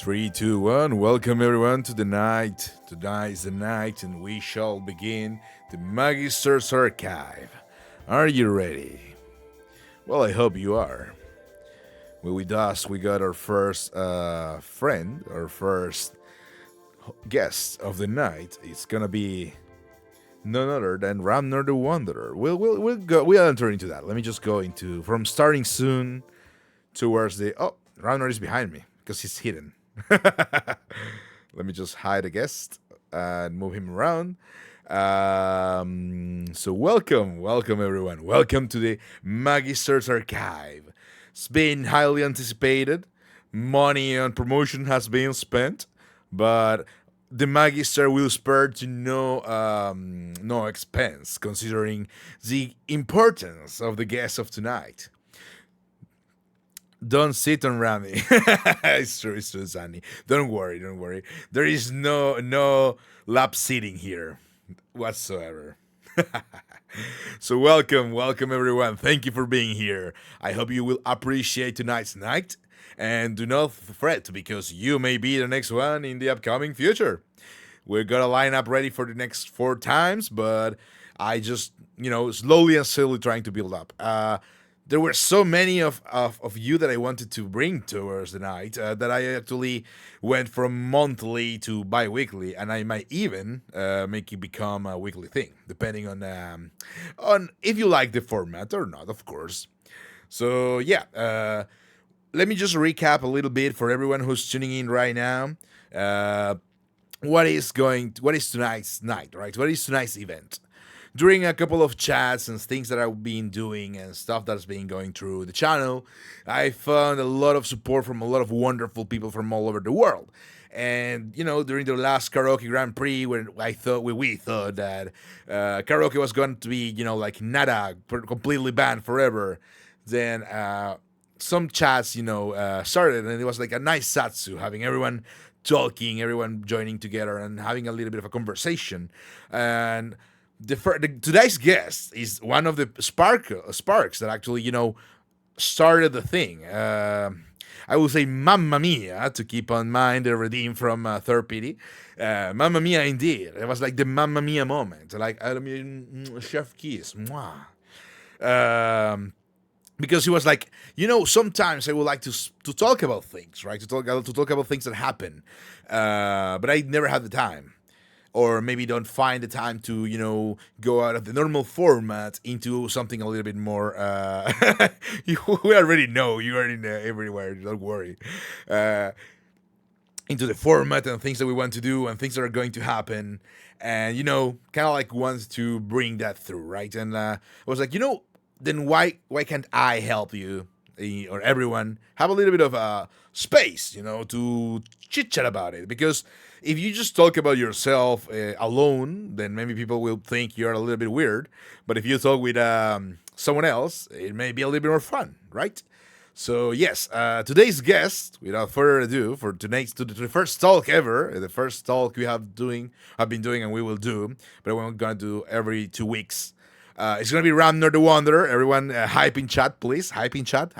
Three, two, one. Welcome everyone to the night. Tonight is the night, and we shall begin the Magister's Archive. Are you ready? Well, I hope you are. Well, with us, we got our first friend, our first guest of the night. It's gonna be none other than Ramnor the Wanderer. We'll enter into that. Let me just go into from starting soon towards the. Oh, Ramnor is behind me because he's hidden. Let me just hide a guest and move him around. So welcome everyone. Welcome to the Magister's Archive. It's been highly anticipated. Money on promotion has been spent, but the Magister will spare to no expense, considering the importance of the guest of tonight. Don't sit on Rami. It's true, Zanny. Don't worry. There is no lap seating here whatsoever. So welcome everyone. Thank you for being here. I hope you will appreciate tonight's night, and do not fret because you may be the next one in the upcoming future. We're gonna line up ready for the next 4 times, but I just slowly and slowly trying to build up. There were so many of you that I wanted to bring towards the night that I actually went from monthly to bi-weekly, and I might even make it become a weekly thing, depending on if you like the format or not, of course. So yeah, let me just recap a little bit for everyone who's tuning in right now. What is tonight's night, right? What is tonight's event? During a couple of chats and things that I've been doing and stuff that's been going through the channel, I found a lot of support from a lot of wonderful people from all over the world. And during the last karaoke Grand Prix, when we thought that karaoke was going to be like nada, completely banned forever, then some chats started, and it was like a nice satsu, having everyone talking, everyone joining together and having a little bit of a conversation. And today's guest is one of the sparks that actually started the thing. I will say Mamma Mia to keep on mind the redeem from Third Pity. Mamma Mia indeed. It was like the Mamma Mia moment. Like, I mean, Chef Kiss. Mwah. Because he was like, sometimes I would like to talk about things, right? To talk about things that happen, but I never had the time, or maybe don't find the time to go out of the normal format into something a little bit more. We already know, you already know everywhere. Don't worry. Into the format and things that we want to do and things that are going to happen, and kind of like wants to bring that through, right? And I was like, then why can't I help you, or everyone have a little bit of space, to chit chat about it? Because if you just talk about yourself alone, then maybe people will think you're a little bit weird. But if you talk with someone else, it may be a little bit more fun, right? So yes, today's guest, without further ado, for the first talk ever, the first talk we have been doing, and we will do, but we're gonna do every 2 weeks. It's gonna be Ramnor the Wanderer. Everyone, hype in chat, please. Hype in chat.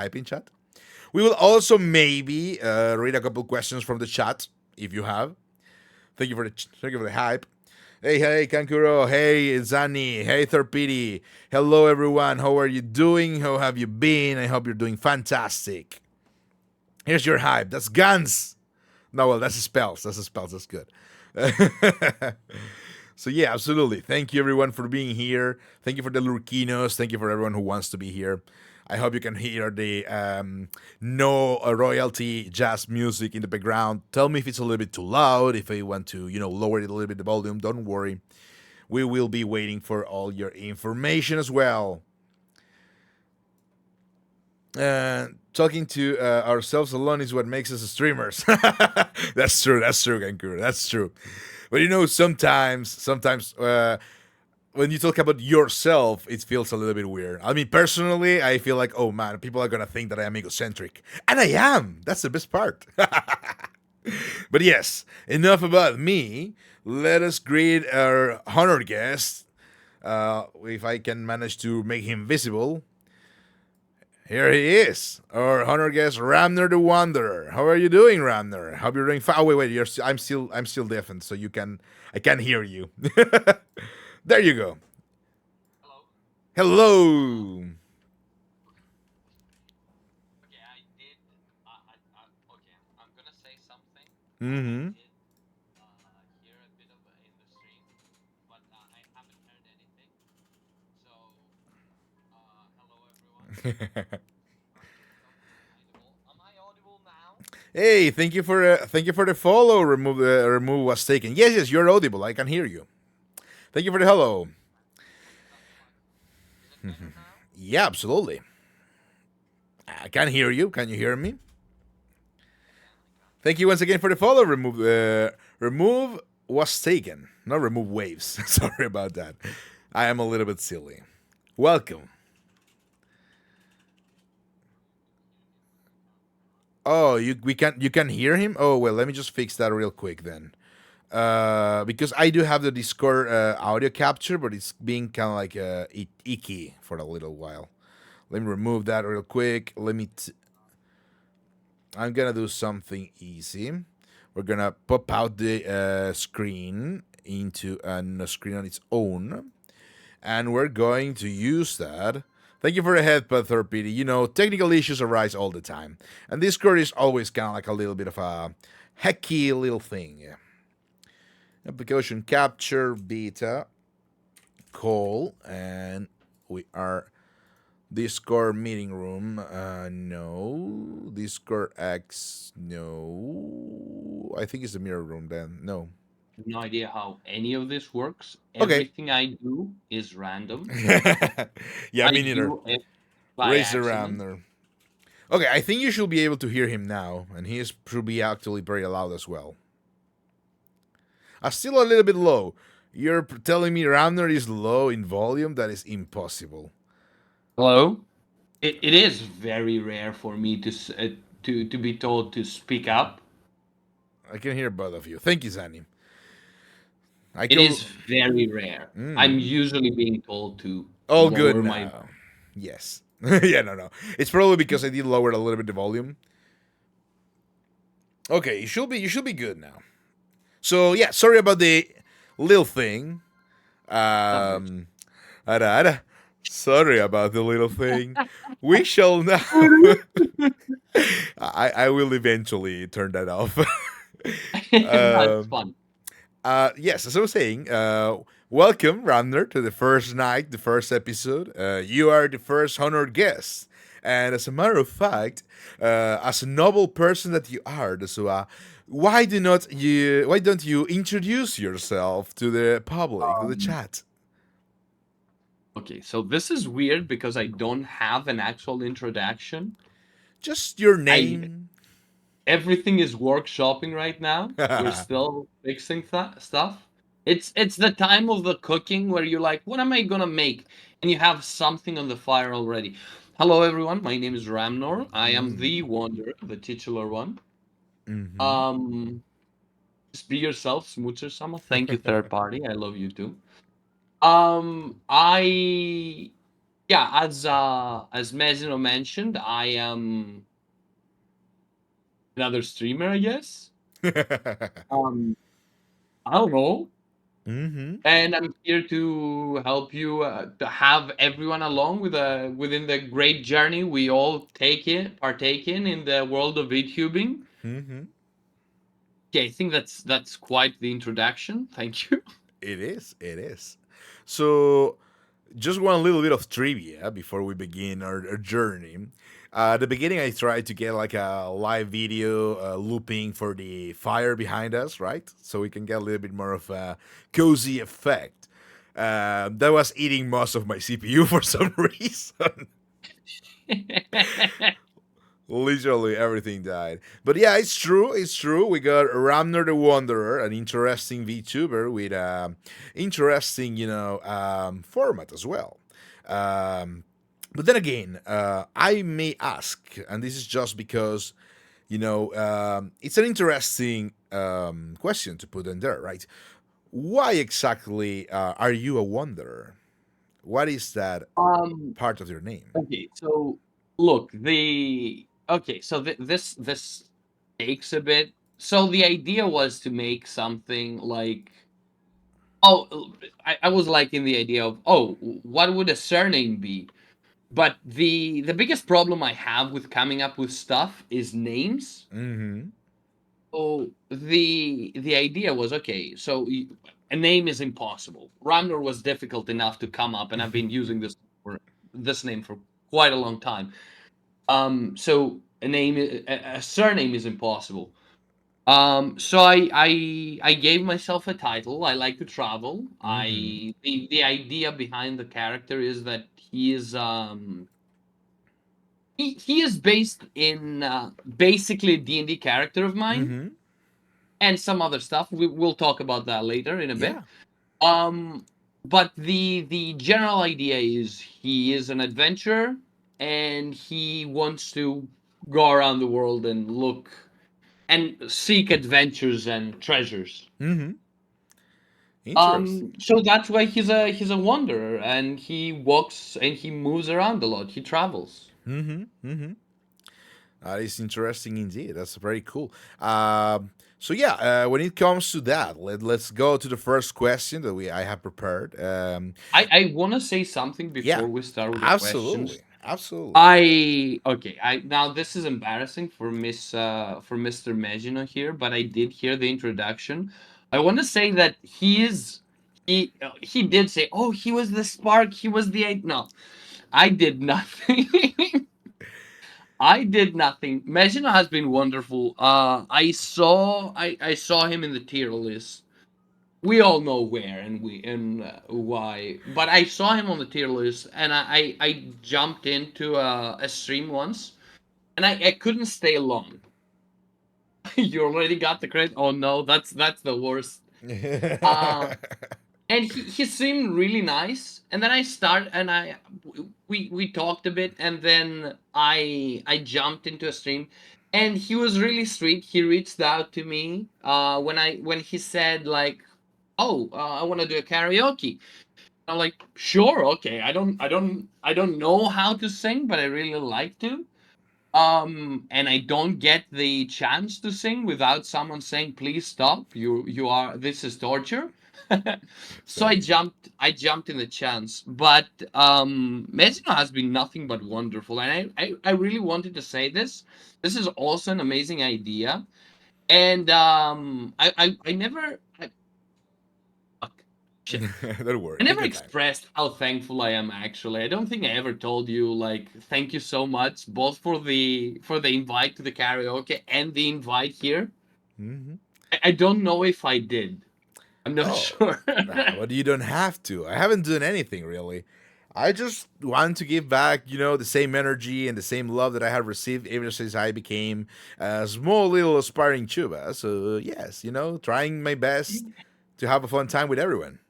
We will also maybe read a couple questions from the chat if you have. Thank you for the hype. Hey, Kankuro. Hey, Zani. Hey, Thirpidi. Hello, everyone. How are you doing? How have you been? I hope you're doing fantastic. Here's your hype. That's guns. No, well, that's spells. That's good. So yeah, absolutely. Thank you, everyone, for being here. Thank you for the Lurkinos. Thank you for everyone who wants to be here. I hope you can hear the no royalty jazz music in the background. Tell me if it's a little bit too loud, if I want to, lower it a little bit, the volume. Don't worry. We will be waiting for all your information as well. Talking to ourselves alone is what makes us streamers. That's true, Gankuro. That's true. But sometimes when you talk about yourself, it feels a little bit weird. I mean, personally, I feel like, oh man, people are gonna think that I am egocentric. And I am! That's the best part. But yes, enough about me. Let us greet our honored guest. If I can manage to make him visible. Here he is, our honor guest, Ramnor the Wanderer. How are you doing, Ramnor? Hope you're doing fine. Oh wait, you're. I'm still deafened, so you can. I can hear you. There you go. Hello. Mm-hmm. Hey, thank you for the follow. Remove was taken. Yes, yes, you're audible. I can hear you. Thank you for the hello. Yeah, absolutely. I can hear you. Can you hear me? Thank you once again for the follow. Remove was taken. Not remove waves. Sorry about that. I am a little bit silly. Welcome. Oh, you can hear him? Oh well, let me just fix that real quick then. Because I do have the Discord audio capture, but it's being kind of like icky for a little while. Let me remove that real quick. I'm gonna do something easy. We're gonna pop out the screen into a screen on its own, and we're going to use that. Thank you for the headbutt, Thorpedy. Technical issues arise all the time, and Discord is always kind of like a little bit of a hacky little thing. Application capture beta call, and we are Discord meeting room. No. Discord X. No. I think it's the mirror room then. No. No idea how any of this works. Okay. Everything I do is random. Yeah, I me neither. do it by Raise the accident. Ramner. Okay, I think you should be able to hear him now, and should be actually very loud as well. Still a little bit low. You're telling me Ramner is low in volume? That is impossible. Hello? It is very rare for me to be told to speak up. I can hear both of you. Thank you, Zani. I It can. is very rare. I'm Mm, usually being told to all good lower my. now. Yes. Yeah, no, no. It's probably because I did lower a little bit the volume. Okay, you should be good now. So yeah, sorry about the little thing. Average. Um, ara, ara. Sorry about the little thing. We shall now. I will eventually turn that off. That's um, fun. yes, as I was saying, welcome, Ramner, to the first night, the first episode. You are the first honored guest. And as a matter of fact, as a noble person that you are, so why don't you introduce yourself to the public, to the Um, chat? okay, so this is weird because I don't have an actual introduction. Just your I name. Everything is workshopping right now. We're still fixing stuff. It's the time of the cooking where you're like, what am I gonna make? And you have something on the fire already. Hello everyone, my name is Ramnor. I am the Wanderer, the titular one. Mm-hmm. Um just be yourself, Smoocher Sama. Thank you, third party. I love you too. I Yeah, as Mesino mentioned, I am another streamer, I guess. Um I don't know. Mm-hmm. And I'm here to help you to have everyone along within the great journey we all partake in the world of VTubing. Mm-hmm. Okay, I think that's quite the introduction. Thank you. It is. It is. So, just one little bit of trivia before we begin our journey. At the beginning, I tried to get like a live video looping for the fire behind us, right? So we can get a little bit more of a cozy effect. That was eating most of my CPU for some reason. Literally everything died. But yeah, it's true. It's true. We got Ramner the Wanderer, an interesting VTuber with interesting, format as well. Um, but then again, I may ask, and this is just because it's an interesting question to put in there, right? Why exactly are you a wanderer? What is that um part of your name? okay, so Look, the okay, so this takes a bit. So the idea was to make something like, oh, I was liking the idea of, oh, what would a surname be? But the biggest problem I have with coming up with stuff is names. Mm-hmm. So the idea was, okay, so a name is impossible. Ramnor was difficult enough to come up, and I've been using for this name for quite a long time. So a surname is impossible. So I gave myself a title. I like to travel. Mm-hmm. The idea behind the character is that he is based in basically a D&D character of mine Mm-hmm. and some other stuff. We'll talk about that later in a bit. Yeah. Um, but the general idea is he is an adventurer and he wants to go around the world and look and seek adventures and treasures. Mm-hmm. Interesting. So that's why he's a wanderer and he walks and he moves around a lot. He travels. Mm-hmm. Mm-hmm. That is interesting indeed. That's very cool. So yeah, when it comes to that, let's go to the first question that I have prepared. I want to say something Yeah, before we start with the questions. absolutely, absolutely. I now this is embarrassing for Mr. Megino here, but I did hear the introduction. I want to say that he did say, "Oh, he was the spark, he was the eight." No, I did nothing. I did nothing. Megino has been wonderful. I saw him in the tier list. We all know where and we and why, but I saw him on the tier list, and I jumped into a stream once, and I couldn't stay long. You already got the credit. Oh no, that's the worst. Um, and he seemed really nice, and then I start and we talked a bit, and then I jumped into a stream, and he was really sweet. He reached out to me when he said like, oh, I want to do a karaoke. I'm like, sure, okay. I don't know how to sing, but I really like to. And I don't get the chance to sing without someone saying, please stop. You are this is torture. So I Thank you. jumped in the chance. But Mezino has been nothing but wonderful. And I really wanted to say this. This is also an amazing idea. And I never fuck, shit. Don't worry, I take never your time. expressed how thankful I am actually. I don't think I ever told you like thank you so much both for the invite to the karaoke and the invite here. Hmm. I don't know if I did. I'm not Oh, sure. nah, but you don't have to. I haven't done anything really. I just want to give back, the same energy and the same love that I have received ever since I became a small little aspiring tuba. So yes, trying my best to have a fun time with everyone.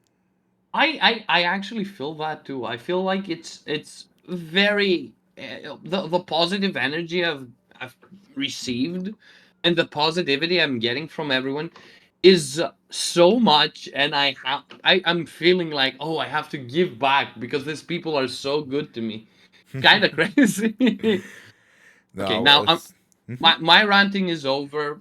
I actually feel that too. I feel like it's very the positive energy I've received and the positivity I'm getting from everyone is so much, and I'm feeling like, oh, I have to give back because these people are so good to me. Kind of crazy. Okay, No, well, now it's. Mhm. my ranting is over.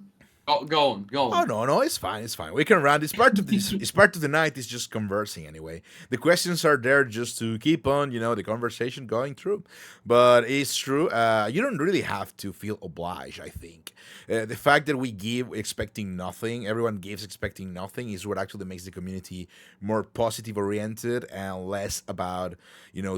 Go on, go Oh on. no, no, it's fine, it's fine. We can run. It's part of this. It's part of the night. It's just conversing anyway. The questions are there just to keep on, the conversation going through. But it's true. You don't really have to feel obliged. I think the fact that we give expecting nothing, everyone gives expecting nothing, is what actually makes the community more positive oriented and less about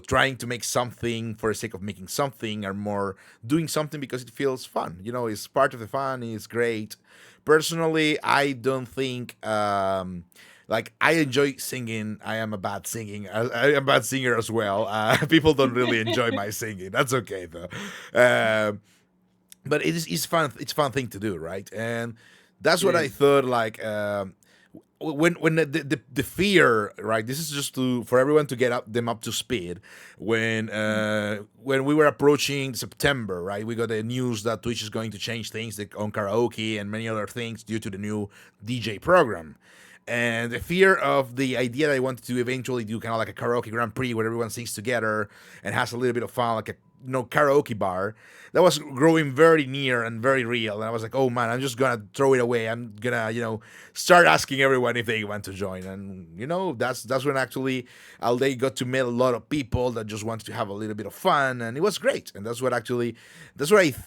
trying to make something for the sake of making something, or more doing something because it feels fun. It's part of the fun. It's great. Personally, I don't think like I enjoy singing. I am a bad singing. I am a bad singer as well. People don't really enjoy my singing. That's okay though. But it's fun. It's a fun thing to do, right? And that's It what I is. thought. Like when the fear, right? This is just to for everyone to get them up to speed. When we were approaching September, right? We got the news that Twitch is going to change things on karaoke and many other things due to the new DJ program. And the fear of the idea that I wanted to eventually do kind of like a karaoke Grand Prix where everyone sings together and has a little bit of fun, like a karaoke bar that was growing very near and very real. And I was like, oh man, I'm just gonna throw it away. I'm gonna start asking everyone if they want to join. And that's when actually they got to meet a lot of people that just wanted to have a little bit of fun, and it was great. And that's what I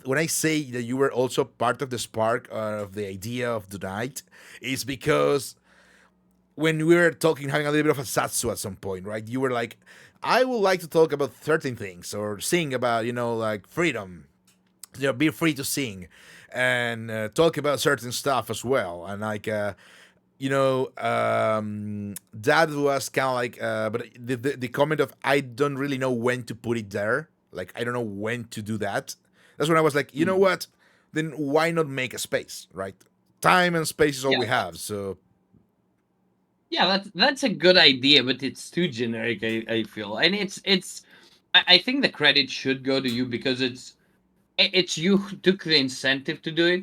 when I say that you were also part of the spark of the idea of the night, is because when we were talking, having a little bit of a satsu at some point, right? You were like, I would like to talk about certain things or sing about, like freedom, be free to sing and talk about certain stuff as well. And like, that was kind of like, but the comment of, I don't really know when to put it there. Like, I don't know when to do that. That's when I was like, you know Mm. what? Then why not make a space, right? Time and space is all Yeah, we have. So yeah, that's a good idea, but it's too generic. I feel, and it's. I think the credit should go to you because it's you who took the incentive to do it.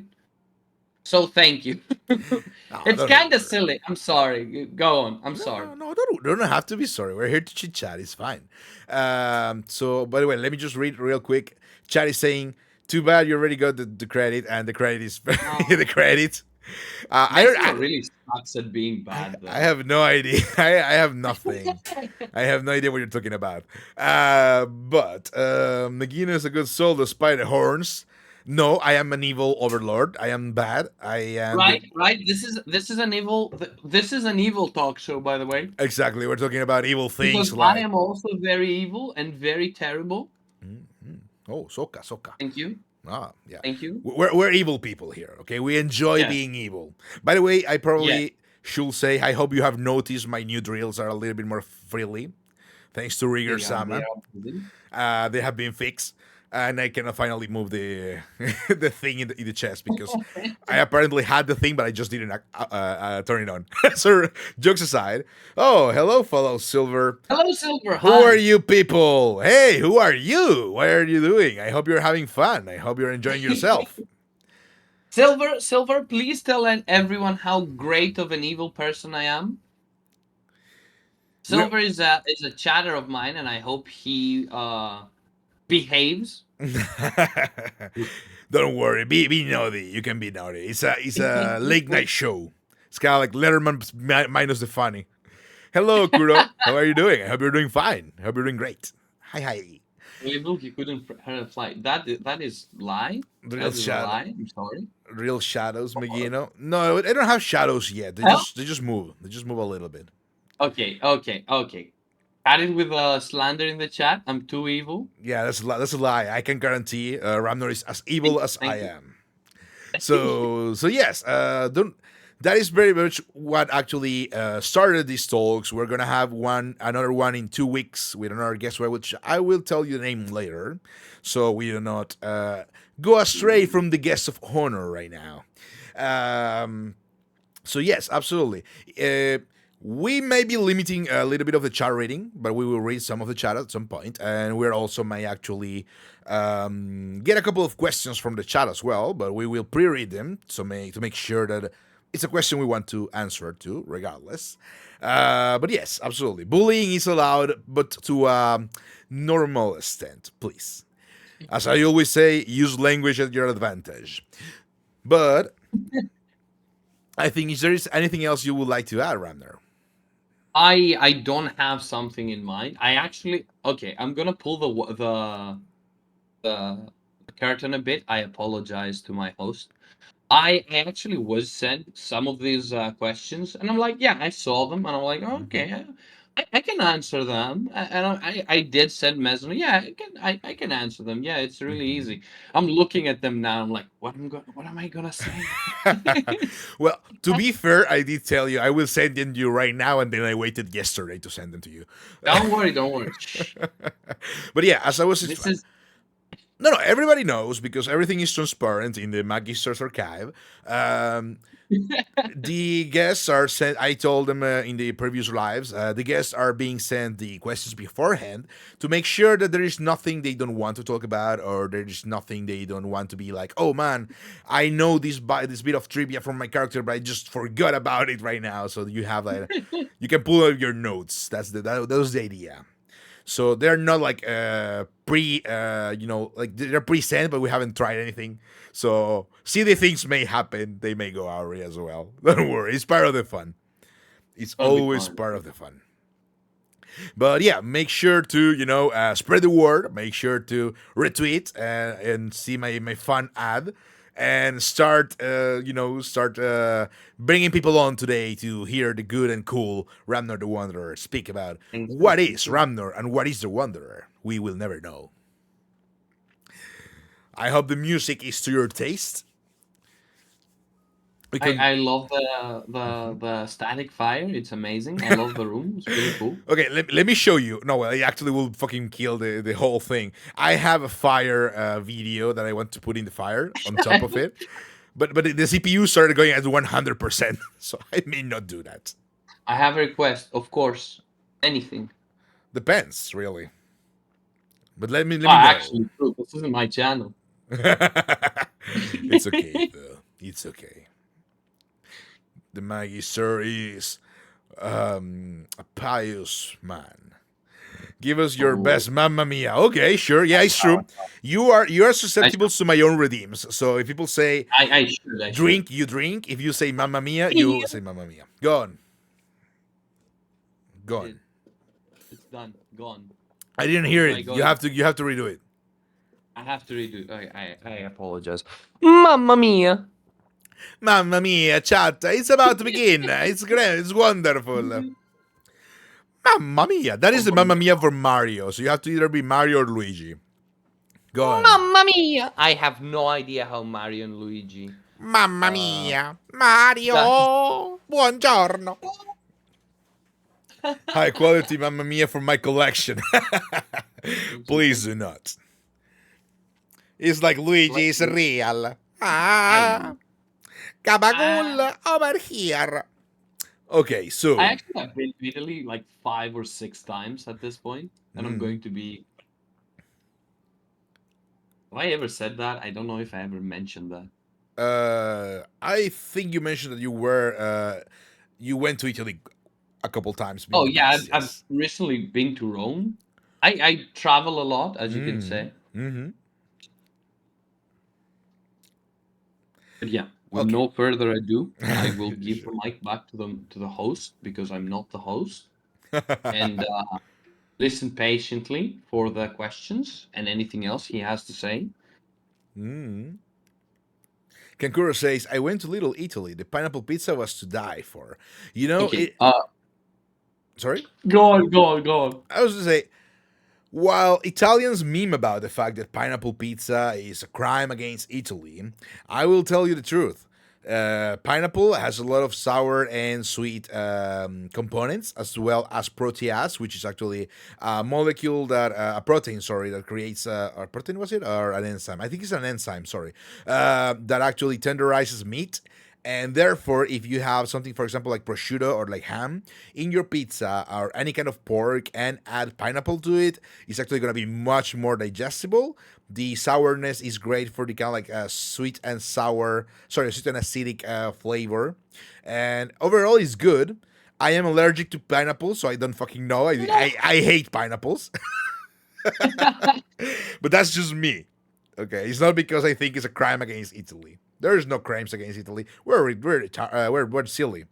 So thank you. no, It's don't kind of worry. silly. I'm sorry. Go on. I'm No, sorry. no, no, don't have to be sorry. We're here to chit chat. It's fine. So, by the way, let me just read real quick. Chat is saying, "Too bad you already got the credit, and the credit is the No, credit." I don't. Messenger really sucks at being bad, I though. have no idea. I have nothing. I have no idea what you're talking about. But Nagino is a good soul despite the horns. No, I am an evil overlord. I am bad. I am the Right, right. This is an evil talk show, by the way, exactly. We're talking about evil because things I like am also very evil and very terrible. oh, Soka, Soka. Thank you. Ah, yeah. Thank you. We're evil people here, okay? We enjoy Yes. being evil. By the way, I Yes. probably should say I hope you have noticed my new drills are a little bit more freely, thanks to Rigger They Sama. are busy. They have been fixed, and I can finally move the the thing in the chest because I apparently had the thing, but I just didn't turn it on. So, jokes aside, oh, hello, fellow Silver. Hello, Silver. Who are Hi. you people? Hey, who are you? What are you doing? I hope you're having fun. I hope you're enjoying yourself. Silver, please tell everyone how great of an evil person I am. We're Silver is a chatter of mine, and I hope he behaves. Don't worry, be naughty. You can be naughty. It's a late night show. It's kind of like Letterman minus the funny. Hello, Kuro. How are you doing? I hope you're doing fine. I hope you're doing great. Hi, hi. Evil, he couldn't fly. That is lie. Real That is a shadow, lie. I'm sorry. real shadows, Megino. No, they don't have shadows yet. They Hell? just move. They just move a little bit. Okay. Added with slander in the chat. I'm too evil. Yeah, that's a lie. I can guarantee Ramnor is as evil as I Thank you. am. So yes, don't. That is very much what actually started these talks. We're gonna have another one in 2 weeks with another guest, which I will tell you the name later, so we do not go astray from the guest of honor right now. Um, so yes, absolutely. We may be limiting a little bit of the chat reading, but we will read some of the chat at some point, and we're also may actually get a couple of questions from the chat as well. But we will pre-read them to make sure that it's a question we want to answer to, regardless. But yes, absolutely, bullying is allowed, but to a normal extent, please. As I always say, use language at your advantage. But I think, is there anything else you would like to add, Ramner? I don't have something in mind. I actually okay. I'm gonna pull the curtain a bit. I apologize to my host. I actually was sent some of these questions, and I'm like, yeah, I saw them, and I'm like, oh, Mm-hmm. okay, I can answer them, and I did send Mesmer, yeah, I can answer them, yeah, it's really Mm-hmm. easy. I'm looking at them now, I'm like, what am I gonna say? Well, to be fair, I did tell you I will send them to you right now, and then I waited yesterday to send them to you. Don't worry. Shh. But yeah, as I was This is no, everybody knows because everything is transparent in the Magister's archive. Um, the guests are sent. I told them in the previous lives. The guests are being sent the questions beforehand to make sure that there is nothing they don't want to talk about, or there is nothing they don't want to be like. Oh man, I know this bit of trivia from my character, but I just forgot about it right now. So you have like you can pull out your notes. That was the idea. So they're not like like they're pre-sent, but we haven't tried anything. So silly things may happen. They may go our way as well. Don't worry, it's part of the fun. It's It'll be always fun. part of the fun. But yeah, make sure to spread the word. Make sure to retweet and see my fun ad, and start bringing people on today to hear the good and cool Ramnor the Wanderer speak about Thank you. what Thank is you. Ramnor and what is the Wanderer. We will never know. I hope the music is to your taste. We can. I love the static fire. It's amazing. I love the room. It's really cool. Okay, let me show you. No, well, I actually will fucking kill the whole thing. I have a fire video that I want to put in the fire on top of it, but the CPU started going at 100%, so I may not do that. I have a request, of course. Anything. Depends, really. But let me Ah, know. actually, true. This isn't my channel. It's okay though. It's okay. The Magister is a pious man. Give us your Oh, best Mamma Mia. Okay, sure. Yeah, it's true. You are I, susceptible to my own redeems. So if people say I should. I should. drink, you drink. If you say Mamma Mia, you say Mamma Mia. Go on. Go on. It, it's done. Gone. I didn't What hear do it. I go? You have to redo it. I have to redo. I apologize. Mamma mia! Mamma Mia, chat. It's about to begin. It's great. It's wonderful. Mamma Mia. That is the Mamma Mamma mia! Mia for Mario. So you have to either be Mario or Luigi. Go on. Mamma mia! I have no idea how Mario and Luigi. Mamma Uh, Mia. that. Mario. Buongiorno. High quality Mamma Mia for my collection. Please do not. It's like Luigi is real. Ah, Gabagool over here. Okay, so. I actually have been to Italy like 5 or 6 times at this point, and I'm going to be. Have I ever said that? I don't know if I ever mentioned that. I think you mentioned that you went to Italy a couple times in Oh the yeah, past. I've Yes. recently been to Rome. I travel a lot, as you can say. Mm-hmm. But yeah, with Okay. no further ado, I will give the mic back to the host because I'm not the host, and listen patiently for the questions and anything else he has to say. Kankuro says, I went to Little Italy. The pineapple pizza was to die for. You know, Okay, it. Sorry? go on, go on, go on. I was going to say, while Italians meme about the fact that pineapple pizza is a crime against Italy, I will tell you the truth. Pineapple has a lot of sour and sweet components, as well as protease, which is actually a molecule a protein, sorry, that creates a protein, was it, or an enzyme? I think it's an enzyme, sorry, that actually tenderizes meat. And therefore, if you have something, for example, like prosciutto or like ham in your pizza or any kind of pork and add pineapple to it, it's actually going to be much more digestible. The sourness is great for the kind of like sweet and acidic flavor. And overall, it's good. I am allergic to pineapples, so I don't fucking know. I hate pineapples. But that's just me. Okay, it's not because I think it's a crime against Italy. There is no crimes against Italy. We're silly.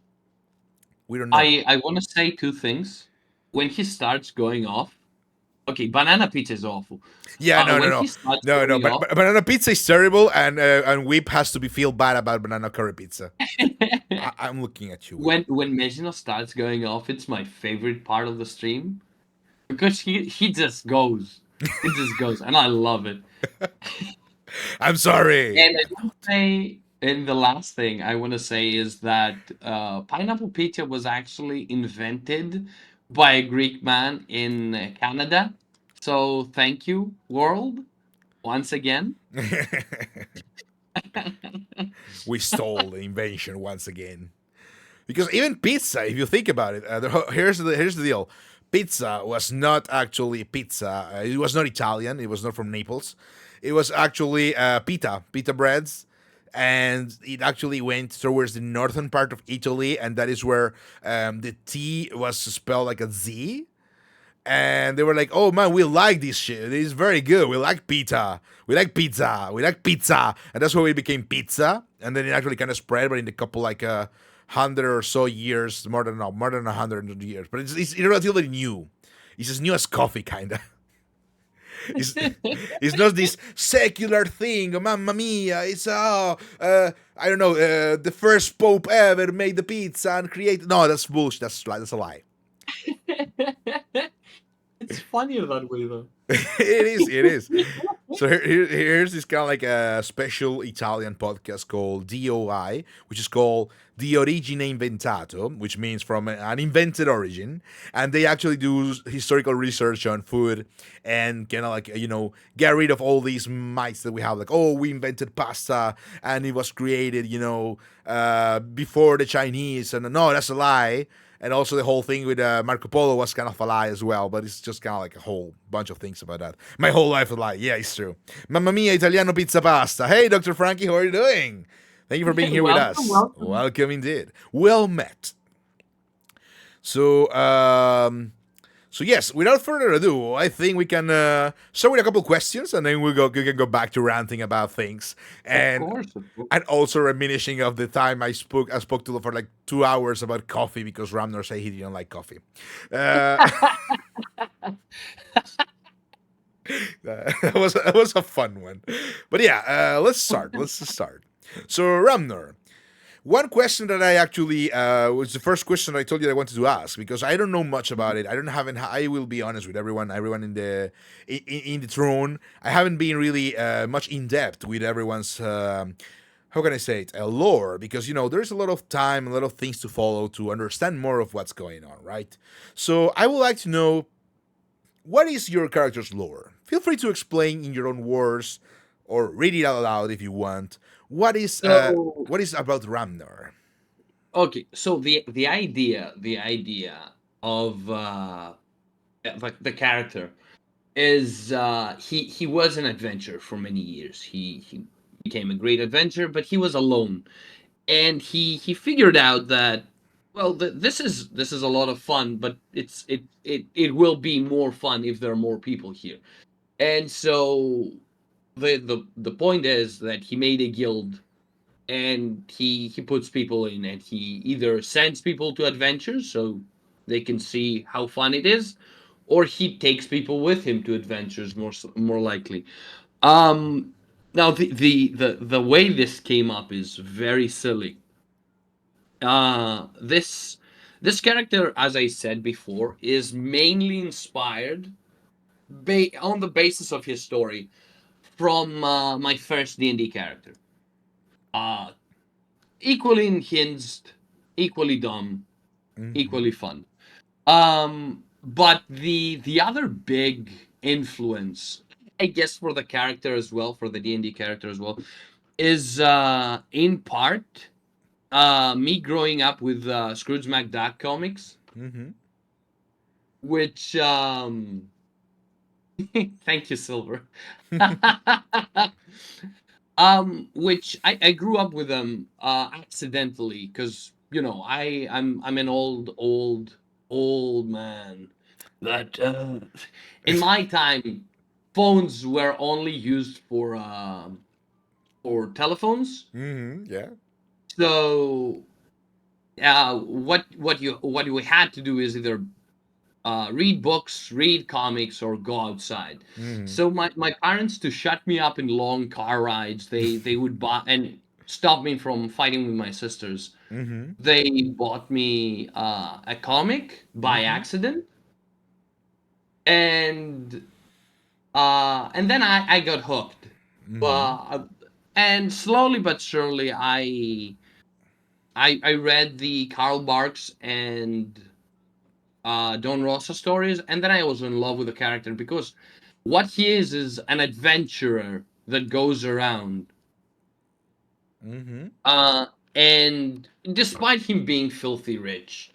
We don't know. I want to say 2 things. When he starts going off, okay, banana pizza is awful. Yeah, no, no, When no, he starts no, no. going off, But banana pizza is terrible, and Whip has to be feel bad about banana curry pizza. I'm looking at you, Whip. when Mejino starts going off, it's my favorite part of the stream because he just goes, and I love it. I'm sorry. And I want to say, and the last thing I want to say is that pineapple pizza was actually invented by a Greek man in Canada. So thank you, world, once again. We stole the invention once again. Because even pizza, if you think about it, here's the deal. Pizza was not actually pizza. It was not Italian. It was not from Naples. It was actually pita breads, and it actually went towards the northern part of Italy, and that is where the T was spelled like a Z, and they were like, "Oh man, we like this shit. It's very good. We like pizza. We like pizza. We like pizza." And that's why we became pizza. And then it actually kind of spread, but in a couple like 100 or so years, more than 100 years. But it's relatively new. It's as new as coffee, kind of. It's, it's not this secular thing. Oh, mamma mia! It's I don't know. The first pope ever made the pizza and created. No, that's bullshit. That's a lie. It's funnier that way though. It is. It is. So here's this kind of like a special Italian podcast called DOI, which is called The Origine Inventato, which means from an invented origin. And they actually do historical research on food and kind of like, get rid of all these myths that we have. Like, oh, we invented pasta and it was created, before the Chinese. And no, that's a lie. And also the whole thing with Marco Polo was kind of a lie as well, but it's just kind of like a whole bunch of things about that. My whole life is a lie. Yeah, it's true. Mamma mia, Italiano pizza pasta. Hey, Dr. Frankie, how are you doing? Thank you for being here with us. Welcome indeed. Well met. So yes, without further ado, I think we can start with a couple questions, and then we can go back to ranting about things, and Of course. and also reminiscing of the time I spoke to them for like 2 hours about coffee because Ramnor said he didn't like coffee. That was a fun one, but yeah, let's start. So Ramnor, one question that I actually was the first question I told you I wanted to ask because I don't know much about it. I will be honest with everyone in the throne. I haven't been really much in depth with everyone's. How can I say it? Lore, because there's a lot of time, a lot of things to follow to understand more of what's going on, right? So I would like to know, what is your character's lore? Feel free to explain in your own words, or read it out loud if you want. What is So about Ramnor? okay, so the idea of like the character is he was an adventurer for many years. He became a great adventurer, but he was alone, and he figured out that well this is a lot of fun, but it will be more fun if there are more people here. And so the point is that he made a guild, and he puts people in, and he either sends people to adventures so they can see how fun it is, or he takes people with him to adventures, more likely. um Now the way this came up is very silly. This character, as I said before, is mainly inspired on the basis of his story from my first D&D character. uh Equally unhinged, equally dumb, Mm-hmm. equally fun. But the other big influence, I guess, for the character as well, for the D&D character as well, is in part me growing up with Scrooge McDuck comics, Mm-hmm. which thank you, Silver. Which I grew up with them accidentally, because I'm an old man that in my time phones were only used for telephones. Mm-hmm. Yeah. So what we had to do is either read books, read comics, or go outside. Mm-hmm. So my parents, to shut me up in long car rides, they would buy and stop me from fighting with my sisters. Mm-hmm. They bought me a comic by Mm-hmm. accident, and and then I got hooked. Mm-hmm. Uh, and slowly but surely, I read the Karl Barks and Don Rosa stories, and then I was in love with the character, because what he is an adventurer that goes around. Mm-hmm. Uh, and despite him being filthy rich,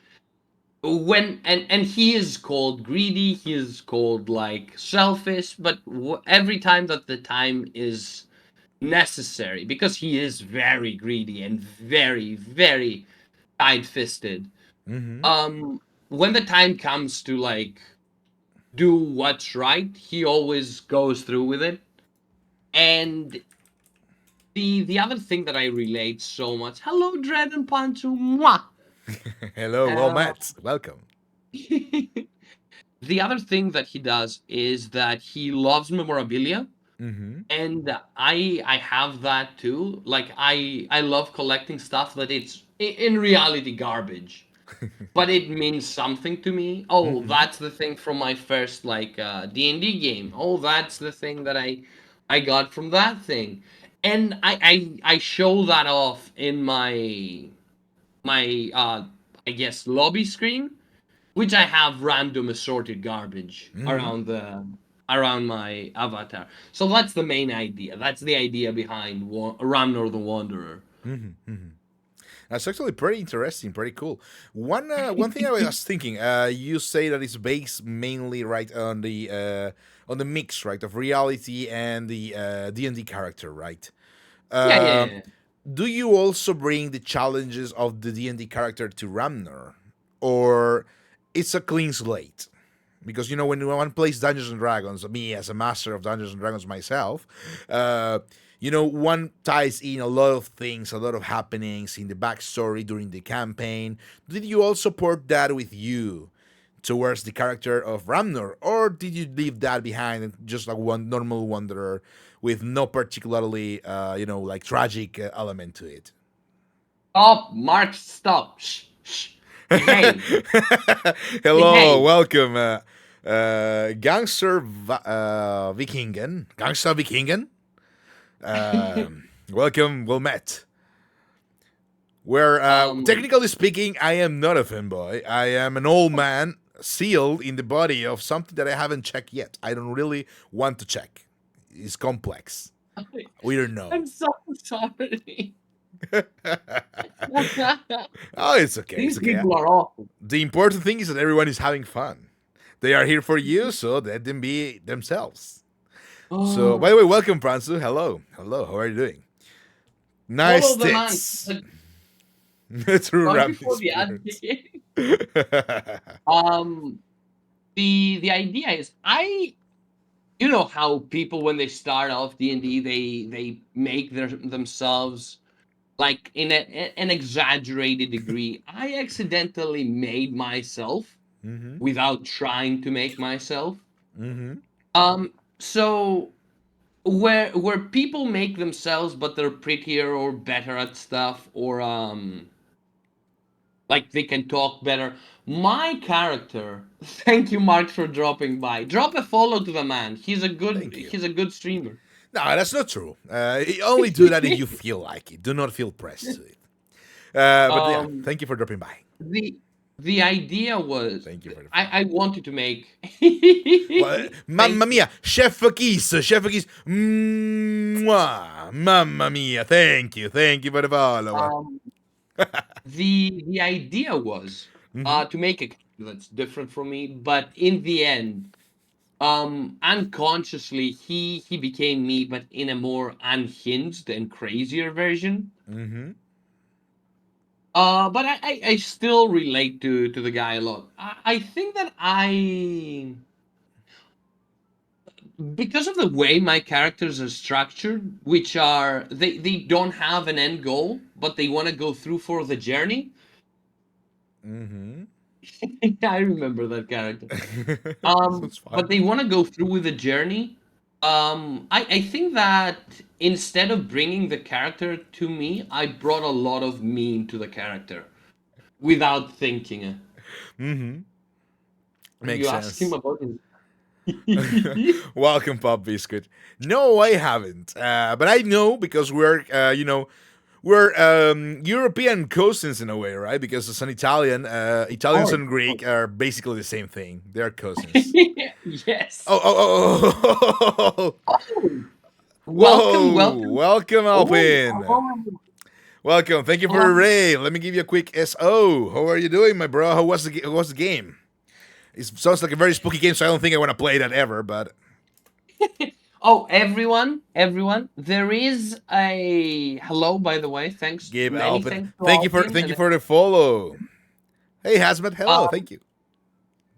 and he is called greedy, he is called like selfish, but every time that the time is necessary, because he is very greedy and very, very tight fisted. Mm-hmm. Um, when the time comes to like do what's right, he always goes through with it. And the other thing that I relate so much. Hello, Dread and Pancho. Mwah! Hello, well Uh, met. Welcome. the other thing that he does is that he loves memorabilia, Mm-hmm. and I have that too. Like I love collecting stuff that it's in reality garbage, but it means something to me. Oh, Mm-hmm. that's the thing from my first like D&D game. Oh, that's the thing that I got from that thing. And I show that off in my I guess lobby screen, which I have random assorted garbage Mm-hmm. around my avatar. So that's the main idea. That's the idea behind Ramnor the Wanderer. Mm-hmm. Mm-hmm. That's actually pretty interesting, pretty cool. One thing I was thinking, you say that it's based mainly right on the mix, right, of reality and the D&D character, right? Yeah, yeah, Um, yeah. do you also bring the challenges of the D&D character to Ramnor, or it's a clean slate? Because when one plays Dungeons and Dragons, me as a master of Dungeons and Dragons myself, uh, one ties in a lot of things, a lot of happenings in the backstory during the campaign. Did you also port that with you towards the character of Ramnor, or did you leave that behind and just like one normal wanderer with no particularly, like tragic element to it? Stop, Mark. Stop. Shh, shh. Behave. Hello, Behave. welcome, Gangster Vikingen. Welcome, well met. Where, Um. technically speaking, I am not a fanboy. I am an old man sealed in the body of something that I haven't checked yet. I don't really want to check. It's complex. We don't know. I'm so sorry. Oh, it's okay. It's These okay. people are awful. The important thing is that everyone is having fun. They are here for you, so let them be themselves. So, by Oh, the way, welcome, Pransu. Hello. Hello. How are you doing? Nice follow the man. tits. True Right Ramney before the ad spirits. begins. Um, the idea is you know how people when they start off D&D they make themselves like in an exaggerated degree. I accidentally made myself Mm-hmm. without trying to make myself. Mm-hmm. So where people make themselves but they're prettier or better at stuff or like they can talk better. My character, thank you, Mark, for dropping by. Drop a follow to the man. Thank you. He's a good streamer. No, that's not true. You only do that if you feel like it. Do not feel pressed to it. But yeah, um, thank you for dropping by. the the idea was Thank you for the follow. I wanted to make. Well, Thank mamma you. mia, Chef Kiss, Chef Kiss. Mwah, mamma mia, thank you for the follow. Um, the idea was Mm-hmm. to make a character that's different from me, but in the end, unconsciously he became me, but in a more unhinged and crazier version. Mm-hmm. But I still relate to the guy a lot. I think that I because of the way my characters are structured, which are they don't have an end goal, but they want to go through for the journey. Mm-hmm. I remember that character. Sounds But fun. they want to go through with the journey. I think that instead of bringing the character to me, I brought a lot of me into the character without thinking it. Mm-hmm. You Makes ask him sense. about his. Welcome, Pop Biscuit. No, I haven't. But I know because we're European cousins in a way, right? Because as an Italian, Italians Or and Greek are basically the same thing. They're cousins. yes. Oh, oh, oh, oh, oh. Oh, welcome, Whoa! welcome. Welcome, Oh, Alpin. hello, Welcome. Thank you for the hello. raid. Let me give you a quick SO. How are you doing, my bro? How was the game? It sounds like a very spooky game, so I don't think I want to play that ever. But Oh, everyone. There is a hello, by the way. Thanks, give many Alpin. thanks to Alpin, Thank you and for the follow. Hey, Hazmat. Hello. um, Thank you.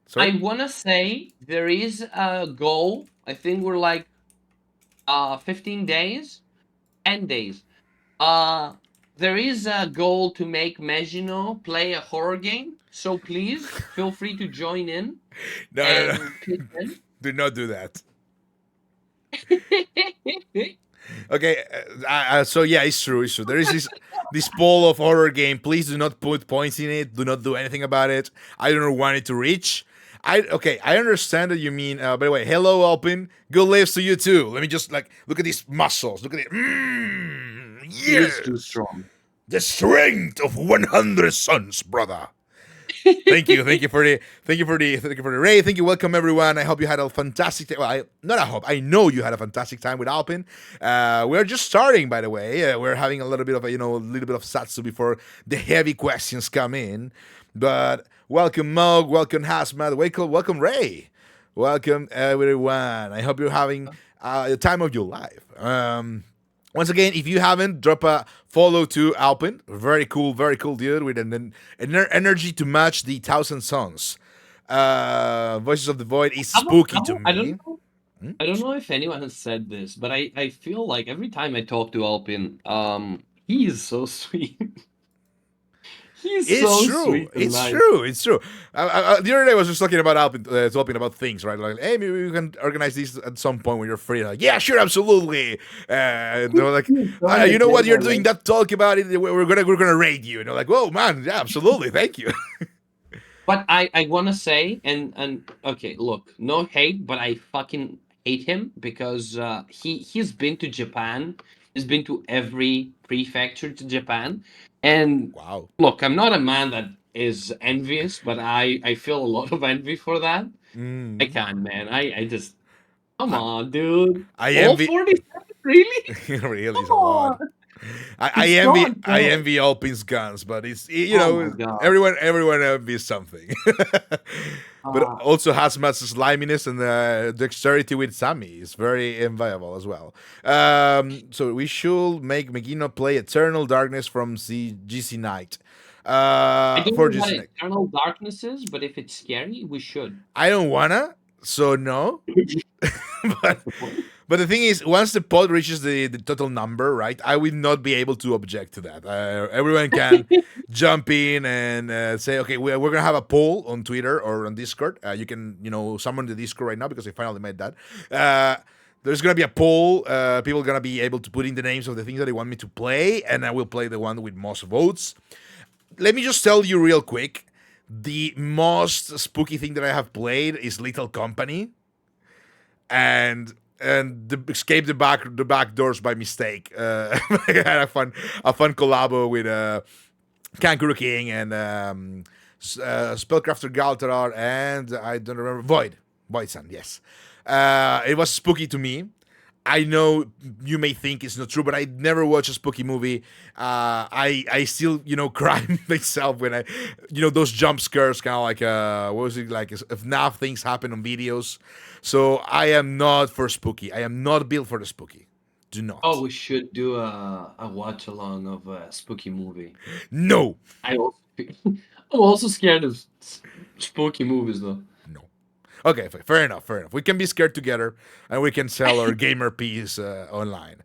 Sorry. I wanna say there is a goal. I think we're like 15 days, 10 days. Uh there is a goal to make Megino play a horror game. So please feel free to join in No, no, no. and pitch in. Do not do that. Okay, so yeah, it's true. It's true. There is this poll of horror game. Please do not put points in it. Do not do anything about it. I don't want it to reach. I understand that you mean. By the way, hello, Alpin. Good lives to you too. Let me just like look at these muscles. Look at it. He is too Yes, strong. the strength of 100 suns, brother. Thank you for the raid. Thank you, welcome everyone. I hope you had a fantastic time. Well, not I hope, I know you had a fantastic time with Alpin. We're just starting, by the way. We're having a little bit of a little bit of satsu before the heavy questions come in. But welcome Mog, welcome Hazmat, welcome Ray, welcome everyone. I hope you're having the time of your life. Once again, if you haven't, drop a follow to Alpin. Very cool dude with an energy to match the Thousand Sons. Voices of the Void is spooky to I don't me. know. I don't know if anyone has said this, but I feel like every time I talk to Alpin, he is so sweet. He's It's so true. sweet and It's nice. true. It's true. The other day I was just talking about Alpin, talking about things, right? Like, hey, maybe we can organize this at some point when you're free. Like, yeah, sure, absolutely. And they were like, He's so you know what? You're energetic. doing that talk about it. We're gonna raid you. And they're like, whoa, man, yeah, absolutely, thank you. But I want to say, and okay, look, no hate, but I fucking hate him because he's been to Japan. He's been to every prefecture to Japan, and Wow. look, I'm not a man that is envious, but I feel a lot of envy for that. I Mm. can't, man. I just come I, on, dude. I All envy. 47, really? Really, Come is a lot. on, I it's so envy I unfair. envy Alpin's guns, but it's Oh my god. everyone envies something. But Uh, also Hazmat's sliminess and dexterity with Sammy is very enviable as well. So we should make Megino play Eternal Darkness from GC Knight. I don't For know what GC Knight. eternal darkness is, but if it's scary, we should. I don't wanna, so no. but What's the point? But the thing is, once the pod reaches the total number, right, I will not be able to object to that. Everyone can jump in and say, okay, we're going to have a poll on Twitter or on Discord. You can, summon the Discord right now because I finally made that. There's going to be a poll. People are going to be able to put in the names of the things that they want me to play, and I will play the one with most votes. Let me just tell you real quick. The most spooky thing that I have played is Little Company. And escape the back doors by mistake. I had a fun collabo with Kangaroo King and Spellcrafter Galtarar and I don't remember Voidson. Yes, it was spooky to me. I know you may think it's not true, but I never watched a spooky movie. I still cry myself when those jump scares, kind of like what was it like if now things happen on videos. So I am not for spooky. I am not built for the spooky. Do Oh, not. we should do a watch along of a spooky movie. No. I also I'm also scared of spooky movies though. No. Okay, fair enough. Fair enough. We can be scared together, and we can sell our gamer piece online.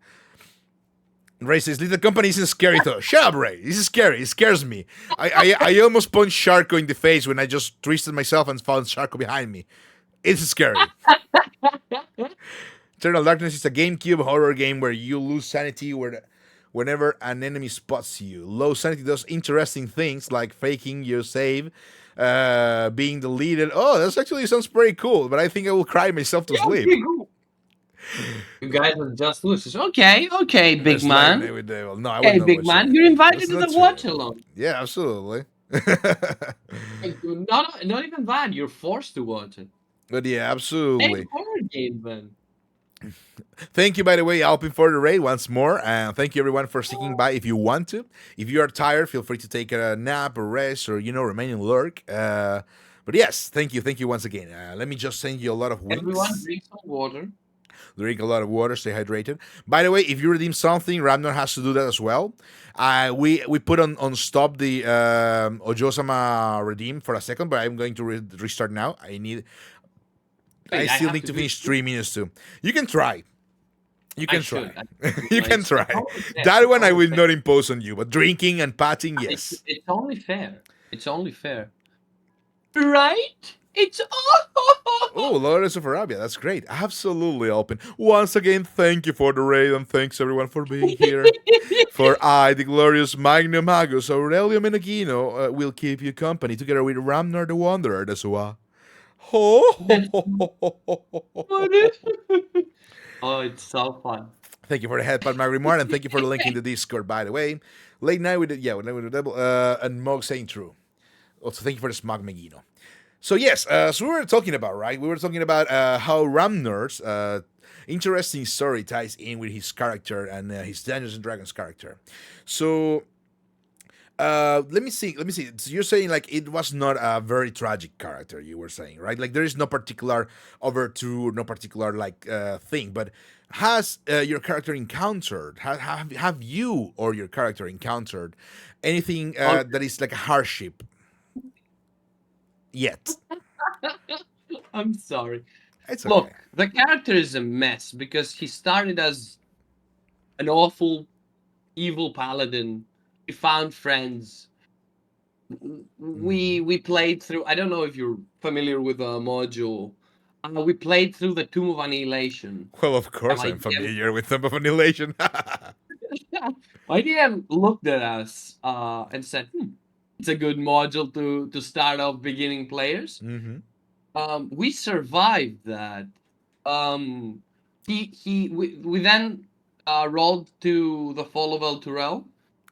Ray says, Little Company isn't scary though. Shut up, Ray. This is scary. It scares me. I almost punched Sharko in the face when I just twisted myself and found Sharko behind me. It's scary. Eternal Darkness is a GameCube horror game where you lose sanity whenever an enemy spots you. Low sanity does interesting things like faking your save, being deleted. Oh, that actually sounds pretty cool, but I think I will cry myself to Yeah, sleep. okay, cool. You guys are just losers. Okay, big Sliding man. there with devil. No, I will Hey, not big watch man, you're anything. That's invited to not the true. watch along. Yeah, absolutely. Hey, not even that. You're forced to watch it. But yeah, Hey, absolutely. horror game then. Thank you, by the way, Alpin, for the raid once more. And thank you, everyone, for sticking by if you want to. If you are tired, feel free to take a nap or rest or, remain in lurk. But yes, thank you once again. Let me just send you a lot of Everyone winks. drink some water. Drink a lot of water, stay hydrated. By the way, if you redeem something, Ramnor has to do that as well. We put on stop the Ojosama redeem for a second, but I'm going to restart now. I Wait, I still have need to to do. finish 3 minutes too. You can try. You I can should. try. You can It's try. only fair. That It's one I only will fair. not impose on you, but drinking and patting, It's, yes. it's only fair. It's only fair. Right? It's all. Oh, Lawrence of Arabia, that's great. Absolutely open. Once again, thank you for the raid and thanks everyone for being here. For I, the glorious Magnum Magus, Aurelio Menegino, will keep you company together with Ramnar the Wanderer, that's why. That's Ho! funny. Oh, it's so fun. Thank you for the headpad, Magrimar, and thank you for the link in the Discord, by the way. Late night with the devil, and Mog saying true. Also, thank you for the Smog Megino. So yes, so we were talking about, right? We were talking about how Ramnor's interesting story ties in with his character and his Dungeons and Dragons character. So let me see. So you're saying like it was not a very tragic character. You were saying, right? Like there is no particular overture, no particular like thing. But has your character encountered? Have you or your character encountered anything Okay. that is like a hardship yet? I'm sorry. It's okay. Look, the character is a mess because he started as an awful, evil paladin. He found friends. We played through. I don't know if you're familiar with the module. We played through the Tomb of Annihilation. Well, of And course my I'm DM, familiar with Thumb of Annihilation. my DM looked at us and said, "It's a good module to start off beginning players." Mm-hmm. We survived that. Um, we then rolled to the Fall of El Turel,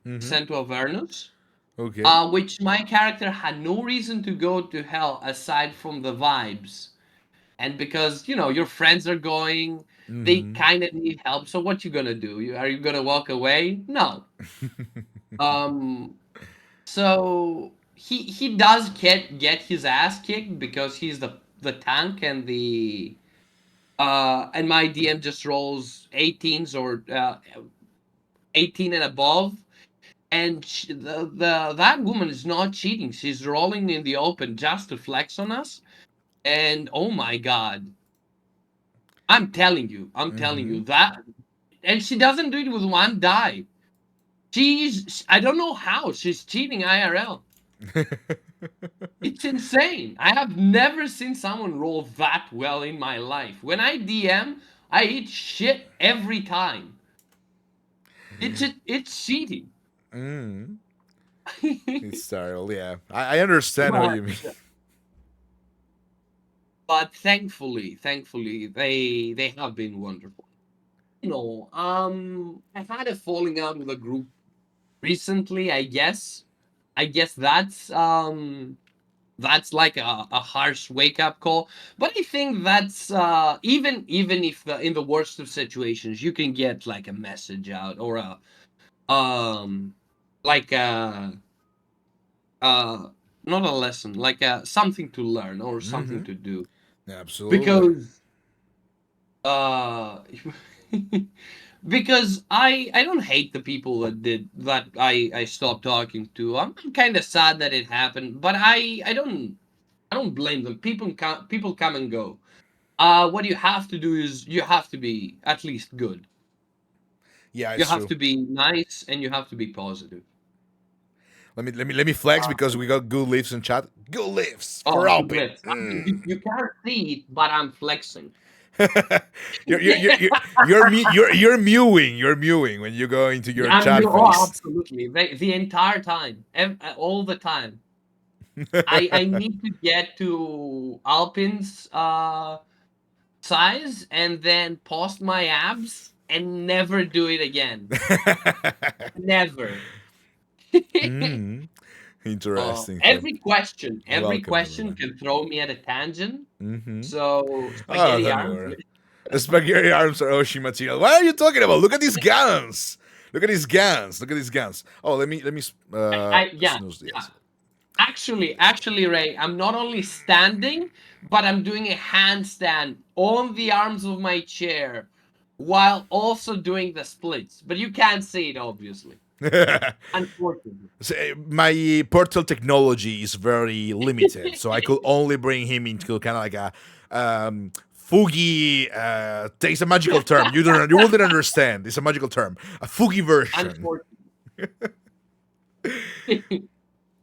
Mm-hmm. sent to Avernus, Okay. which my character had no reason to go to hell aside from the vibes, and because your friends are going, they Mm-hmm. kind of need help. So what you gonna do? Are you gonna walk away? No. Um, so he does get his ass kicked because he's the tank and my DM just rolls 18s or 18 and above, and that woman is not cheating. She's rolling in the open just to flex on us, and oh my god, I'm telling Mm-hmm. you that, and she doesn't do it with one die. I don't know how she's cheating IRL. It's insane. I have never seen someone roll that well in my life. When I DM, I eat shit every time. It's cheating. Mm. It's terrible, yeah. I understand what but you mean. but thankfully they have been wonderful. I had a falling out with a group recently. I guess that's like a harsh wake up call. But I think that's even if in the worst of situations you can get like a message out or a like uh not a lesson, like something to learn or something Mm-hmm. to do. Absolutely. Because uh because I don't hate the people that I stopped talking to. I'm kind of sad that it happened, but I don't blame them. People come and go. What you have to do is you have to be at least good. Yeah, You it's have true. to be nice and you have to be positive. Let me flex because Um, we got good lives in chat. Good lives oh, for good open. lips. I mean, you can't see it, but I'm flexing. You're mewing. You're mewing when you go into your chat face. Absolutely. The entire time, all the time. I need to get to Alpin's size and then post my abs and never do it again. Never. Mm. Interesting thing. Every Welcome question everyone. can throw me at a tangent. Mm-hmm. So Oh, spaghetti don't arms. worry. Spaghetti arms are Oshi material. What are you talking about? Look at these guns. Look at these guns. Look at these guns. Oh, let me I yeah snooze yeah. this. Actually, Ray, I'm not only standing, but I'm doing a handstand on the arms of my chair while also doing the splits. But you can't see it, obviously. Unfortunately. So, my portal technology is very limited, so I could only bring him into kind of like a Fugi. Takes a magical term. You wouldn't understand. It's a magical term. A Fugi version. Unfortunately.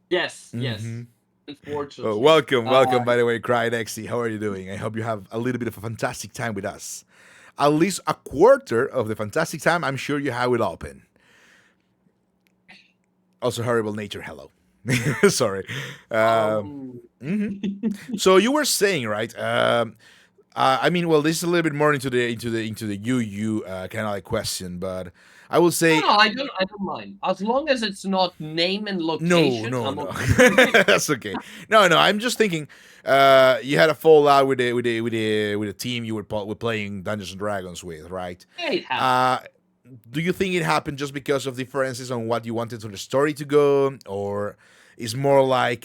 Yes, Hmm. yes. Oh, Unfortunately. welcome. By the way, Cried Exy. How are you doing? I hope you have a little bit of a fantastic time with us. At least a quarter of the fantastic time. I'm sure you have it open. Also, horrible nature. Hello. Sorry. Um, Mhm. So you were saying, right? I mean, well, this is a little bit more into the you kind of like question, but I will no, say no, I don't mind. As long as it's not name and no, location, no, I'm no. okay. That's okay. No, no. I'm just thinking. You had a fallout with the team you were playing Dungeons and Dragons with, right? Yeah, it happens. Uh, do you think it happened just because of differences on what you wanted for the story to go, or is more like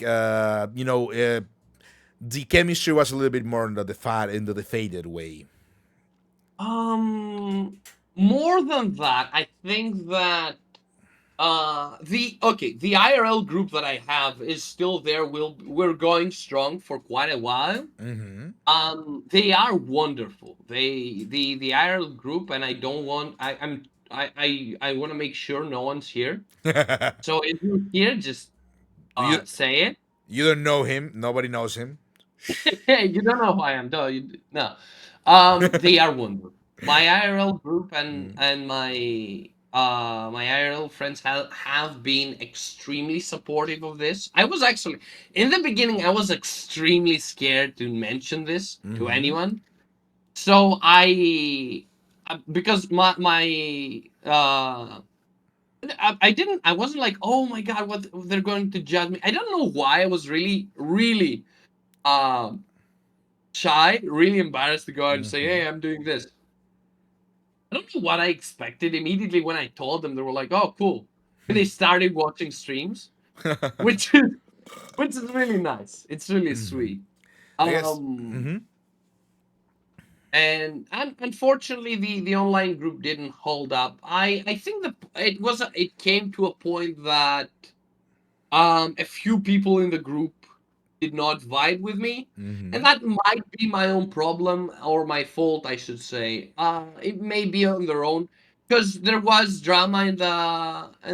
the chemistry was a little bit more into the faded way? Um, More than that, I think that the IRL group that I have is still there. We're going strong for quite a while. Mm-hmm. They are wonderful. The IRL group, and I don't want I want to make sure no one's here. So if you're here, just you say it. you don't know him. Nobody knows him. Hey, you don't know who I am, though. No, they are wonderful. My IRL group Mm. and my IRL friends have been extremely supportive of this. I was actually in the beginning. I was extremely scared to mention this to Mm-hmm. anyone. So because I didn't. I wasn't like, oh my god, what they're going to judge me. I don't know why. I was really um shy, really embarrassed to go out and say, Mm-hmm. "Hey, I'm doing this." I don't know what I expected. Immediately when I told them, they were like, "Oh, cool." And they started watching streams, which is which is really nice. It's really Mm-hmm. sweet. I guess. Um, Mm-hmm. and unfortunately, the online group didn't hold up. I think it came to a point that a few people in the group did not vibe with me, and Mm-hmm. that might be my own problem or my fault, I should say. It may be on their own because there was drama in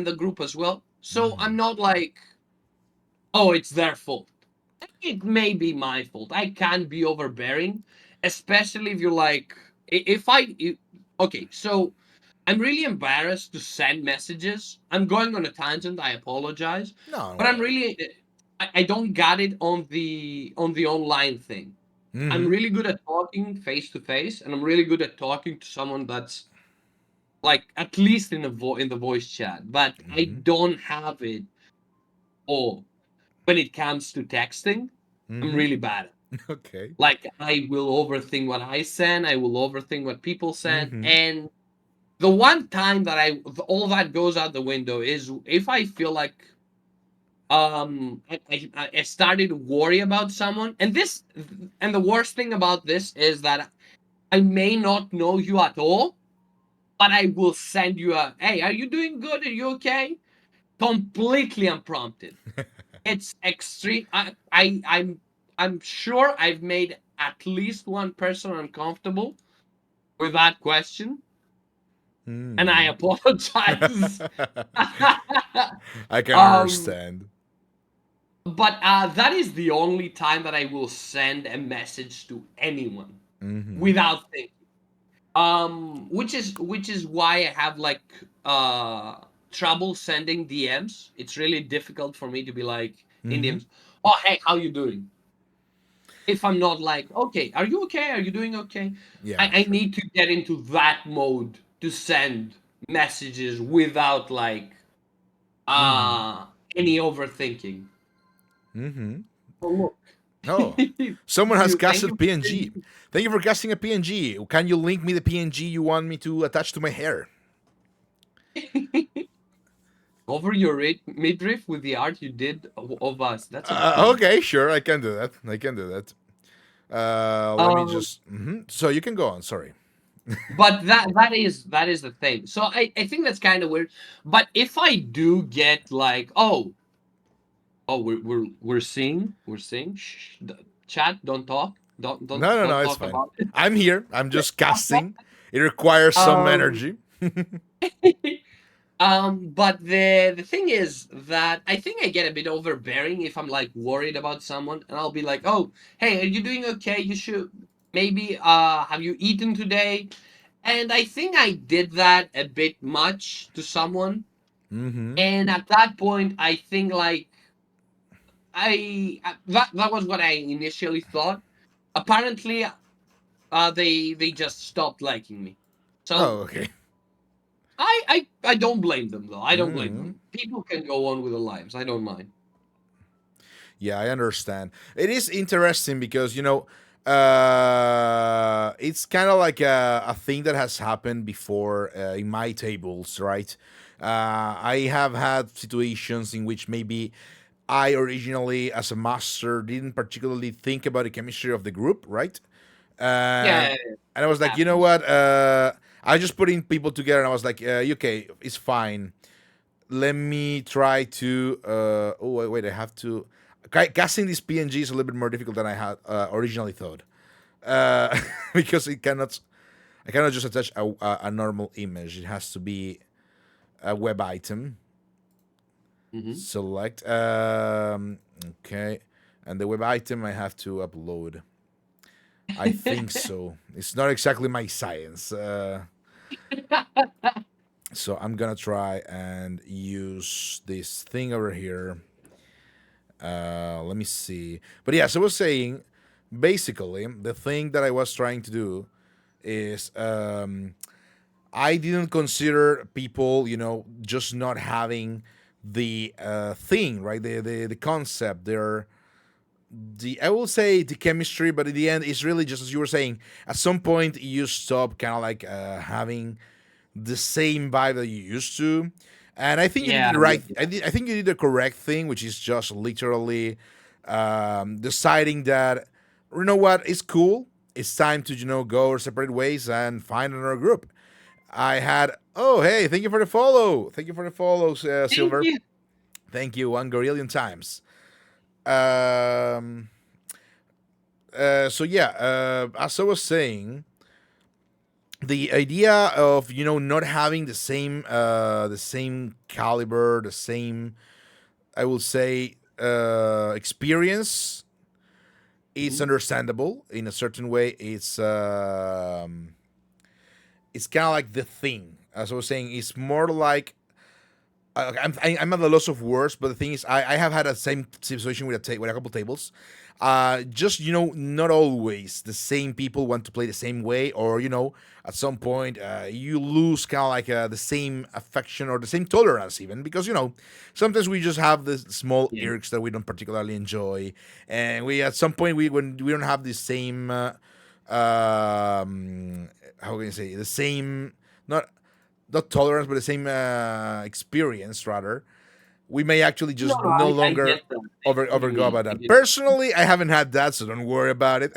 the group as well. So Mm-hmm. I'm not like, oh, it's their fault. It may be my fault. I can be overbearing, especially if you're like, if I, okay, so I'm really embarrassed to send messages. I'm going on a tangent. I apologize, No, don't but I'm worry. really I don't got it on the online thing. I'm Mm-hmm. really good at talking face to face, and I'm really good at talking to someone that's like at least in the voice chat. But I Mm-hmm. don't have it. Or when it comes to texting, I'm Mm-hmm. really bad. Okay. Like I will overthink what I send. I will overthink what people send, Mm-hmm. and the one time that all that goes out the window is if I feel like I started to worry about someone, and the worst thing about this is that I may not know you at all, but I will send you a, hey, are you doing good, are you okay, completely unprompted. It's extreme. I'm sure I've made at least one person uncomfortable with that question, and I Mm-hmm. apologize. I can um understand. but that is the only time that I will send a message to anyone Mm-hmm. without thinking. Which is why I have like trouble sending DMs. It's really difficult for me to be like in Mm-hmm. DMs, oh hey, how you doing? If I'm not like, okay, are you okay? Are you doing okay? Yeah, I sure. need to get into that mode to send messages without like Mm-hmm. uh any overthinking. Mm-hmm. Oh look. Oh, someone has Thank you casted PNG. Thank you for casting a PNG. Can you link me the PNG you want me to attach to my hair? Cover your midriff with the art you did of us. That's a bit. Okay, sure, I can do that. I can do that. Let me Um, just. So you can go on. Sorry. but that is the thing. So I think that's kind of weird. But if I do get like, oh, we're seeing. Shh, chat, don't talk. Don't don't No, no, no, don't it's talk fine. about it. I'm here. I'm just casting. It requires some um. energy. But the thing is that I think I get a bit overbearing if I'm like worried about someone, and I'll be like, "Oh, hey, are you doing okay? You should maybe have you eaten today?" And I think I did that a bit much to someone, Mm-hmm. and at that point, I think like that was what I initially thought. Apparently, they just stopped liking me. Oh, So okay. I don't blame them though. I don't blame Mm-hmm. them. People can go on with their lives. I don't mind. Yeah, I understand. It is interesting because it's kind of like a thing that has happened before in my tables, right? I have had situations in which maybe I originally, as a master, didn't particularly think about the chemistry of the group, right? Yeah, And and I was it like, you know happens. what? I just putting people together, and I was like, okay, it's fine. Let me try to. Oh wait, I have to. Casting this PNG is a little bit more difficult than I had originally thought, because it cannot. I cannot just attach a normal image. It has to be a web item. Hmm. Select. Okay, and the web item I have to upload. I think so. It's not exactly my science. So I'm gonna try and use this thing over here. Let me see. But yeah, so I was saying, basically, the thing that I was trying to do is I didn't consider people, just not having the thing, right? The concept. I will say the chemistry, but in the end, it's really just as you were saying. At some point, you stop kind of like having the same vibe that you used to. And I think you did Yeah, the yeah, right. yeah. I think you did the correct thing, which is just literally deciding that you know what, it's cool. It's time to go our separate ways and find another group. I had hey, thank you for the follow. Thank you for the follow, Thank Silver. you. Thank you 1 gorillion times. Um. So yeah, as I was saying, the idea of not having the same caliber, the same, I will say, experience is Mhm. understandable in a certain way. It's kind of like the thing, as I was saying. It's more like I'm at the loss of words, but the thing is, I have had a same situation with with a couple tables. Just not always the same people want to play the same way, or at some point you lose kind of like the same affection or the same tolerance, even because sometimes we just have the small Yeah. irks that we don't particularly enjoy, and we at some point when we don't have the same, how can I say, the same, not tolerance, but the same experience rather, we may actually No, just no, no I longer get that. What do you overgo mean? about I that. get that. Personally, I haven't had that, so don't worry about it.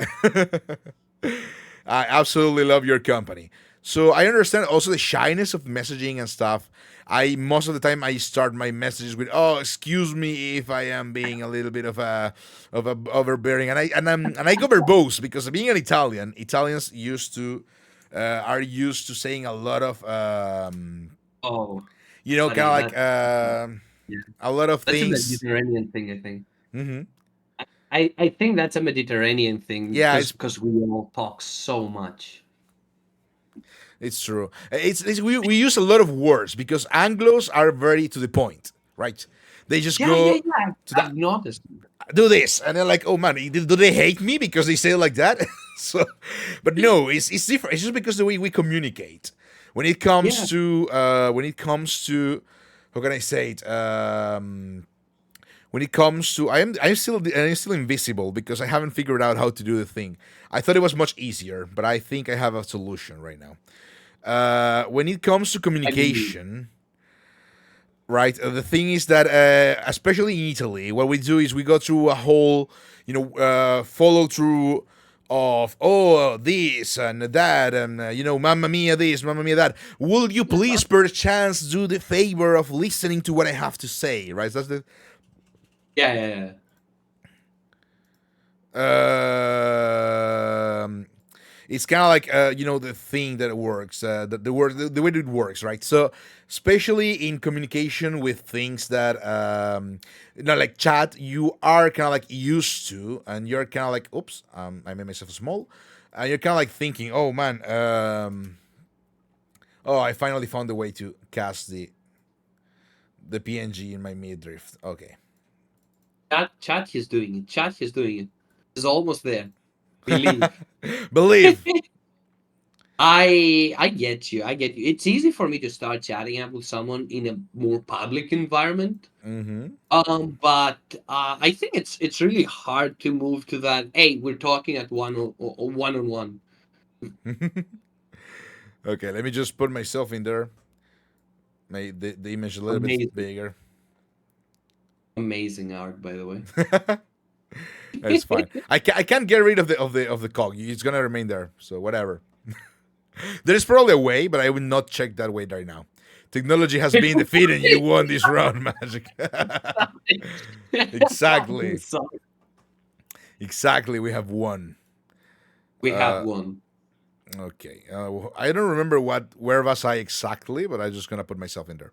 I absolutely love your company. So I understand also the shyness of messaging and stuff. I most of the time I start my messages with, "Oh, excuse me if I am being a little bit of a overbearing," and I go verbose because being an Italian, Italians are used to saying a lot of Oh, kind buddy, of like yeah, a lot of that's a things. Mediterranean thing, I think. Hmm. I think that's a Mediterranean thing Yeah, because we all talk so much. it's true. We use a lot of words because Anglos are very to the point, right? They just Yeah, yeah, go yeah. to I've that, noticed. do this, and they're like, "Oh man, do they hate me because they say it like that?" So, but no, it's different. It's just because the way we communicate. When it Yeah, comes to how can I say it? When it comes to I'm still invisible because I haven't figured out how to do the thing. I thought it was much easier, but I think I have a solution right now. When it comes to I mean, communication, right? The thing is that, especially in Italy, what we do is we go through a whole, follow through of this and that, and mamma mia this, mamma mia that. Will you please perchance do the favor of listening to what I have to say? Right? That's the Yeah, yeah, yeah. it's kind of like the thing that works, the way that it works, right? So especially in communication with things that like chat, you are kind of like used to, and you're kind of like, oops, I made myself small, and you're kind of like thinking, oh man, I finally found a way to cast the PNG in my midriff. Okay. Chat, he's doing it. Chat, he's doing it. He's almost there. Believe. Believe. I get you. I get you. It's easy for me to start chatting up with someone in a more public environment. Mm-hmm. But I think it's really hard to move to that. Hey, we're talking at one on one. Okay, let me just put myself in there. Make the image a little bit Amazing, bigger. amazing art, by the way. That's fine. I can't get rid of the cog. It's gonna remain there. So whatever. There is probably a way, but I will not check that way right now. Technology has been defeated. You won this round, Magic. Exactly. Sorry. Exactly. We have won. We have one. Okay. I don't remember where was I exactly, but I'm just gonna put myself in there.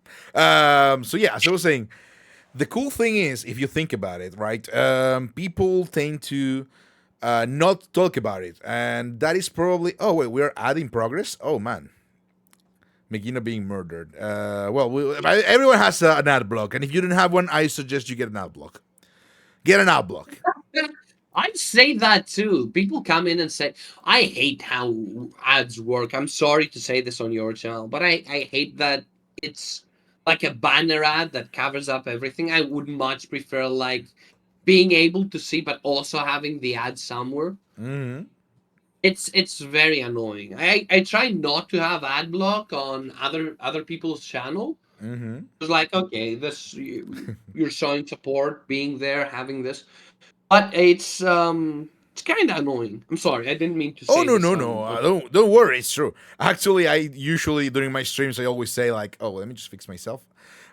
So yeah, as I was saying, the cool thing is, if you think about it, right? People tend to not talk about it, and that is probably. Oh wait, we are adding progress. Oh man, Megina being murdered. Everyone has an ad block, and if you don't have one, I suggest you get an ad block. Get an ad block. I'd say that too. People come in and say, I hate how ads work. I'm sorry to say this on your channel, but I hate that it's like a banner ad that covers up everything. I would much prefer like being able to see, but also having the ad somewhere. Mm-hmm. It's very annoying. I try not to have ad block on other people's channel. Mm-hmm. It's like, okay, you're showing support, being there, having this. But it's kind of annoying. I'm sorry, I didn't mean to Oh say no this no on. no! Don't worry. It's true. Actually, I usually during my streams I always say like, oh, let me just fix myself.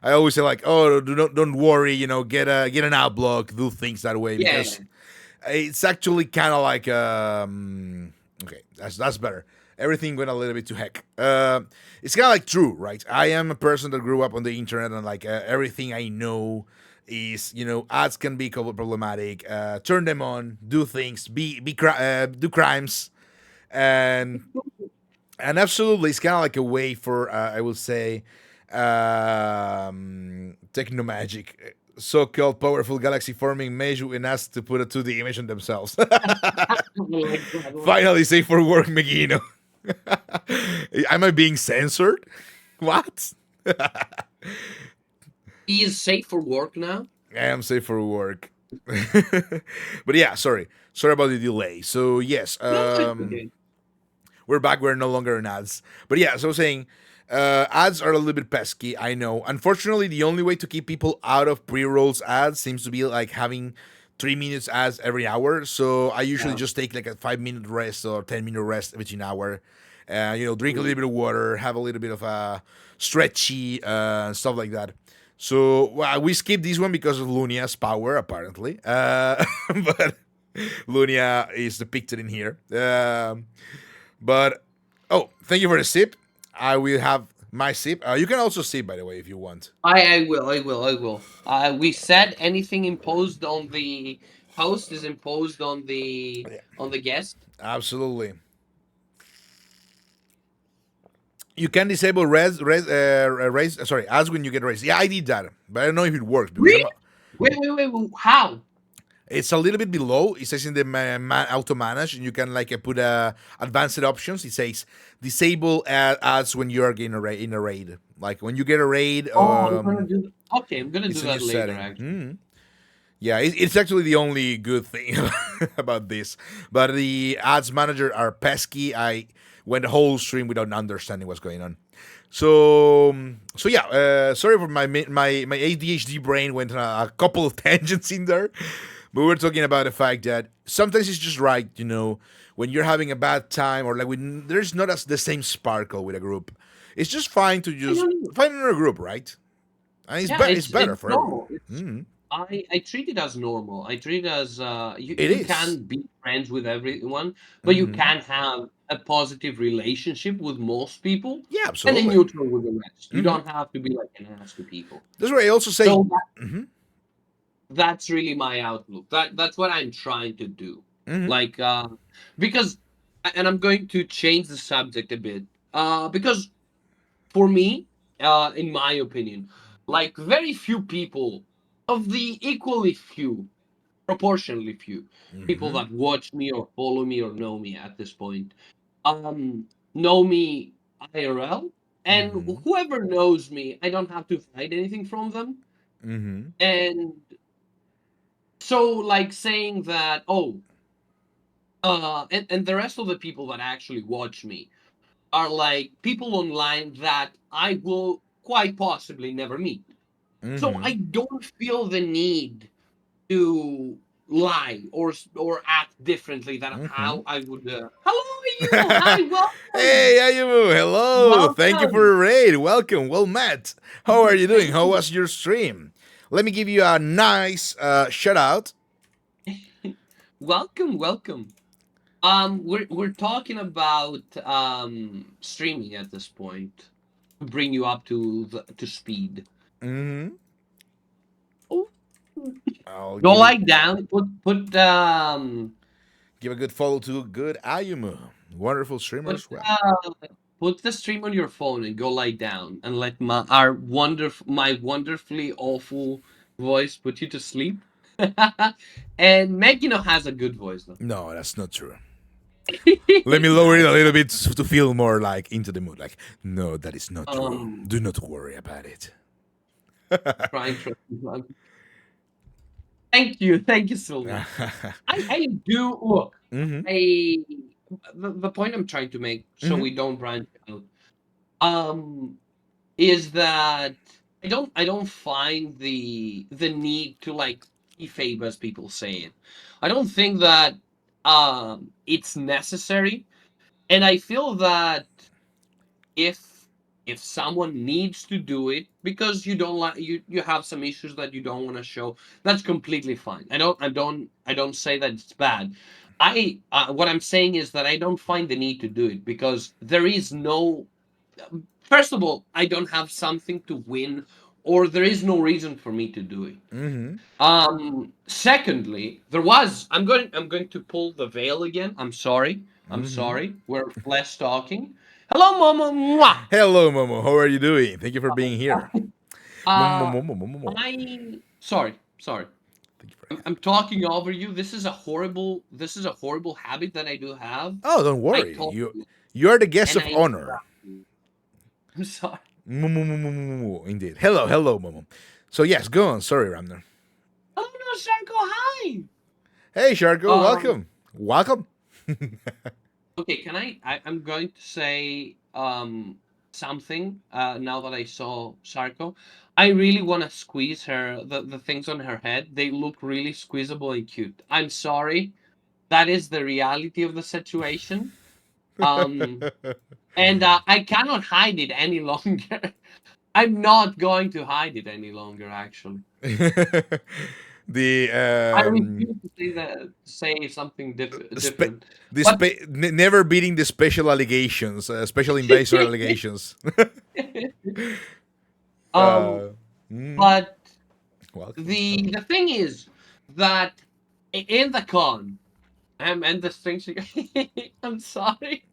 I always say like, oh, don't worry. Get an ad block. Do things that way Yeah, because it's actually kind of like okay, that's better. Everything went a little bit to heck. It's kind of like true, right? I am a person that grew up on the internet, and like everything I know is ads can be problematic. Turn them on, do things, do crimes, and absolutely, it's kind of like a way for I would say techno magic. So-called powerful galaxy forming Meiju and asked to put a 2D image on themselves. like that. Finally, safe for work, Megino. Am I being censored? What? He is safe for work now. I am safe for work. But yeah, sorry about the delay. So yes, No, it's okay. we're back. We're no longer in ads. But yeah, so I was saying, ads are a little bit pesky. I know. Unfortunately, the only way to keep people out of pre-rolls ads seems to be like having 3 minutes ads every hour. So I usually Yeah. just take like a 5 minute rest or 10 minute rest between hour. Drink a little Mhm. bit of water, have a little bit of stretchy stuff like that. So we skipped this one because of Lunia's power, apparently. But Lunia is depicted in here. But thank you for the sip. I will have my sip. You can also sip, by the way, if you want. I will. We said anything imposed on the host is imposed Yeah, on the guest. absolutely. You can disable raise. Sorry, ask when you get raised. Yeah, I did that, but I don't know if it works because Really? Wait. How? it's a little bit below. It says in the auto manage, and you can like put advanced options. It says disable ads when you are getting in a raid. Like when you get a raid, Oh, I'm gonna do. Okay, I'm gonna do it's a new that later. setting. Actually. Yeah, it's actually the only good thing about this. But the ads manager are pesky. I went the whole stream without understanding what's going on. So yeah. Sorry for my ADHD brain went on a couple of tangents in there, but we're talking about the fact that sometimes it's just right, when you're having a bad time or like when there's not as the same sparkle with a group. It's just fine to I just don't know. find another group, right? And Yeah, it's better it's for everyone. normal. It's Mm. I treat it as normal. I treat it as It you is. can be friends with everyone, but you Mm-hmm. can have a positive relationship with most people Yeah, and a absolutely. neutral with the rest. You Mm-hmm. don't have to be like an ass to people. That's why I also say. So Mm-hmm. that's really my outlook. That's what I'm trying to do. Mm-hmm. Like because and I'm going to change the subject a bit. Because for me, in my opinion, like very few people of the equally few, proportionally few people Mm-hmm. that watch me or follow me or know me at this point, um, know me IRL, and Mm-hmm. whoever knows me, I don't have to hide anything from them. Mm-hmm. And so, like saying that, oh, and the rest of the people that actually watch me are like people online that I will quite possibly never meet. So Mm-hmm. I don't feel the need to lie or act differently than Mm-hmm. how I would. Hello, you. Hi, welcome, Hey, Ayumu, hello. Thank you for welcome. the raid. Welcome. Well met. How are you doing? Thank How you. was your stream? Let me give you a nice shout out. Welcome, welcome. We're talking about streaming at this point to bring you up to speed. Mm-hmm. Oh, I'll go give it like down. Put give a good follow to good Ayumu. Wonderful streamer put as well. uh put the stream on your phone and go lie down and let my wonderfully awful voice put you to sleep. And Megino has a good voice though. No, that's not true. Let me lower it a Nice. little bit to feel more like into the mood. Like, no, that is not true. Um, Do not worry about it. trying to. Thank you, Sylvie. I do look. Mm-hmm. I the point I'm trying to make, so Mm-hmm. we don't branch out, um, is that I don't find the need to like kayfabe as people say it. I don't think that it's necessary, and I feel that if if someone needs to do it because you don't like you have some issues that you don't want to show, that's completely fine. I don't say that it's bad. I what I'm saying is that I don't find the need to do it because there is no, first of all, I don't have something to win, or there is no reason for me to do it. Mm-hmm. Secondly, I'm going to pull the veil again. I'm sorry. I'm Mm-hmm. sorry. We're less talking. Hello, Mama. Mwah! Hello, Momo. How are you doing? Thank you for being here. Momo, Uh, Momo, Momo, Momo. sorry. Thank you for I'm talking over you. This is a horrible habit that I do have. Oh, don't I worry. talk You are the guest and of I honor. interrupt you. I'm sorry. Momo, Momo, Momo, Momo. Indeed. Hello, hello, Momo. So yes, go on. Sorry, Ramnor. Oh no, Sharko, hi. Hey, Sharko. Um, Welcome. Welcome. Okay, I'm going to say something now that I saw Sarko. I really want to squeeze her the things on her head. They look really squeezable and cute. I'm sorry. That is the reality of the situation. Um and I cannot hide it any longer. I'm not going to hide it any longer actually. the I refuse to say something spe- different. But never beating the special allegations, special invasor allegations. um uh, mm, but welcome. the Hello. thing is that in the con, and this thing, I'm sorry.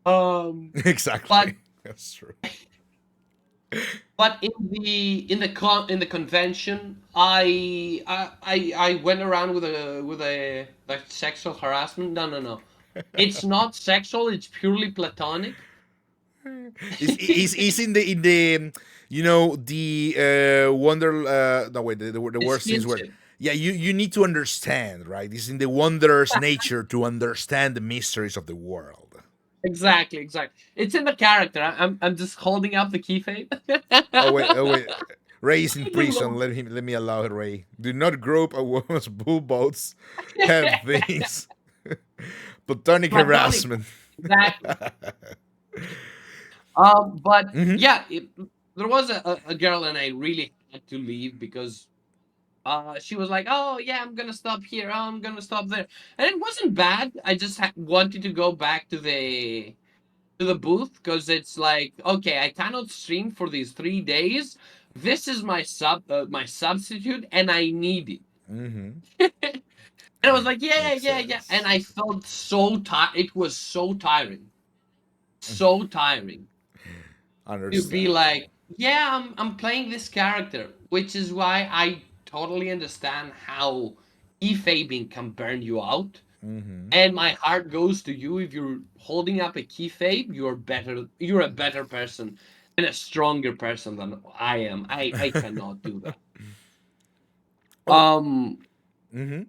Um, but Exactly. That's true. but in the convention, I went around with a like sexual harassment. No, no, no. It's not sexual. It's purely platonic. Is the wonder no wait the It's worst things were kinship. yeah you need to understand, right? It's in the wondrous nature to understand the mysteries of the world. Exactly, exactly. It's in the character. I'm just holding up the keyframe. Oh wait, oh wait. Ray is in The prison. little Let me allow it, Ray. Do not grope a woman's bullboats. Have things. Platonic platonic. harassment. Exactly. But Mm-hmm. yeah, there was a girl, and I really had to leave because she was like, "Oh yeah, I'm gonna stop here. Oh, I'm gonna stop there," and it wasn't bad. I just wanted to go back to the booth because it's like, okay, I cannot stream for these 3 days. This is my substitute, and I need Mm-hmm. it. And I was like, yeah, Makes yeah, yeah. And sense. I felt so tired. It was so tiring to be Understandable. like, yeah, I'm playing this character, which is why I totally understand how e-fabing can burn you out. Mm-hmm. And my heart goes to you if you're holding up a keyfabe. You're better. You're a better person and a stronger person than I am. I cannot do that. Oh. Um, Mm-hmm.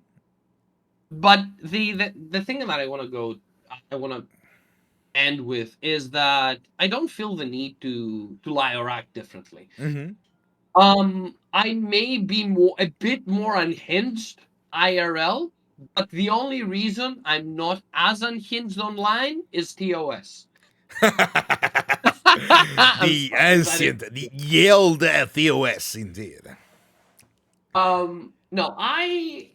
but the thing that I want to end with is that I don't feel the need to lie or act differently. Mm-hmm. I may be a bit more unhinged IRL, but the only reason I'm not as unhinged online is TOS. I'm The sorry, but it. ancient, the yelled TOS, indeed. No, I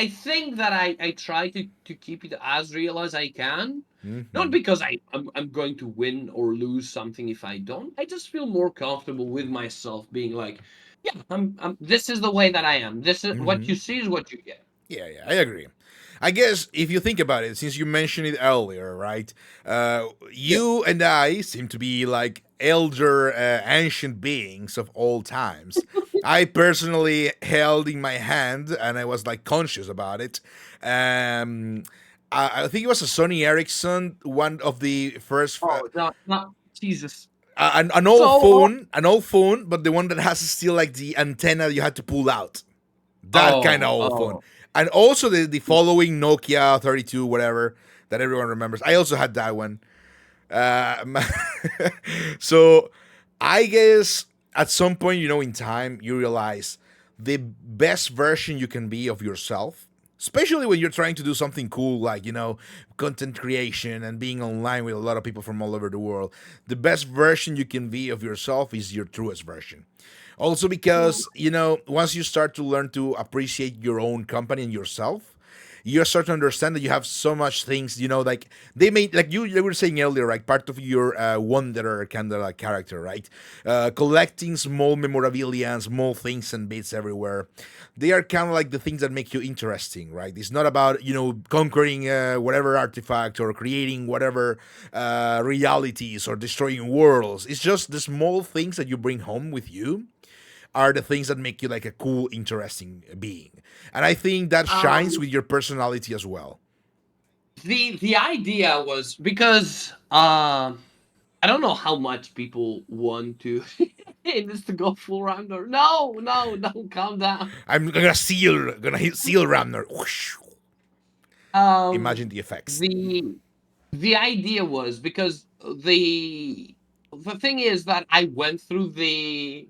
think that I try to keep it as real as I can. Not Mm-hmm. because I'm going to win or lose something if I don't. I just feel more comfortable with myself being like, yeah, this is the way that I am. This is what Mm-hmm. you see is what you get. Yeah, yeah, I agree. I guess if you think about it, since you mentioned it earlier, right? Yeah. You and I seem to be like elder, ancient beings of all times. I personally held in my hand, and I was like conscious about it. Um, I think it was a Sony Ericsson, one of the first, Oh, no, Jesus. So, an old phone, but the one that has still like the antenna you had to pull out, that kind of oh, old phone. oh. And also the following Nokia 32, whatever, that everyone remembers. I also had that one. Uh, so I guess at some point, in time, you realize the best version you can be of yourself, especially when you're trying to do something cool like, content creation and being online with a lot of people from all over the world. The best version you can be of yourself is your truest version. Also, because, once you start to learn to appreciate your own company and yourself, you start to understand that you have so much things, like they made, like you were saying earlier, like part of your wanderer kind of like character, right? Collecting small memorabilia and small things and bits everywhere. They are kind of like the things that make you interesting, right? It's not about, conquering whatever artifact or creating whatever realities or destroying worlds. It's just the small things that you bring home with you are the things that make you like a cool, interesting being. And I think that shines um, with your personality as well. the idea was because I don't know how much people want to in this to go full Ramnor. No, no, no, calm down. I'm gonna seal Ramnor. Whoosh. Um, Imagine the effects. the the idea was because the thing is that I went through the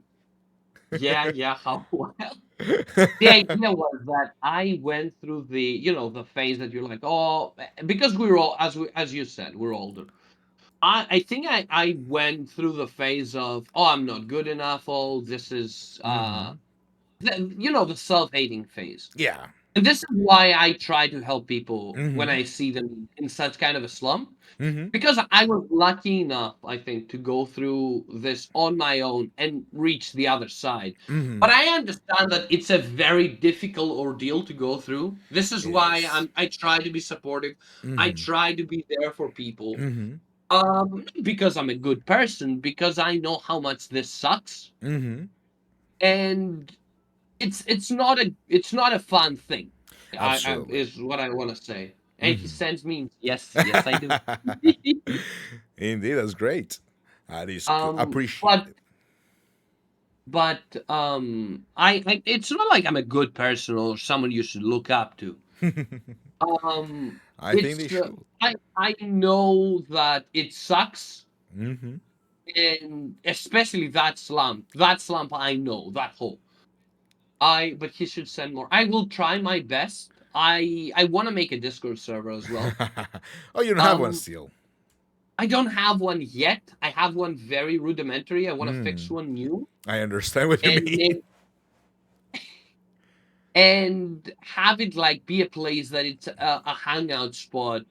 yeah, yeah, how well. The idea was that I went through the phase that you're like, oh, because we're all as you said, we're older. I think I went through the phase of, oh, I'm not good enough. Oh, this is Mm-hmm. the self-hating phase. Yeah. And this is why I try to help people when Mm-hmm. I see them in such kind of a slump. Mm-hmm. Because I was lucky enough, I think, to go through this on my own and reach the other side. Mm-hmm. But I understand that it's a very difficult ordeal to go through. This is It why is. I try to be supportive. I Mm-hmm. try to be there for people. Mm-hmm. Not because I'm a good person, because I know how much this sucks, Mm-hmm. and it's not a fun thing. I Absolutely. is what I want to say. 80 cents Mm-hmm. means yes, yes, I do. Indeed, that's great. That is But appreciated. I it's not like I'm a good person or someone you should look up to. Um, I think they it's should. I know that it sucks, Mm-hmm. and especially that slump. That slump, I know that hole. I but he should send more. I will try my best. I want to make a Discord server as well. Oh, you don't have one Um, still. I don't have one yet. I have one very rudimentary. I want to fix Mm. one new I understand what you and mean. and have it like be a place that it's a hangout spot,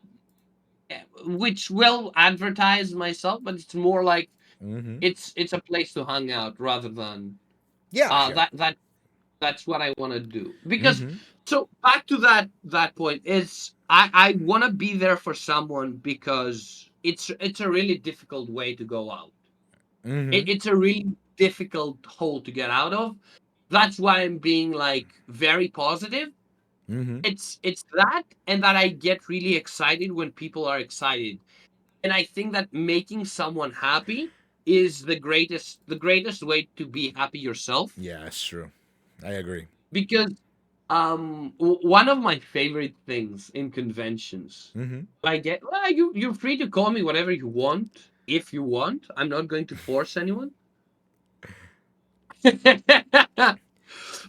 which will advertise myself, but it's more like Mm-hmm. it's a place to hang out rather than Yeah, yeah. that's what I want to do. Because Mm-hmm. so back to that point is I want to be there for someone because it's a really difficult way to go out. Mm-hmm. It's a really difficult hole to get out of. That's why I'm being like very positive. Mm-hmm. It's that and that I get really excited when people are excited. And I think that making someone happy is the greatest way to be happy yourself. Yeah, it's true. I agree. Because one of my favorite things in conventions, Mm-hmm. I get, well, you're free to call me whatever you want if you want. I'm not going to force anyone.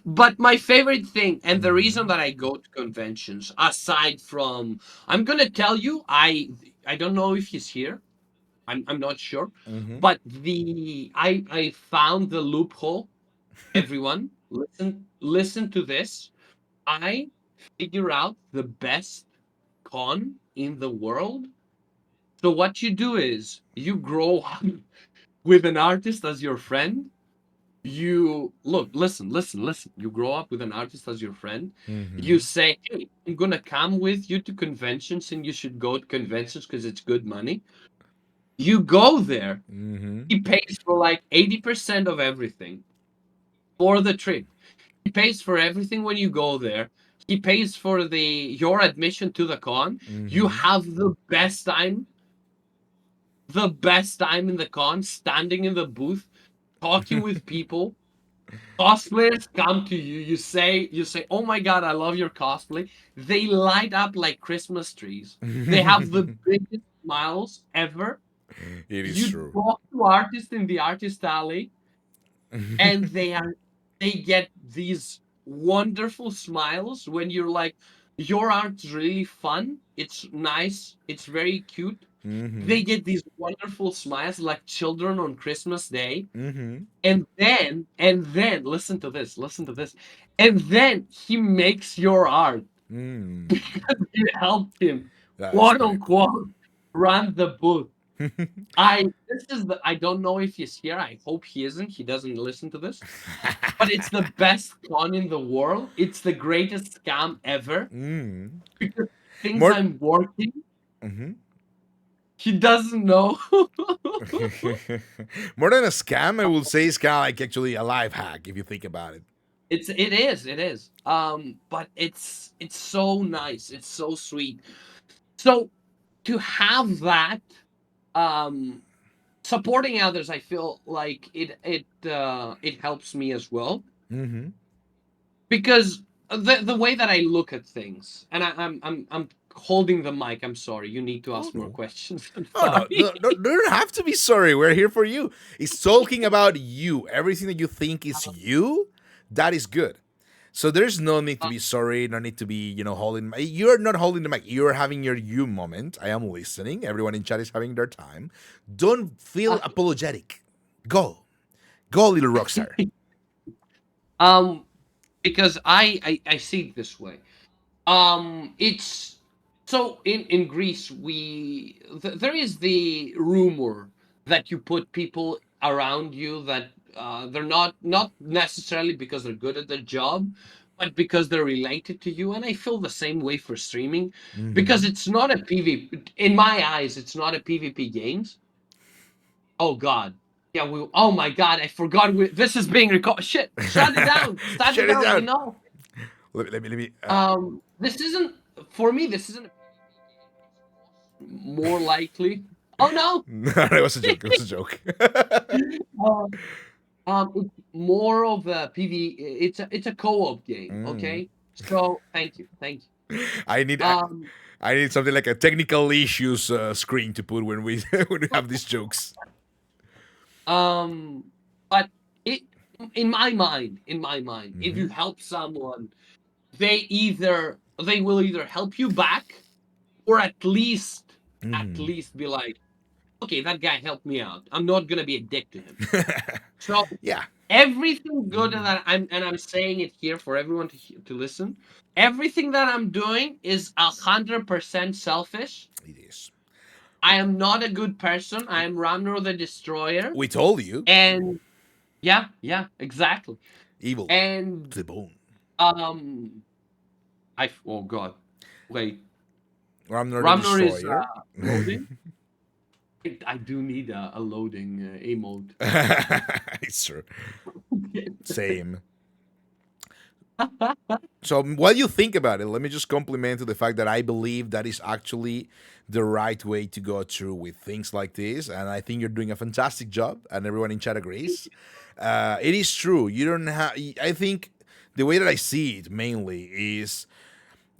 But my favorite thing, and the reason Mm-hmm. that I go to conventions, aside from, I'm gonna tell you, I don't know if he's here. I'm not sure, Mm-hmm. but I found the loophole. Everyone, listen to this. I figure out the best con in the world. So what you do is you grow up with an artist as your friend. You look, listen. You grow up with an artist as your friend. You Mm-hmm. say, "Hey, I'm gonna come with you to conventions, and you should go to conventions because it's good money." You go there. Mm-hmm. He pays for like 80% of everything for the trip. He pays for everything when you go there. He pays for the your admission to the con. You Mm-hmm. have the best time in the con, standing in the booth, talking with people. Cosplayers come to you. You say, "Oh my god, I love your cosplay." They light up like Christmas trees. They have the biggest smiles ever. It is You true. talk to artists in the artist alley, and they get these wonderful smiles when you're like, your art's really fun, it's nice, it's very cute. Mm-hmm. They get these wonderful smiles like children on Christmas Day. Mm-hmm. And then listen to this, and then he makes your art. Mm. You helped him, That's quote pretty cool. unquote, run the booth. I don't know if he's here. I hope he isn't. He doesn't listen to this. But it's the best con in the world. It's the greatest scam ever Mm. because things More. I'm working, Mm-hmm. he doesn't know. More than a scam, I will say it's kind of like actually a life hack if you think about it. It is. But it's so nice. It's so sweet. So to have that, um, supporting others, I feel like it helps me as well Mm-hmm. because the way that I look at things, and I'm holding the mic. I'm sorry. You need to Oh ask more no. questions. I'm Oh no, sorry. no, no, you don't have to be sorry. We're here for you. It's talking about you. Everything that you think is you, that is good. So there's no need to Uh, be sorry, no need to be, holding. You're not holding the mic. You're having your you moment. I am listening. Everyone in chat is having their time. Don't feel uh, apologetic. Go, go, little rockstar. um, because I see it this way. It's so in Greece there is the rumor that you put people around you that they're not necessarily because they're good at their job, but because they're related to you. And I feel the same way for streaming because Mm-hmm. it's not a PvP. In my eyes, it's not a PvP games. Oh God. Yeah, oh my God, I forgot this is being recorded. Shit, shut it down. Shut it Shut it down. down. No. Let me. This isn't for me. This isn't a PvP game. It's more likely. Oh no! No, it was a joke. It was a joke. Uh, it's more of a PV. It's a co-op game. Mm. Okay. So thank you. I need Um, I need something like a technical issues screen to put when we when we have these jokes. but it in my mind, if you Hmm. help someone, they will either help you back or at Hmm. least be like, okay, that guy helped me out. I'm not gonna be a dick to him. So Yeah, everything good mm, that I'm saying it here for everyone to listen. Everything that I'm doing is 100% selfish. it is. I am not a good person. I am Ramnor the Destroyer, We told you, and yeah, exactly. evil And to the bone. um, oh god, wait, Ramnor the Ramnor is Destroyer. loading. I do need a loading emote. It's true. Same. So, what do you think about it? Let me just compliment to the fact that I believe that is actually the right way to go through with things like this, and I think you're doing a fantastic job, and everyone in chat agrees. It is true. You don't have. I think the way that I see it mainly is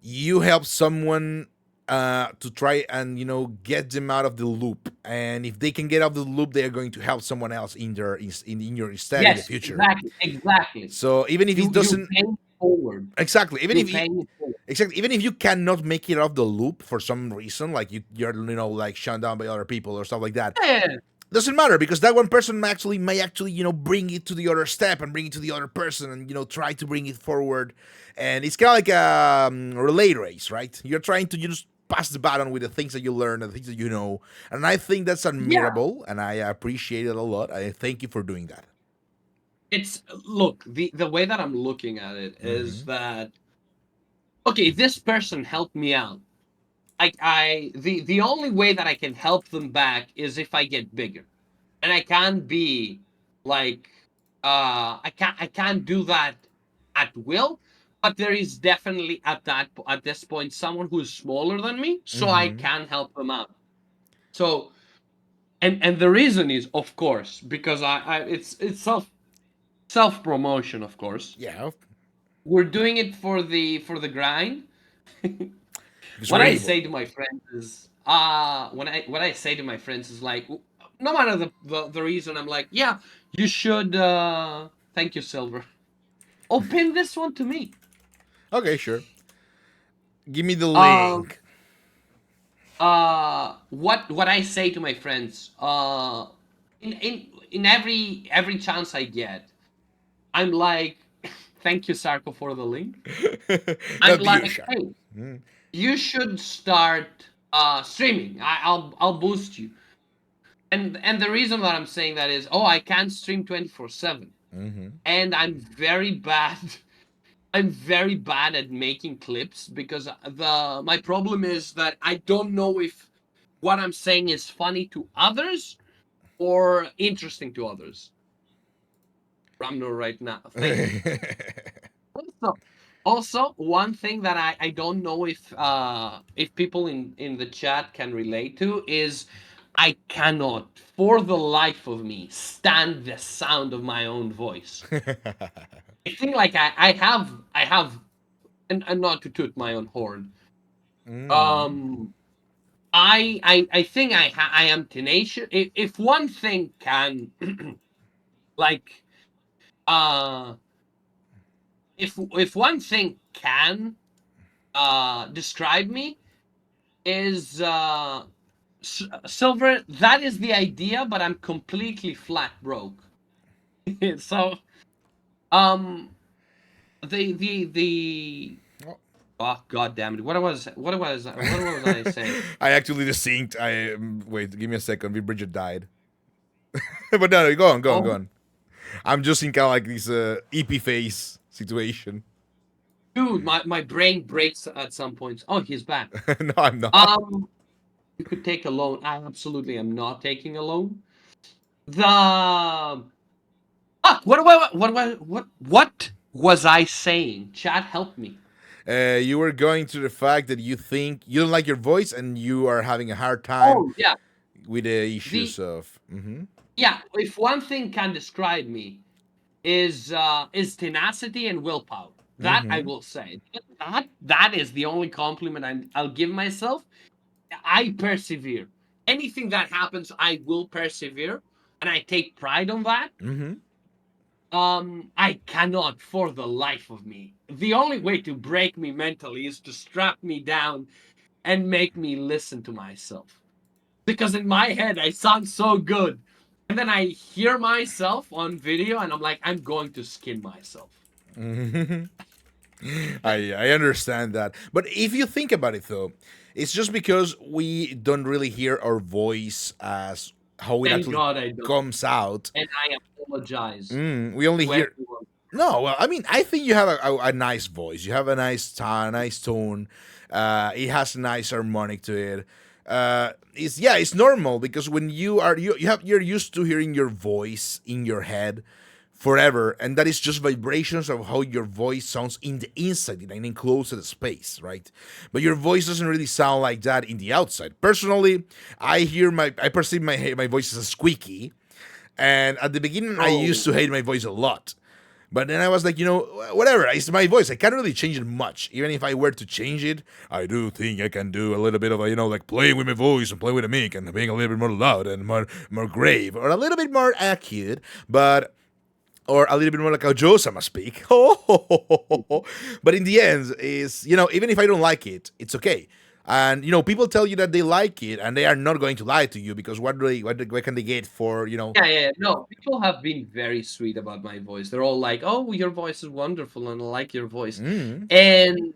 you help someone to try and get them out of the loop, and if they can get out of the loop, they are going to help someone else in your stead in the Yes, future. exactly. So even if it You doesn't pay it forward. exactly, even You if pay it, it forward. exactly, even if you cannot make it off the loop for some reason, like you're like shut down by other people or stuff like that, Yeah, doesn't matter because that one person may actually bring it to the other step and bring it to the other person and try to bring it forward, and it's kind of like a relay race, right? You're trying to just pass the baton with the things that you learn and the things that you know, and I think that's yeah. admirable and I appreciate it a lot. I thank you for doing that. It's look the way that I'm looking at it is Mm-hmm. that okay, this person helped me out. The only way that I can help them back is if I get bigger, and I can't be like I can't do that at will. But there is definitely at this point someone who's smaller than me, so I Mm-hmm. can help them out. So and the reason is of course because I it's self promotion, of course. Yeah, We're doing it for the grind. because What we're I evil. say to my friends is when I what I say to my friends is like no matter the reason, I'm like, yeah, you should thank you, Silver. Oh, pin this one to me. Okay, sure. Give me the Um link. what I say to my friends in every chance I get, I'm like thank you, Sarko, for the link. I'm Not you, like, Shark. hey, you should start streaming. I'll boost you. And the reason that I'm saying that is, oh, I can't stream 24/7, Mm-hmm. and I'm very bad. I'm very bad at making clips because the my problem is that I don't know if what I'm saying is funny to others or interesting to others. Ramnor right now. Thank you. Also, also one thing that I don't know if people in the chat can relate to is I cannot for the life of me stand the sound of my own voice. I think like I have and not to toot my own horn. Mm. Um I think I am tenacious. If one thing can like uh if one thing can describe me is Silver. That is the idea, but I'm completely flat broke. So um the Oh. oh god damn it, what was I saying? I actually just synced. I wait. Give me a second. Bridget died, but no, go on, go on, go Oh on. I'm just in kind of like this EP face situation. dude, my brain breaks at some points. Oh, he's back. No, I'm not. um you could take a loan. I absolutely am not taking a loan. The what was I saying? Chat, help me. You were going to the fact that you think you don't like your voice and you are having a hard time Oh yeah, with the the issues of. Mm-hmm. yeah. If one thing can describe me is tenacity and willpower. That I Mm-hmm. will say. That is the only compliment I'll give myself. I persevere. Anything that happens, I will persevere, and I take pride on that. Mm-hmm. I cannot for the life of me. The only way to break me mentally is to strap me down and make me listen to myself. Because in my head, I sound so good. And then I hear myself on video and I'm like, I'm going to skin myself. Mm-hmm. I understand that, but if you think about it, though, it's just because we don't really hear our voice as how it Thank actually God I don't. comes out. And I apologize We only to hear. everyone. No, well, I mean, I think you have a nice voice. You have a nice tone. It has a nice harmonic to it. It's normal because when you're used to hearing your voice in your head forever, and that is just vibrations of how your voice sounds in the inside in an enclosed space, right? But your voice doesn't really sound like that in the outside. Personally, I perceive my voice as squeaky, and at the beginning I used Oh, to hate my voice a lot. But then I was like, whatever, it's my voice. I can't really change it much. Even if I were to change it, I do think I can do a little bit of like playing with my voice and playing with the mic and being a little bit more loud and more grave or a little bit more acute, but or a little bit more like how Josama speak. But in the end, is even if I don't like it, it's okay. And people tell you that they like it, and they are not going to lie to you because what can they get for yeah, yeah. No, people have been very sweet about my voice. They're all like, "Oh, your voice is wonderful, and I like your voice." Mm, And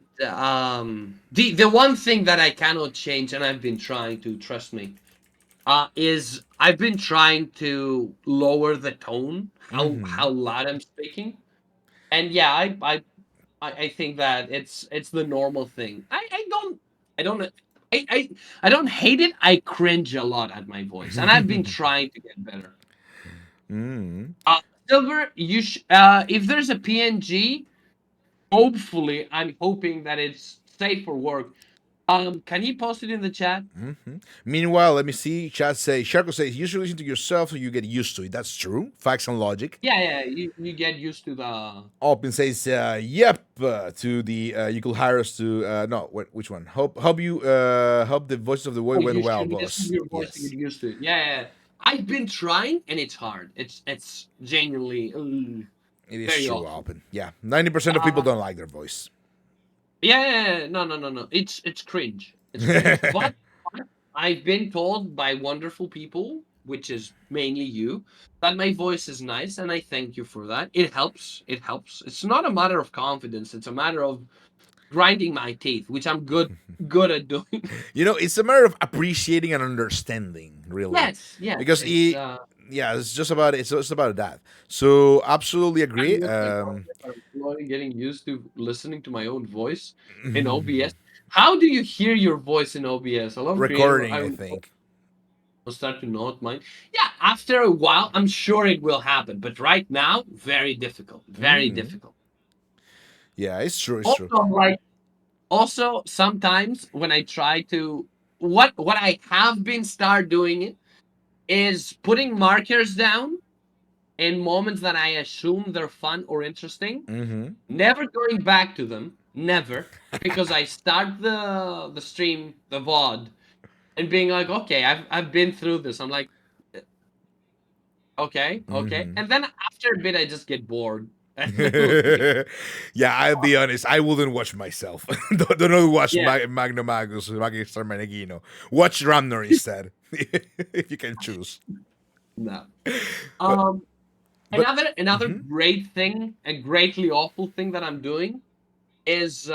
the one thing that I cannot change, and I've been trying to, trust me, is I've been trying to lower the tone, how loud I'm speaking. And yeah, I think that it's the normal thing. I don't I, I I don't hate it. I cringe a lot at my voice, and I've been trying to get better. mm. Uh, Silver, if there's a PNG, hopefully, I'm hoping that it's safe for work. Can you post it in the chat? Meanwhile, let me see. Chat says Sharko says you should listen to yourself so you get used to it. That's true. Facts and logic. Yeah, yeah. You get used to the. Open says, "Yep." To the you could hire us to no. Which one? Hope the voices of the way Oh, went you well, should listen to boss. your voice to get Yes, used to it. Yeah, yeah, yeah. I've been trying, and it's hard. It's genuinely it is very true. awful. Open. Yeah, 90% of people Uh, don't like their voice. yeah, yeah, yeah. No, no, no, no. It's cringe. It's cringe. But I've been told by wonderful people, which is mainly you, that my voice is nice, and I thank you for that. It helps. It helps. It's not a matter of confidence. It's a matter of grinding my teeth, which I'm good at doing. It's a matter of appreciating and understanding, really, Yes, yes. because It's yeah, it's just about it's just about that. So absolutely agree. I'm just like, oh, I'm slowly getting used to listening to my own voice in OBS. Mhm. How do you hear your voice in OBS? A lot of creator, Recording, I I will think. start to note mine. Yeah, after a while, I'm sure it will happen. But right now, very difficult. Very Mm. difficult. Yeah, it's true. It's true. Also, also sometimes when I try to what I have been start doing it is putting markers down in moments that I assume they're fun or interesting, Mm-hmm. never going back to them, never, because I start the stream, the VOD, and being like, okay, I've been through this. I'm like, okay, okay, Mm-hmm. and then after a bit, I just get bored, and then leave. Yeah, I'll be honest. I wouldn't watch myself. Don't watch Yeah, Magno Magus, Magister Menegino. Watch Ramnor instead, if you can choose. no. But Um, but another mhm. great thing, a greatly awful thing that I'm doing is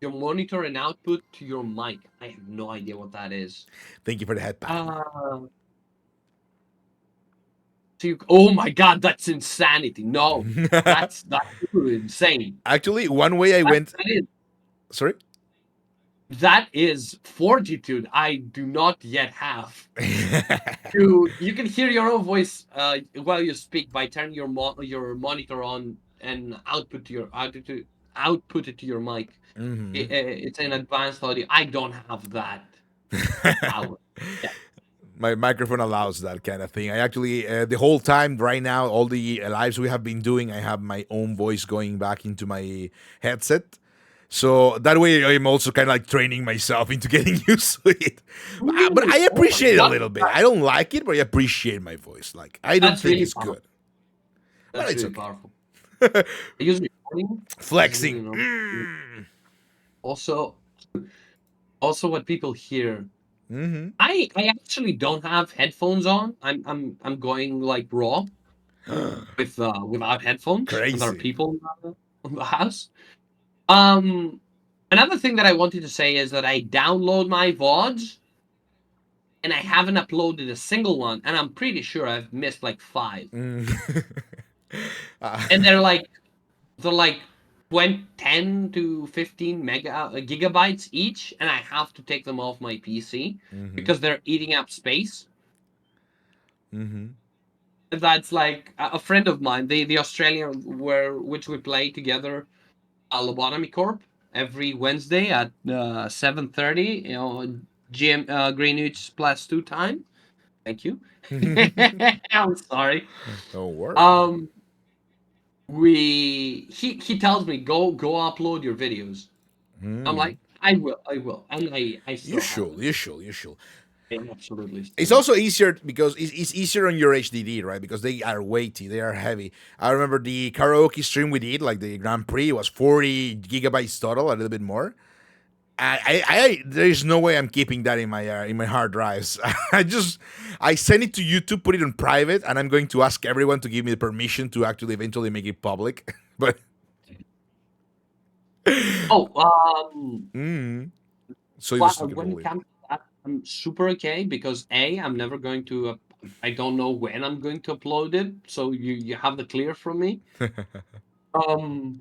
your monitor and output to your mic. I have no idea what that is. Thank you for the head pat. Uh, oh my god, that's insanity. No, that's insane. Actually, one way I went. That is Sorry. that is fortitude I do not yet have. You can hear your own voice while you speak by turning your monitor on and output it to your mic. Hmm. It's an advanced audio. I don't have that power. Yeah. My microphone allows that kind of thing. I actually, the whole time right now, all the lives we have been doing, I have my own voice going back into my headset. So that way, I'm also kind of like training myself into getting used to it. But I Oh my appreciate it a god, little bit. I don't like it, but I appreciate my voice. Like, I don't that's think really it's powerful. good, but That's it's really okay. powerful. I use recording. Flexing. Also, also what people hear. Mm-hmm. I actually don't have headphones on. I'm going like raw with without headphones. And there are Crazy. people in the house. Um, Another thing that I wanted to say is that I download my VODs and I haven't uploaded a single one, and I'm pretty sure I've missed like five. Mm. And they're like 10 to 15 gigabytes each, and I have to take them off my PC Mm-hmm. because they're eating up space. Mm-hmm. That's like a friend of mine, the Australian where which we play together, Lobotomy Corp, every Wednesday at 7:30, GM Greenwich +2 time. Thank you. I'm sorry. Don't worry. Um, he tells me go upload your videos. I'm Mm. like, I will, and I You still should. haven't. You should. You should. I absolutely It's still. also easier because it's easier on your HDD, right? Because they are weighty, they are heavy. I remember the karaoke stream we did, like the Grand Prix, was 40 gigabytes total, a little bit more. There is no way I'm keeping that in my hard drives. I send it to YouTube, put it on private, and I'm going to ask everyone to give me the permission to actually eventually make it public. But Oh, mm, so you just can when roll it it. comes to that, I'm super okay because I'm never going to. I don't know when I'm going to upload it, so you have the clear from me. Um.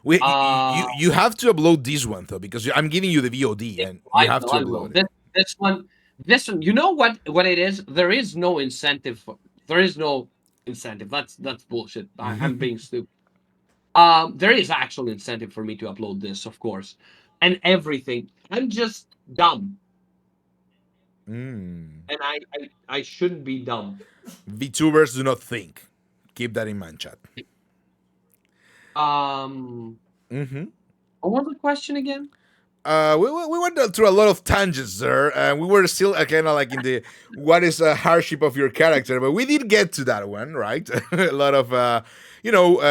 You have to upload this one though because I'm giving you the VOD and you have to I will. upload it. This one. You know what it is? There is no incentive. There is no incentive. That's bullshit. I'm being stupid. There is actual incentive for me to upload this, of course, and everything. I'm just dumb, Mm. and I shouldn't be dumb. VTubers do not think. Keep that in mind, chat. Um, Mm-hmm. what was the question again? We went through a lot of tangents there, and we were still kind of like in the what is a hardship of your character, but we did get to that one, right? A lot of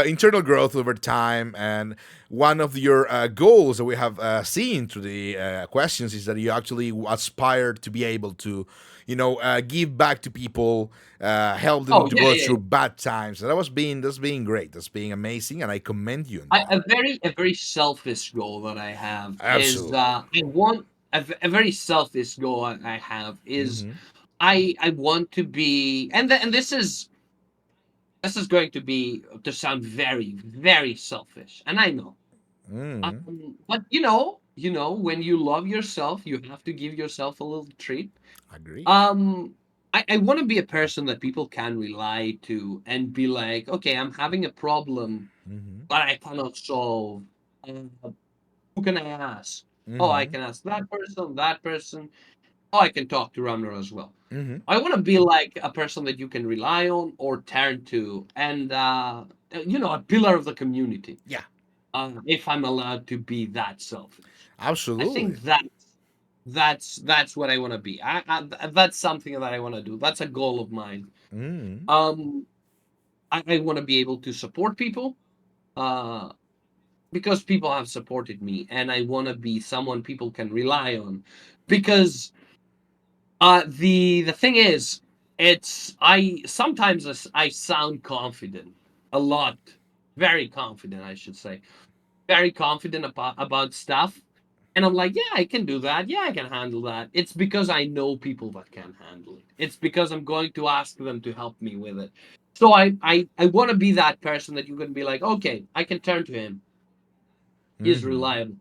internal growth over time, and one of your goals that we have seen through the questions is that you actually aspire to be able to, give back to people, help them Oh to yeah, go yeah, yeah. through bad times. And that's being great. That's being amazing, and I commend you on I, that. a very selfish goal that I have is Absolutely. I want a very selfish goal I have is Mm-hmm. I want to be and this is going to be to sound very very selfish, and I know. Mm-hmm. But when you love yourself, you have to give yourself a little treat. Agree. Um, I want to be a person that people can rely to and be like, okay, I'm having a problem Mm-hmm. that I cannot solve. Uh, who can I ask? Oh, I Mm-hmm. can ask that person, that person. Oh, I can talk to Ramnor as well. Mm-hmm. I want to be like a person that you can rely on or turn to, and a pillar of the community. Yeah, If I'm allowed to be that selfish, I think absolutely. that's what I want to be. That's something that I want to do. That's a goal of mine. Mm-hmm. Um, I want to be able to support people. Uh, because people have supported me, and I want to be someone people can rely on. Because the thing is, it's I sometimes I sound confident, a lot, very confident, I should say, very confident about stuff, and I'm like, yeah, I can do that. Yeah, I can handle that. It's because I know people that can handle it. It's because I'm going to ask them to help me with it. So I want to be that person that you can be like, okay, I can turn to him. He's Mm-hmm. reliable.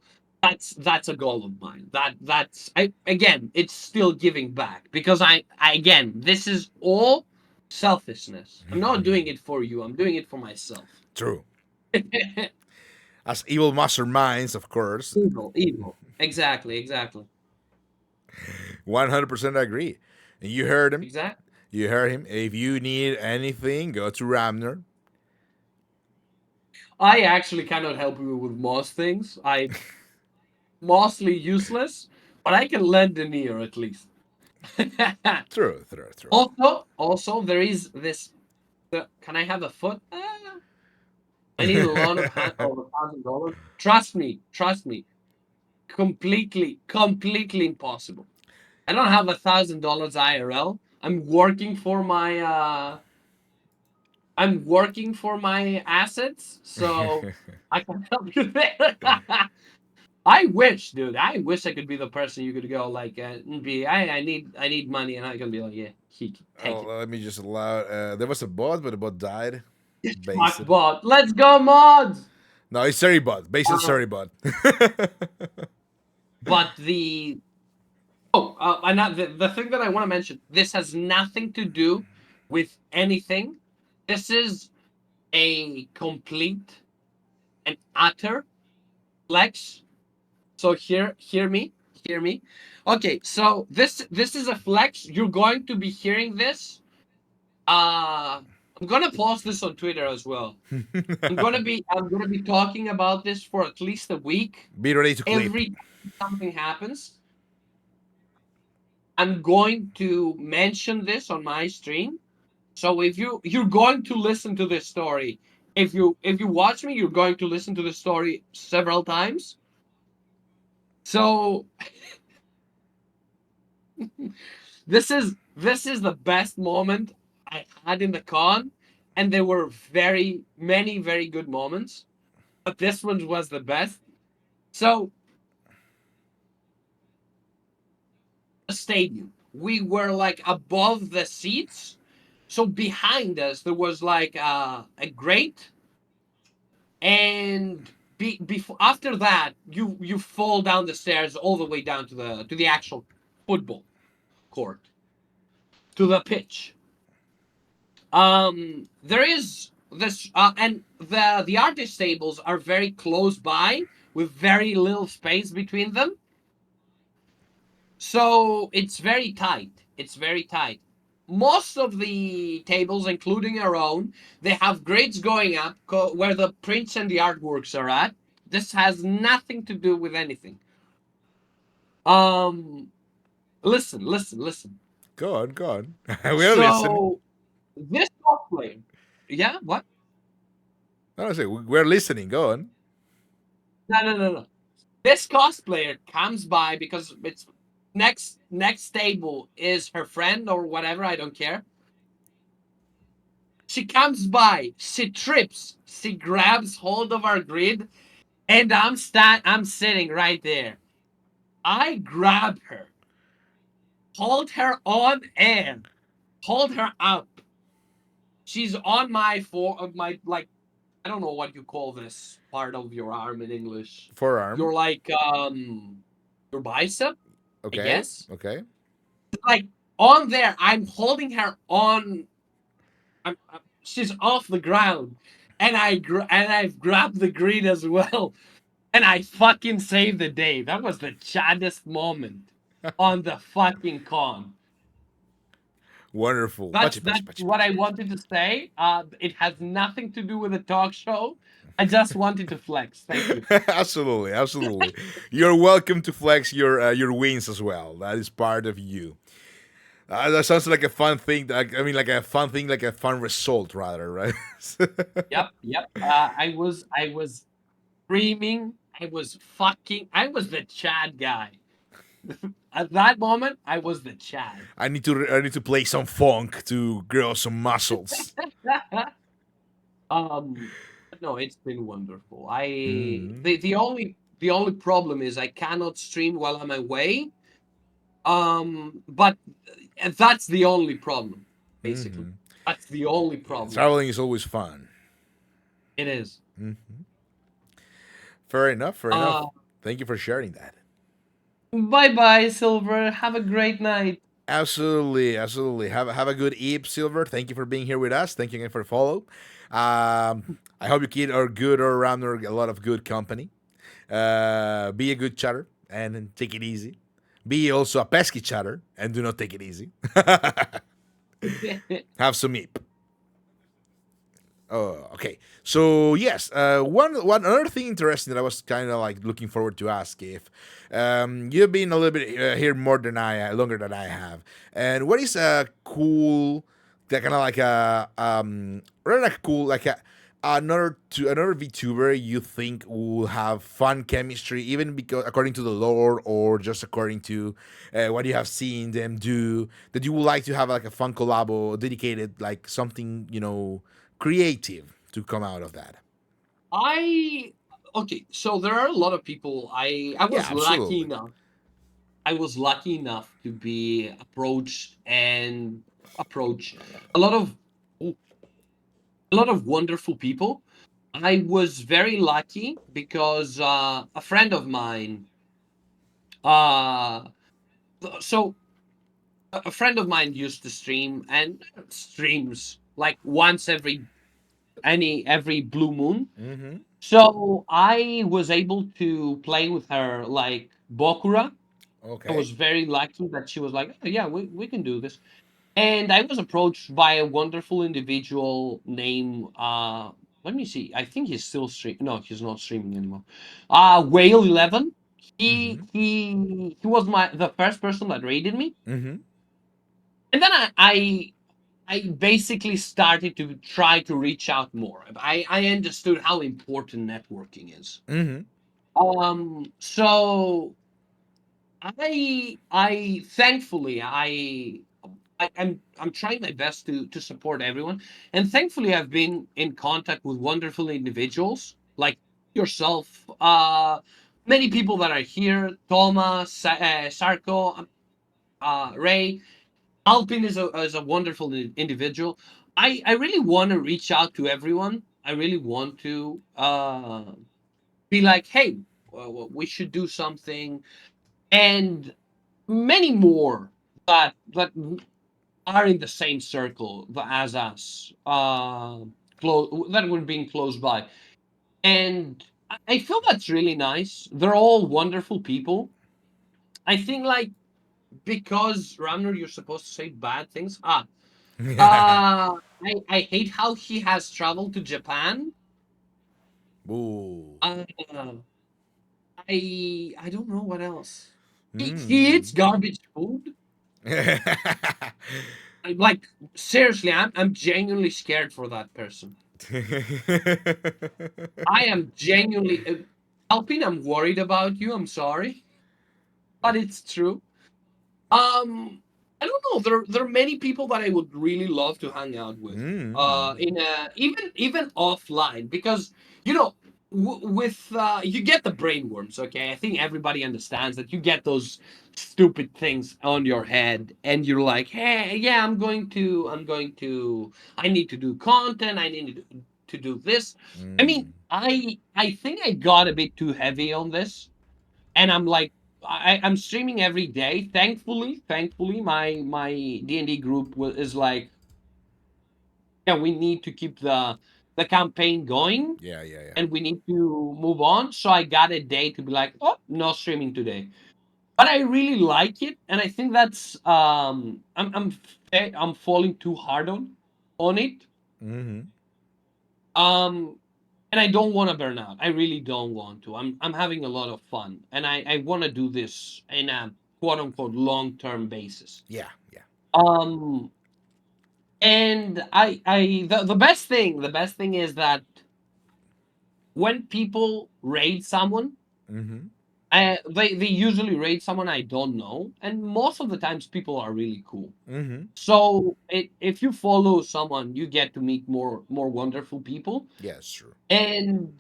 That's a goal of mine. That's I again, it's still giving back because I again, this is all selfishness. I'm not doing it for you. I'm doing it for myself. True. As evil masterminds, of course. Evil, evil. Exactly, exactly. 100% agree. And you heard him. Exactly. You heard him. If you need anything, go to Ramnor. I actually cannot help you with most things. I mostly useless, but I can lend an ear at least. True. Also, there is this. Can I have a foot? I need a loan of $1,000. Trust me. Completely impossible. I don't have $1,000 IRL. I'm working for my assets, so I can help you there. I wish, dude. I wish I could be the person you could go like, I need money, and I can be like, yeah, he can take Oh, it. let me just allow. There was a bot, but the bot died. Fuck Base. bot. Let's go mods. No, it's Surrey bot. Base is Uh, Surrey bot. but the the thing that I want to mention. This has nothing to do with anything. This is a complete and utter flex. So hear me. Okay, so this is a flex. You're going to be hearing this. I'm gonna post this on Twitter as well. I'm gonna be talking about this for at least a week. Be ready to clip. Every time something happens, I'm going to mention this on my stream. So if you're going to listen to this story, if you watch me, you're going to listen to the story several times. So this is the best moment I had in the con, and there were very many very good moments, but this one was the best. So the stadium, we were like above the seats, so behind us there was like a grate, and before after that you fall down the stairs all the way down to the actual football court, to the pitch. There is this, and the artist tables are very close by with very little space between them, so it's very tight. It's very tight. Most of the tables, including our own, they have grids going up where the prints and the artworks are at. This has nothing to do with anything. Um, listen. Go on, go on. We are listening. So this cosplayer, yeah, what? No, I say we're listening. Go on. No. This cosplayer comes by because it's next table is her friend or whatever. I don't care. She comes by. She trips. She grabs hold of our grid, and I'm sitting right there. I grab her, hold her on air, hold her up. She's on my my, like, I don't know what you call this part of your arm in English. Forearm. You're like your bicep, I Okay. guess. Okay. Like on there, I'm holding her on. She's off the ground, and I've grabbed the green as well, and I fucking saved the day. That was the chaddest moment on the fucking con. Wonderful. That's Pachi, that's pachi, pachi, what I pachi. wanted to say. It has nothing to do with a talk show. I just wanted to flex. Thank you. Absolutely. You're welcome to flex your wins as well. That is part of you. That sounds like a fun thing. I mean, like a fun thing, like a fun result, rather, right? Yep. I was screaming. I was the Chad guy. At that moment, I was the Chad. I need to play some funk to grow some muscles. um, no, it's been wonderful. I Mm-hmm. the only problem is I cannot stream while I'm away. But that's the only problem, basically. Mm-hmm. That's the only Yeah, problem. traveling is always fun. It is. Mm-hmm. Fair enough. Fair enough. Uh, Thank you for sharing that. bye bye, Silver. Have a great night. Absolutely. Have a good eve, Silver. Thank you for being here with us. Thank you again for the follow. I hope you kid are good or around a lot of good company. Be a good chatter and take it easy. Be also a pesky chatter and do not take it easy. Have some meep. Okay. So yes, one another thing interesting that I was kind of like looking forward to ask if you've been a little bit here more than longer than I have, and what is a cool, that kind of like a rather like cool like a another VTuber you think will have fun chemistry, even because according to the lore or just according to what you have seen them do, that you would like to have like a fun collabo dedicated, like something creative to come out of that. I okay, so there are a lot of people. I Yeah, was lucky absolutely. enough. I was lucky enough to be approach a lot of a lot of wonderful people. I was very lucky because a friend of mine, uh, so a friend of mine used to stream and streams like once every blue moon. Mm-hmm. So I was able to play with her like Bokura. I Okay. was very lucky that she was like, oh, yeah, we can do this. And I was approached by a wonderful individual named let me see. I think he's still stream. No, he's not streaming anymore. Whale 11. Mm-hmm. He was the first person that raided me. Mm-hmm. And then I basically started to try to reach out more. I understood how important networking is. Mm-hmm. So I thankfully I'm trying my best to support everyone, and thankfully I've been in contact with wonderful individuals like yourself, many people that are here, Thomas, Sarko, Ray. Alpin is a wonderful individual. I really want to reach out to everyone. I really want to be like, hey, we should do something, and many more that are in the same circle as us, that we're being close by, and I feel that's really nice. They're all wonderful people. I think like because Ramnor, you're supposed to say bad things. I hate how he has traveled to Japan. Ooh. Uh, I don't know what else. He Mm-hmm. eats garbage food. Like seriously, I'm genuinely scared for that person. I am genuinely, Alpine. I'm worried about you. I'm sorry, but it's true. I don't know. There are many people that I would really love to hang out with. Mm-hmm. In a even offline, because you know, with you get the brainworms. Okay, I think everybody understands that you get those stupid things on your head, and you're like, hey, yeah, I need to do content. I need to do this. I mean, Mm. I think I got a bit too heavy on this, and I'm like, I'm streaming every day. Thankfully, my D&D group is like, yeah, we need to keep the campaign going, Yeah, yeah, yeah. and we need to move on. So I got a day to be like, oh, no streaming today. But I really like it, and I think that's I'm falling too hard on it. Mm-hmm. Um, and I don't want to burn out. I really don't want to. I'm having a lot of fun, and I want to do this in a quote unquote long term basis. Yeah, yeah. Um, and the best thing is that when people raid someone, Mm-hmm. they usually raid someone I don't know, and most of the times people are really cool. Mm-hmm. So if you follow someone, you get to meet more wonderful people, Yes, sure. and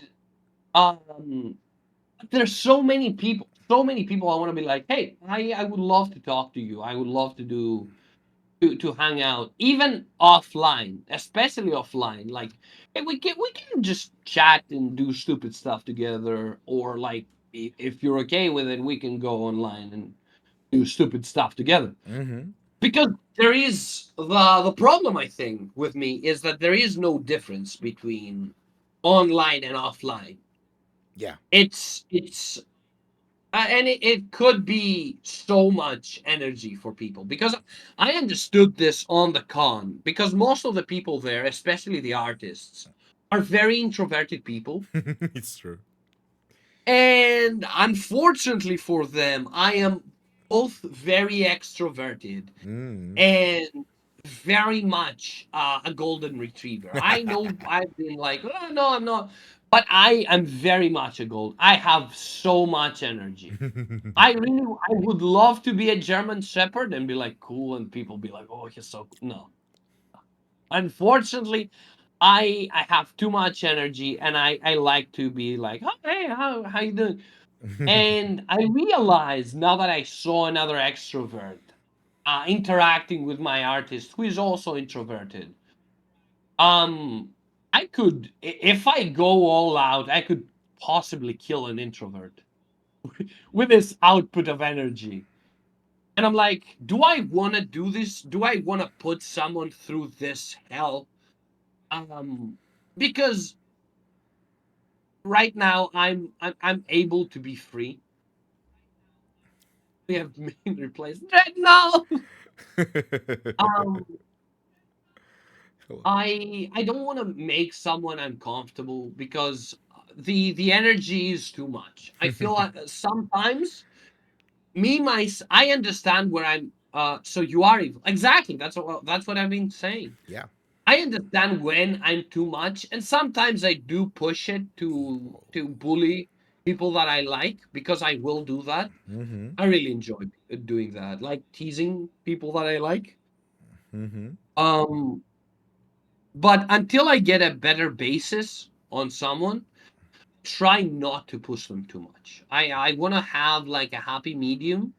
um there's so many people I want to be like, hey, I would love to talk to you. I would love to do to hang out, even offline, especially offline. Like, hey, we can just chat and do stupid stuff together, or like if you're okay with it, we can go online and do stupid stuff together. Mm-hmm. Because there is the problem I think with me is that there is no difference between online and offline. Yeah. It's And it could be so much energy for people because I understood this on the con because most of the people there, especially the artists, are very introverted people. It's true. And unfortunately for them, I am both very extroverted Mm. and very much a golden retriever. I know I've been like, oh, no, I'm not, but I am very much a gold. I have so much energy. I would love to be a German Shepherd and be like cool, and people be like, oh, he's so cool. No, unfortunately, I have too much energy, and I like to be like, oh, hey, how you doing? And I realized now that I saw another extrovert interacting with my artist who is also introverted. Um, I could, if I go all out, I could possibly kill an introvert with this output of energy. And I'm like, do I want to do this? Do I want to put someone through this hell? Um, because right now I'm able to be free. We have main replaced. No. Um, I don't want to make someone uncomfortable because the energy is too much. I feel like sometimes I understand where I'm. So you are evil. Exactly. That's what I've been saying. Yeah. I understand when I'm too much, and sometimes I do push it to bully people that I like because I will do that. Mm-hmm. I really enjoy doing that, like teasing people that I like. Mm-hmm. Um, but until I get a better basis on someone, try not to push them too much. I want to have like a happy medium,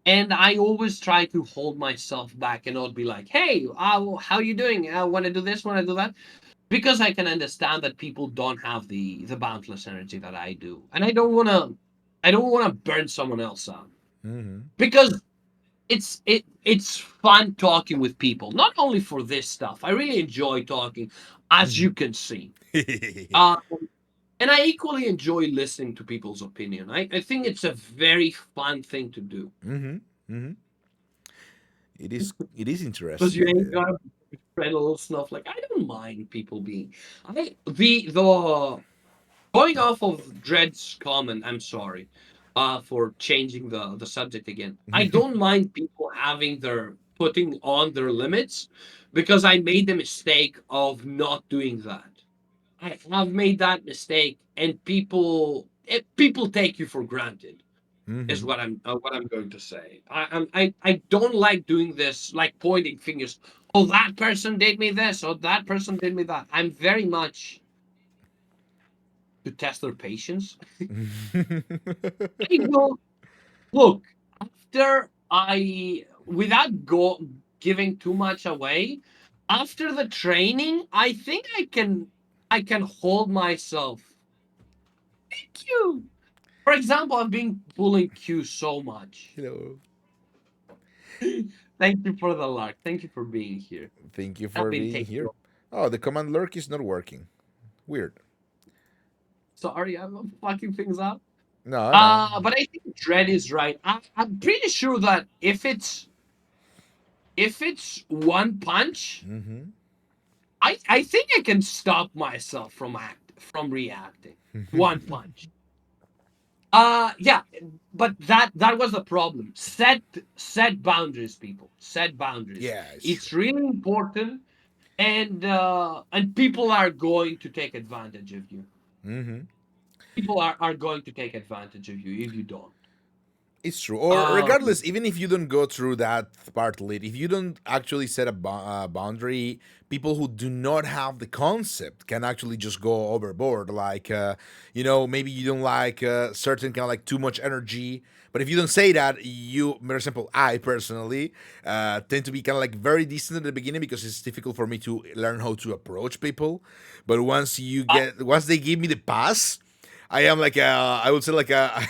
and I always try to hold myself back and not be like, "Hey, how you doing? I want to do this, want to do that," because I can understand that people don't have the boundless energy that I do, and I don't want to burn someone else out Mm-hmm. because it's fun talking with people, not only for this stuff. I really enjoy talking, as Mm-hmm. you can see. Um, and I equally enjoy listening to people's opinion. I think it's a very fun thing to do Mm-hmm. Mm-hmm. It is because interesting. you ain't gonna spread a little snuff. Like I don't mind people being. I the going off of Dred's comment. I'm sorry, for changing the subject again. I don't mind people having their putting on their limits because I made the mistake of not doing that. I have made that mistake, and people take you for granted. Is Mm-hmm. what I'm going to say. I don't like doing this, like pointing fingers. Oh, that person did me this, or that person did me that. I'm very much to test their patience. I will look after I without giving too much away. After the training, I think I can hold myself. Q. For example, I've been pulling Q so much. Hello. Thank you for the luck. Thank you for being here. Thank you I've for been being taking here. your Oh, the command lurk is not working. Weird. sorry, I'm fucking things up. No, no. But I think Dread is right. I'm pretty sure that if it's one punch, Mm-hmm. I think I can stop myself from reacting. One punch. Yeah, but that was the problem. Set boundaries, people. Set boundaries. Yeah, it's true. It's really important, and people are going to take advantage of you. Mm-hmm. People are going to take advantage of you if you don't. It's true. Or Um, regardless, even if you don't go through that part lead, if you don't actually set a boundary, people who do not have the concept can actually just go overboard. Like, maybe you don't like certain kind of like too much energy. But if you don't say that, you, for example, I personally tend to be kind of like very distant at the beginning because it's difficult for me to learn how to approach people. But once they give me the pass, I am like I would say like a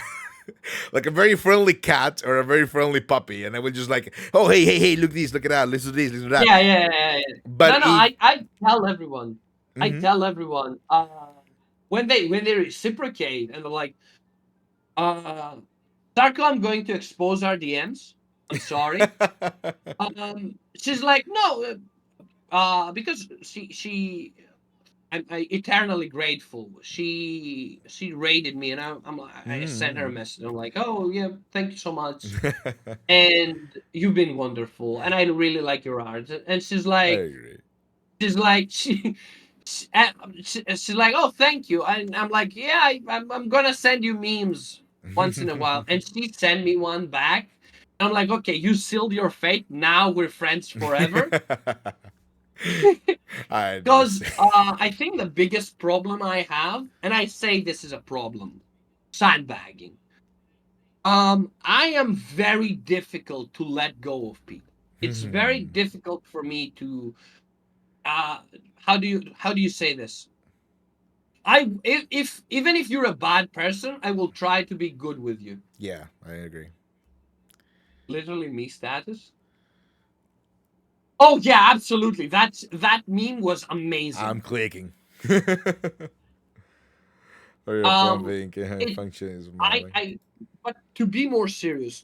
like a very friendly cat or a very friendly puppy, and I would just like, oh hey, look this, look at that, let's do this, let's do that. yeah, yeah, yeah, yeah. No, But no. if I tell everyone. I mm-hmm, tell everyone. When they reciprocate and they're like, uh, Sarko, I'm going to expose our DMs. I'm sorry. She's like, no, because I'm eternally grateful. She rated me, and I sent her a Mm. message. I'm like, oh yeah, thank you so much, and you've been wonderful, and I really like your art. And I agree. she's like she's like, oh, thank you. And I'm like, yeah, I'm gonna send you memes once in a while. And she sent me one back. I'm like, okay, you sealed your fate. Now we're friends forever. I Because understand. I think the biggest problem I have, and I say this is a problem, sandbagging. I am very difficult to let go of people. It's very difficult for me to uh how do you say this? If even if you're a bad person, I will try to be good with you. Yeah, I agree. Literally me status. Oh yeah, absolutely. That meme was I'm amazing. clicking. Or your Um pumping it function is I smiling. I but to be more serious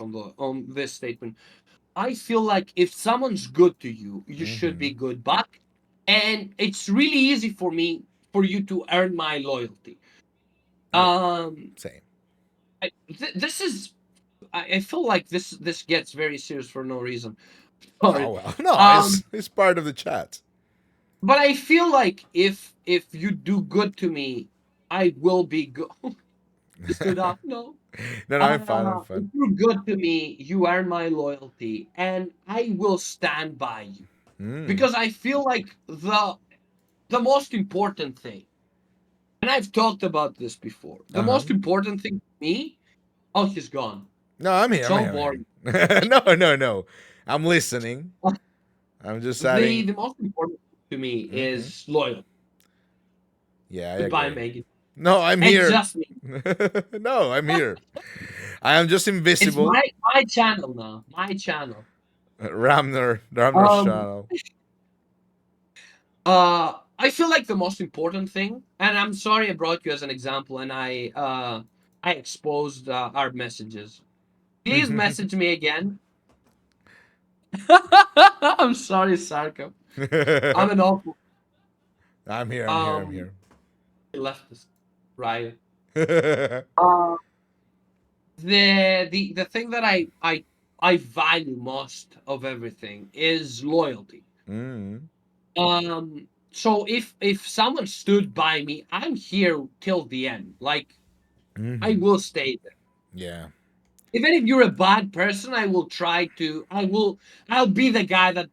on this statement, I feel like if someone's good to you, you should be Hmm. good back. And it's really easy for you to earn my loyalty. Yeah, Um same. this is I feel like this gets very serious for no reason. Oh Sorry. well, no, Um, it's part of the chat. but I feel like if you do good to me, I will be good. You stood up? No. No, no, I'm fine. I'm If fine. you're good to me, you earn my loyalty, and I will stand by you Mm. because I feel like the most important thing, and I've talked about this before. The Uh huh. most important thing to me. Oh, he's gone. No, I'm here. I'm So here. boring. I'm here. No, no, no. I'm listening. I'm just The adding. the most important thing to me Hmm. is loyalty. Yeah, I Goodbye, agree. Megan. No, I'm It's here. just me. No, I'm here. I am just It's invisible. my channel now. My channel. Ramnor's Um. channel. I feel like the most important thing, and I'm sorry I brought you as an example, and I exposed our messages. Please message me again. I'm sorry, Sarko. I'm an awful I'm here. I'm here. I'm um here. leftist, right? Uh, the thing that I value most of everything is loyalty. Mm. So if someone stood by me, I'm here till the end. Like I Hmm. will stay there. Yeah, Even if you're a bad person, I will try to. I'll be the guy that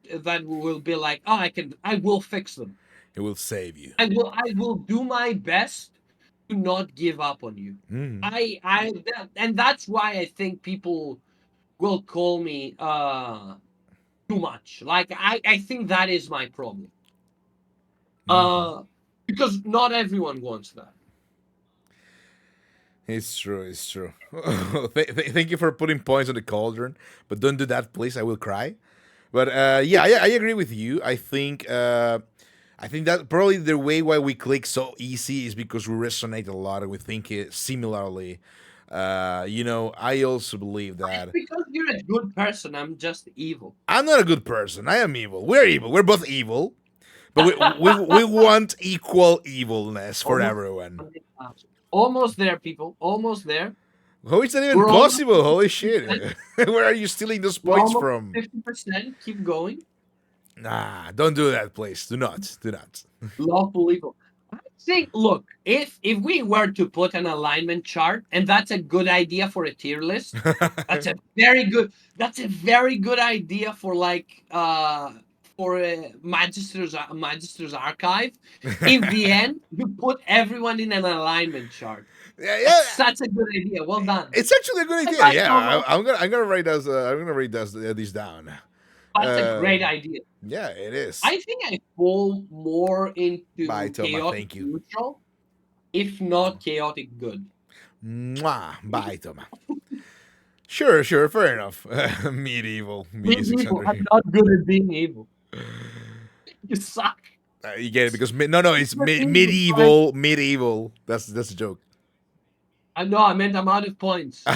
will be like, oh, I will fix them. it will save you. I will do my best to not give up on you. Mm. And that's why I think people will call me too much. Like I think that is my problem. Hmm. Uh because not everyone wants that. It's true. It's true. Thank you for putting points on the cauldron, but don't do that, please. I will cry. But yeah, I agree with you. I think that probably the way why we click so easy is because we resonate a lot and we think it similarly. I also believe It's that because you're a good person. I'm just evil. I'm not a good person. I am evil. We're evil. We're both evil, but we want equal evilness for Almost everyone. 100,000. Almost there, people. Almost there. How is that even We're almost possible? Holy 50%. shit! Where are you stealing those We're points almost from? 50%. Keep going. Nah, don't do that, please. Do not. Do not. Lawful evil. I think, look, if we were to put an alignment chart, and that's a good idea for a tier list, that's a very good idea for like for a magister's archive. In the end, you put everyone in an alignment chart. Yeah, That's yeah. such a good idea. Well done. It's actually a good I idea. like Yeah, almost. I'm gonna write those. I'm gonna write these down. That's a great idea. Yeah, it is. I think I fall more Bye, into Toma. chaotic Thank you. neutral, if not chaotic good. Mwah. Bye, Toma. Sure, sure, fair enough. Medieval, Being media evil. 600 I'm here. not good at being evil. You suck. You get it because no, no, it's You're evil, but medieval, medieval. That's a joke. No, I meant I'm out of points. I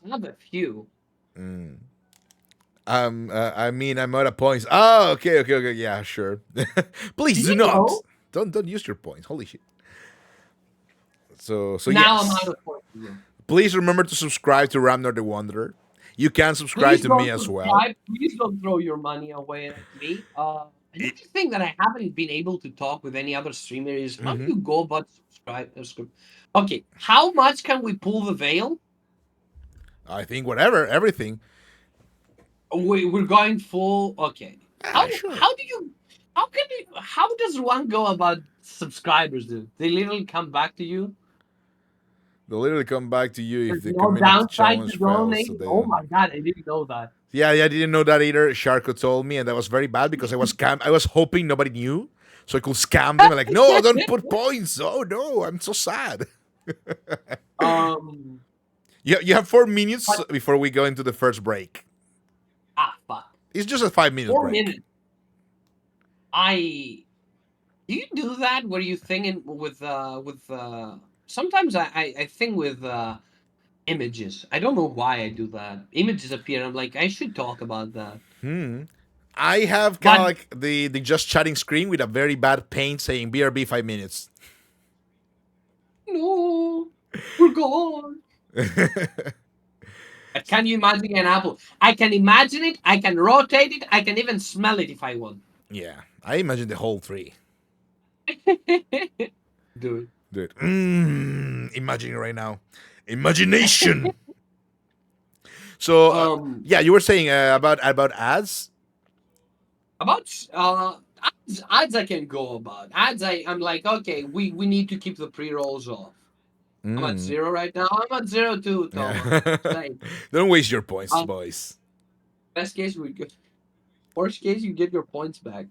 have a few. I mean, I'm out of points. Oh, okay. Yeah, sure. Do Please do you not. know? Don't use your points. Holy shit. So Now I'm out yes. of points again. Please remember to subscribe to Ramnor the Wanderer. You can subscribe Please to me don't as well. subscribe. Please don't throw your money away at me. Another thing that I haven't been able to talk with any other streamer is how do Hmm. you go about subscribe? Okay, how much can we pull the veil? I think whatever, everything. We're going full. Okay. Ah, How sure. do you? How can you? How does one go about subscribers? Do they literally come back to you? They'll literally come back to you if There's the no community downside to challenge fails. So donating. they Oh don't. my god, I didn't know that. Yeah, I didn't know that either. Sharko told me, and that was very bad because I was hoping nobody knew, so I could scam them. And like, no, don't put points. Oh no, I'm so sad. um, You have 4 minutes but before we go into the first break. fuck. It's just a 5 minute Four break. minutes. I do you do that where you think with sometimes I think with images. I don't know why I do that. Images appear. I'm like I should talk about that. I have kind But of like the just chatting screen with a very bad paint saying BRB 5 minutes. no, we're gone. But can you imagine an apple? I can imagine it. I can rotate it. I can even smell it if I want. Yeah, I imagine the whole tree. Do Dude, imagine it right now. Imagination. So, it. yeah, you were saying about ads. About ads I can go about. Ads I'm like, okay, we need to keep the pre-rolls off. I'm at Mm, zero right now. I'm at zero too, Thomas. yeah. Like Don't waste your points, um boys. best case we get worst case you get your points back.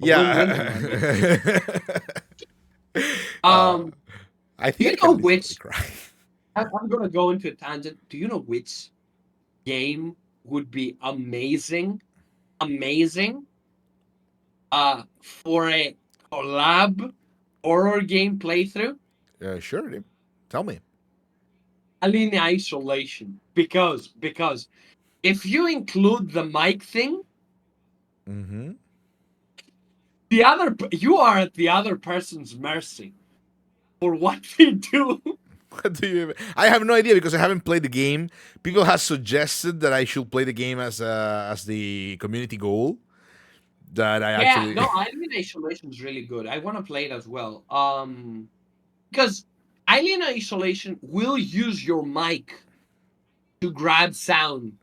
A win-win in my book. Yeah. uh, Um I do think you I know can literally which cry. I'm gonna go into a tangent. Do you know which game would be amazing for a collab horror game playthrough? Sure. Tell me. Alien Isolation. Because if you include the mic thing, Mm-hmm. you are at the other person's mercy for what they do. What do you? I have no idea because I haven't played the game. People have suggested that I should play the game as the community goal. That I Yeah, actually. no, Alien Isolation is really good. I want to play it as well. Because Alien Isolation will use your mic to grab sound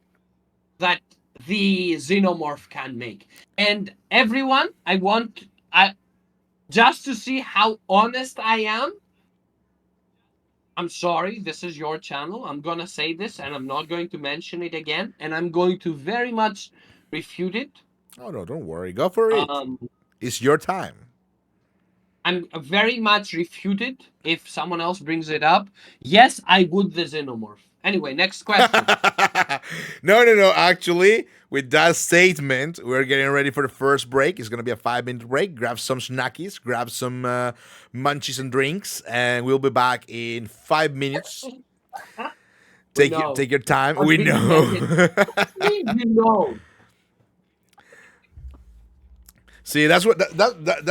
that the xenomorph can make. And everyone, I just to see how honest I am. I'm sorry, this is your channel. I'm gonna say this and I'm not going to mention it again. And I'm going to very much refute it. Oh no! Don't worry. Go for it. Um, It's your time. I'm very much refuted if someone else brings it up. Yes, I would the xenomorph. Anyway, next question. No. Actually, with that statement, we're getting ready for the first break. It's gonna be a 5 minute break. Grab some snackies, grab some munchies and drinks, and we'll be back in 5 minutes. We Take know. your time. What We do you mean, take know. it? What do you mean, you know? See, that's the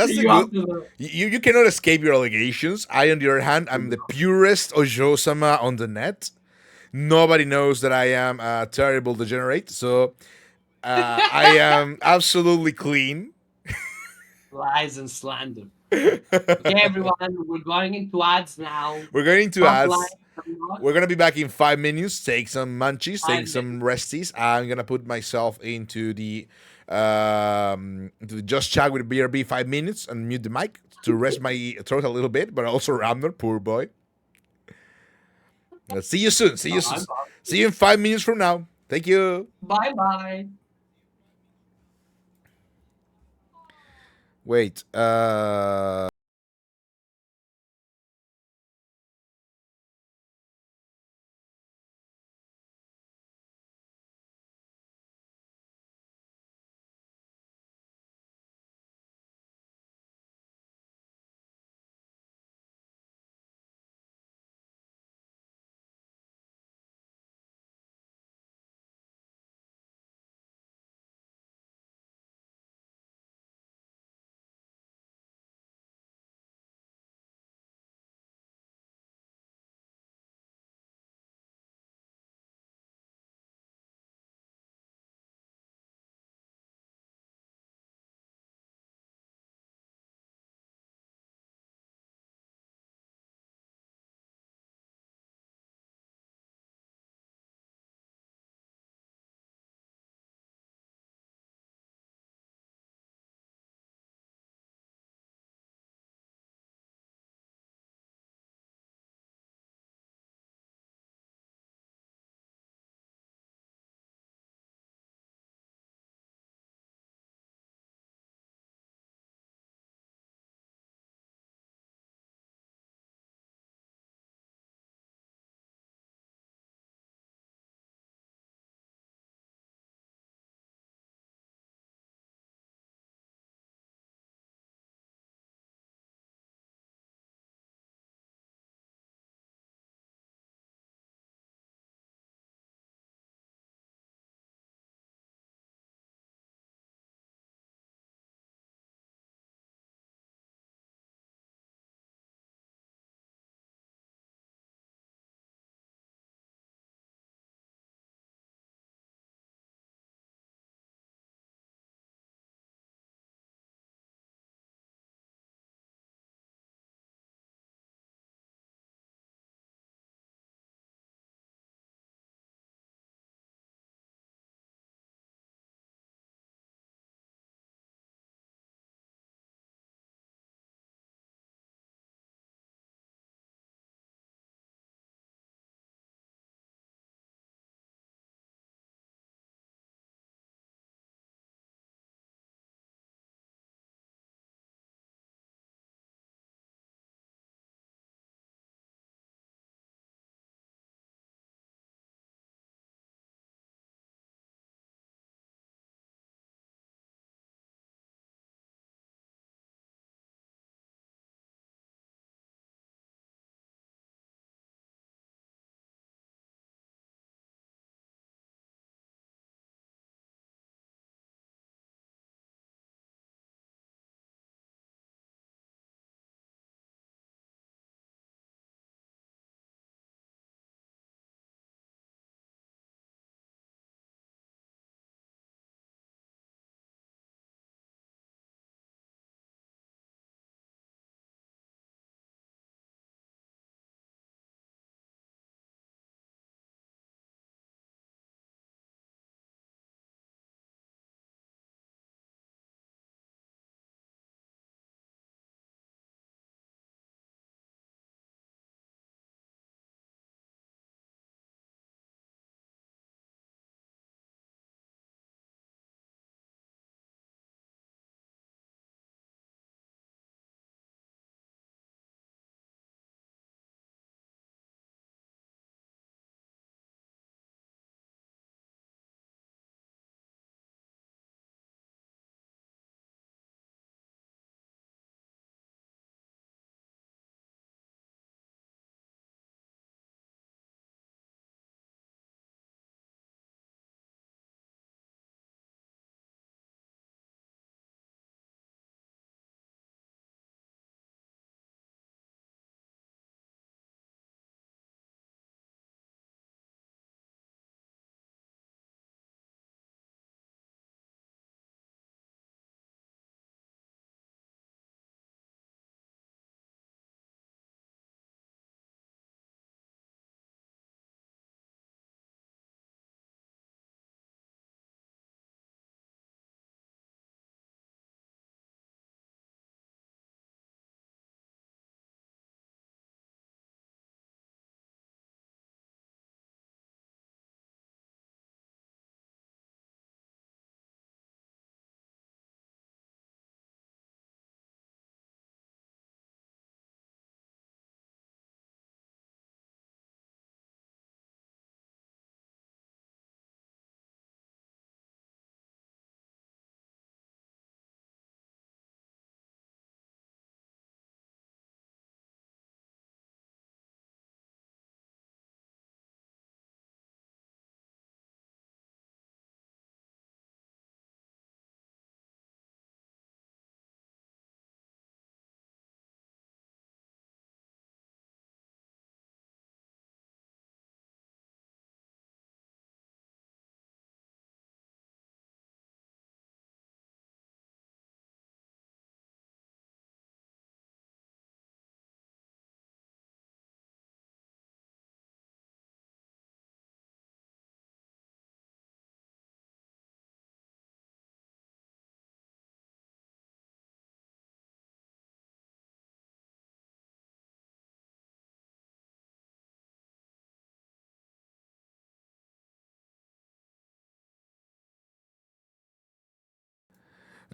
You good. have to. You cannot escape your allegations. I, on the other hand, I'm the purest Ojo-sama on the net. Nobody knows that I am a terrible degenerate. So I am absolutely clean. Lies and slander. Okay, everyone, we're going into ads now. We're going to Stop lying. ads. I'm not. We're gonna be back in 5 minutes. Take some munchies. Take 5 minutes. some resties. I'm gonna put myself into the just chat with BRB 5 minutes and mute the mic to rest my throat a little bit. But also Ramnor, poor boy. Let's see you soon. See you I'm soon. See you in 5 minutes from now. Thank you. Bye bye. Wait.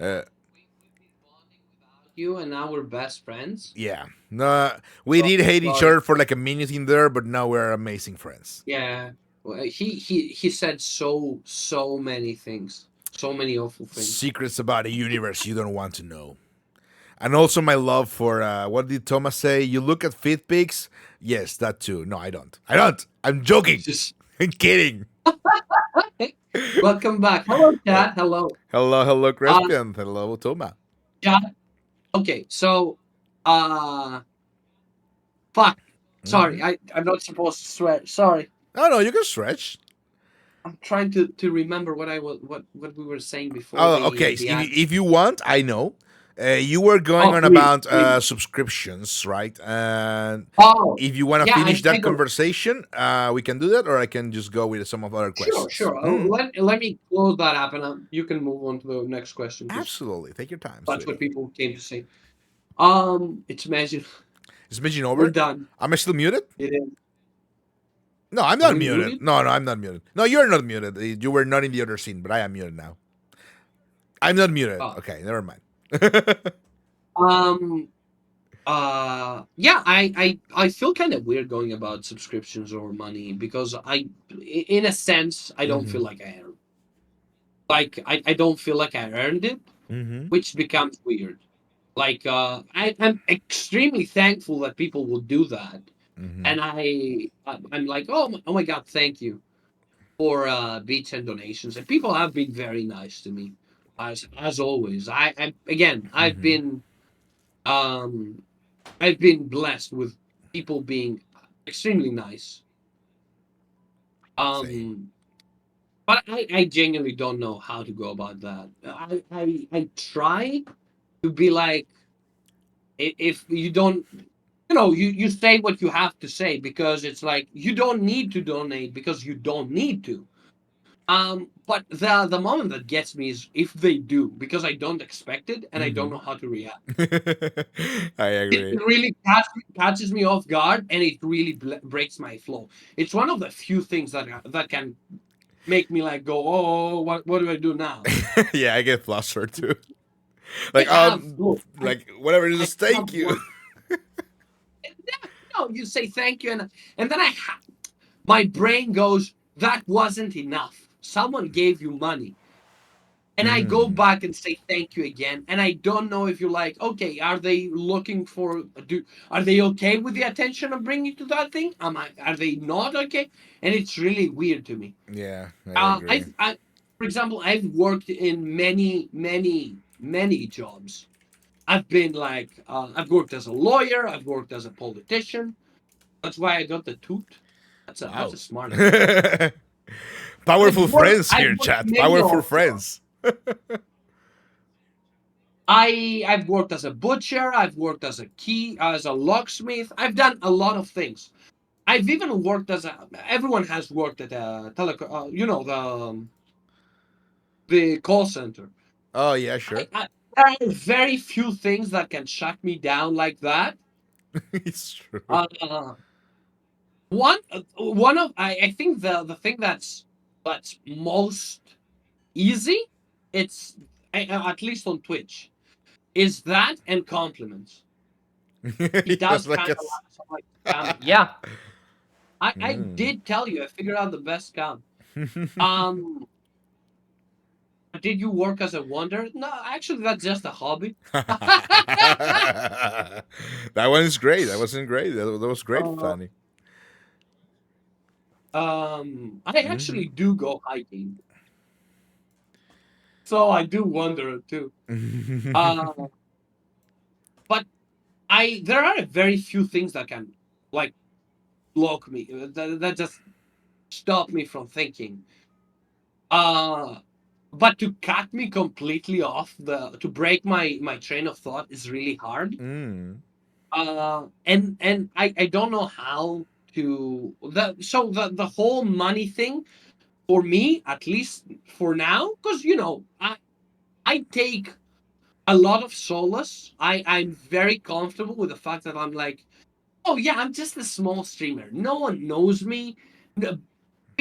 Uh, You and now we're best friends. yeah. No, we So did hate each sorry. other for like a minute in there, but now we're amazing friends. Yeah. Well, he said so many things, so many awful things. Secrets about a universe you don't want to know. And also my love for what did Thomas say? You look at fit pics? Yes, that too. No, I don't. I don't. I'm joking. Just I'm kidding. welcome back. Hello, Uh, chat. Hello. hello, Uh, Crespian. Hello, Thomas. chat. Okay, so uh, fuck. Mm-hmm. Sorry, I'm not supposed to swear. Sorry. Oh no, you can stretch. I'm trying to remember what I was what we were saying before Oh, okay. the If ad. if you want, I know. You were going Oh, on please, about please. subscriptions, right? And Oh, if you want to yeah. finish I that don't. conversation, we can do that, or I can just go with some of other Sure, questions. sure. Mm, Let me close that up, and you can move on to the next question because absolutely. Take your time, that's what sweetie. people came to say. It's magic. Is Midgin We're over? done. Am I still muted? It is. No, I'm Are not we muted. muted? No, I'm not muted. No, you're not muted. You were not in the other scene, but I am muted now. I'm not muted. Oh. Okay, never mind. Um. Yeah. I feel kind of weird going about subscriptions or money because in a sense, I don't Mm-hmm. feel like I don't feel like I earned it, Mm-hmm. which becomes weird. Like, I'm extremely thankful that people will do that, Mm-hmm. and I'm like, oh my god, thank you for beats and donations, and people have been very nice to me, as always. I again, Mm-hmm. um I've been blessed with people being extremely nice. Same. Um, but I genuinely don't know how to go about that. I try to be like, if you don't, you say what you have to say because it's like you don't need to donate because you don't need to. But the moment that gets me is if they do because I don't expect it and I don't Mm-hmm. know how to react. I It agree. really catches me off guard and it really breaks my flow. It's one of the few things that can make me like go, oh, what do I do now? Yeah, I get flustered too. I Like have look, whatever. I Just have thank you. worked. Yeah, you say thank you and then my brain goes, that wasn't enough. Someone gave you money. And I go Mm. back and say thank you again. And I don't know if you're like, okay, are they looking for are they okay with the attention I'm bringing to that thing? Are they not okay? And it's really weird to me. Yeah, I agree. For example, I've worked in many jobs. I've been like, I've worked as a lawyer. I've worked as a politician. That's why I got the toot. That's Wow. a smart answer. Powerful friends I've here, worked chat. many Powerful odd jobs. friends. I've worked as a butcher. I've worked as a locksmith. I've done a lot of things. I've even worked as a. Everyone has worked at a the call center. Oh yeah, sure. There are very few things that can shut me down like that. It's true. Uh, one of I think the thing that's most easy, it's at least on Twitch, is that and compliments. He You does like kind of us. like scamming. Yeah, I Mm. did tell you. I figured out the best scam. Um, did you work as a wonder? No, actually, that's just a hobby. That one is great. That wasn't great. That was great, uh, funny. I Hmm. actually do go hiking, so I do wonder too. Uh, but there are very few things that can like block me. That just stop me from thinking. Uh, but to cut me completely off to break my train of thought is really hard. Mm. And I don't know how to the whole money thing for me, at least for now, because I take a lot of solace. I'm very comfortable with the fact that I'm like, oh yeah, I'm just a small streamer. No one knows me.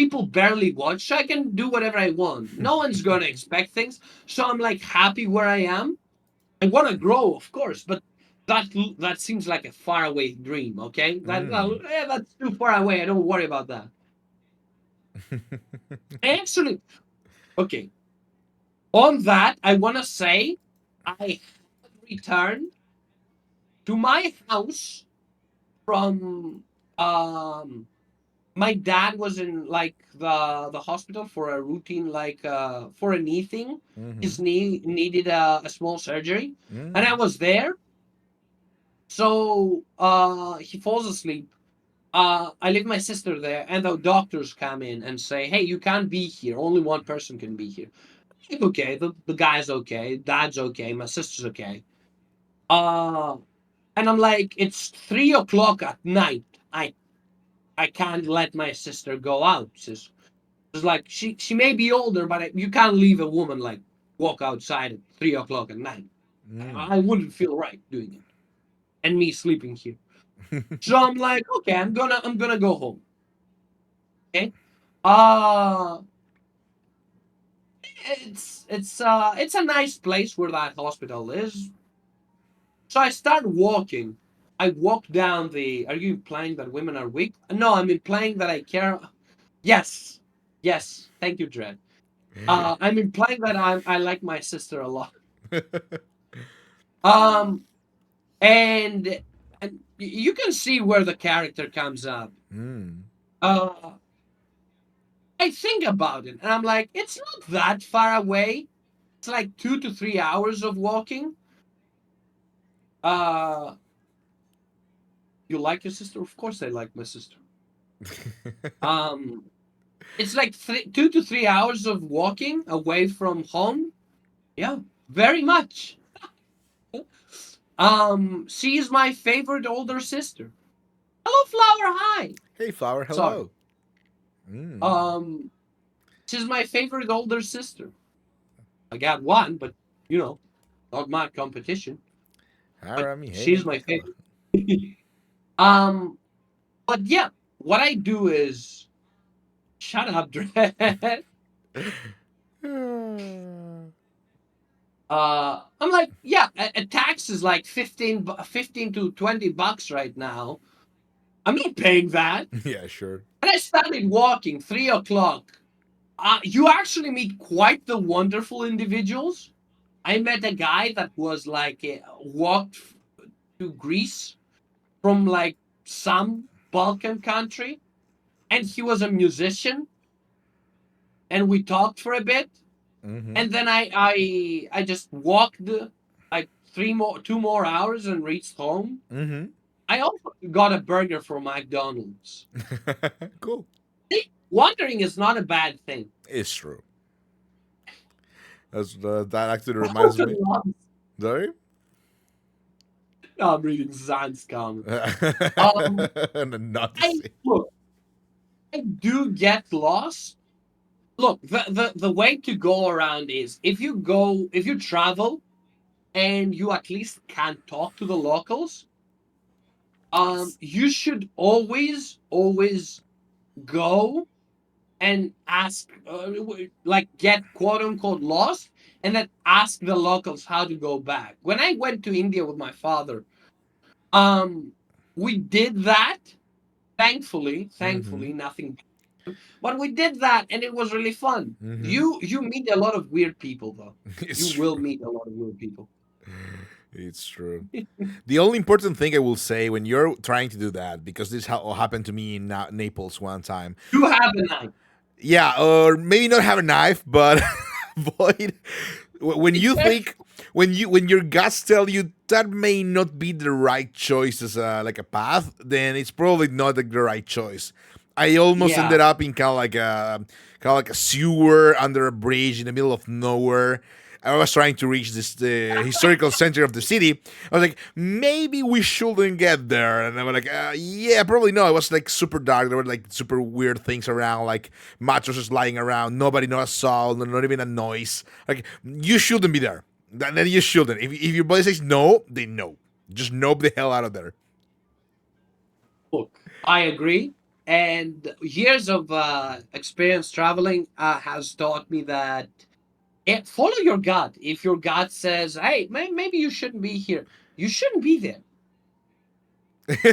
people barely watch, so I can do whatever I want. No one's gonna expect things, so I'm like happy where I am. I want to grow, of course, but that seems like a faraway dream. Okay, that's too far away. I don't worry about that. Actually, okay. On that, I want to say I have returned to my house from my dad was in like the hospital for a routine for a knee thing. Mm-hmm. His knee needed a small surgery, and I Mm. was there. So he falls asleep. I leave my sister there, and the doctors come in and say, "Hey, you can't be here. Only one person can be here." Like, okay, the guy's okay, dad's okay, my sister's okay. Uh, and I'm like, it's 3 o'clock at night. I can't let my sister go out. It's like she may be older, but you can't leave a woman like walk outside at 3 o'clock at night. Mm. I wouldn't feel right doing it, and me sleeping here. So I'm like, okay, I'm gonna go home. Okay. Uh it's a nice place where that hospital is. So I start walking. I walk down the. Are you implying that women are weak? No, I'm implying that I care. Yes, yes. Thank you, Dred. I'm implying that I like my sister a lot. Um, and you can see where the character comes up. Mm. Uh, I think about it, and I'm like, it's not that far away. It's like 2 to 3 hours of walking. Uh, you like your sister? Of course, I like my sister. Um, it's like 2 to 3 hours of walking away from home. Yeah, very much. She is my favorite older sister. Hello, Flower. Hi. Hey, Flower, Sorry. hello. Mm. Um, she's my favorite older sister. I got one, but you know, not my competition. But Harami, she's hey, my hello. favorite. um, but yeah, what I do is shut up, Dred. I'm like, yeah, a tax is like 15 to $20 right now. I'm not paying that. Yeah, sure. And I started walking 3 o'clock. You actually meet quite the wonderful individuals. I met a guy that was like walked to Greece from like some Balkan country, and he was a musician, and we talked for a bit, Mm-hmm. and then I just walked like 2 more hours and reached home. Mm-hmm. I also got a burger from McDonald's. Cool. See, wandering is not a bad thing. It's true. That actually reminds me. Sorry? No, I'm reading Zan's comments. Um, Not the I same. look, I do get lost. Look, the way to go around is if you travel and you at least can talk to the locals, you should always go and ask, like get quote unquote lost, and then ask the locals how to go back. When I went to India with my father, um, we did that. Mm-hmm. Thankfully, nothing. But we did that, and it was really fun. Mm-hmm. You meet a lot of weird people, though. You It's will true. meet a lot of weird people. It's true. The only important thing I will say when you're trying to do that, because this happened to me in Naples one time. You have a night. Yeah, or maybe not have a knife, but avoid when Be you think careful. when your guts tell you that may not be the right choice as like a path, then it's probably not the right choice. I almost Yeah. ended up in kind of like a sewer under a bridge in the middle of nowhere. I was trying to reach this the historical center of the city. I was like, maybe we shouldn't get there, and I was like, yeah, probably no. It was like super dark. There were like super weird things around, like mattresses lying around. Nobody, not a soul, not even a noise. Like you shouldn't be there. Then you shouldn't. If your body says no, then no. Just nope the hell out of there. Look, I agree. And years of experience traveling has taught me that follow your gut. If your gut says, "Hey, maybe you shouldn't be here," you shouldn't be there.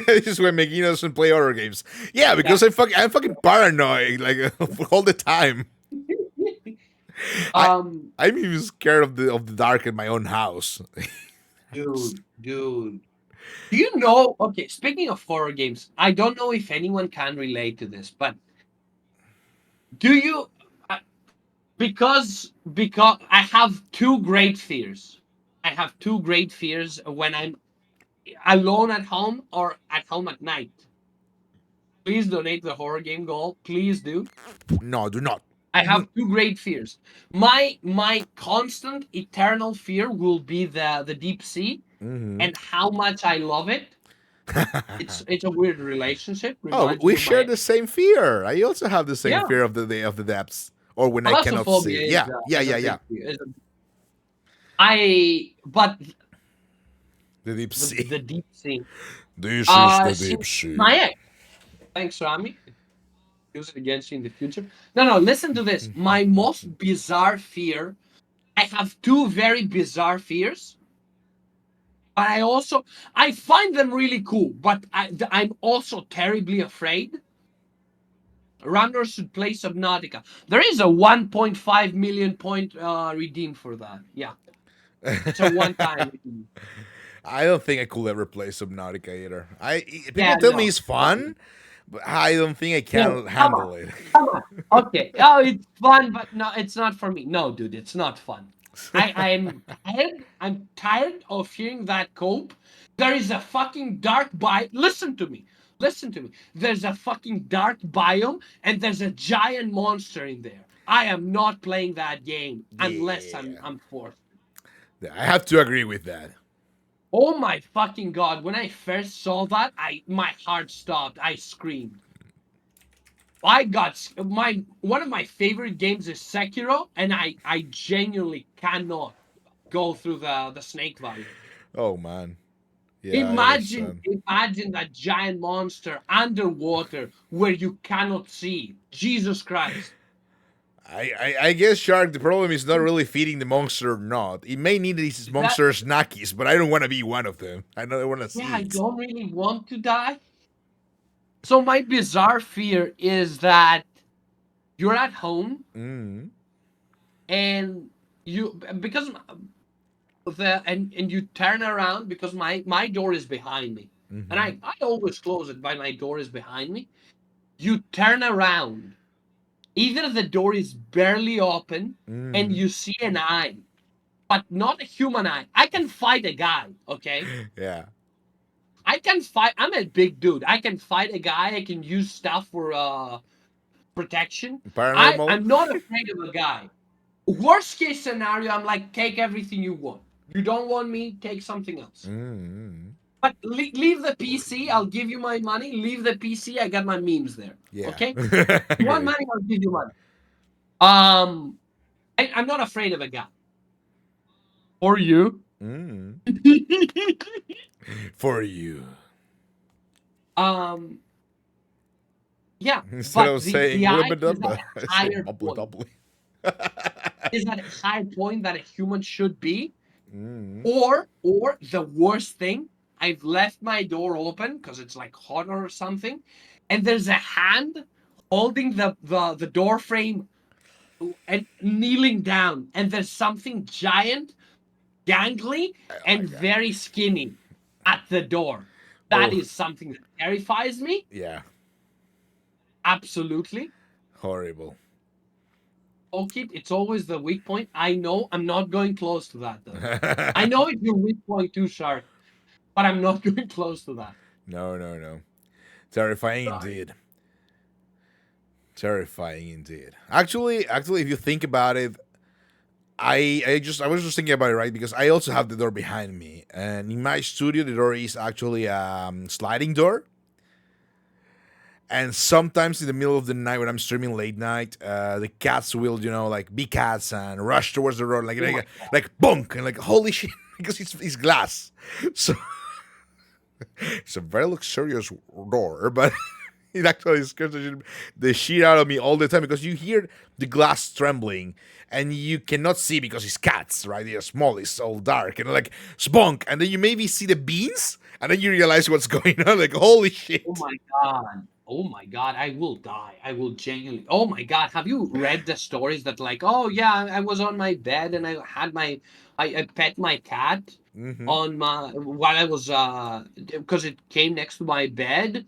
This is why Megino doesn't play horror games. Yeah, Yeah. because I'm fucking paranoid like all the time. I um, I'm even scared of the dark in my own house. dude. Do you know? Okay, speaking of horror games, I don't know if anyone can relate to this, but do you? uh, because I have two great fears. I have two great fears when I'm alone at home or at home at night. Please donate the horror game goal. Please do. No, do not. I have two great fears. My constant eternal fear will be the deep sea Mm-hmm. and how much I love it. It's a weird relationship. Oh, Reminds me we of share my the same fear. I also have the same yeah. fear of the depths, or when I cannot see. Thalassophobia Yeah, yeah, is a yeah, big yeah. fear. But The deep sea. the deep sea. This is the Since deep sea. my ex, thanks, Rami. Use it against you in the future. No. Listen to this. My most bizarre fear. I have two very bizarre fears. But I find them really cool. But I'm also terribly afraid. Ramnor should play Subnautica. There is a 1.5 million point redeem for that. Yeah, it's a one-time redeem. I don't think I could ever play Subnautica either. Yeah, People tell me no, it's no. fun, but I don't think I No, can come on, handle it. come on. Okay. Oh, it's fun, but no, it's not for me. No, dude, it's not fun. I'm tired. I'm tired of hearing that cope. There is a fucking dark biome. Listen to me. Listen to me. There's a fucking dark biome, and there's a giant monster in there. I am not playing that game unless Yeah, I'm forced. I have to agree with that. Oh my fucking god! When I first saw that, my heart stopped. I screamed. I got my one of my favorite games is Sekiro, and I genuinely cannot go through the snake valley. Oh man, yeah, I Imagine understand. imagine that giant monster underwater where you cannot see. Jesus Christ. I guess Shark. The problem is not really feeding the monster or not. It may need these That monster snackies, but I don't want to be one of them. I don't want to yeah, see I it. don't really want to die. So my bizarre fear is that you're at home Mm. and you because and you turn around because my door is behind me and Mm-hmm. I always close it by my door is behind me. You turn around, either the door is barely open and Mm. you see an eye, but not a human eye. I can fight a guy, okay? Yeah. I can fight. I'm a big dude. I can fight a guy. I can use stuff for protection. Paranormal. I'm not afraid of a guy. Worst case scenario, I'm like, take everything you want. You don't want me, take something else. Mm. But leave the PC. I'll give you my money. Leave the PC. I got my memes there. Yeah. Okay. You want Agree. money? I'll give you money. Um, I'm not afraid of a guy. Or you? Mm. For you. um, yeah. Instead But of the saying eye limit is up, at I a say higher bubbly point. bubbly. Is at a higher point that a human should be. Mm. Or the worst thing, I've left my door open because it's like hot or something, and there's a hand holding the door frame and kneeling down, and there's something giant, gangly, Oh my and god. very skinny at the door. That Oh is something that terrifies me. yeah. Absolutely. Horrible. Okit, it's always the weak point. I know I'm not going close to that though. I know it's your weak point too, Shark, but I'm not going close to that. No, no, no. Terrifying Sorry. indeed. Terrifying indeed. Actually, if you think about it, I was just thinking about it, right? Because I also have the door behind me, and in my studio, the door is actually a sliding door. And sometimes in the middle of the night when I'm streaming late night, the cats will, like be cats and rush towards the door, like Oh my like, like bonk, and like holy shit, because it's glass. So it's a very luxurious door, but It actually scares the shit out of me all the time because you hear the glass trembling and you cannot see because it's cats, right? They're small, it's all dark, and like spunk, and then you maybe see the beans, and then you realize what's going on. Like, holy shit. Oh my god. Oh my god, I will die. I will genuinely. Oh my god, have you read the stories that like, oh yeah, I was on my bed and I had I pet my cat Mm-hmm. on my while I was because it came next to my bed,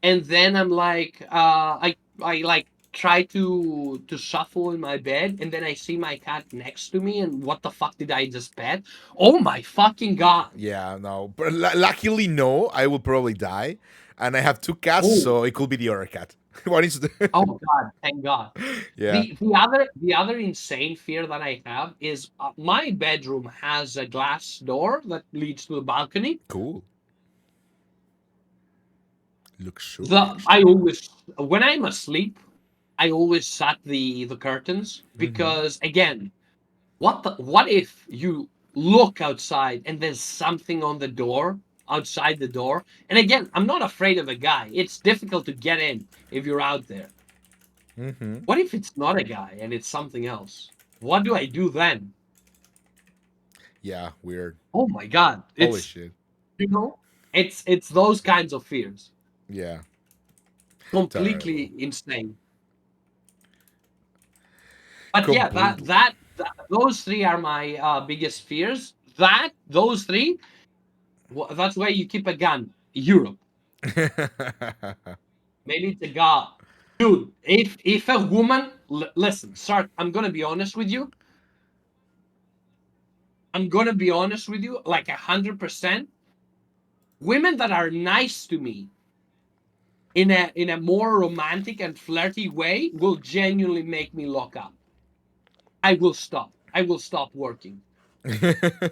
and then I'm like I like try to shuffle in my bed, and then I see my cat next to me, and what the fuck did I just pet? Oh my fucking god. Yeah, no. But luckily, no. I will probably die, and I have two cats, Oh, so it could be the other cat. What is the? oh god, thank god. Yeah. The other insane fear that I have is my bedroom has a glass door that leads to the balcony. Cool. Luxurious. I always when I'm asleep, I always shut the curtains Mm-hmm. because again, what if you look outside and there's something on the door outside the door? And again, I'm not afraid of a guy. It's difficult to get in if you're out there. Mm-hmm. What if it's not a guy and it's something else? What do I do then? Yeah, weird. Oh my god. Holy It's shit. you know, it's those kinds of fears. Yeah. Terrible. Completely insane. But yeah, Completely. those three are my biggest fears. Those three, that's where you keep a gun. Europe. Maybe it's a god. Dude, if a woman listen, start. I'm gonna be honest with you. I'm gonna be honest with you, like 100%. Women that are nice to me in a more romantic and flirty way will genuinely make me lock up. I will stop. I will stop working.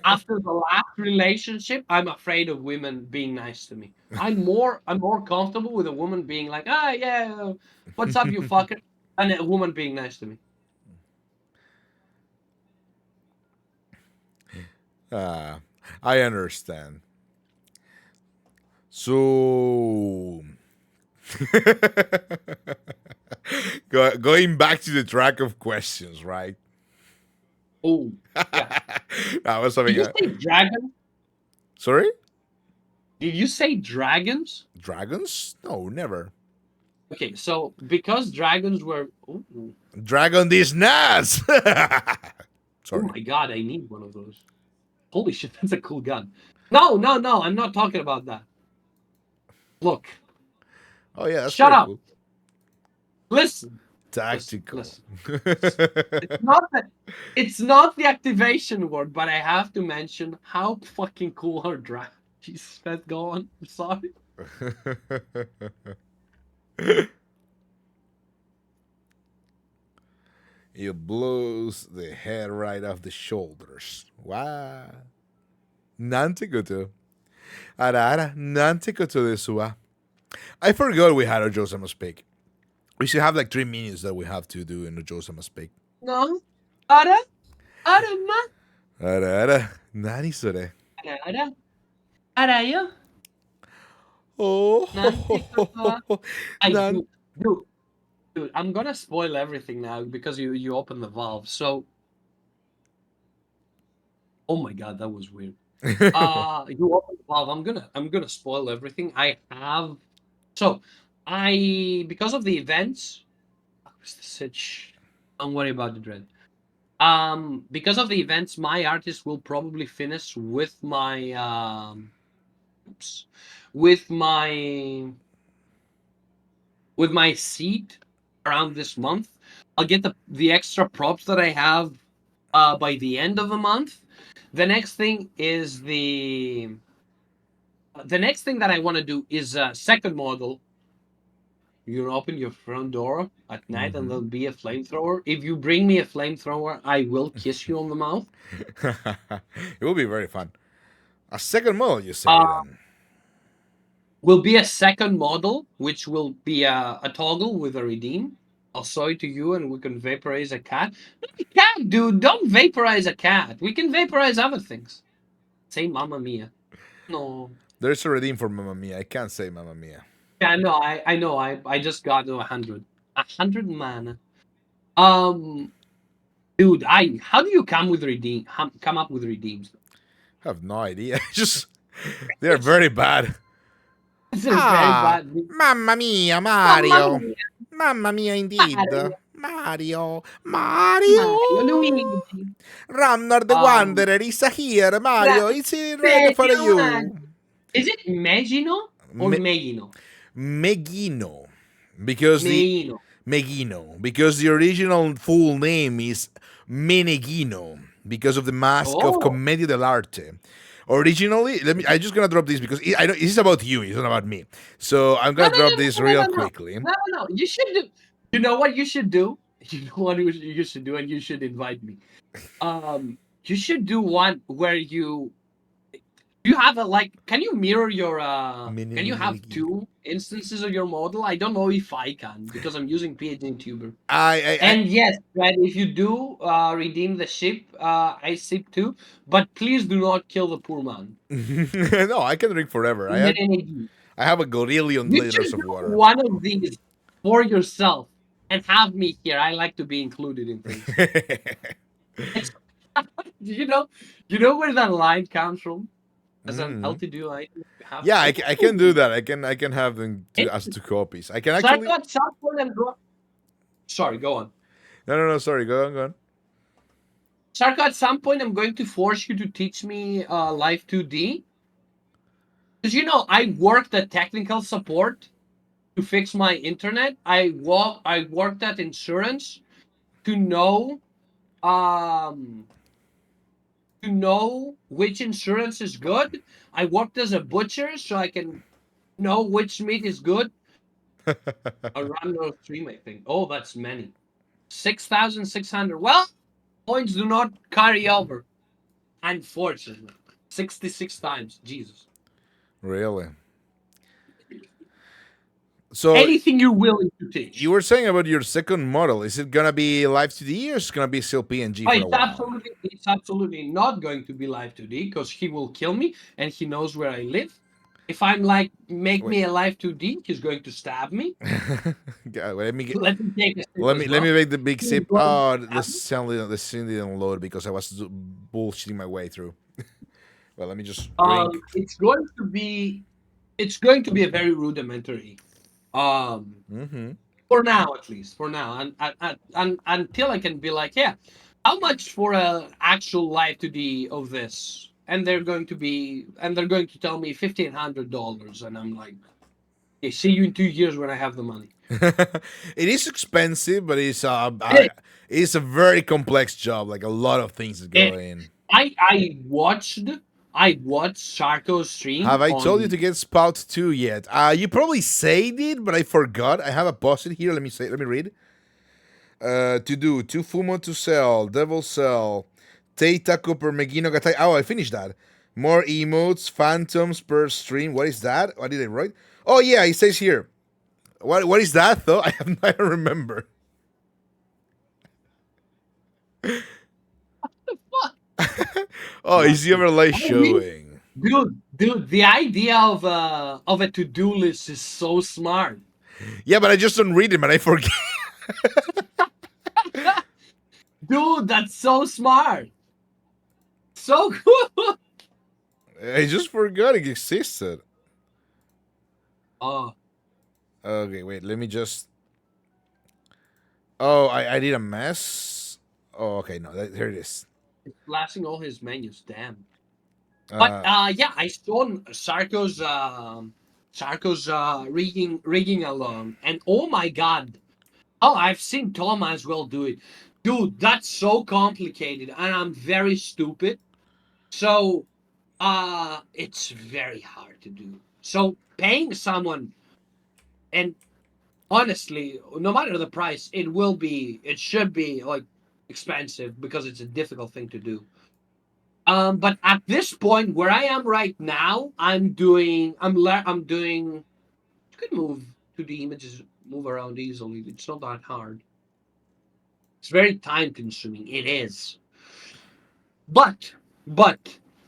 After the last relationship, I'm afraid of women being nice to me. I'm more comfortable with a woman being like, ah yeah, what's up, you fucker? And a woman being nice to me. Ah, I understand. So, going back to the track of questions, right? Oh, yeah. I was Did having you a. say dragon? Sorry? Did you say dragons? Dragons? No, never. Okay, so because dragons were ooh, Dragon these nuts! oh Sorry. my god, I need one of those. Holy shit, that's a cool gun. No, no, no, I'm not talking about that. Look, Oh, yeah, that's shut pretty up. cool. Listen, Tactical. listen. It's not that it's not the activation word, but I have to mention how fucking cool her drag. Jesus, let's go on. I'm sorry. It blows the head right off the shoulders. Wow. Nantikutu. Ara, nantikutu desua. I forgot we had a Josama speak. We should have like 3 minutes that we have to do in the Josama speak. No. Ara? Ara ma? Ara, nani sore? Ara? Ara yo? Oh, Nantikutu. I nan. dude, I'm gonna spoil everything now because you opened the valve. So, oh my god, that was weird. You opened the valve. I'm gonna spoil everything. I have so I because of the events. Where's the sitch? Don't worry about the dread. Because of the events, my artist will probably finish with my oops, with my with my seed around this month. I'll get the extra props that I have by the end of the month. The next thing is the next thing that I want to do is a second model. You open your front door at night and there'll be a flamethrower. If you bring me a flamethrower, I will kiss you on the mouth. It will be very fun. A second model, you say Uh, then? will be a second model, which will be a toggle with a redeem. I'll show it to you and we can vaporize a cat. Not a cat, dude. Don't vaporize a cat. We can vaporize other things. Say Mamma Mia. No. There's a redeem for Mamma Mia. I can't say Mamma Mia. Yeah, no, I know. I just got to 100. 100 mana. Um, dude, how do you come up with redeems? I have no idea. Just they're It's very bad. it's a very Ah, bad. mamma mia, Mamma Mario. mia, Mamma mia, indeed. Mario, Mario, Mario. Mario, Luigi. Ramnor the Um, Wanderer is here. Ra- Mario, it's ready for Mario you. is it Megino or Me- Megino? Megino, because the Megino. Megino, because the original full name is Menegino, because of the mask of Oh, Commedia dell'arte. Originally, I'm just gonna drop this because I know this is about you. It's not about me. So I'm no, gonna no, no, drop this no, no, real no, no, quickly. no, no, no. You should do. You know what you should do. You know what you should do, and you should invite me. You should do one where you have a like. Can you mirror your? Can you have Menegino. two instances of your model? I don't know if I can because I'm using PhD Tuber. I And yes, right. If you do redeem the ship, I ship too. But please do not kill the poor man. no, I can drink forever. You I have a gorillion liters should of do water. one of these for yourself and have me here. I like to be included in things. It's, you know, you know where that line comes from. As an Mhm. LTD line, you have Yeah, it's I can do that. I can have them as it's two copies. I can so I actually. thought some point I'm go. Sorry, go on. No. Sorry, go on, go on. Sarko, at some point I'm going to force you to teach me Live 2D. Because I worked at technical support to fix my internet. I worked at insurance to know um which insurance is good. I worked as a butcher so I can know which meat is good. A Ramnor stream, I think. Oh, that's many. 6,600. Well, points do not carry over. Unfortunately. 66 times. Jesus. Really? So Anything you're willing to you teach. were saying about your second model. Is it gonna be live 2D or is it gonna be still PNG Oh, for a while? it's absolutely not going to be live 2D because he will kill me and he knows where I live. If I'm like, make Wait. me a live 2D, he's going to stab me. Yeah, let me get. Let me take a sip Let as me let me well. make the big He's sip. going to Oh, stab me. the scene didn't load because I was bullshitting my way through. Well, let me just drink. It's going to be a very rudimentary. Um, Mm-hmm. for now at least. For now, and until I can be like, yeah, how much for a actual live 2D of this? And they're going to tell me $1,500, and I'm like, okay, see you in 2 years when I have the money. It is expensive, but It, it's a very complex job. Like a lot of things that go it, in. I watched Sarko's Have stream I told you on. to get Spout 2 yet? You probably said it, but I forgot. I have a post-it here. Let me read. To do, two Fumo to sell, Devil Cell, Teitaku per Megino Gatai. Oh, I finished that. More emotes, phantoms per stream. What is that? What did I write? Oh yeah, it says here. What is that though? I don't remember. Oh, is the overlay I mean, showing? dude, the idea of a to-do list is so smart. Yeah, but I just don't read them and I forget. Dude, that's so smart. So cool. I just forgot it existed. Oh, Okay, wait. Let me just. Oh, I did a mess. Oh, okay. No, here it is. it's flashing all his menus. Damn. But Uh, yeah, I saw Sarko's rigging along, and oh my god, oh, I've seen Tom as well do it, dude. That's so complicated, and I'm very stupid. So it's very hard to do. So paying someone, and honestly, no matter the price, it should be like expensive because it's a difficult thing to do. But at this point where I am right now, I'm doing. You can move to the images, move around easily. It's not that hard. It's very time consuming. It is, but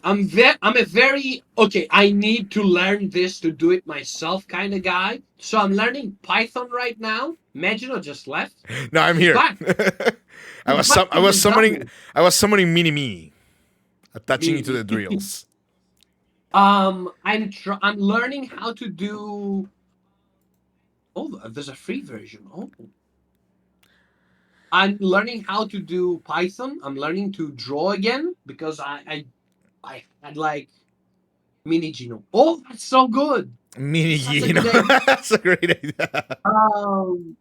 I'm a very okay. I need to learn this to do it myself kind of guy. So I'm learning Python right now. Imagine I just left. No, I'm He's here. back. I He's was back I from was his summoning double. mini me, attaching it to the Me. drills. I'm learning how to do. Oh, there's a free version. Oh, I'm learning how to do Python. I'm learning to draw again because I had like mini genome. Oh, that's so good. Mini Such a you know good idea. that's a great idea. Um,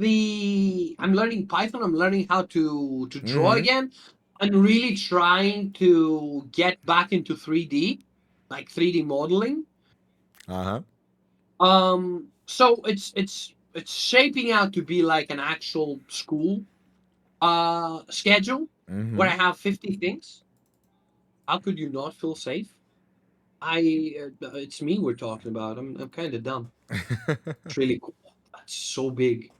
I'm learning Python. I'm learning how to draw Mm-hmm. again. I'm really trying to get back into 3D, like 3D modeling. Uh-huh. So it's shaping out to be like an actual school schedule where Mm-hmm. I have 50 things. How could you not feel safe? It's me we're talking about. I'm kind of dumb. It's really cool. That's so big.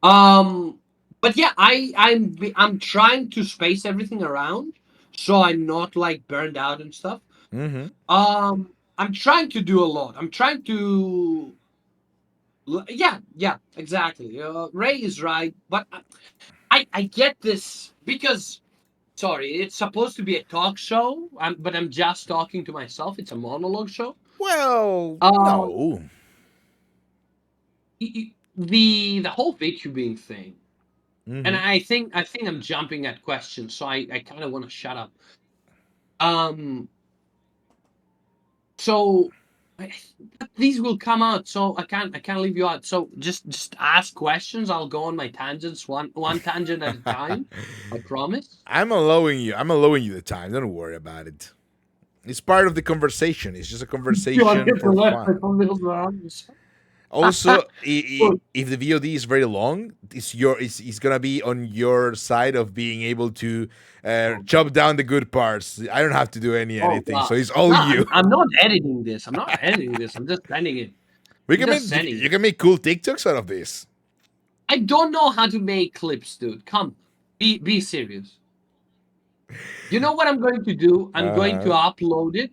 Um, but yeah, I'm trying to space everything around so I'm not like burned out and stuff. Mm-hmm. I'm trying to do a lot. I'm trying to yeah, exactly. Ray is right, but I get this because sorry, it's supposed to be a talk show, but I'm just talking to myself. It's a monologue show. Well, Um, no. the whole VTubing thing, and Mm-hmm. I think I'm jumping at questions, so I kind of want to shut up. Um, so but these will come out, so I can't leave you out. So just ask questions. I'll go on my tangents, one tangent at a time. I promise. I'm allowing you the time. Don't worry about it. It's part of the conversation. It's just a You want to conversation get the for left fun. thumbnails around yourself? Also, if the VOD is very long, it's gonna be on your side of being able to chop down the good parts. I don't have to do any Oh editing, God. so it's all No, you. I'm not editing this. I'm not editing this. I'm just sending it. We I'm can just make sending you it. can make cool TikToks out of this. I don't know how to make clips, dude. Come, be serious. You know what I'm going to do? I'm going to Uh-huh. upload it.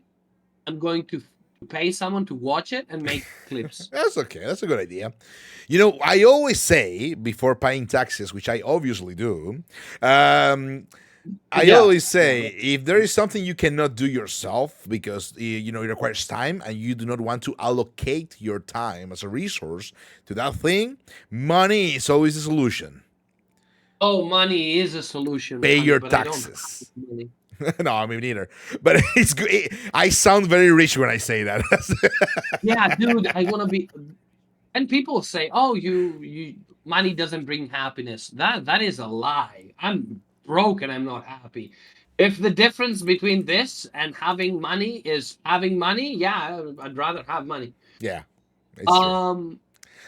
I'm going to pay someone to watch it and make clips. That's okay. That's a good idea. You know, I always say before paying taxes, which I obviously do. I Yeah. always Yeah. say if there is something you cannot do yourself because you know it requires time and you do not want to allocate your time as a resource to that thing, money is always the solution. Oh, money is a solution, Pay honey, your but I don't have taxes. money. No, I mean neither. But it's good. I sound very rich when I say that. Yeah, dude, I want to be. And people say, "Oh, you money doesn't bring happiness." That is a lie. I'm broke and I'm not happy. If the difference between this and having money is having money, yeah, I'd rather have money. Yeah, it's true. Um,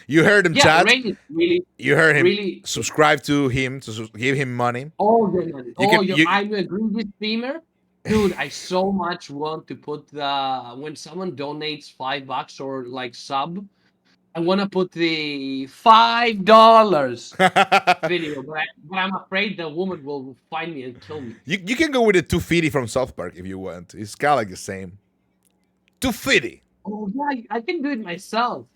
You heard him, yeah, chat. Rain is really, You heard him. really. Subscribe to him to give him money. Oh, the money. You Oh, can you. I'm a greedy streamer, dude. I so much want to put the when someone donates $5 or like sub. I want to put the $5 video, but I'm afraid the woman will find me and kill me. You can go with the 250 from South Park if you want. It's kind of like the same. 250. Oh yeah, I can do it myself,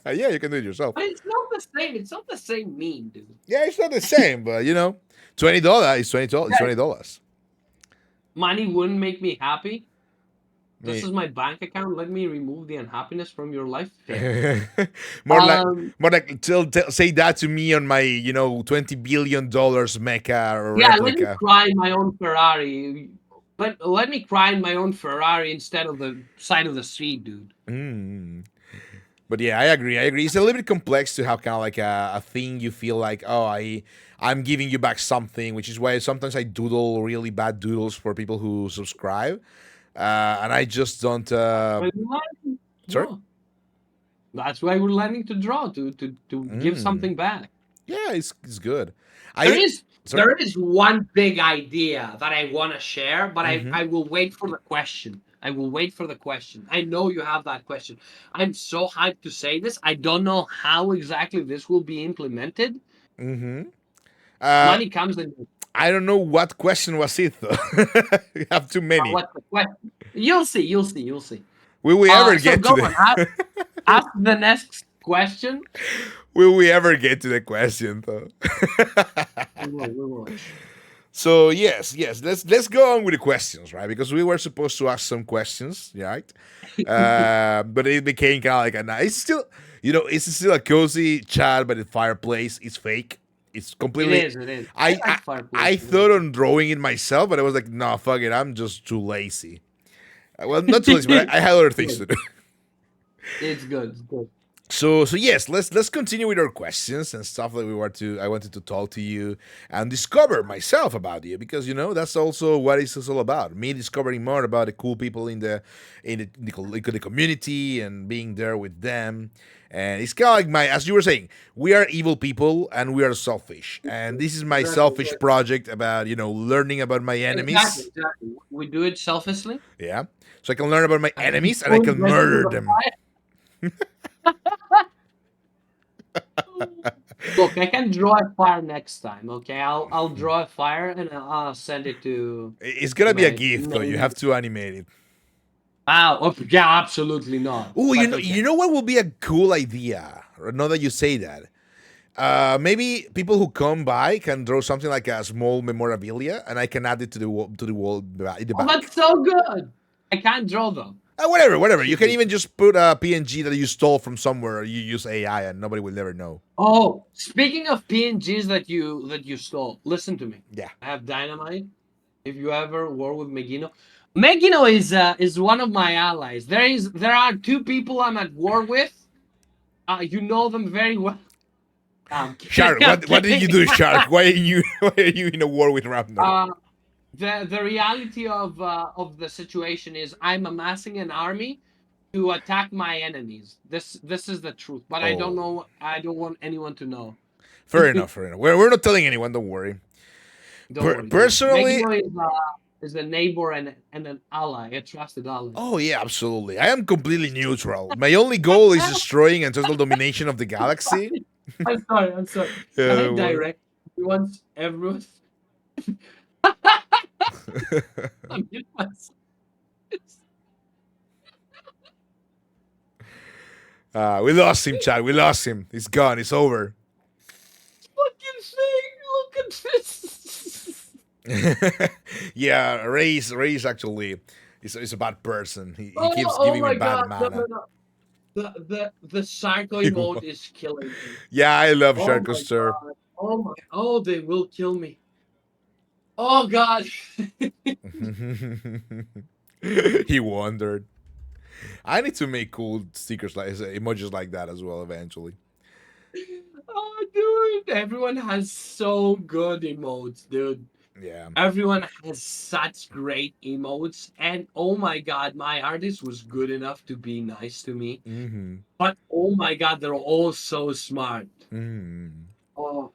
Yeah, you can do it yourself. but it's not the same. It's not the same meme, dude. Yeah, it's not the same, but you know, $20 is $20. It's Yeah, $20. money wouldn't make me happy. This Me- is my bank account. Let me remove the unhappiness from your life. Fair. more like Um, say that to me on my $20 billion mecha or yeah, let me replica. cry in my own Ferrari. Let me cry in my own Ferrari instead of the side of the street, dude. Mm. But yeah, I agree. I agree. It's a little bit complex to have kind of like a thing you feel like, oh, I'm giving you back something, which is why sometimes I doodle really bad doodles for people who subscribe, and I just don't. But we're learning to Sorry. draw. That's why we're learning to draw to give something back. Yeah, it's good. There I is sorry. there is one big idea that I want to share, but Mhm. I will wait for the question. I will wait for the question. I know you have that question. I'm so hyped to say this. I don't know how exactly this will be implemented. Mhm. Uh, Money comes in. I don't know what question was it though. You have too many. What's the question? You'll see. You'll see. You'll see. Will we ever So get go to on. the Ask the next question. Will we ever get to the question though? We will. We will. So yes, let's go on with the questions, right? Because we were supposed to ask some questions, right? But it became kind of like a nice. It's still, it's still a cozy chat by the fireplace. It's fake. It's It completely. is. It is. I I I, like fireplace. I thought on drawing it myself, but I was like, no, fuck it. I'm just too lazy. Well, not too lazy, but I had other things to do. It's good. It's good. So yes, let's continue with our questions and stuff that I wanted to talk to you and discover myself about you, because that's also what it's all about. Me discovering more about the cool people in the community and being there with them. And it's kind of like as you were saying, we are evil people and we are selfish. And this is my selfish project about learning about my enemies. Exactly. We do it selfishly. Yeah, so I can learn about my And enemies and I can before we get to murder the them. Look, I can draw a fire next time. Okay, I'll draw a fire and I'll send it to It's gonna be a my gift though. You main. have to animate it. Wow. Oh, yeah, absolutely not. Oh, But okay. you know what will be a cool idea? Now that you say that, maybe people who come by can draw something like a small memorabilia, and I can add it to the wall in the Oh, back. that's so good. I can't draw them. Whatever. You can even just put a PNG that you stole from somewhere, or you use AI, and nobody will ever know. Oh, speaking of PNGs that you stole, listen to me. Yeah. I have dynamite. If you ever war with Megino, Megino is one of my allies. There are two people I'm at war with. You know them very well. I'm kidding, Shark, I'm what did you do, kidding. Shark? Why are you in a war with Ramnor? The reality of the situation is I'm amassing an army to attack my enemies. This is the truth, but I don't Oh. know. I don't want anyone to know. Fair enough. We're not telling anyone. Don't worry. Don't worry. Personally, Megino is a neighbor and an ally, a trusted ally. oh yeah, absolutely. I am completely neutral. My only goal is destroying and total domination of the galaxy. I'm sorry. I'm sorry. Can I direct everyone? I mute myself. We lost him, Chad. We lost him. He's gone. It's over. Fucking thing. Look at this. Yeah, Ray's actually is a bad person. He keeps Oh giving my me bad god! No, mana. no, no. The psycho emote is killing me. Yeah, I love Oh Shark my Coaster. god! Oh my! Oh, they will kill me. Oh god! He wondered. I need to make cool stickers like emojis like that as well eventually. Oh, dude! Everyone has so good emotes, dude. Yeah. Everyone has such great emotes, and oh my god, my artist was good enough to be nice to me. Mm-hmm. But oh my god, they're all so smart. Mm-hmm. Oh,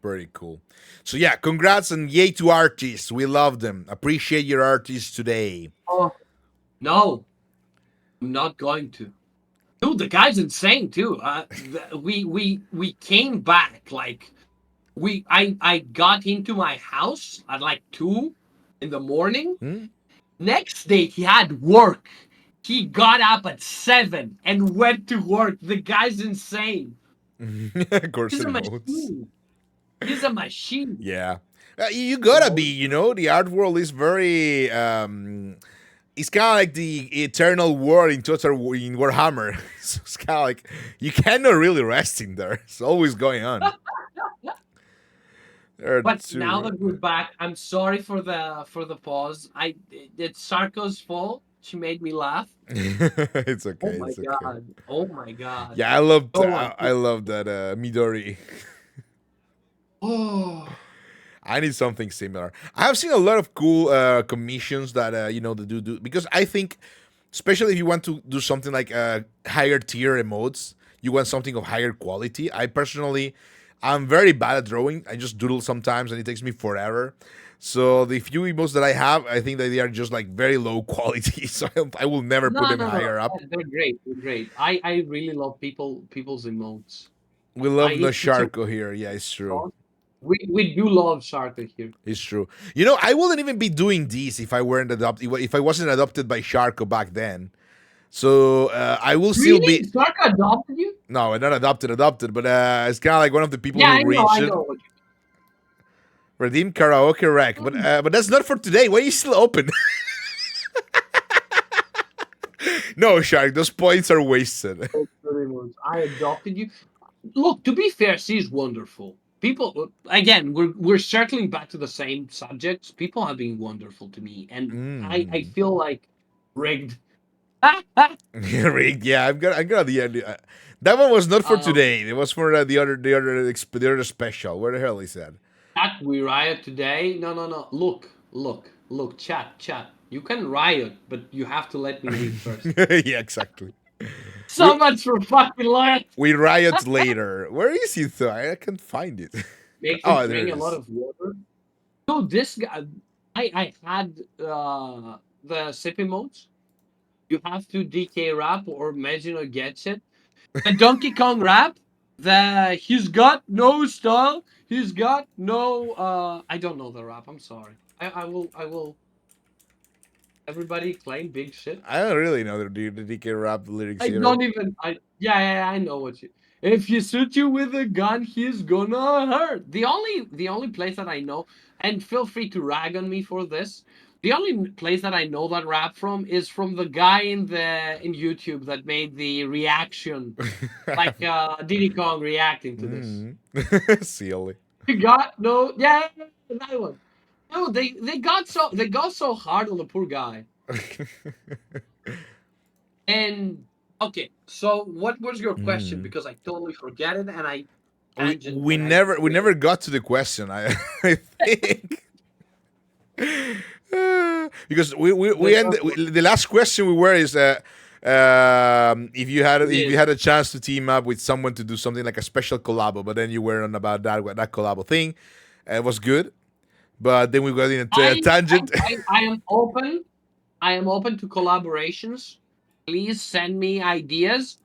Pretty cool. So yeah, congrats and yay to artists. We love them. Appreciate your artists today. oh no, I'm not going to. Dude, the guy's insane too. We came back like I got into my house at like 2 in the morning. Hmm? Next day he had work. He got up at 7 and went to work. The guy's insane. Of course, He's a emotes. machine. He's a machine. Yeah. You gotta be, the art world is very it's kind of like the eternal war in Warhammer. So it's kind of like you cannot really rest in there. It's always going on. But now that we're back, I'm sorry for the pause. It's Sarko's fault. She made me laugh. It's okay. Oh my it's god. okay. Oh my god. Yeah, I love Oh, I love that Midori. Oh. I need something similar. I have seen a lot of cool commissions that they do because I think, especially if you want to do something like higher tier emotes, you want something of higher quality. I'm very bad at drawing. I just doodle sometimes, and it takes me forever. So the few emotes that I have, I think that they are just like very low quality. So I will never put them higher up. They're great. They're great. I really love people's emotes. We love I no used to take Sharko here. Yeah, it's true. We do love Sharka here. It's true. You know, I wouldn't even be doing these if I weren't adopted. If I wasn't adopted by Sharko back then. So I will still Really? be. Sharka adopted you? No, not adopted, but it's kind of like one of the people Yeah, who I reached it. know what Redeem karaoke rack, but that's not for today. Why are you still open? No, Shark, those points are wasted. I adopted you. Look, to be fair, she's wonderful. People, again, we're circling back to the same subjects. People have been wonderful to me, and I feel like rigged. Rigged, yeah, I got the end. That one was not for Um, today. It was for the other special. Where the hell is that? Chat, we riot today. No. Look. Chat. You can riot, but you have to let me read first. Yeah, exactly. So much for fucking life. We riot later. Where is it though? I can't find it. Makes Oh, you there drink it a lot is. of water. So this guy, I had the sippy modes. You have to DK rap or Magino gets it. The Donkey Kong rap. He's got no style. He's got no. I don't know the rap. I'm sorry. I will. Everybody claim big shit. I don't really know the DK rap lyrics I either. don't even. Yeah. I know what you. If you shoot you with a gun, he's gonna hurt. The only place that I know, and feel free to rag on me for this. The only place that I know that rap from is from the guy in YouTube that made the reaction, like Diddy Kong reacting to this. Silly. You got no, yeah, that one. No, they got so hard on the poor guy. And okay, so what was your question? Because I totally forget it, and I we never got to the question. I think because we ended the last question we were is if you had a chance to team up with someone to do something like a special collabo, but then you were on about that collabo thing. It was good, but then we got into a tangent. I am open. I am open to collaborations. Please send me ideas.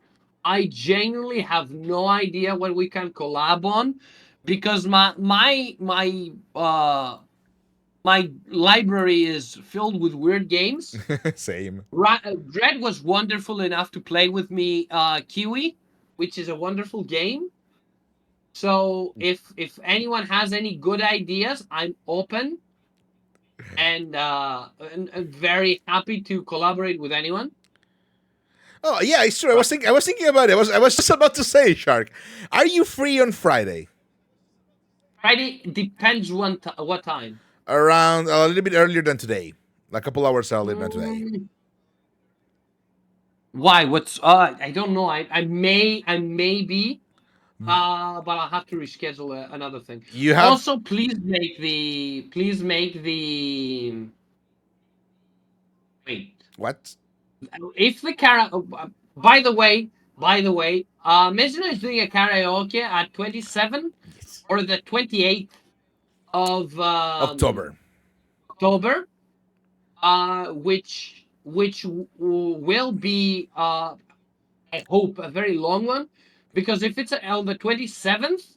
I genuinely have no idea what we can collab on because my library is filled with weird games. Same. Dread was wonderful enough to play with me Kiwi, which is a wonderful game. So if anyone has any good ideas, I'm open and very happy to collaborate with anyone. Oh yeah, it's true. I was thinking about it. I was just about to say, Shark, are you free on Friday? Friday depends what time. Around a little bit earlier than today, like a couple hours earlier than today. Why? What's I don't know. I may be, but I'll have to reschedule another thing. You have Also, please make the wait. what? If the by the way, Mizuna is doing a karaoke at 27 or the 28th of October. Which will be I hope a very long one, because if it's on the 27th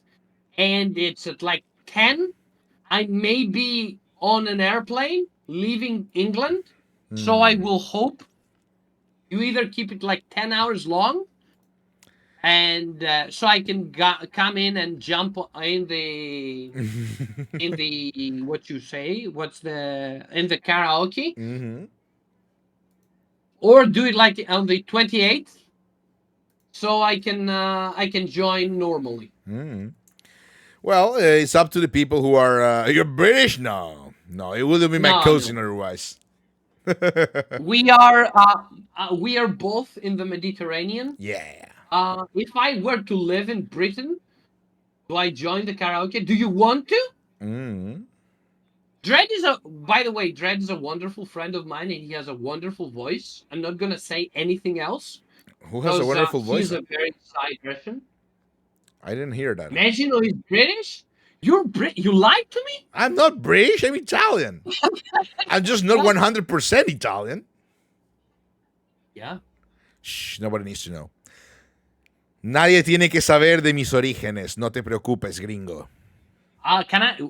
and it's at like 10, I may be on an airplane leaving England. So I will hope you either keep it like 10 hours long, and so I can come in and jump in the what you say, in the karaoke, or do it like on the 28th, so I can join normally. Well, it's up to the people who are. You're British? No, it wouldn't be my cousin otherwise. We are both in the Mediterranean. Yeah. If I were to live in Britain, do I join the karaoke? Do you want to? Dread by the way, Dread is a wonderful friend of mine, and he has a wonderful voice. I'm not gonna say anything else. Who has a wonderful voice? He's a very side person. I didn't hear that. Imagine he's British. You lied to me? I'm not British. I'm Italian. I'm just not 100% Italian. Yeah. Shh, nobody needs to know. Nadie tiene que saber de mis orígenes. No te preocupes, gringo.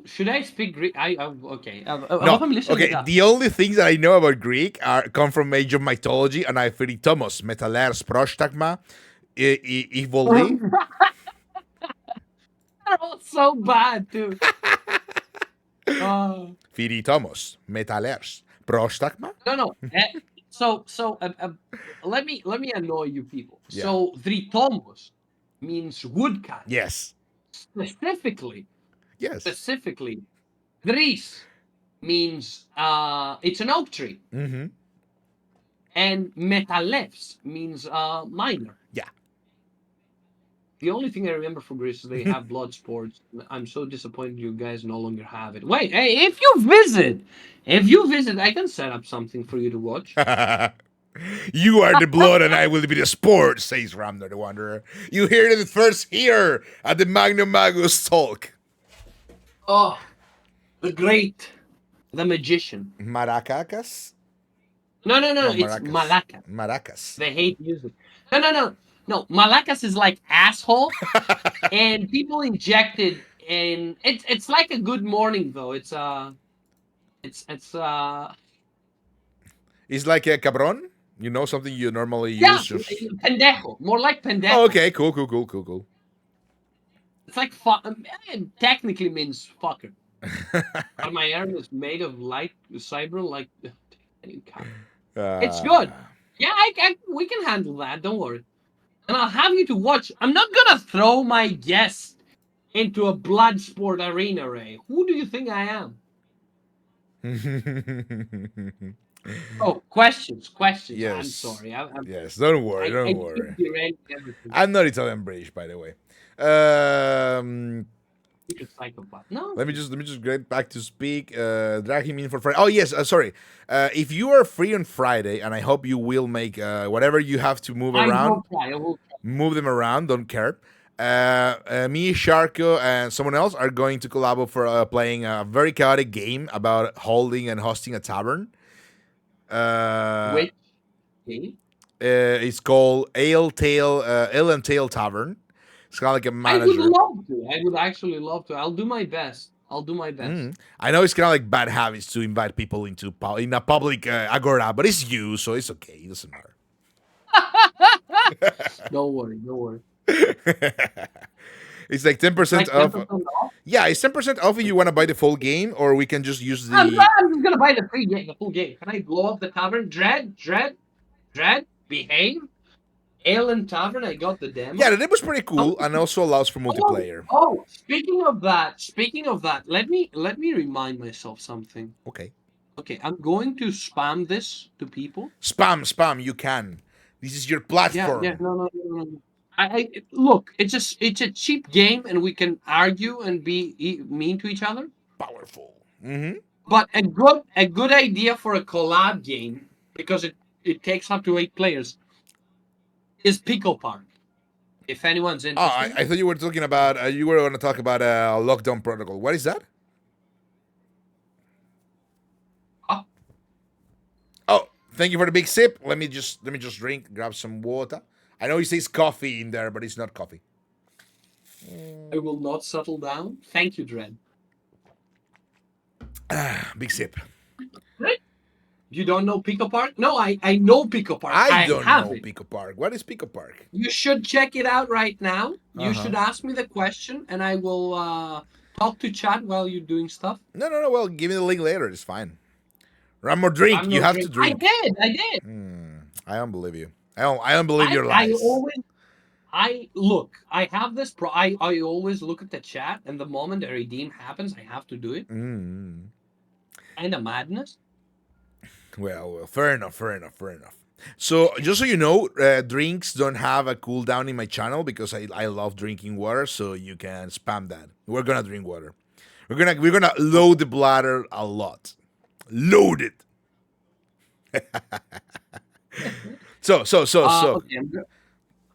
Should I speak Greek? Okay. No, okay. The only things that I know about Greek come from age of mythology, and I Tomos, metalers, prostagma, ivoldi. They're all so bad, too. Uh, Tomos, metalers, prostagma. no. Let me annoy you people. Yeah. So Vritomos means woodcut. Yes. Specifically, Yes. Dris means it's an oak tree. Mm-hmm. And metalefs means minor. Yeah. The only thing I remember from Greece is they have blood sports. I'm so disappointed you guys no longer have it. Wait, hey, if you visit, I can set up something for you to watch. You are the blood and I will be the sport, says Ramnor the Wanderer. You hear it first here at the Magnum Magus talk. Oh, the magician. Maracacas? No, it's Malacas. Maracas. They hate music. No. Malacas is like asshole, and people injected in. It's like a good morning though. It's It's like a cabron. You know something you normally yeah, use. pendejo. More like pendejo. Oh, okay, cool. It's like it technically means fucker. But my arm is made of light cyber like. It's good. Yeah, we can handle that. Don't worry. And I'll have you to watch. I'm not gonna throw my guest into a blood sport arena, Ray. Who do you think I am? Oh, questions. Yes. I'm sorry. Yes, don't worry. I'm not Italian British, by the way. You're a psychopath. No. Let me just get back to speak. Drag him in for Friday. Oh yes, sorry. If you are free on Friday, and I hope you will make whatever you have to move around. I will try. Move them around. Don't care. Me, Sharko, and someone else are going to collab for playing a very chaotic game about holding and hosting a tavern. Which game? It's called Ale and Tail Tavern. It's kind of like a manager. I would actually love to. I'll do my best. I know it's kind of like bad habits to invite people into in a public agora, but it's you, so it's okay. It doesn't matter. Don't worry. It's like 10% off. Yeah, it's 10% off if you want to buy the full game, or we can just use the. I'm just gonna buy the full game. Can I blow up the tavern? Dread, behave. Ale and Tavern, I got the demo. Yeah, the demo was pretty cool, and also allows for multiplayer. Oh, speaking of that, let me remind myself something. Okay, I'm going to spam this to people. Spam, you can. This is your platform. Yeah, no. I look, it's a cheap game, and we can argue and be mean to each other. Powerful. Mm-hmm. But a good idea for a collab game, because it takes up to 8 players, is Pickle Park. If anyone's interested. I thought you were talking about. You were going to talk about Lockdown Protocol. What is that? Oh, thank you for the big sip. Let me just grab some water. I know he says coffee in there, but it's not coffee. I will not settle down. Thank you, Dread. Big sip. You don't know Pico Park? No, I know Pico Park. I don't know Pico Park. What is Pico Park? You should check it out right now. You should ask me the question, and I will talk to chat while you're doing stuff. No. Well, give me the link later. It's fine. Ramnor, drink. You have to drink. I did. I don't believe you. I don't believe your lies. I have this I always look at the chat, and the moment a redeem happens, I have to do it. Kind of madness. Well, fair enough. So, just so you know, drinks don't have a cooldown in my channel because I love drinking water, so you can spam that. We're gonna drink water. We're gonna load the bladder a lot. Load it. So. Okay,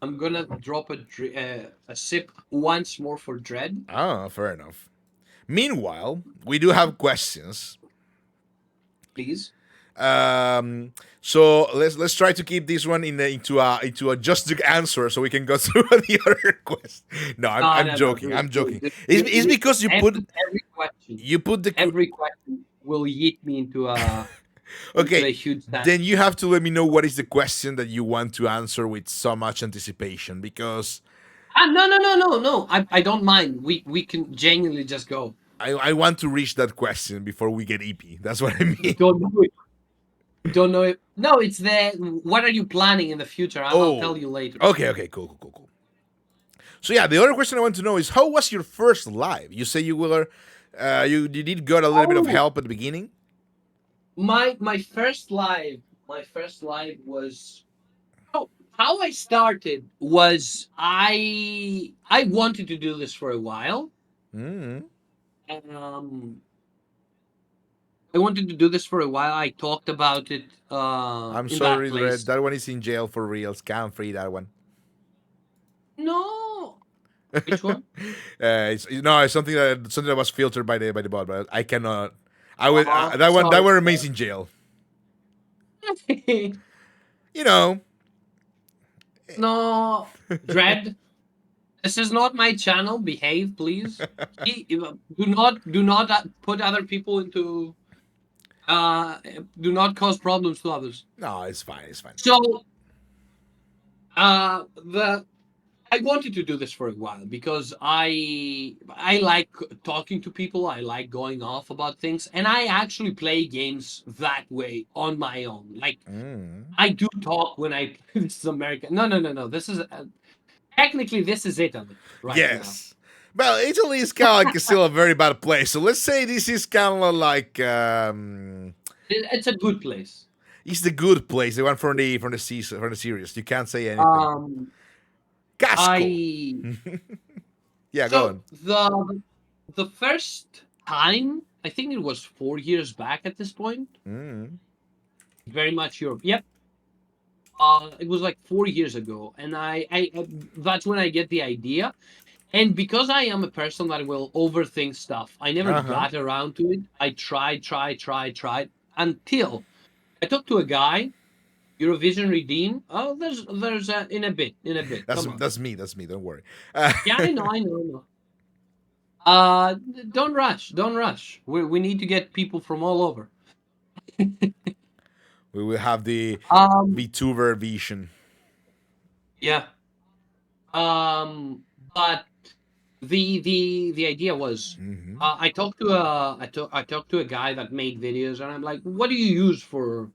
I'm gonna drop a sip once more for Dread. Oh, fair enough. Meanwhile, we do have questions. Please. So let's try to keep this one into a just answer, so we can go through the other quest. No, I'm No. joking. I'm joking. Do It's because you put the every question will yeet me into a okay. huge Then you have to let me know what is the question that you want to answer with so much anticipation, because No. I don't mind. We can genuinely just go. I want to reach that question before we get EP. That's what I mean. Don't know it. Don't know it. No, it's the what are you planning in the future? I'll tell you later. Okay, cool. So yeah, the other question I want to know is, how was your first live? You say you were, you did got a little bit of help at the beginning. My first live was how I started was I wanted to do this for a while. Mm. Um, I wanted to do this for a while. I talked about it I'm in that sorry, Red. place. That one is in jail for real. Scam free, that one. No, which one? It's something that was filtered by the bot, but I cannot. I would that Sorry. one remains in jail. You know. No, Dread. This is not my channel. Behave, please. Do not put other people into. Do not cause problems to others. No, it's fine. It's fine. So, the I wanted to do this for a while because I like talking to people. I like going off about things, and I actually play games that way on my own. Like Mm. I do talk when I. This is America. No. This is technically this is Italy right Yes. Well, Italy is kind of like still a very bad place. So let's say this is kind of like now. It's a good place. it's the good place, the one from the series. You can't say anything. Casco. I Yeah, go so on. the first time I think it was 4 years back at this point. Mm. Very much Europe. Yep. It was like 4 years ago, and that's when I get the idea. And because I am a person that will overthink stuff, I never got around to it. I tried until I talked to a guy. Eurovision Redeem. Oh, there's in a bit. Come on. That's me. That's me. Don't worry. Yeah, I know. Don't rush. Don't rush. We need to get people from all over. We will have the Um, VTuber vision. yeah. But the idea was, Mm-hmm. I talked to a guy that made videos, and I'm like, what do you use for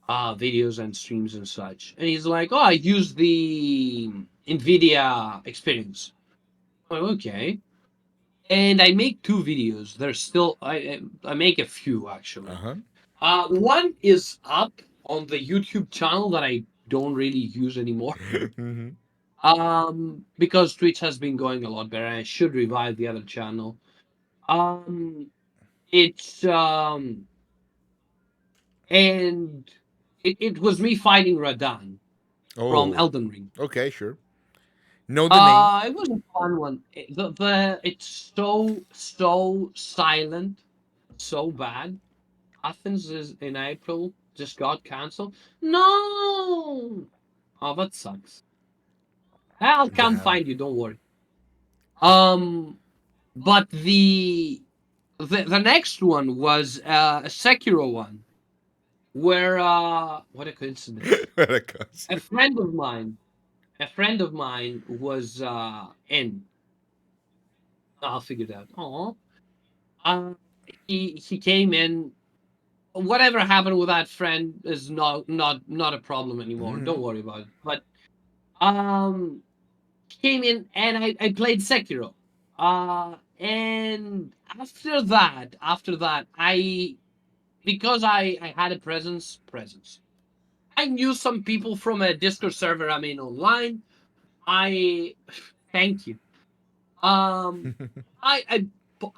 videos and streams and such? And he's like, oh, I use the NVIDIA experience. I'm like, okay. And I make two videos. There's still I make a few actually. One is up on the YouTube channel that I don't really use anymore. Mm-hmm. Because Twitch has been going a lot better. I should revive the other channel. It's and it was me fighting Radan from Oh, Elden Ring. okay, sure. Know the name. It was a fun one. It's so silent, so bad. Athens is in April just got cancelled. No, oh that sucks. I'll come Damn. find you. Don't worry. But the next one was a Sekiro one, where what a coincidence. What a cuss. a friend of mine was in. I'll figure it out. Oh, he came in. Whatever happened with that friend is not a problem anymore. Don't worry about it. But he came in and I played Sekiro. And after that, I because I had a presence. I knew some people from a Discord server I'm in online. I thank you. I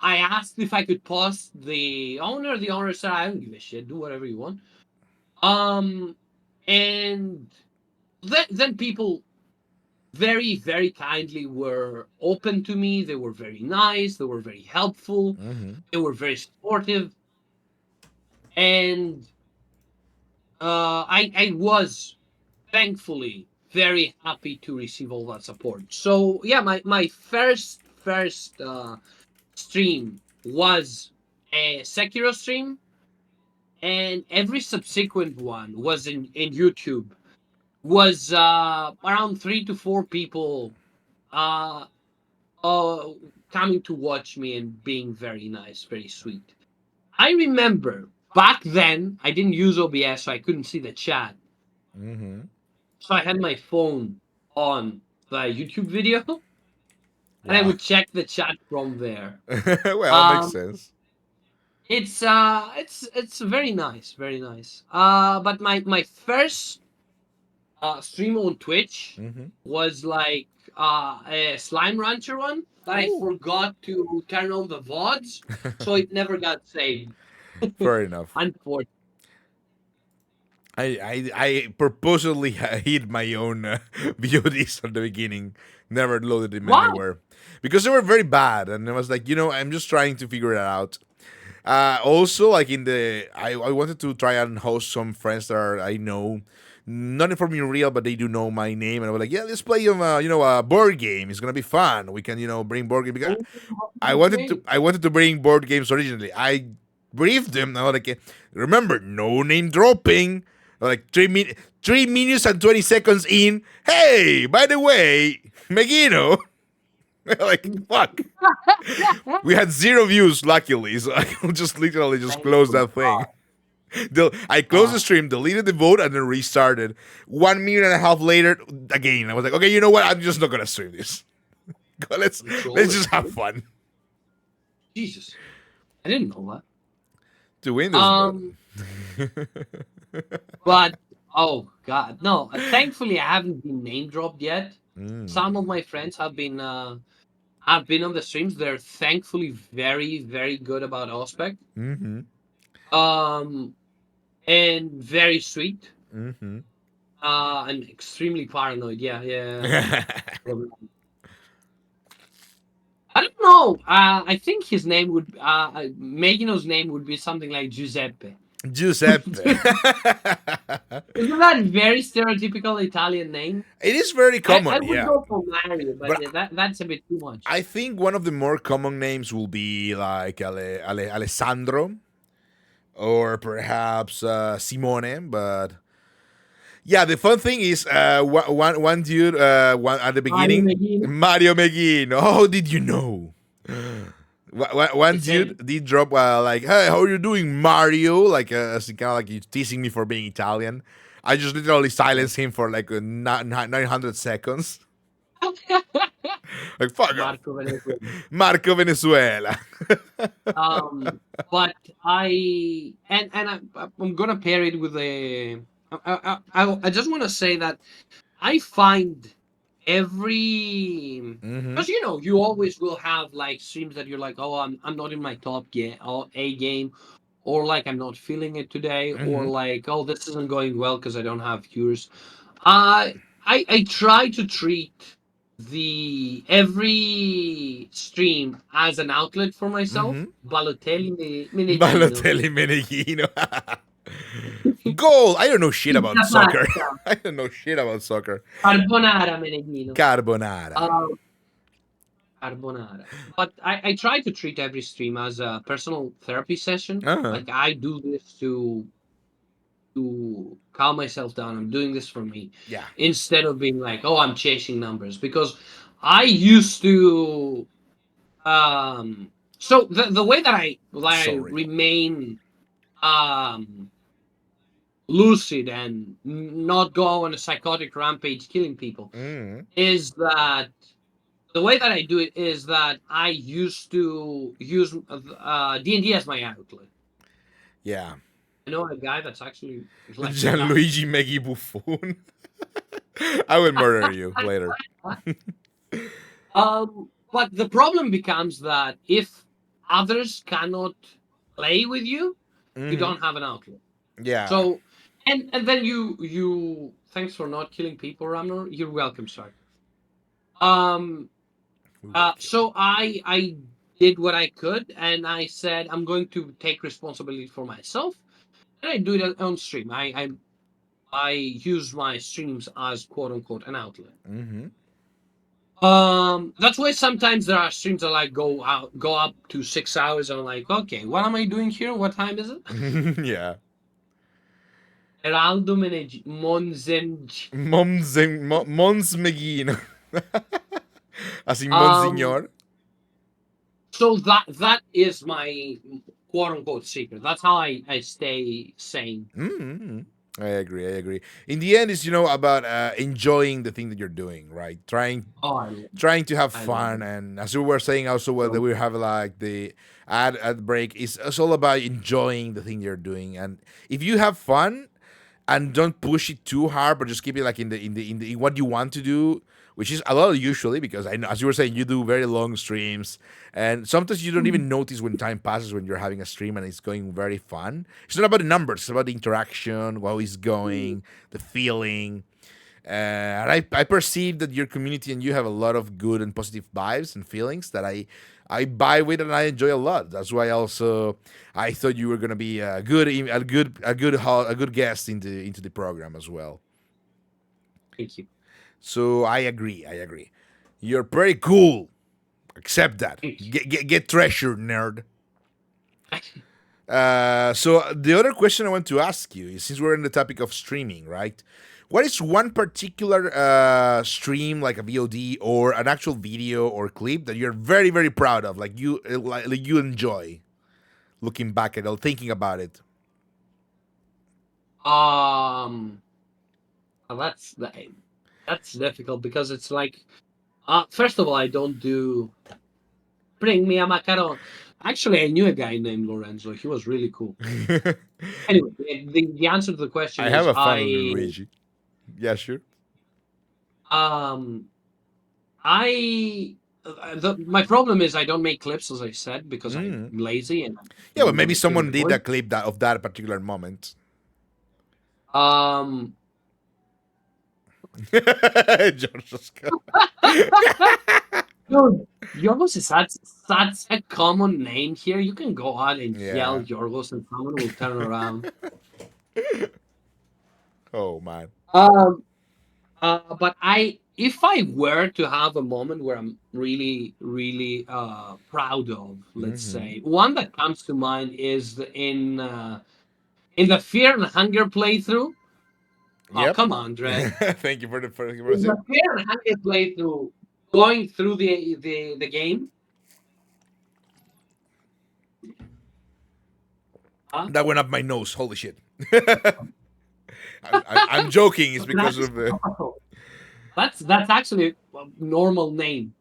I asked if I could pause the owner. The owner said, "I don't give a shit. Do whatever you want." And then people very kindly were open to me. They were very nice. They were very helpful. Mm-hmm. They were very supportive. And I was thankfully very happy to receive all that support. So yeah, my first stream was a Sekiro stream, and every subsequent one was in YouTube. Was around 3 to 4 people uh, uh coming to watch me and being very nice, very sweet. I remember back then I didn't use OBS, so I couldn't see the chat. Mm-hmm. So I had my phone on the YouTube video, and I Wow. would check the chat from there. Well, makes Um, sense. it's very nice, very nice. But my first stream on Twitch Mm-hmm. was like a Slime Rancher one that I Oh. forgot to turn on the VODs, so it never got saved. Fair enough. Unfortunately. I purposely hid my own VODs at the beginning, never loaded them Why? anywhere because they were very bad, and I was like, I'm just trying to figure it out. Also, like I wanted to try and host some friends that I know, not for me real, but they do know my name, and I was like, yeah, let's play a board game. It's gonna be fun. We can bring board game because Oh, I wanted to game. I wanted to bring board games originally. I briefed them. I was like, remember, no name dropping. Like 3 minutes and 20 seconds in. Hey, by the way, Megino. Like fuck. We had 0 views, luckily, so I could just literally just Thank close you, that thing. God. I closed the stream, deleted the vote, and then restarted. 1 minute and a half later, again, I was like, okay, you know what? I'm just not gonna stream this. let's Controller, just have dude. fun. Jesus, I didn't know that. To Windows, But oh god, no. Thankfully, I haven't been name dropped yet. Some of my friends have been on the streams. They're thankfully very very good about Aspect. Mm-hmm. Um, and very sweet. Mm-hmm. And extremely paranoid. Yeah, yeah. I don't know. I think his name would Megino's name would be something like Giuseppe. Giuseppe. Isn't that a very stereotypical Italian name? It is very I common, would yeah. go for Mario, but But that's a bit too much. I think one of the more common names will be like Alessandro or perhaps Simone. But yeah, the fun thing is one dude at the Mario beginning, Megino. Mario Megino. How did you know? One It's him. dude did drop like, "Hey, how are you doing, Mario?" Like, kind of like he's teasing me for being Italian. I just literally silenced him for like 900 seconds. Like, fuck off, Marco Venezuela. Marco Venezuela. But I'm gonna pair it with a. I just want to say that I find every Mm-hmm. because you always will have like streams that you're like, oh, I'm not in my top game or a game, or like I'm not feeling it today, or Mm-hmm. like, oh, this isn't going well because I don't have viewers. I try to treat the every stream as an outlet for myself. Mm-hmm. Balotelli Meneghino. Balotelli Meneghino. Goal. I don't know shit about Pizza soccer. pasta. I don't know shit about soccer. Carbonara Meneghino. Carbonara. Carbonara. But I try to treat every stream as a personal therapy session. Uh-huh. Like I do this to calm myself down. I'm doing this for me. Yeah. Instead of being like, oh, I'm chasing numbers. Because I used to so the way that I Sorry. remain lucid and not go on a psychotic rampage killing people is that the way that I do it is that I used to use D&D as my outlet. Yeah. I know a guy that's actually like Gianluigi Meggy Buffon. I will murder you later. But the problem becomes that if others cannot play with you, you don't have an outlet. Yeah. So and then you thanks for not killing people, Ramnor. You're welcome, sir. So I did what I could, and I said I'm going to take responsibility for myself, and I do it on stream. I use my streams as quote unquote an outlet. Mm-hmm. That's why sometimes there are streams that like go up to 6 hours. And I'm like, okay, what am I doing here? What time is it? Yeah. Heraldo Monzen. Mons Meguino. As in Um, Monsignor. so that is my quote unquote secret. That's how I stay sane. Mm-hmm. I agree. I agree. In the end, it's about enjoying the thing that you're doing, right? Oh, Trying to have I love fun, it. and as we were saying, also that So, we have like the ad break. It's all about enjoying the thing you're doing, and if you have fun and don't push it too hard, but just keep it like in what you want to do, which is a lot usually because I know, as you were saying, you do very long streams, and sometimes you don't even notice when time passes when you're having a stream and it's going very fun. It's not about the numbers; it's about the interaction, how it's going, the feeling. And I perceive that your community and you have a lot of good and positive vibes and feelings that I buy with and I enjoy a lot. That's why also I thought you were gonna be a good guest into the program as well. thank you. So I agree. I agree. You're pretty cool. Accept that. Thank you. Get treasured, nerd. So the other question I want to ask you is, since we're in the topic of streaming, right? What is one particular stream, like a VOD or an actual video or clip that you're very very proud of, like you enjoy looking back at it, or thinking about it? Um, well, that's difficult because it's like, first of all, I don't do bring me a macaron. Actually, I knew a guy named Lorenzo. He was really cool. Anyway, the answer to the question I have is a fan of Luigi. Yeah, sure. um my problem is I don't make clips, as I said, because I'm Mm. lazy and I Yeah, but don't maybe want to feel someone did a bored. clip of that particular moment. Um, George Oscar. Dude, Yorgos is such a common name here. You can go out and yell Yeah. Yorgos and someone will turn around. Oh man. Um, but if I were to have a moment where I'm really, really proud of, let's Mm-hmm. say, one that comes to mind is in the Fear and Hunger playthrough. Oh, Yep. come on, Dre. Thank you for the In the sip. Fear and Hunger playthrough, going through the game. Huh? That went up my nose. Holy shit. I'm joking. It's because That's of the. that's actually a normal name.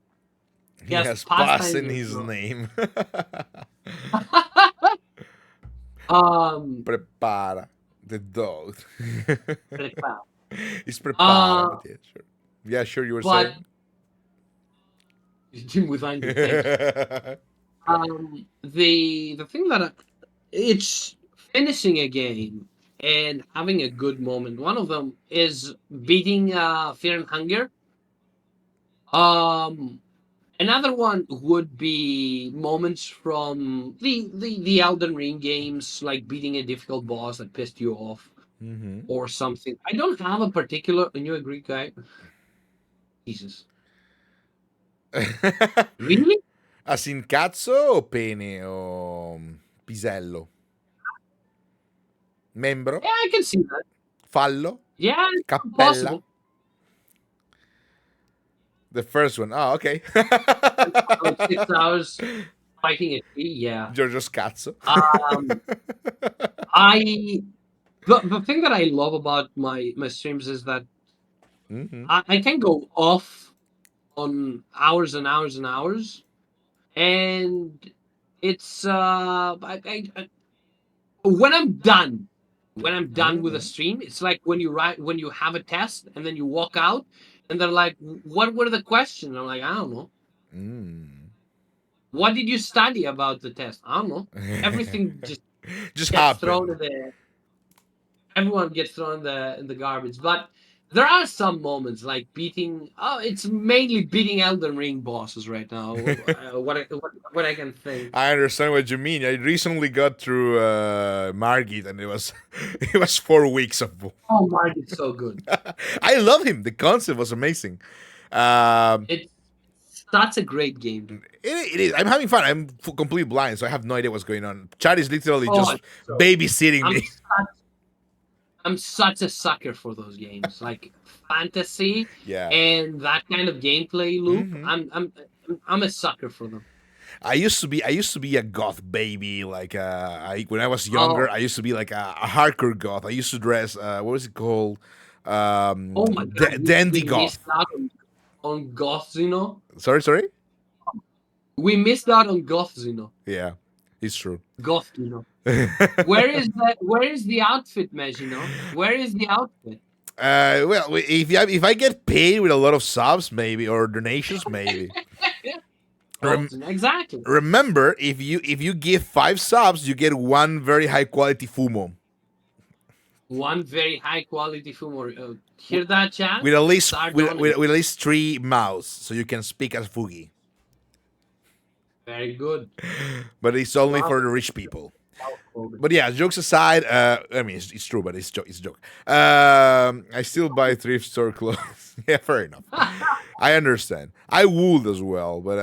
He He has has pasta pus in in his his nose. name. um, Prepara. The dog. prepara. It's prepara, Uh, but yeah, sure. Yeah, sure. You were but saying. Jim with anger, thank you. The thing that it's finishing a game and having a good moment. One of them is beating Fear and Hunger. Um, Another one would be moments from the Elden Ring games, like beating a difficult boss that pissed you off Mm-hmm. or something. I don't have a particular. And you're a Greek guy, Jesus, really? As in cazzo o pene o pisello? Membro? Yeah, I can see that. Fallo? Yeah, it's Cappella? possible. The first one. Oh, okay. Like 6 hours fighting a tree. Yeah. Giorgio Scazzo. Um, I the thing that I love about my streams is that Mm-hmm. I can go off on hours and hours and hours, and it's when I'm done. When I'm done with a Mm-hmm. stream, it's like when you have a test and then you walk out, and they're like, "What were the questions?" I'm like, "I don't know." Mm. What did you study about the test? I don't know. Everything just Just gets thrown happened. in the everyone gets thrown in the garbage. But There are some moments like beating. Oh, it's mainly beating Elden Ring bosses right now. What I can think. I understand what you mean. I recently got through Margit, and it was it was 4 weeks of. Oh, Mark, it's so good. I love him. The concept was amazing. Um, It's That's a great game. it is. I'm having fun. I'm completely blind, so I have no idea what's going on. Chad is literally Oh, just babysitting I'm me. such, I'm such a sucker for those games, like fantasy Yeah. and that kind of gameplay loop. Mhm. I'm a sucker for them. I used to be a goth baby. Like when I was younger, Oh, I used to be like a hardcore goth. I used to dress. What was it called? oh my God, Dandy we missed goth. out on Gothzino. Sorry. We missed out on Gothzino. Yeah, it's true. Gothzino. Where is the outfit, Megino? Where is the outfit? Well, if I get paid with a lot of subs, maybe, or donations, maybe. Rem- Gothzino, exactly. Remember, if you give 5 subs, you get one very high quality fumo One very high quality fumo. Hear that, chat? with at least Start with, donating. with, with at least 3 mouths, so you can speak as Fugi. Very good. But it's only Wow. for the rich people. Well, But yeah, jokes aside, I mean it's true, but it's a joke. I still buy thrift store clothes. Yeah, fair enough. I understand. I would as well, but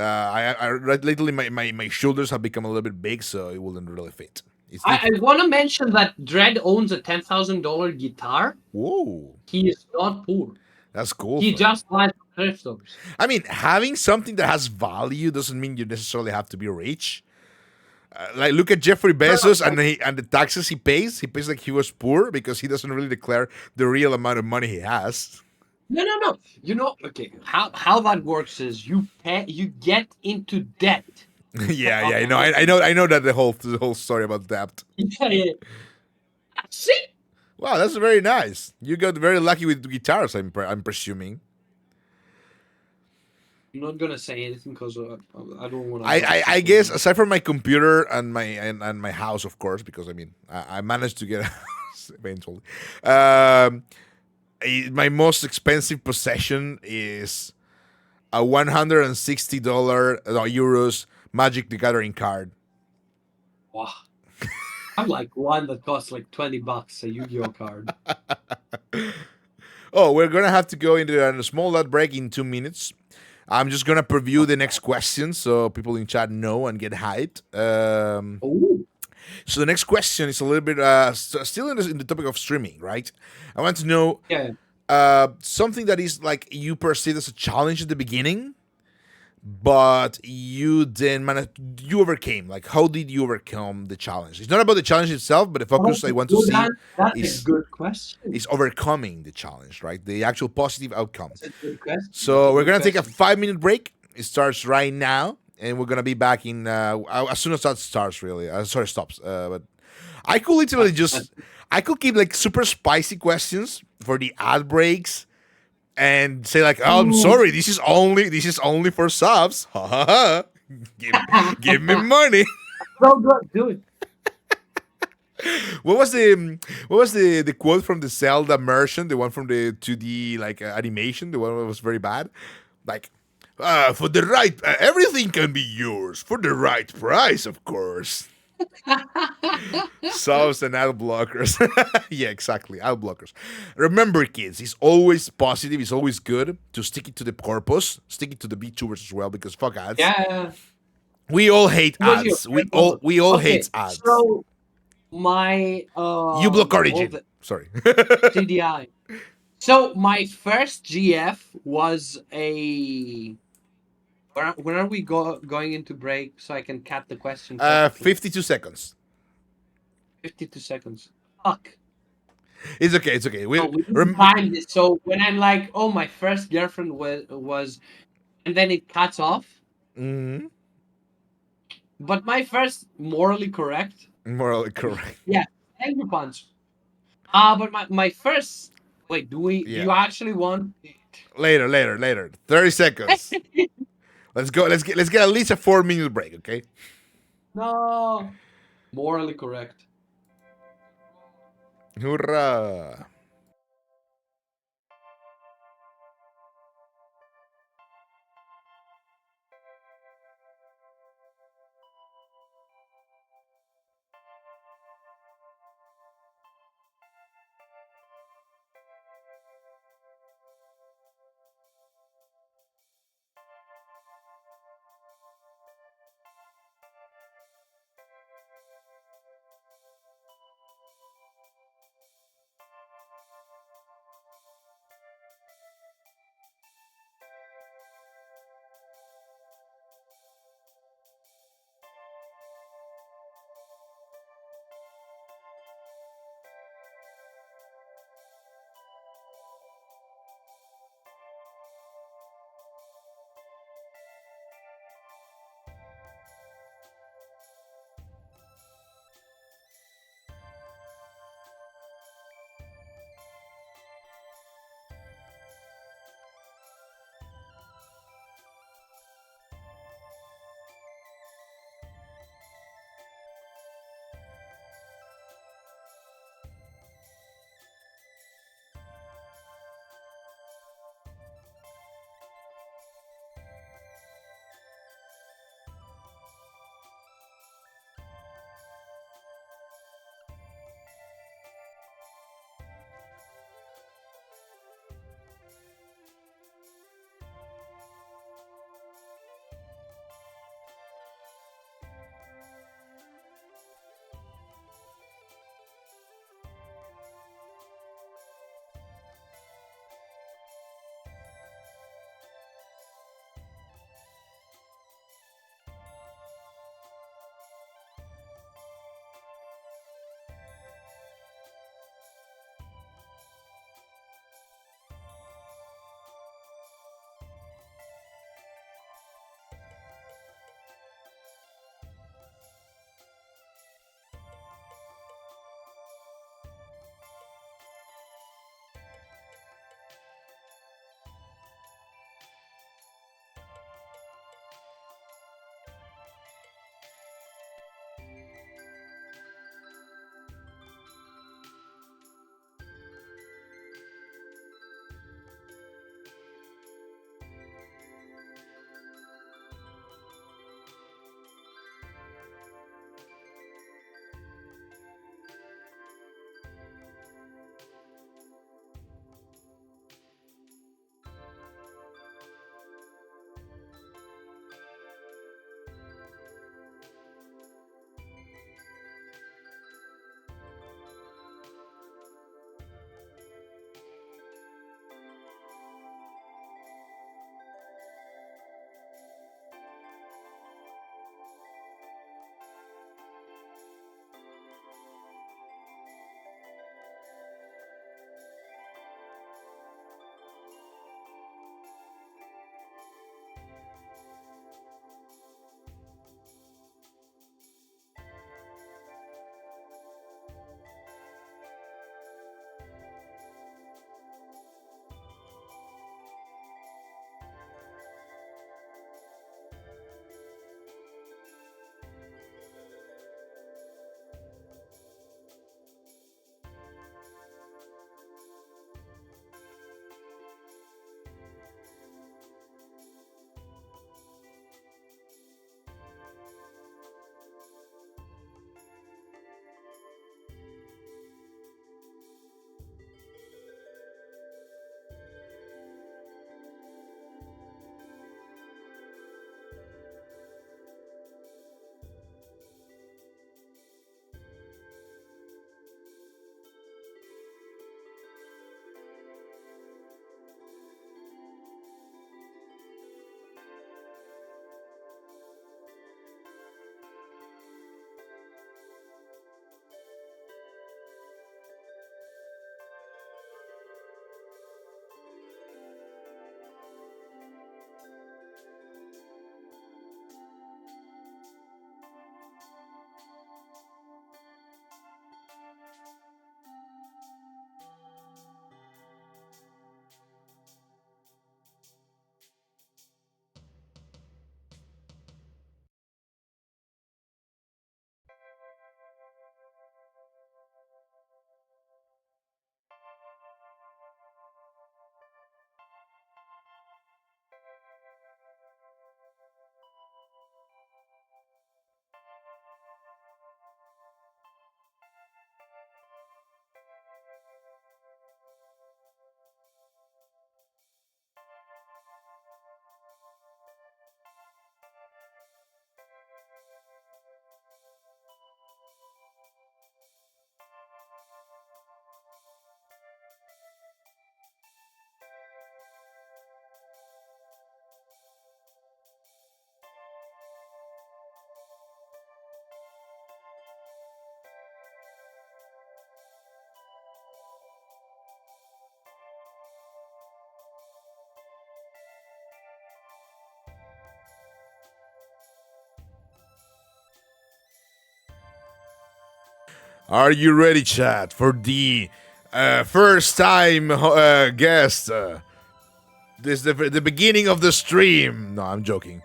lately my shoulders have become a little bit big, so it wouldn't really fit. It's I want to mention that Dredd owns a $10,000 guitar. Whoa, He is not poor. that's cool. He though. just buys thrift stores. I mean, having something that has value doesn't mean you necessarily have to be rich. Like look at Jeffrey Bezos and the taxes he pays. He pays like he was poor because he doesn't really declare the real amount of money he has. No. You know, okay. How that works is you get into debt. Yeah. I know that the whole story about debt. Yeah. See, Wow, that's very nice. You got very lucky with guitars. I'm presuming. I'm not gonna say anything because I don't want to. I guess aside from my computer and my house, of course, because I mean I managed to get a house eventually. My most expensive possession is a $160 euros Magic the Gathering card. Wow. I'm like one that costs like $20, a Yu-Gi-Oh card. Oh, we're gonna have to go into a small break in 2 minutes. I'm just gonna preview the next question so people in chat know and get hyped. Oh, So the next question is a little bit still in the topic of streaming, right? I want to know yeah. something that is like you perceived as a challenge at the beginning, but you then you overcame. Like, how did you overcome the challenge? It's not about the challenge itself, but the focus I want to see That's is a good question. is overcoming the challenge, right? The actual positive outcome. That's a good question. So we're gonna take a 5 minute break. It starts right now, and we're gonna be back in as soon as that starts. Really, sorry, stops. But I could literally I could keep like super spicy questions for the ad breaks, and say like, "Oh, I'm sorry, this is only for subs." Ha ha ha! Give me money. So good, do it. What was the quote from the Zelda immersion? The one from the 2D like animation, the one that was very bad. Like, for the right, everything can be yours for the right price, of course. Subs and ad blockers. Yeah, exactly. Ad blockers. Remember, kids, it's always positive. It's always good to stick it to the purpose. Stick it to the Vtubers as well, because fuck ads. Yeah. We all hate What's your ads. We favorite all Okay, hate ads. So my You block all Origin. the Sorry. TDI. So my first GF was a. When are we going into break so I can cut the question? perfectly? 52 seconds. 52 seconds. Fuck. It's okay. It's okay. We need to time this. So when I'm like, oh, my first girlfriend was, and then it cuts off. Mhm. But my first morally correct. Morally correct. Yeah, angry punch. But my first. Wait, do you actually want? Later. 30 seconds. Let's go. Let's get at least a 4 minute break, okay? No. Morally correct. Hurrah. Are you ready, chat, for the first time guest? This is the beginning of the stream. No, I'm joking.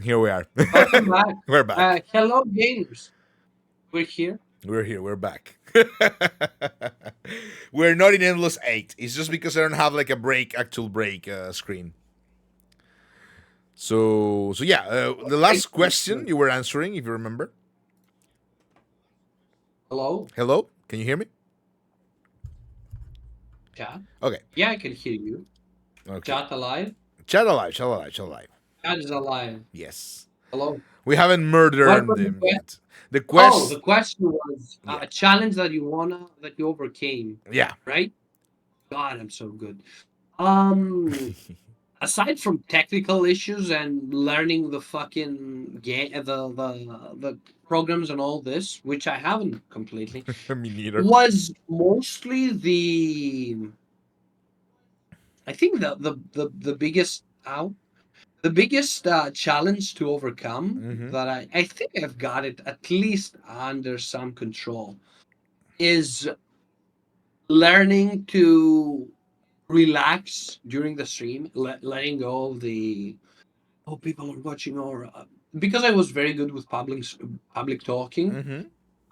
Here we are. Welcome back. We're back. Hello, gamers. We're here. We're here. We're back. We're not in Endless 8. It's just because I don't have like a actual break screen. So yeah, the last question you were answering, if you remember. Hello, Hello? Can you hear me? chat. Okay. Yeah, I can hear you. Okay. Chat alive. Chat alive, chat alive, chat alive. Chat is alive. Yes. Hello. We haven't murdered What was the them question? yet. The Oh, the quest. question was Yeah. a challenge that you overcame, Yeah. right? God, I'm so good. Aside from technical issues and learning the fucking game, the programs and all this, which I haven't completely, Me neither. was mostly the I think the biggest challenge to overcome Mm-hmm. that I think I've got it at least under some control is learning to relax during the stream, letting go of the people are watching or because I was very good with public talking.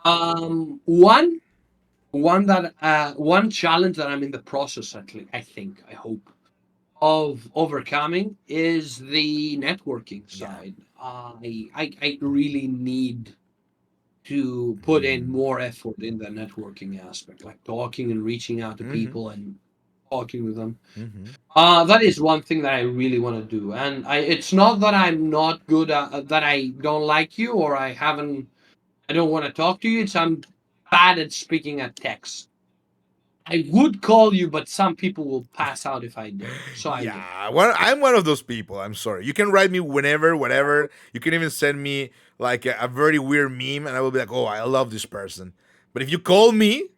Mm-hmm. One one challenge that I'm in the process at least, I hope of overcoming is the networking Yeah. side. I really need to put in more effort in the networking aspect, like talking and reaching out to Mm-hmm. people and talking with them. Mm-hmm. That is one thing that I really want to do, and it's not that I'm not good at that. I don't like you or I don't want to talk to you. It's I'm bad at speaking at text. I would call you, but some people will pass out if I did. So I won't. Yeah, I'm one of those people. I'm sorry. You can write me whenever, whatever. You can even send me like a very weird meme, and I will be like, "Oh, I love this person." But if you call me,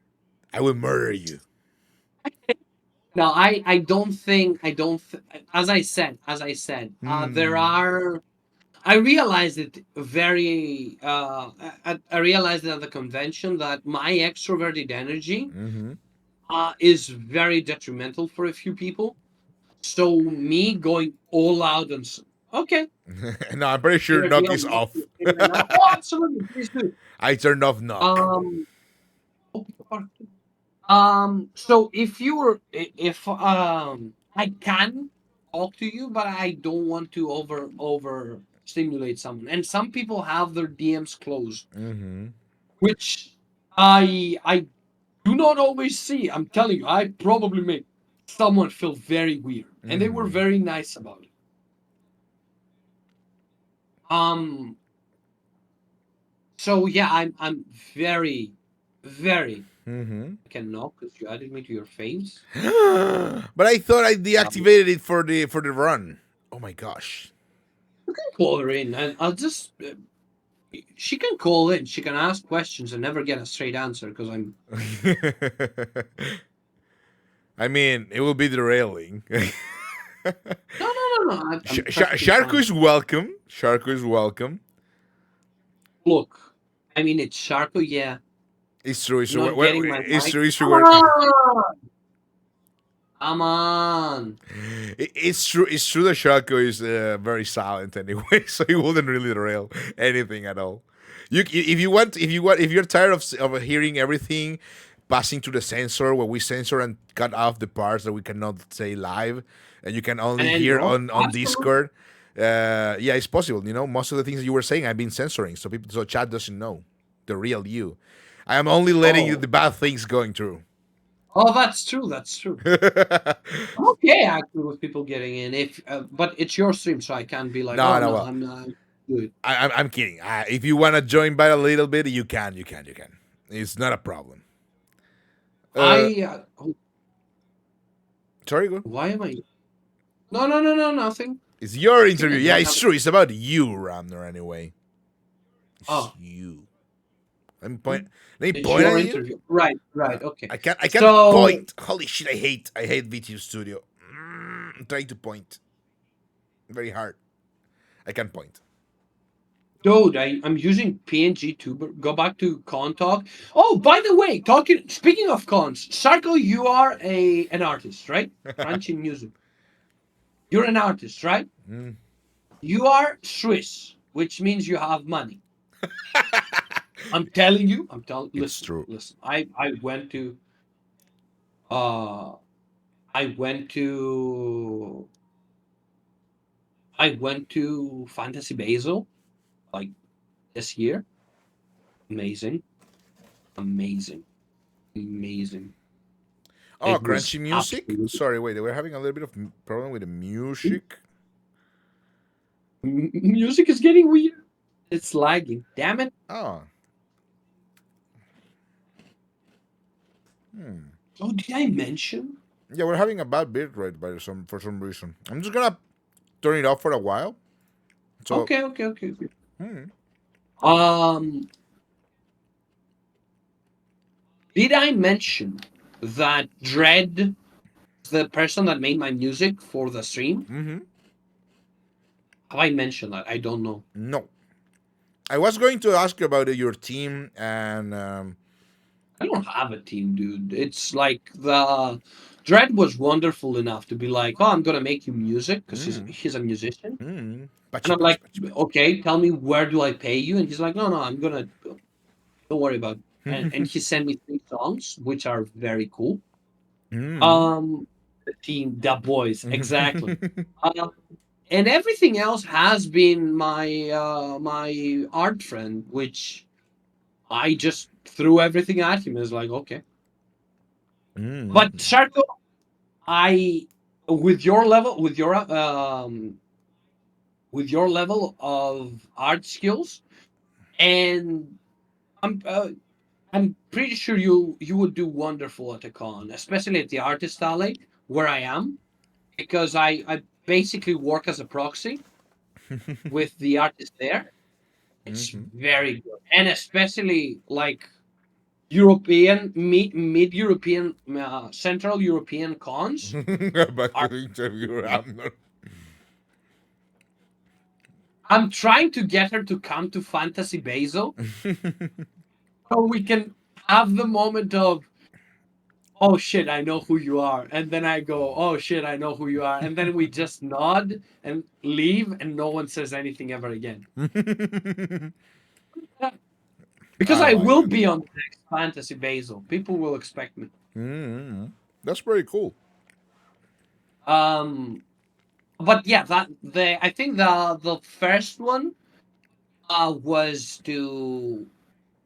I will murder you. No, I don't think I don't. As I said, there are. I realized it very. I realized it at the convention that my extroverted energy Mm-hmm. is very detrimental for a few people. So me going all out and okay, No, I'm pretty sure here's knock Neil, is knock off. your thing right now. Oh, absolutely, please do. I turned off knock. Um, so if you were, if I can talk to you, but I don't want to over stimulate someone. And some people have their DMs closed, Mm-hmm. which I do not always see. I'm telling you, I probably made someone feel very weird, and they were Mm-hmm. very nice about it. Um, so yeah, I'm very, very. Mm-hmm. I can knock because you added me to your face. But I thought I deactivated it for the run. Oh my gosh. Call her in, and I'll just. She can call in. She can ask questions and never get a straight answer because I'm. I mean, it will be derailing. No. I'm perfectly Sharku fine. is welcome. Sharku is welcome. Look, I mean it's Sharko. Yeah, It's true. It's I'm true. not getting my It's mic. true. It's Come true. on, come on. It's true. It's true that Sharku is very silent anyway, so he wouldn't really derail anything at all. If you're tired of hearing everything passing to the sensor where we censor and cut off the parts that we cannot say live, and you can only And hear no, on absolutely. Discord. Yeah, it's possible. You know, most of the things you were saying, I've been censoring, so chat doesn't know the real you. I am only letting you Oh, the bad things going through. oh, that's true. That's true. I'm okay actually with people getting in. If but it's your stream, so I can't be like, No, oh no, no, well, I'm not good. I'm kidding. If you want to join by a little bit, you can. It's not a problem. Uh, Oh, sorry, go. why am I? No, nothing. It's your I think interview. I Yeah, don't it's have. true. It's about you, Ramnor. Anyway, it's Oh, you. Let me hmm, point. Let me it's point your at you. interview. Right. Okay. I can't So point. Holy shit! I hate VTube Studio. I'm trying to point very hard. I can't point. Dude, I'm using PNG Tuber. Go back to Con Talk. Oh, by the way, talking speaking of cons, Sarko, you are an artist, right? Crunching music. You're an artist, right? Mm. You are Swiss, which means you have money. I'm telling you. I'm telling. It's Listen, true. listen. I went to uh I went to I went to Fantasy Basel like this year. Amazing, amazing, amazing. Oh, It was crunchy music? absolutely. Sorry, wait, they were having a little bit of problem with the music. Music is getting weird. It's lagging. Damn it. Oh. Hmm. Oh, did I mention? Yeah, we're having a bad bit rate by some for some reason. I'm just gonna turn it off for a while. So, Okay, okay, okay, okay. hmm. Um, did I mention that Dread, the person that made my music for the stream, Mm-hmm. have I mentioned that? I don't know. No. I was going to ask you about your team and I don't have a team, dude. It's like the Dread was wonderful enough to be like, "Oh, I'm gonna make you music because mm, he's a musician." And pachi I'm pachi like, pachi pachi. "Okay, tell me where do I pay you?" And he's like, "No, no, I'm gonna. Don't worry about it." And he sent me 3 songs, which are very cool. Mm. The team, the boys, exactly. Uh, and everything else has been my art friend, which I just threw everything at him. It's like, okay. But Mm. Sharko, I with your level of art skills, and I'm uh, I'm pretty sure you would do wonderful at a con, especially at the Artist Alley where I am, because I basically work as a proxy with the artist there. It's Mhm. very good, and especially like European mid European Central European cons About are. to interview Ramnor. I'm trying to get her to come to Fantasy Basel so we can have the moment of, oh shit, I know who you are. And then I go, oh shit, I know who you are. And then we just nod and leave and no one says anything ever again. Because I I like will that. be on the next Fantasy Basel. People will expect me. Mm. That's pretty cool. Um but yeah, that the I think the first one was to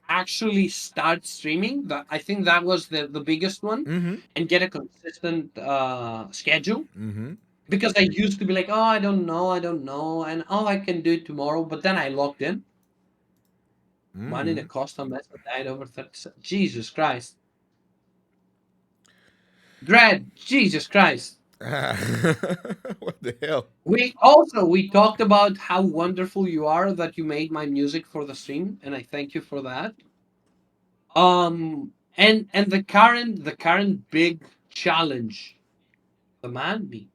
actually start streaming. That I think that was the biggest one, Mm-hmm. and get a consistent schedule. Mm-hmm. Because I used to be like, oh, I don't know, and oh, I can do it tomorrow. But then I logged in. Money Mm-hmm. that cost a mess that died over 30 Jesus Christ. Dread, Jesus Christ. What the hell? We talked about how wonderful you are that you made my music for the stream, and I thank you for that. And the current big challenge, the man me.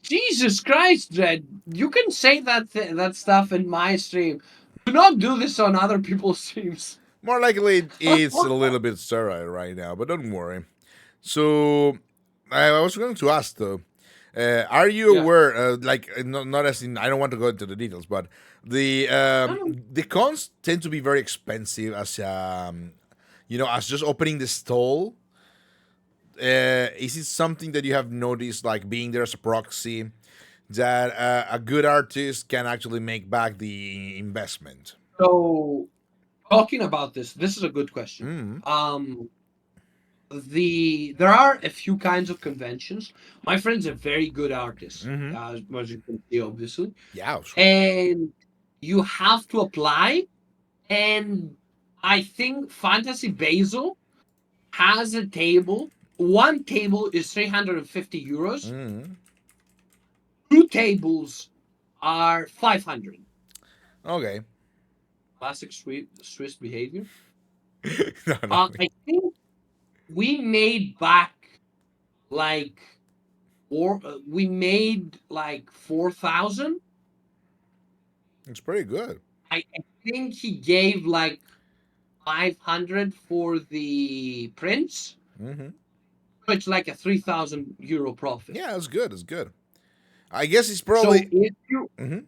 Jesus Christ, Dread! You can say that stuff in my stream. Do not do this on other people's streams. More likely, it's a little bit sterile right now, but don't worry. So, I was going to ask though, are you Yeah. aware, not as in, I don't want to go into the details, but No, no. the cons tend to be very expensive as as just opening the stall. Is it something that you have noticed, like being there as a proxy, that a good artist can actually make back the investment? So talking about this is a good question. Mm. There are a few kinds of conventions. My friend's a very good artist, Mm-hmm. as you can see, obviously, Yeah, sure. and you have to apply. And I think Fantasy Basel has a table. One table is 350 euros. Mm. 2 tables are 500. Okay. Classic Swiss behavior. No, no. I think we made back like we made like 4,000 It's pretty good. I think he gave like 500 for the prints, Hmm. which like a 3,000 euro profit. Yeah, it's good. It's good. I guess it's So probably. Hmm.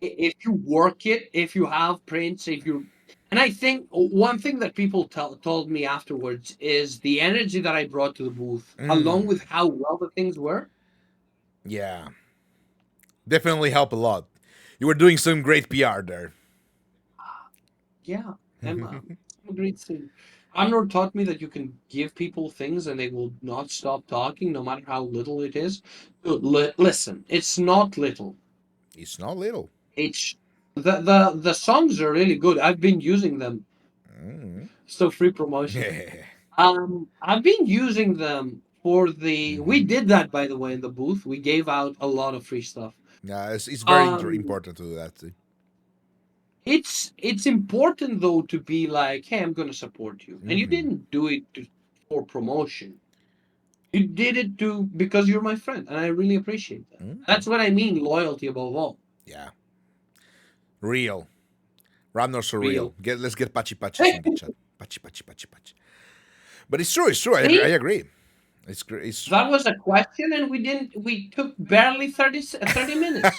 if you work it, if you have prints, if you and I think one thing that people told me afterwards is the energy that I brought to the booth, along Mm. with how well the things were. Yeah, definitely help a lot. You were doing some great PR there. Yeah, I'm a great singer. Ramnor taught me that you can give people things and they will not stop talking, no matter how little it is. Listen, it's not little. It's not little. It's the songs are really good. I've been using them. Mm. So free promotion. Yeah. I've been using them for the. We Hmm. did that, by the way, in the booth. We gave out a lot of free stuff. Yeah, it's very Um, important to do that too. it's important though to be like, hey, I'm gonna support you, and you Hmm. didn't do it for promotion. You did it to because you're my friend, and I really appreciate that. Mm. That's what I mean, loyalty above all. Yeah, real. Ramnor so real. Real. Let's get patchy patches in the chat. Patchy patchy patchy patchy. But it's true. It's true. I See, agree. It's great. It's. that was a question, and we didn't. We took barely 30 minutes.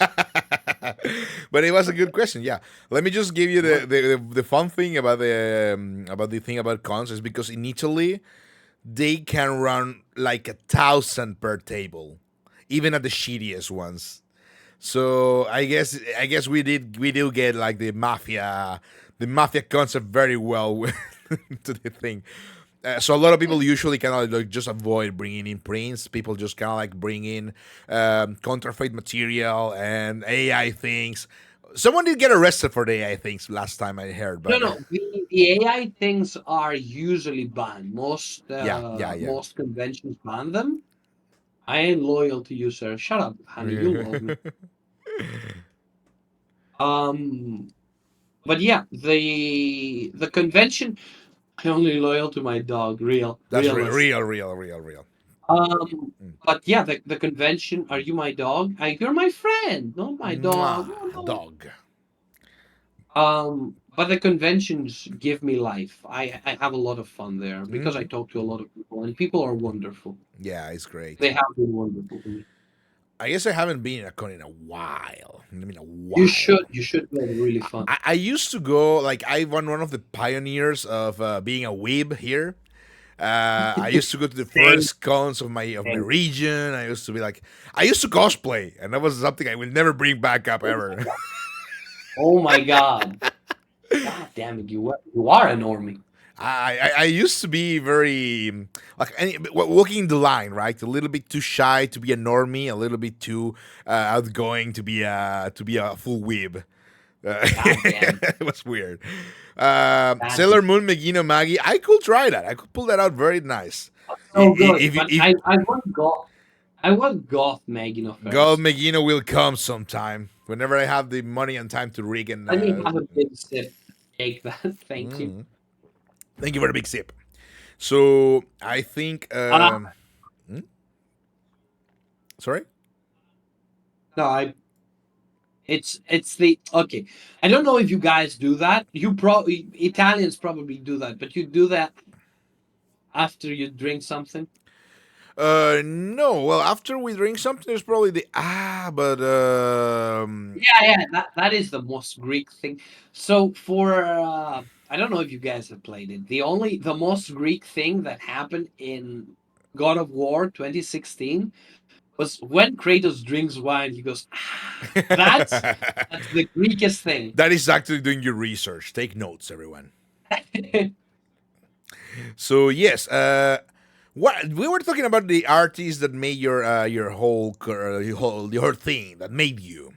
But it was a good question. Yeah. Let me just give you What? the fun thing about the thing about cons is because in Italy they can run like 1,000 per table, even at the shittiest ones. So I guess we do get like the mafia concept very well to the thing. So a lot of people usually kind of like just avoid bringing in prints. People just kind of like bring in counterfeit material and AI things. Someone did get arrested for the AI things last time I heard, No, but no. The AI things are usually banned. yeah, yeah, yeah. Most conventions ban them. I ain't loyal to you, sir. Shut up, honey. You love me. Um, but yeah, the convention. I'm only loyal to my dog. That's Realist. real, real, real, real. Mm. But yeah, the convention. Are you my dog? You're my friend, not my dog. Mwah, Oh, no. dog. But the conventions give me life. I have a lot of fun there because I Hmm. talk to a lot of people, and people are wonderful. Yeah, it's great. They have been wonderful to me. I guess I haven't been in a con in a while. I mean, a You while. should. You should. Go. Really fun. I used to go like I won one of the pioneers of being a weeb here. I used to go to the Same first cons of my thing. region. I used to be like, I used to cosplay, and that was something I will never bring back up Oh my ever. god. Oh my god. God damn it! You are a normie. I used to be very like walking the line, right? A little bit too shy to be a normie, a little bit too outgoing to be a full weeb. God damn it. It was weird. God damn Sailor it. Moon, Megino, Maggie. I could try that. I could pull that out very nice. So good. But If I want goth Magina God first. Megino will come sometime whenever I have the money and time to rig and. Let me have a big sip. Take that. Thank you. Mm, thank you for the big sip. So I think. Uh, Hmm? Sorry. no, it's the okay. I don't know if you guys do that. Italians probably do that, but you do that after you drink something. No. Well, after we drink something, there's probably but Yeah, that is the most Greek thing. So for I don't know if you guys have played it. The most Greek thing that happened in God of War 2016 was when Kratos drinks wine, he goes, that's the Greekest thing. that is actually doing your research. Take notes, everyone. So yes, what we were talking about the artists that made your your thing that made you,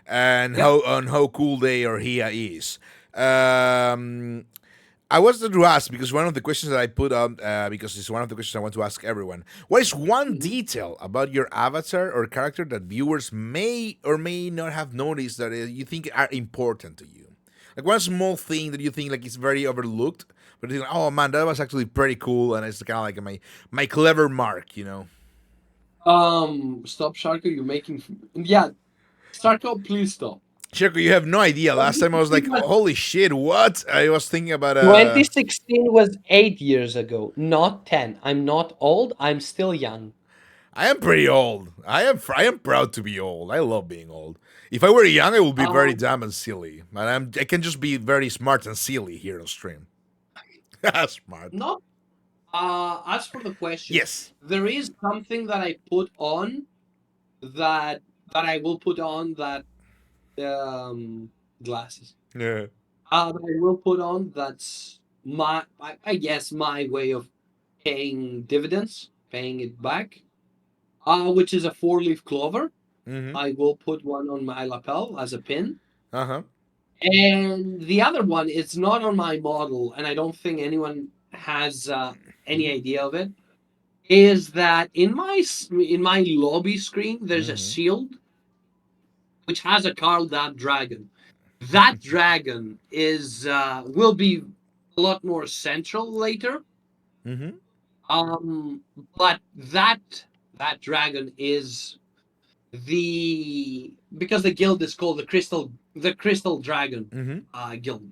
and Yep. how cool they or he is. Um, I was to ask because one of the questions that I put on because it's one of the questions I want to ask everyone. What is one Mhm. detail about your avatar or character that viewers may or may not have noticed that you think are important to you? Like one small thing that you think like is very overlooked, but you think, oh man, that was actually pretty cool, and it's kind of like my clever mark, you know? Stop, Sharko. You're making. Yeah, Sharko, please stop. Shirko, you have no idea. Last time I was like, holy shit, what? I was thinking about 2016 was 8 years ago, not 10. I'm not old. I'm still young. I am pretty old. I am proud to be old. I love being old. If I were young, I would be very dumb and silly. But I can just be very smart and silly here on stream. Smart. Not. As for the question, Yes. there is something that I put on that I will put on that glasses. Yeah. That I will put on that's I guess my way of paying dividends, paying it back. Which is a 4-leaf clover. Mm-hmm. I will put one on my lapel as a pin. Uh-huh. And the other one is not on my model, and I don't think anyone has any idea of it. Is that in my lobby screen? There's a shield which has a Carl that dragon. That dragon is will be a lot more central later. Mm-hmm. But that dragon is because the guild is called the Crystal Dragon Mm-hmm. guild.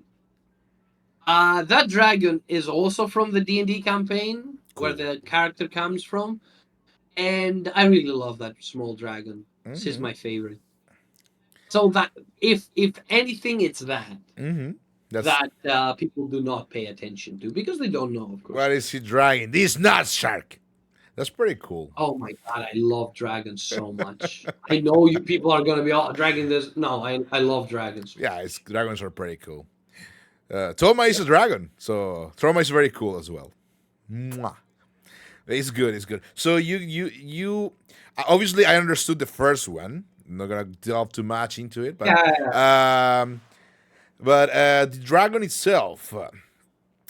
That dragon is also from the D&D campaign where Cool. the character comes from, and I really love that small dragon. This is Mm-hmm. my favorite. So that if anything, it's that Mm-hmm. That's people do not pay attention to because they don't know, of course. what is he dragging? This not shark. That's pretty cool. Oh my god, I love dragons so much. I know you people are gonna be all dragging this. No, I love dragons. Yeah, dragons are pretty cool. Toma is a dragon, so Toma is very cool as well. Mwah. It's good. It's good. So you obviously I understood the first one. I'm not gonna delve too much into it, but Yeah. but the dragon itself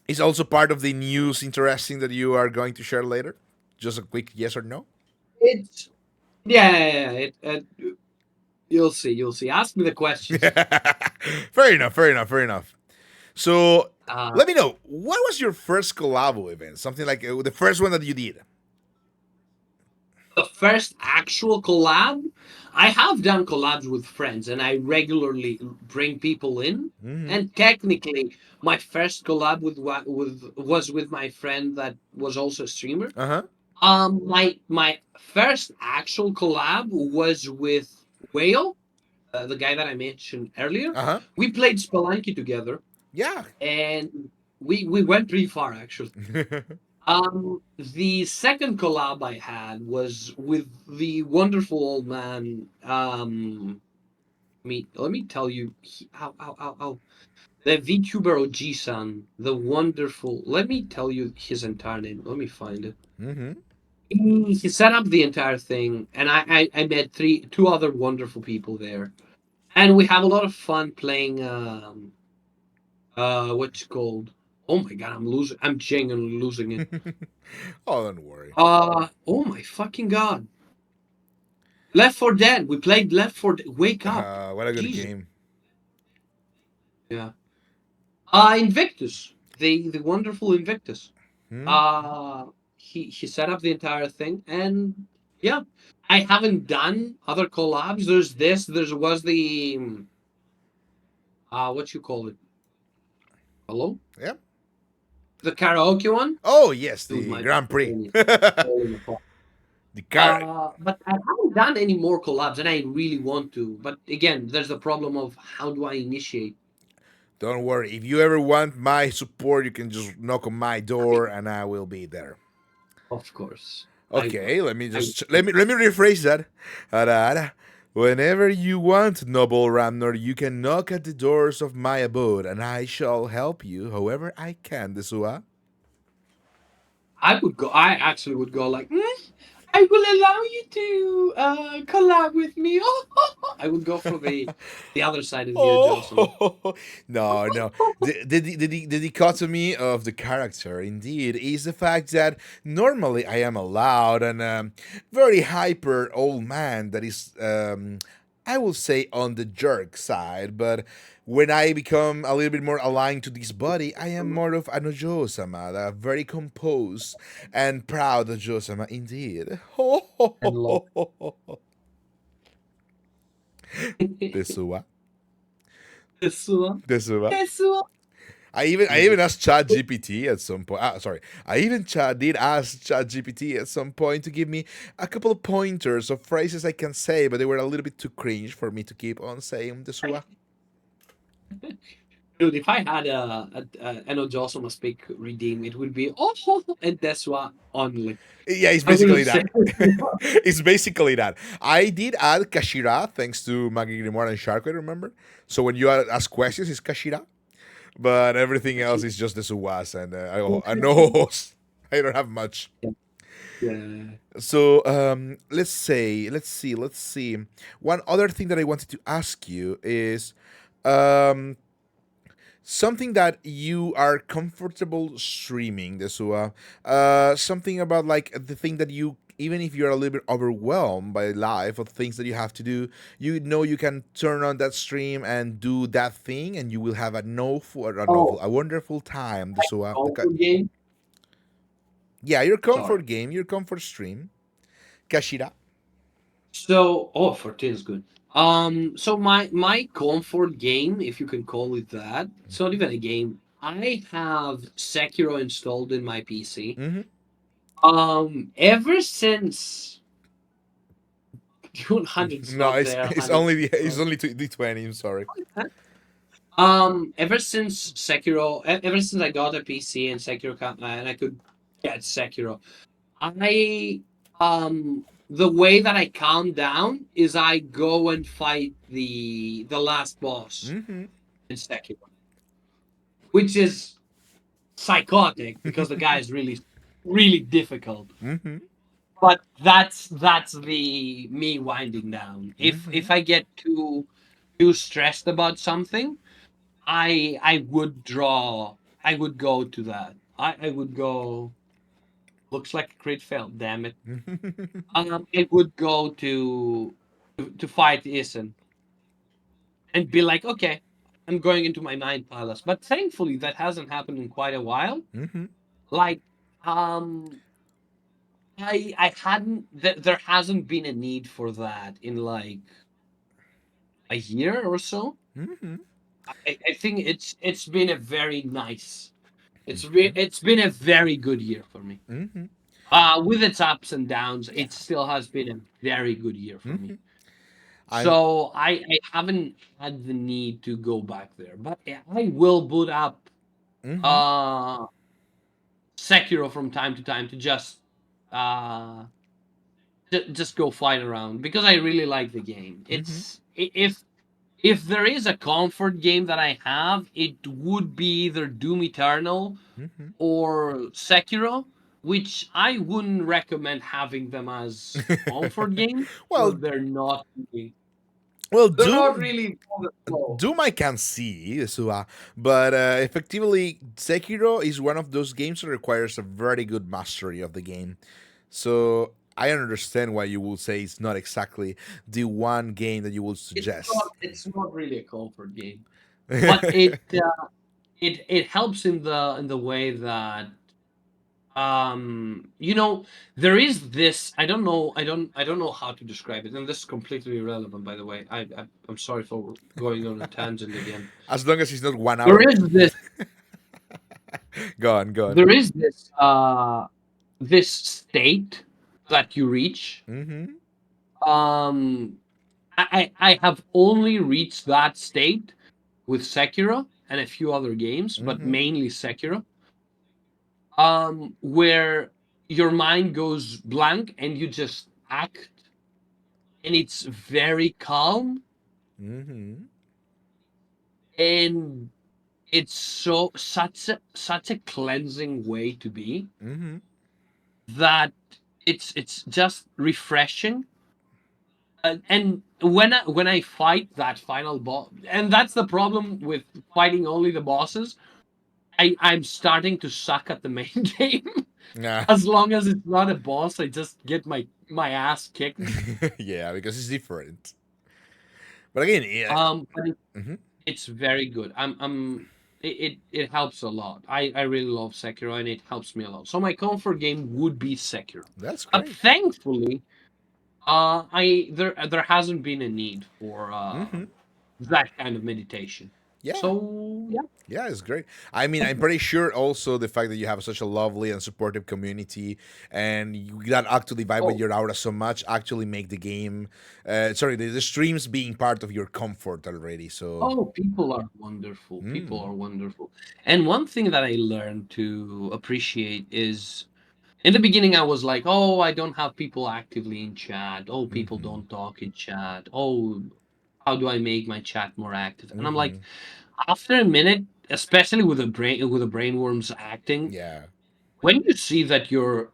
is also part of the news interesting that you are going to share later. Just a quick yes or no. It's yeah. You'll see. You'll see. Ask me the questions. Fair enough. Fair enough. Fair enough. So Uh, let me know, what was your first collabo event? Something like the first one that you did. the first actual collab. I have done collabs with friends, and I regularly bring people in. Mm-hmm. And technically, my first collab was with my friend that was also a streamer. Uh huh. My first actual collab was with Whale, the guy that I mentioned earlier. Uh huh. We played Spelunky together, Yeah. and we went pretty far actually. The second collab I had was with the wonderful old man. Let me tell you, the Vtuber OG-san, the wonderful. Let me tell you his entire name. Let me find it. Mm-hmm. He set up the entire thing, and I met two other wonderful people there, and we have a lot of fun playing. What's it called? Oh my god, I'm losing. I'm genuinely losing it. Oh, don't worry. Oh my fucking god. Left 4 Dead. We played Left 4 Dead. Wake up. What a good Jesus. game. Yeah. Invictus. The wonderful Invictus. Hmm? He set up the entire thing, and yeah. I haven't done other collabs. Was the what you call it? Hello? Yeah. The karaoke one? Oh yes, Dude, the my Grand Prix. brain is The falling apart. car. But I haven't done any more collabs, and I really want to. But again, there's the problem of how do I initiate? Don't worry. If you ever want my support, you can just knock on my door, and I will be there. Of course. Okay, let me rephrase that. Whenever you want, noble Ramnor, you can knock at the doors of my abode, and I shall help you however I can, Desua. I would go. I actually would go like, I will allow you to collab with me. I would go for the other side of the adjustment. Oh, no, no. The dichotomy of the character, indeed, is the fact that normally I am a loud and very hyper old man that is, I will say, on the jerk side, but when I become a little bit more aligned to this body, I am more of an Ojo-sama, a very composed and proud Ojo-sama, indeed. And love. Desua. Tesua. Desuwa. Tesua. I even asked Chat GPT at some point. Sorry, I even did ask Chat GPT at some point to give me a couple of pointers of phrases I can say, but they were a little bit too cringe for me to keep on saying Desua. Dude, if I had an Ojosoma speak redeem, it would be oh and Tesua only. Yeah, it's I basically wouldn't say. that. It's basically that. I did add Kashira thanks to Maggie Grimoire and Sharkway, remember? So when you ask questions, it's Kashira, but everything else is just the Suwas, and I know I don't have much. Yeah. So let's see. One other thing that I wanted to ask you is um, something that you are comfortable streaming. Desua. Something about like the thing that you. Even if you're a little bit overwhelmed by life or things that you have to do, you know you can turn on that stream and do that thing, and you will have Oh, a wonderful time. Desua. comfort game. Yeah, your Sorry. comfort game, your comfort stream. Kashira. So, 14 is good. So my comfort game, if you can call it that, it's not even a game. I have Sekiro installed in my PC. Mm-hmm. Ever since June 100's No, not there, it's 100. only the 20. I'm sorry. Ever since Sekiro, ever since I got a PC and and I could get Sekiro, I the way that I calm down is I go and fight the last boss Mm-hmm. in Sekiro, which is psychotic because the guy is really difficult. Mm-hmm. But that's the me winding down. If I get too stressed about something, I would draw. I would go to that. I would go. Looks like a crit fail. Damn it. Mm-hmm. I would go to fight Isen and be like, okay, I'm going into my Nine Palace. But thankfully, that hasn't happened in quite a while. Mm-hmm. Like, I hadn't. There hasn't been a need for that in like a year or so. Mm-hmm. I think it's been a very nice. It's been a very good year for me. Mm-hmm. With its ups and downs, it still has been a very good year for me. Mm-hmm. I'm. So I haven't had the need to go back there, but I will boot up Mm-hmm. uh Sekiro from time to time to uh just go fight around because I really like the game. Mm-hmm. If there is a comfort game that I have, it would be either Doom Eternal Mm-hmm. or Sekiro, which I wouldn't recommend having them as comfort games well, because well, they're not Doom. really for the flow. Doom I can see, Sua, but effectively, Sekiro is one of those games that requires a very good mastery of the game. So I understand why you will say it's not exactly the one game that you will suggest. It's not really a comfort game, but it helps in the way that you know there is this I don't know how to describe it, and this is completely irrelevant, by the way. I'm sorry for going on a tangent again. As long as it's not 1 hour. There is this Go on, go on. there is this state that you reach. Mm-hmm. um I have only reached that state with Sekiro and a few other games, but Mm-hmm. mainly Sekiro, where your mind goes blank and you just act, and it's very calm, Mm-hmm. and it's such a cleansing way to be Mm-hmm. that it's just refreshing. And when I fight that final boss, and that's the problem with fighting only the bosses, I'm starting to suck at the main game. Yeah. As long as it's not a boss, I just get my ass kicked. Yeah, because it's different. But again, yeah. But Mm-hmm. it's very good. It helps a lot. I really love Sekiro and it helps me a lot. So my comfort game would be Sekiro. That's But great. thankfully, I there hasn't been a need for Mm-hmm. that kind of meditation. Yeah. So yeah. Yeah, it's great. I mean, I'm pretty sure also the fact that you have such a lovely and supportive community and you that actually vibe with Oh, your aura so much actually make the game, sorry, the streams being part of your comfort already. So, oh, people are wonderful. People mm, are wonderful. And one thing that I learned to appreciate is in the beginning I was like, oh, I don't have people actively in chat. Oh, people mm-hmm, don't talk in chat. Oh, how do I make my chat more active? And I'm like, mm-hmm, after a minute, especially with the brainworms acting, yeah, when you see that you're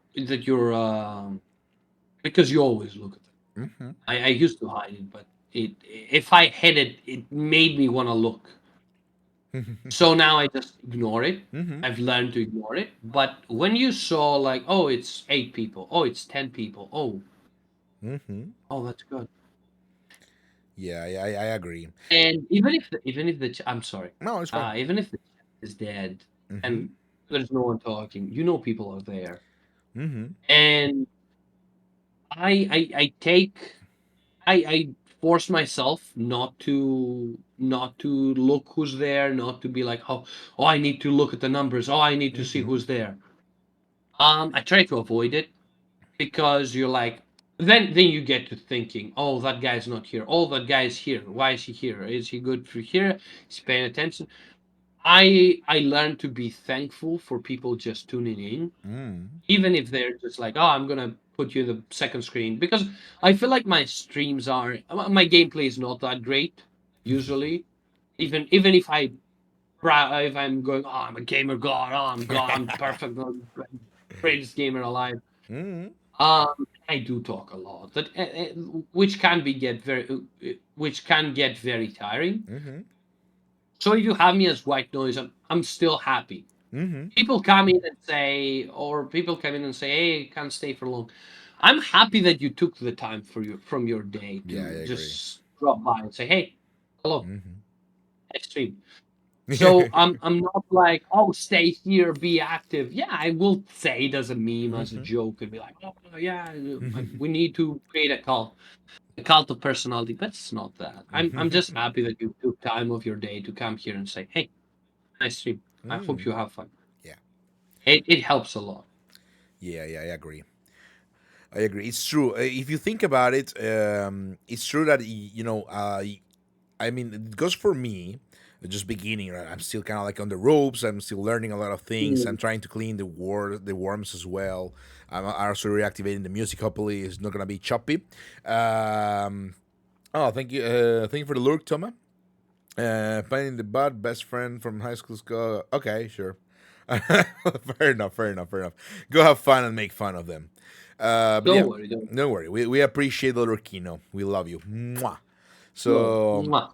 because you always look at them. mm-hmm, I used to hide it, but it if I hid it, it made me want to look. So now I just ignore it. mm-hmm, I've learned to ignore it. But when you saw like, oh, it's 8 people, oh, it's 10 people, mm-hmm. oh, that's good. Yeah, I agree. And even if the I'm sorry, No, it's fine. even if the chat is dead Mm-hmm, and there's no one talking, you know people are there, mm-hmm, and I take I force myself not to look who's there, not to be like, oh, I need to look at the numbers, oh, I need to see mm-hmm, who's there. I try to avoid it because you're like, then you get to thinking, oh, that guy's not here. Oh, that guy's here. Why is he here? Is he good for here? He's paying attention. I learned to be thankful for people just tuning in, mm, even if they're just like, oh, I'm gonna put you in the second screen, because I feel like my streams are my gameplay is not that great usually. Even if if I'm going, oh, I'm a gamer god, oh, I'm god, I'm perfect, I'm the greatest gamer alive. mm-hmm, I do talk a lot, that which can be get very which can get very tiring. mm-hmm, So if you have me as white noise, I'm still happy. mm-hmm. People come in and say, or people come in and say, hey, can't stay for long. I'm happy that you took the time for your from your day Yeah, I to agree. just drop by and say, hey, hello, Mm-hmm. I stream. So I'm not like, oh, stay here, be active. Yeah, I will say it as a meme, as a Mm-hmm. joke, and be like, oh yeah, we need to create a cult of personality. But it's not that. I'm just happy that you took time of your day to come here and say, hey, nice stream. I hope Mm. you have fun. Yeah, It helps a lot. yeah, I agree. I agree. It's true. If you think about it, it's true that I mean, it goes for me. Just beginning, right? I'm still kind of like on the ropes. I'm still learning a lot of things. I'm Mm. trying to clean the worms as well. I'm also reactivating the music. Hopefully, it's not gonna be choppy. Um, oh, thank you. Thank you for the lurk, Toma. Finding the bud best friend from high school. Okay, sure. Fair enough. Fair enough. Fair enough. Go have fun and make fun of them. But yeah, Don't worry, don't. don't worry. We appreciate the Lurkino. We love you. Mwah. Well, So mwah.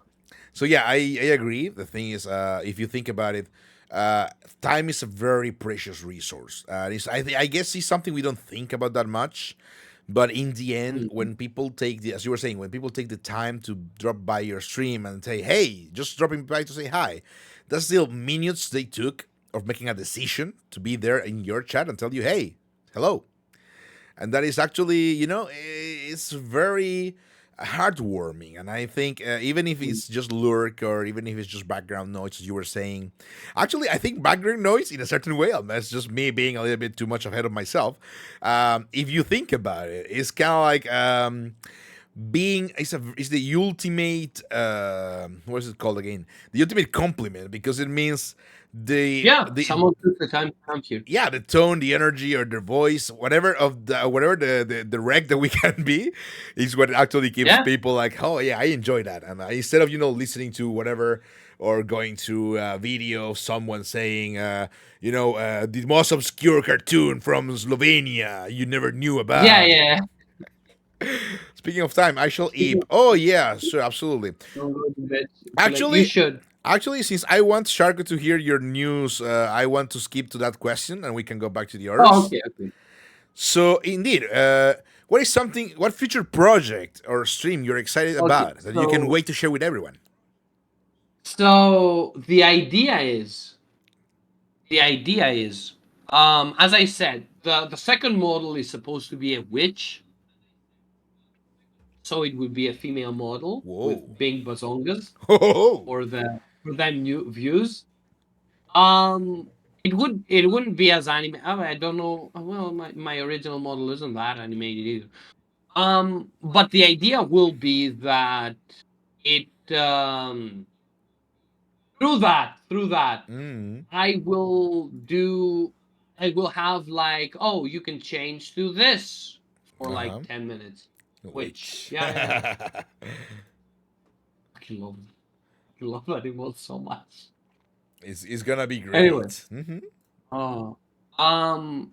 so yeah, I agree. The thing is, if you think about it, uh, time is a very precious resource. I guess it's something we don't think about that much. But in the end, Mhm. when people take the, as you were saying, when people take the time to drop by your stream and say, "Hey," just dropping by to say hi, that's still minutes they took of making a decision to be there in your chat and tell you, "Hey, hello," and that is actually it's very heartwarming. And I think even if Mm. it's just lurk or even if it's just background noise, as you were saying, actually I think background noise in a certain way, and that's just me being a little bit too much ahead of myself, if you think about it, it's kind of like being it's the ultimate what is it called again, the ultimate compliment, because it means Yeah, the someone took the time to come here. yeah, the tone, the energy, or the voice, whatever the wreck that we can be, is what actually keeps Yeah, people like, oh yeah, I enjoy that. And instead of listening to whatever or going to a video of someone saying, the most obscure cartoon from Slovenia you never knew yeah, about. yeah. Speaking of time, I shall Speaking eat. of, Oh yeah, sure, absolutely. don't go to bed too late. You Actually, should. since I want Sharko to hear your news, I want to skip to that question and we can go back to the Oh, others. okay, okay. So, indeed, what future project or stream you're excited Okay, about that you can wait to share with everyone? so the idea is, as I said, the second model is supposed to be a witch, so it would be a female model Whoa. with big bazongas Oh. for the for them new views. It wouldn't be as anime. Oh, I don't know. Well, my original model isn't that animated either. But the idea will be that it through that Mm. I will have like, oh, you can change to this for like Uh-huh. 10 minutes. Which, Which yeah. I love animals so much. is gonna be Anyway, great. Hmm. oh, um,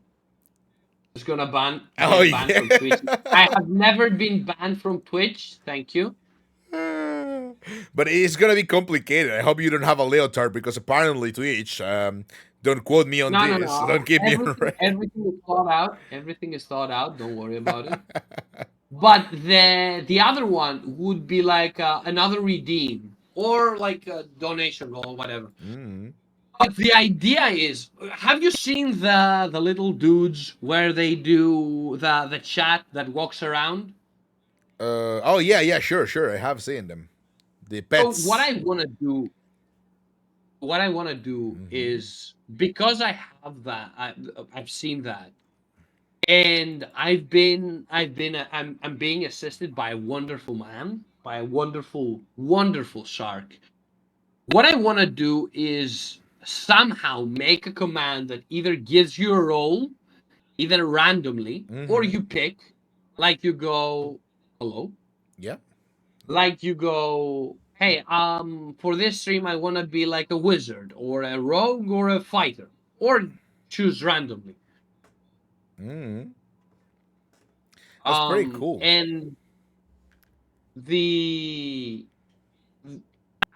just gonna Oh get banned yeah. from Twitch. I have never been banned from Twitch. Thank you. But it's gonna be complicated. I hope you don't have a leotard because apparently Twitch. Don't quote me on No, no, this. no. Don't keep me on record. Everything is thought out. Everything is thought out. Don't worry about it. But the other one would be like another redeem or like a donation or whatever. Mm. But the idea is, have you seen the little dudes where they do the chat that walks around? Oh yeah, yeah, sure. I have seen them. The So pets. what I want to do Hmm. is, because I have that, I've seen that, and I'm being assisted by a wonderful man, by a wonderful shark. What I want to do is somehow make a command that either gives you a role, either randomly, or Hmm. you pick, like you go, hello, Yeah. like you go, hey, for this stream I want to be like a wizard or a rogue or a fighter, or choose randomly. Mm. That's pretty cool. And the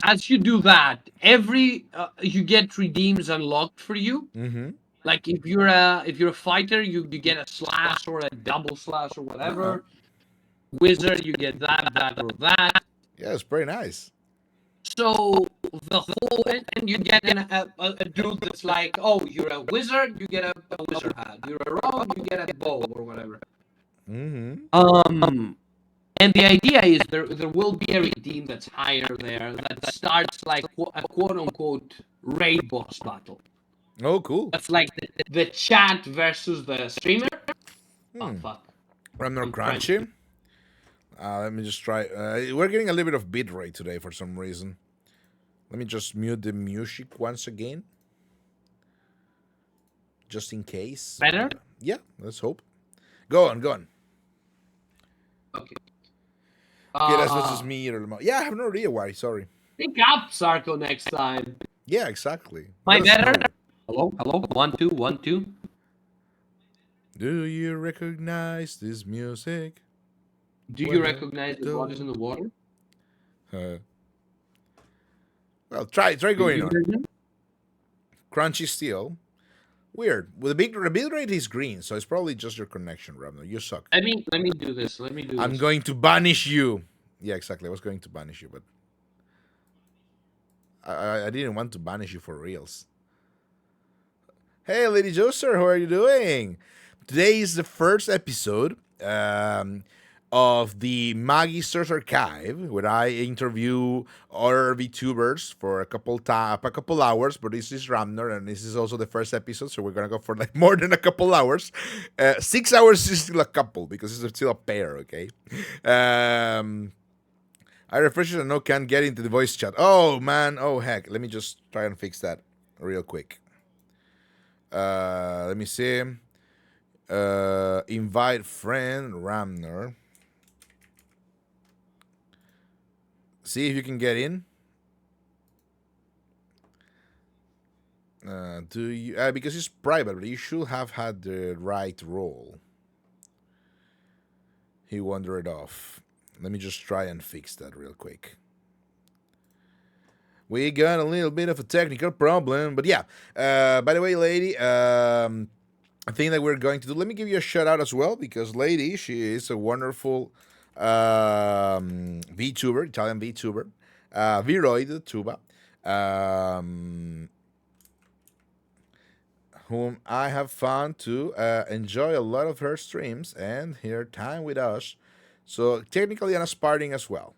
as you do that, every you get redeems unlocked for you. Mm-hmm. Like if you're a fighter, you get a slash or a double slash or Uh-huh. whatever. Wizard, you get that or that. Yeah, it's pretty nice. So the whole and you get a dude that's like, oh, you're a wizard, you get a wizard hat. You're a rogue, you get a bow or whatever. Mm-hmm. And the idea is there will be a redeem that's higher there that starts like a quote unquote raid boss battle. Oh, cool. That's like the chat versus the streamer. Oh Hmm. fuck! Ramnor I'm crunchy. crunchy. Let me just try. We're getting a little bit of bit rate today for some reason. Let me just mute the music once again, just in case. Better? Yeah, let's hope. Go on, go on. Okay. Okay, that's not just Uh, me or yeah. I have no idea why. Sorry. pick up Sarko next time. Yeah, exactly. My Let us better? know. Hello, hello. 1 2 1 2. Do you recognize this music? Do you When recognize the bodies do. in the water? Uh, well, try Did going you on. hear them? Crunchy still. Weird. Well, the bit rate is green, so it's probably just your connection, Ramno. You suck. Let me do this. Let me do I'm this. going to banish you. Yeah, exactly. I was going to banish you, but I didn't want to banish you for reals. Hey, Lady Joester, how are you doing? Today is the first episode of the Magister's Archive, where I interview other VTubers for a couple hours. But this is Ramnor, and this is also the first episode, so we're gonna go for like more than a couple hours. 6 hours is still a couple because it's still a pair. Okay. I refreshed and no can't get into the voice chat. Oh man, oh heck. Let me just try and fix that real quick. Let me see. Invite friend Ramnor. See if you can get in. Do you? Because it's private, but you should have had the right role. He wandered off. Let me just try and fix that real quick. We got a little bit of a technical problem, but yeah. By the way, lady, I think that we're going to do. Let me give you a shout out as well because lady, she is a wonderful VTuber, Italian VTuber, Viroid Tuba, whom I have found to enjoy a lot of her streams and her time with us. So technically an aspiring as well.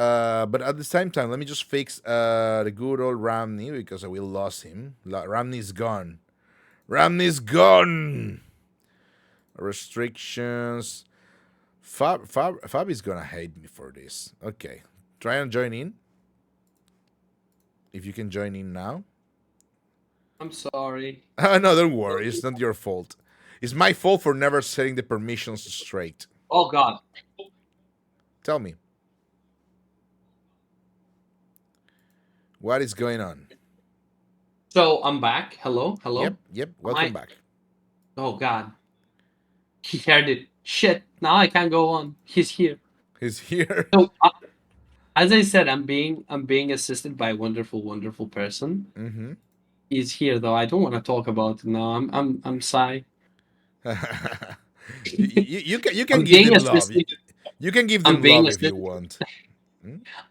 But at the same time, let me just fix the good old Ramney because we lost him. Ramney's gone. Ramney's gone. Restrictions. Fab is gonna hate me for this. Okay, try and join in. If you can join in now. I'm sorry. No, don't worry. It's not your fault. It's my fault for never setting the permissions straight. Oh God. Tell me. What is going on? So I'm back. Hello, hello. Yep. Welcome back. Oh God. He heard it. Shit. Now I can't go on. He's here. He's here. So as I said, I'm being assisted by a wonderful, wonderful person. Mm-hmm. He's here though. I don't want to talk about it now. I'm Sai. You can I'm give being them love. assisted. You can give I'm them being love if you assisted. want.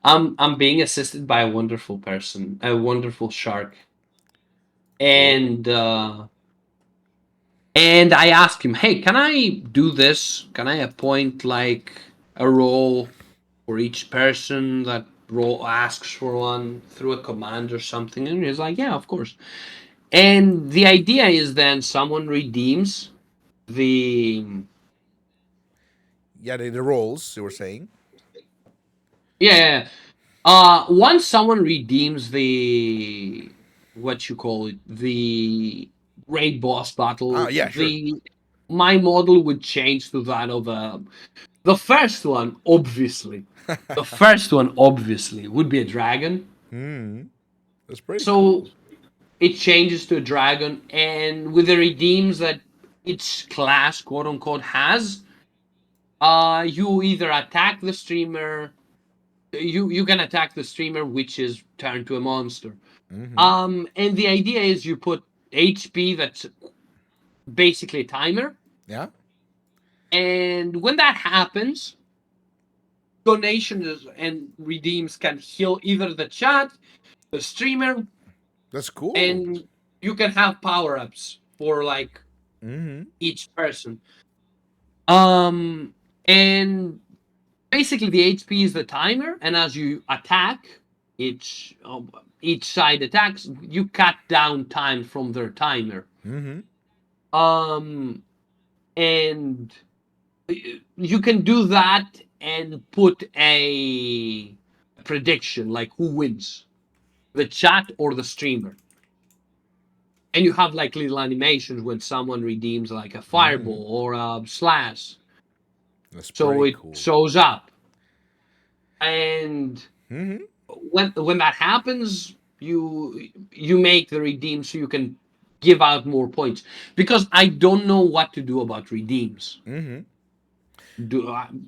I'm being assisted by a wonderful person, a wonderful shark. And I asked him, "Hey, can I do this? Can I appoint like a role for each person that role asks for one through a command or something?" And he's like, "Yeah, of course." And the idea is then someone redeems the Yeah, the roles you were saying. yeah. Once someone redeems the what you call it, the raid boss battle, Yeah, sure. the my model would change to that of the first one, obviously. The first one, obviously, would be a dragon. That's pretty So cool. it changes to a dragon, and with the redeems that each class, quote unquote, has, you either attack the streamer. You can attack the streamer, which is turned to a monster. And the idea is you put HP that's basically a timer, Yeah. and when that happens, donations and redeems can heal either the chat, the streamer, That's cool. and you can have power ups for like Mm-hmm. each person. And basically the HP is the timer, and as you attack, each side attacks, you cut down time from their timer. Mm-hmm. And you can do that and put a prediction like who wins, the chat or the streamer. And you have like little animations when someone redeems like a fireball or a slash. That's So pretty it cool. shows up. And Mm-hmm. when that happens, you make the redeem so you can give out more points. Because I don't know what to do about redeems. Mm-hmm.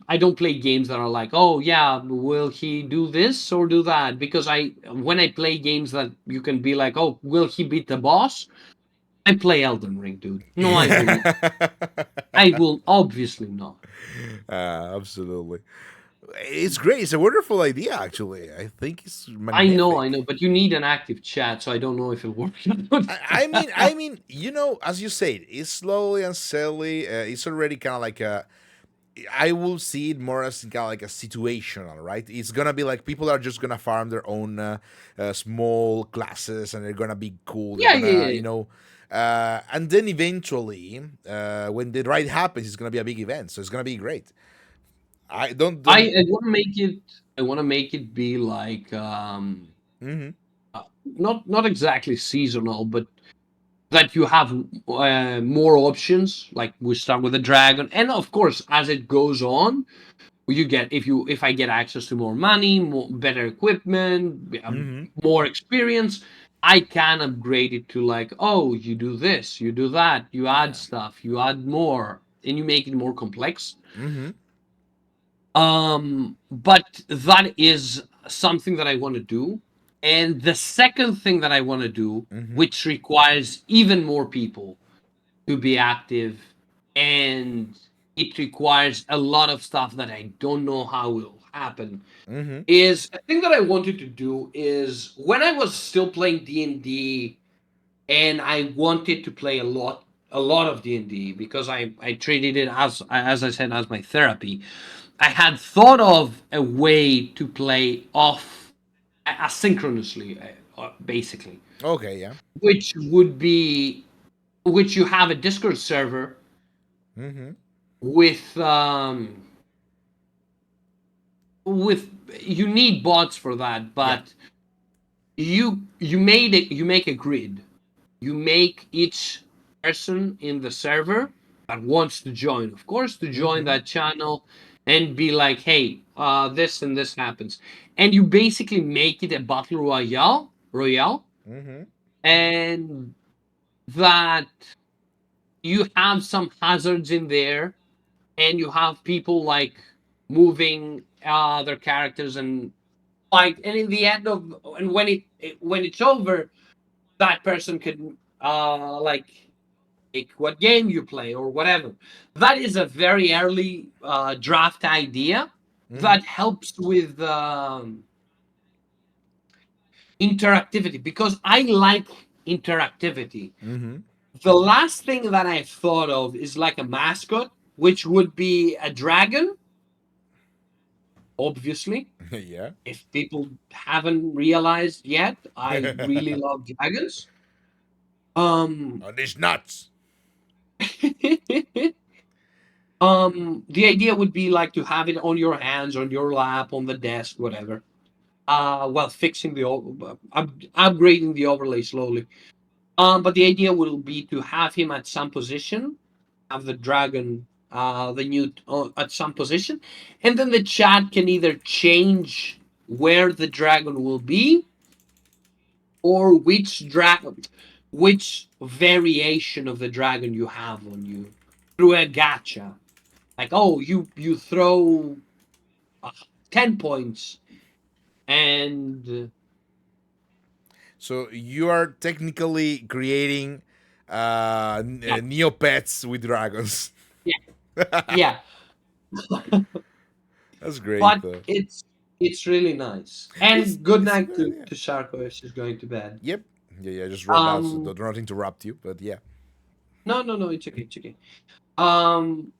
I don't play games that are like, oh yeah, will he do this or do that? Because when I play games that you can be like, oh, will he beat the boss? I play Elden Ring, dude. No, I will not. I will obviously not. Absolutely. It's great. It's a wonderful idea, actually. I think it's I magnificent. know, but you need an active chat, so I don't know if it works. I mean, as you said, it's slowly and steadily. It's already kind of like a. I will see it more as kind of like a situational, right? It's gonna be like people are just gonna farm their own small classes, and they're gonna be cool. They're Yeah, gonna, yeah, yeah. and then eventually, when the ride happens, it's gonna be a big event, so it's gonna be great. I don't. I want to make it. I want to make it be like Mm-hmm. not exactly seasonal, but that you have more options. Like we start with a dragon, and of course, as it goes on, you get if I get access to more money, better equipment, Mm-hmm. more experience, I can upgrade it to like, oh, you do this, you do that, you add Yeah. stuff, you add more, and you make it more complex. Mm-hmm. But that is something that I want to do. And the second thing that I want to do, Mm-hmm. which requires even more people to be active, and it requires a lot of stuff that I don't know how will happen, Mm-hmm. is a thing that I wanted to do is when I was still playing D&D and I wanted to play a lot of D&D because I treated it as I said as my therapy. I had thought of a way to play off asynchronously, basically, Okay, yeah. which would be which you have a Discord server Mm-hmm. with with you need bots for that, Yeah. but you make a grid. You make each person in the server that wants to join, of course, to join Mm-hmm. that channel and be like, hey, this and this happens. And you basically make it a battle royale, Mm-hmm. and that you have some hazards in there, and you have people like moving their characters and fight. And in the end of and when it's over, that person can like pick what game you play or whatever. That is a very early draft idea Mm-hmm. that helps with interactivity because I like interactivity. Mm-hmm. The last thing that I've thought of is like a mascot, which would be a dragon, obviously. Yeah. If people haven't realized yet, I really love dragons. Um, On these nuts. the idea would be like to have it on your hands, on your lap, on the desk, whatever. While fixing upgrading the overlay slowly. But the idea will be to have him at some position, have the dragon, the newt at some position, and then the chat can either change where the dragon will be or which variation of the dragon you have on you through a gacha. Like, oh, you throw uh, 10 points and So you are technically creating yeah, Neopets with dragons. yeah, yeah. That's great, But though. it's really nice. And good It's a night good idea. to Sharko if she's going to bed. Yep. Yeah, yeah. I just wrote down so Um, don't not interrupt you, but yeah. no, it's okay, it's okay. Um,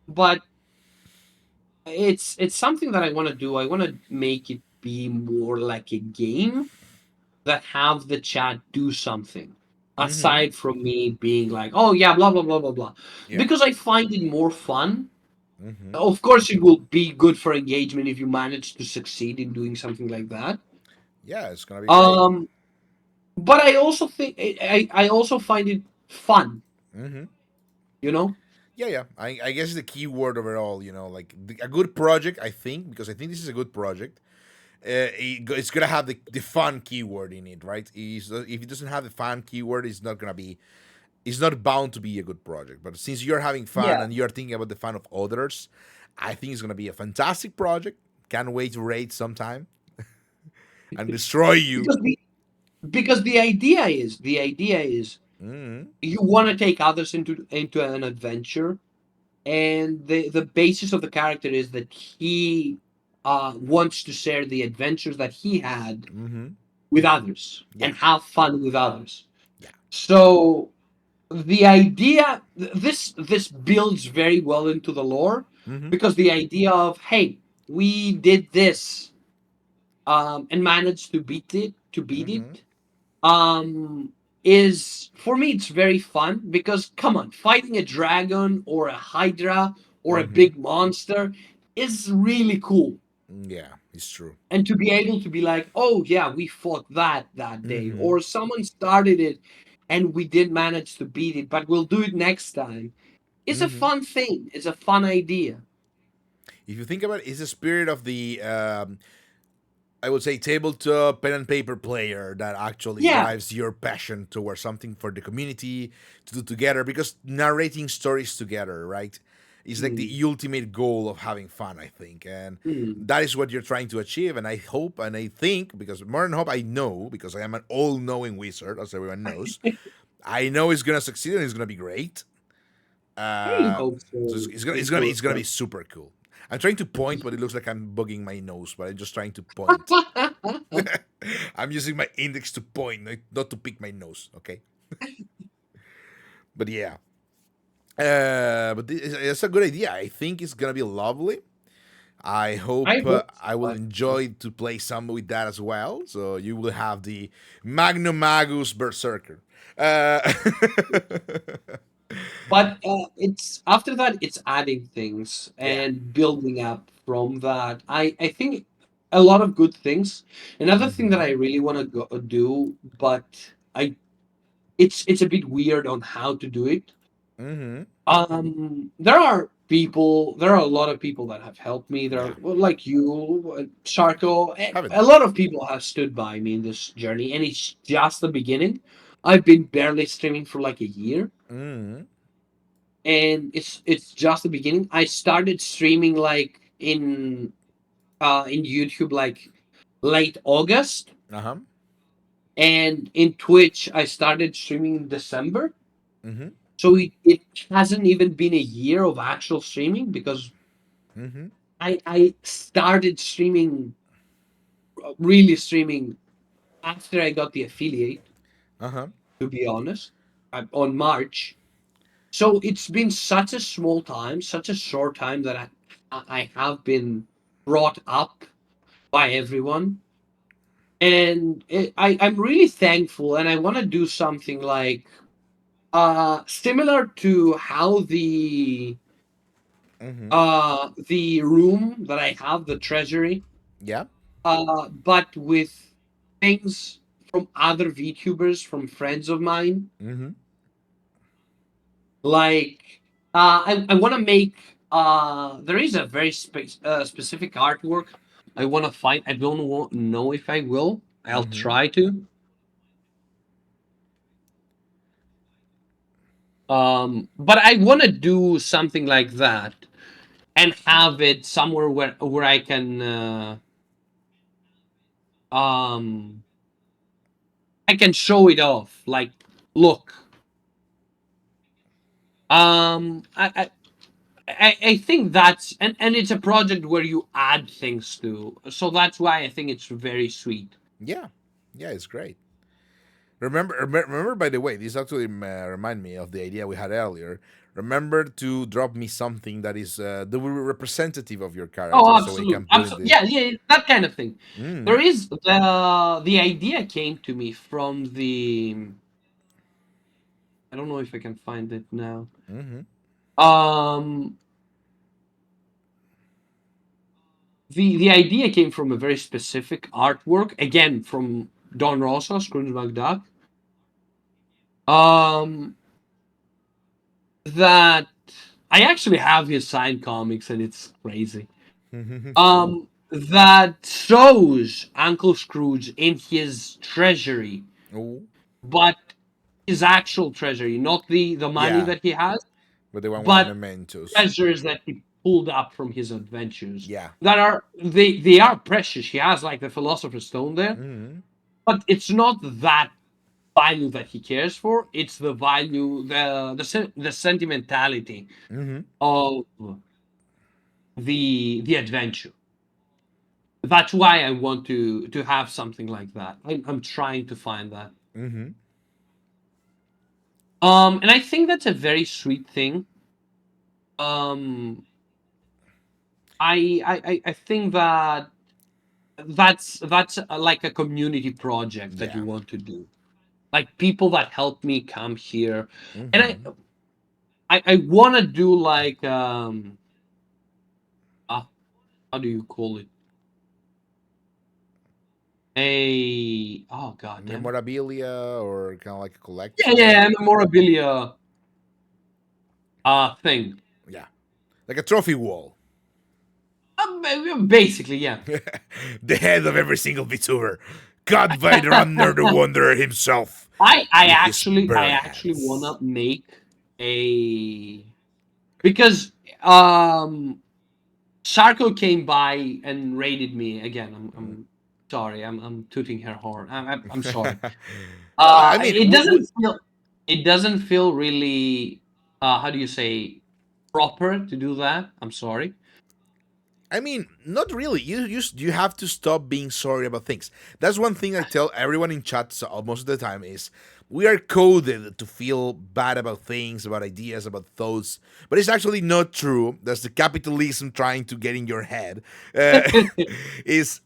but it's something that I want to do. I want to make it be more like a game that have the chat do something Mm-hmm. aside from me being like, oh yeah, blah blah blah blah blah, Yeah. because I find it more fun. Mm-hmm. Of course, it will be good for engagement if you manage to succeed in doing something like that. Yeah, it's gonna be great. Um, but I also think I also find it fun. Mm-hmm. You know? Yeah, yeah. I guess the key word overall, like a good project. I think because I think this is a good project. It's gonna have the fun keyword in it, right? If it doesn't have the fun keyword, it's not gonna be. It's not bound to be a good project. But since you're having fun Yeah. and you're thinking about the fun of others, I think it's gonna be a fantastic project. Can't wait to raid sometime and destroy you. Because the idea is Mm-hmm. you want to take others into an adventure, and the basis of the character is that he wants to share the adventures that he had Mm-hmm. with others Yeah. and have fun with others. Yeah. So the idea this builds very well into the lore Mm-hmm. because the idea of, hey, we did this and managed to beat Mm-hmm. it is, for me, it's very fun because, come on, fighting a dragon or a hydra or a Mm-hmm. big monster is really cool. Yeah, it's true. And to be able to be like, oh yeah, we fought that day, Mm-hmm. or someone started it and we did manage to beat it, but we'll do it next time. It's a Mm-hmm. fun thing. It's a fun idea. If you think about it, it's the spirit of the I would say tabletop pen and paper player that actually Yeah. drives your passion towards something for the community to do together because narrating stories together, right? Is like Mm, the ultimate goal of having fun, I think. And mm. that is what you're trying to achieve. And I hope and I think, because more than hope, I know, because I am an all knowing wizard, as everyone knows, I know it's gonna succeed and it's gonna be great. I Uh, hope so so. it's gonna I it's gonna be hope it's gonna be super cool. I'm trying to point, but it looks like I'm bugging my nose. But I'm just trying to point. so. I'm using my index to point, not to pick my nose. Okay, but yeah. But it's a good idea. I think it's gonna be lovely. I I hope hope I will so. enjoy to play some with that as well. So you will have the Magnum Magus Berserker. Uh, But it's after that, it's adding things yeah. and building up from that. I think a lot of good things. Another thing that Mm-hmm. I really want to go do, but I it's a bit weird on how to do it. Mm-hmm. There are a lot of people that have helped me. There are Yeah. well, like you, Sharko. Haven't A you? lot of people have stood by me in this journey, and it's just the beginning. I've been barely streaming for like a year, Mm-hmm. and it's just the beginning. I started streaming like in YouTube like late August, Uh-huh. and in Twitch I started streaming in December. Mm-hmm. So it hasn't even been a year of actual streaming because Mm-hmm. I started streaming, really streaming after I got the affiliate, Uh-huh. to be honest, on March. So it's been such a small time, such a short time that I have been brought up by everyone. And I'm really thankful, and I want to do something like similar to how Mm-hmm. the room that I have, the treasury, Yeah. but with things from other VTubers, from friends of mine. Mm-hmm. Like, I want to make. There is a very specific artwork I want to find. I don't know if I will. I'll Mm-hmm. try to. But I want to do something like that and have it somewhere where I can um I can show it off. Like, look, I think that's and it's a project where you add things to, so that's why I think it's very sweet. Yeah. Yeah, it's great. Remember, by the way, this actually remind me of the idea we had earlier. Remember to drop me something that is the representative of your character, Oh, so we absolutely, can put in absolutely, the. yeah, yeah, that kind of thing. Mm. There is the idea came to me from the, I don't know if I can find it now. Mm-hmm. Um, the idea came from a very specific artwork, again from Don Rosa, Scrooge McDuck. Um, that I actually have his signed comics, and it's crazy. Cool. That shows Uncle Scrooge in his treasury, Oh, but his actual treasury, not the money yeah, that he has, but the one with the but mementos. treasures that he pulled up from his adventures Yeah. that are they are precious. He has like the Philosopher's Stone there, Mm-hmm. but it's not that value that he cares for. It's the value, the sentimentality Mm-hmm. of the adventure. That's why I want to have something like that. I'm trying to find that. Mm-hmm. And I think that's a very sweet thing. Um, I think that that's like a community project that you Yeah. want to do. Like people that help me come here, and Mm-hmm. I want to do like how do you call it? Oh god damn it. Memorabilia or kind of like a Yeah, yeah, collection. yeah, memorabilia thing. Yeah, like a trophy wall. Basically, yeah. The head of every single VTuber, cut by the Ramnor the Wanderer himself, with his I bare actually hands. wanna make a, because um Sarko came by and raided me again. I'm sorry. I'm tooting her horn. I'm sorry. I mean, It doesn't feel really how do you say, proper to do that. I'm sorry. not really. You have to stop being sorry about things. That's one thing I tell everyone in chat most of the time is we are coded to feel bad about things, about ideas, about thoughts, but it's actually not true. That's the capitalism trying to get in your head. Uh, is,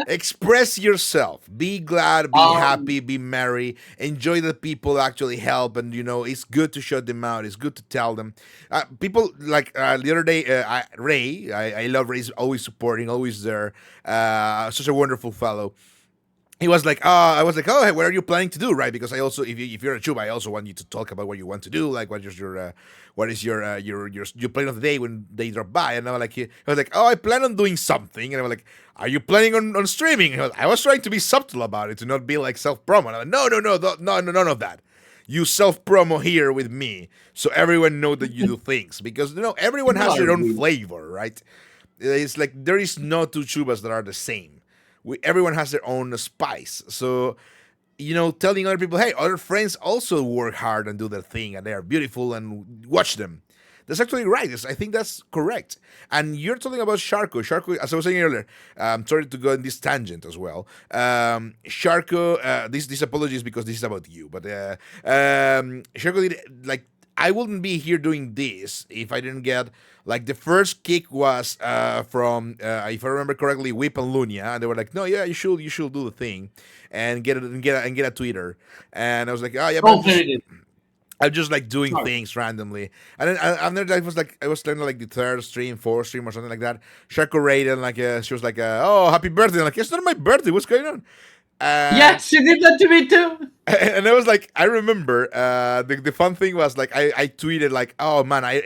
express yourself, be glad, be um, happy, be merry, enjoy that people actually help, and it's good to shout them out, it's good to tell them. People like the other day, Ray, I love Ray, he's always supporting, always there, such a wonderful fellow. He was like, I was like, oh, hey, what are you planning to do, right? Because I also, if you're a Chuba, I also want you to talk about what you want to do, like what is your plan of the day when they drop by. And I was like, he was like, oh, I plan on doing something, and I was like, are you planning on streaming? And I was trying to be subtle about it, to not be like self promo. And I'm like, no, none of that. You self promo here with me, so everyone know that you do things, because everyone no, has I their own agree. flavor, right? It's like there is no two Chubas that are the same. Everyone has their own spice. So, telling other people, hey, other friends also work hard and do their thing, and they are beautiful, and watch them. That's actually right. I think that's correct. And you're talking about Sharko. Sharko, as I was saying earlier, sorry to go in this tangent as well. Sharko, this apology is because this is about you, but Sharko did, like, I wouldn't be here doing this if I didn't get, like, the first kick was from, if I remember correctly, Whip and Lunia, and they were like, no, yeah, you should do the thing, and get a Twitter, and I was like, oh yeah, but Oh, there it is. I'm just like doing Sorry. things randomly, and then and then I was playing like the third stream, fourth stream, or something like that. Shaco rated, and like she was like, "Oh, happy birthday!" I'm like, "It's not my birthday. What's going on?" And Yes, you did that to me too. and I was like, I remember the fun thing was like I tweeted like, oh man, I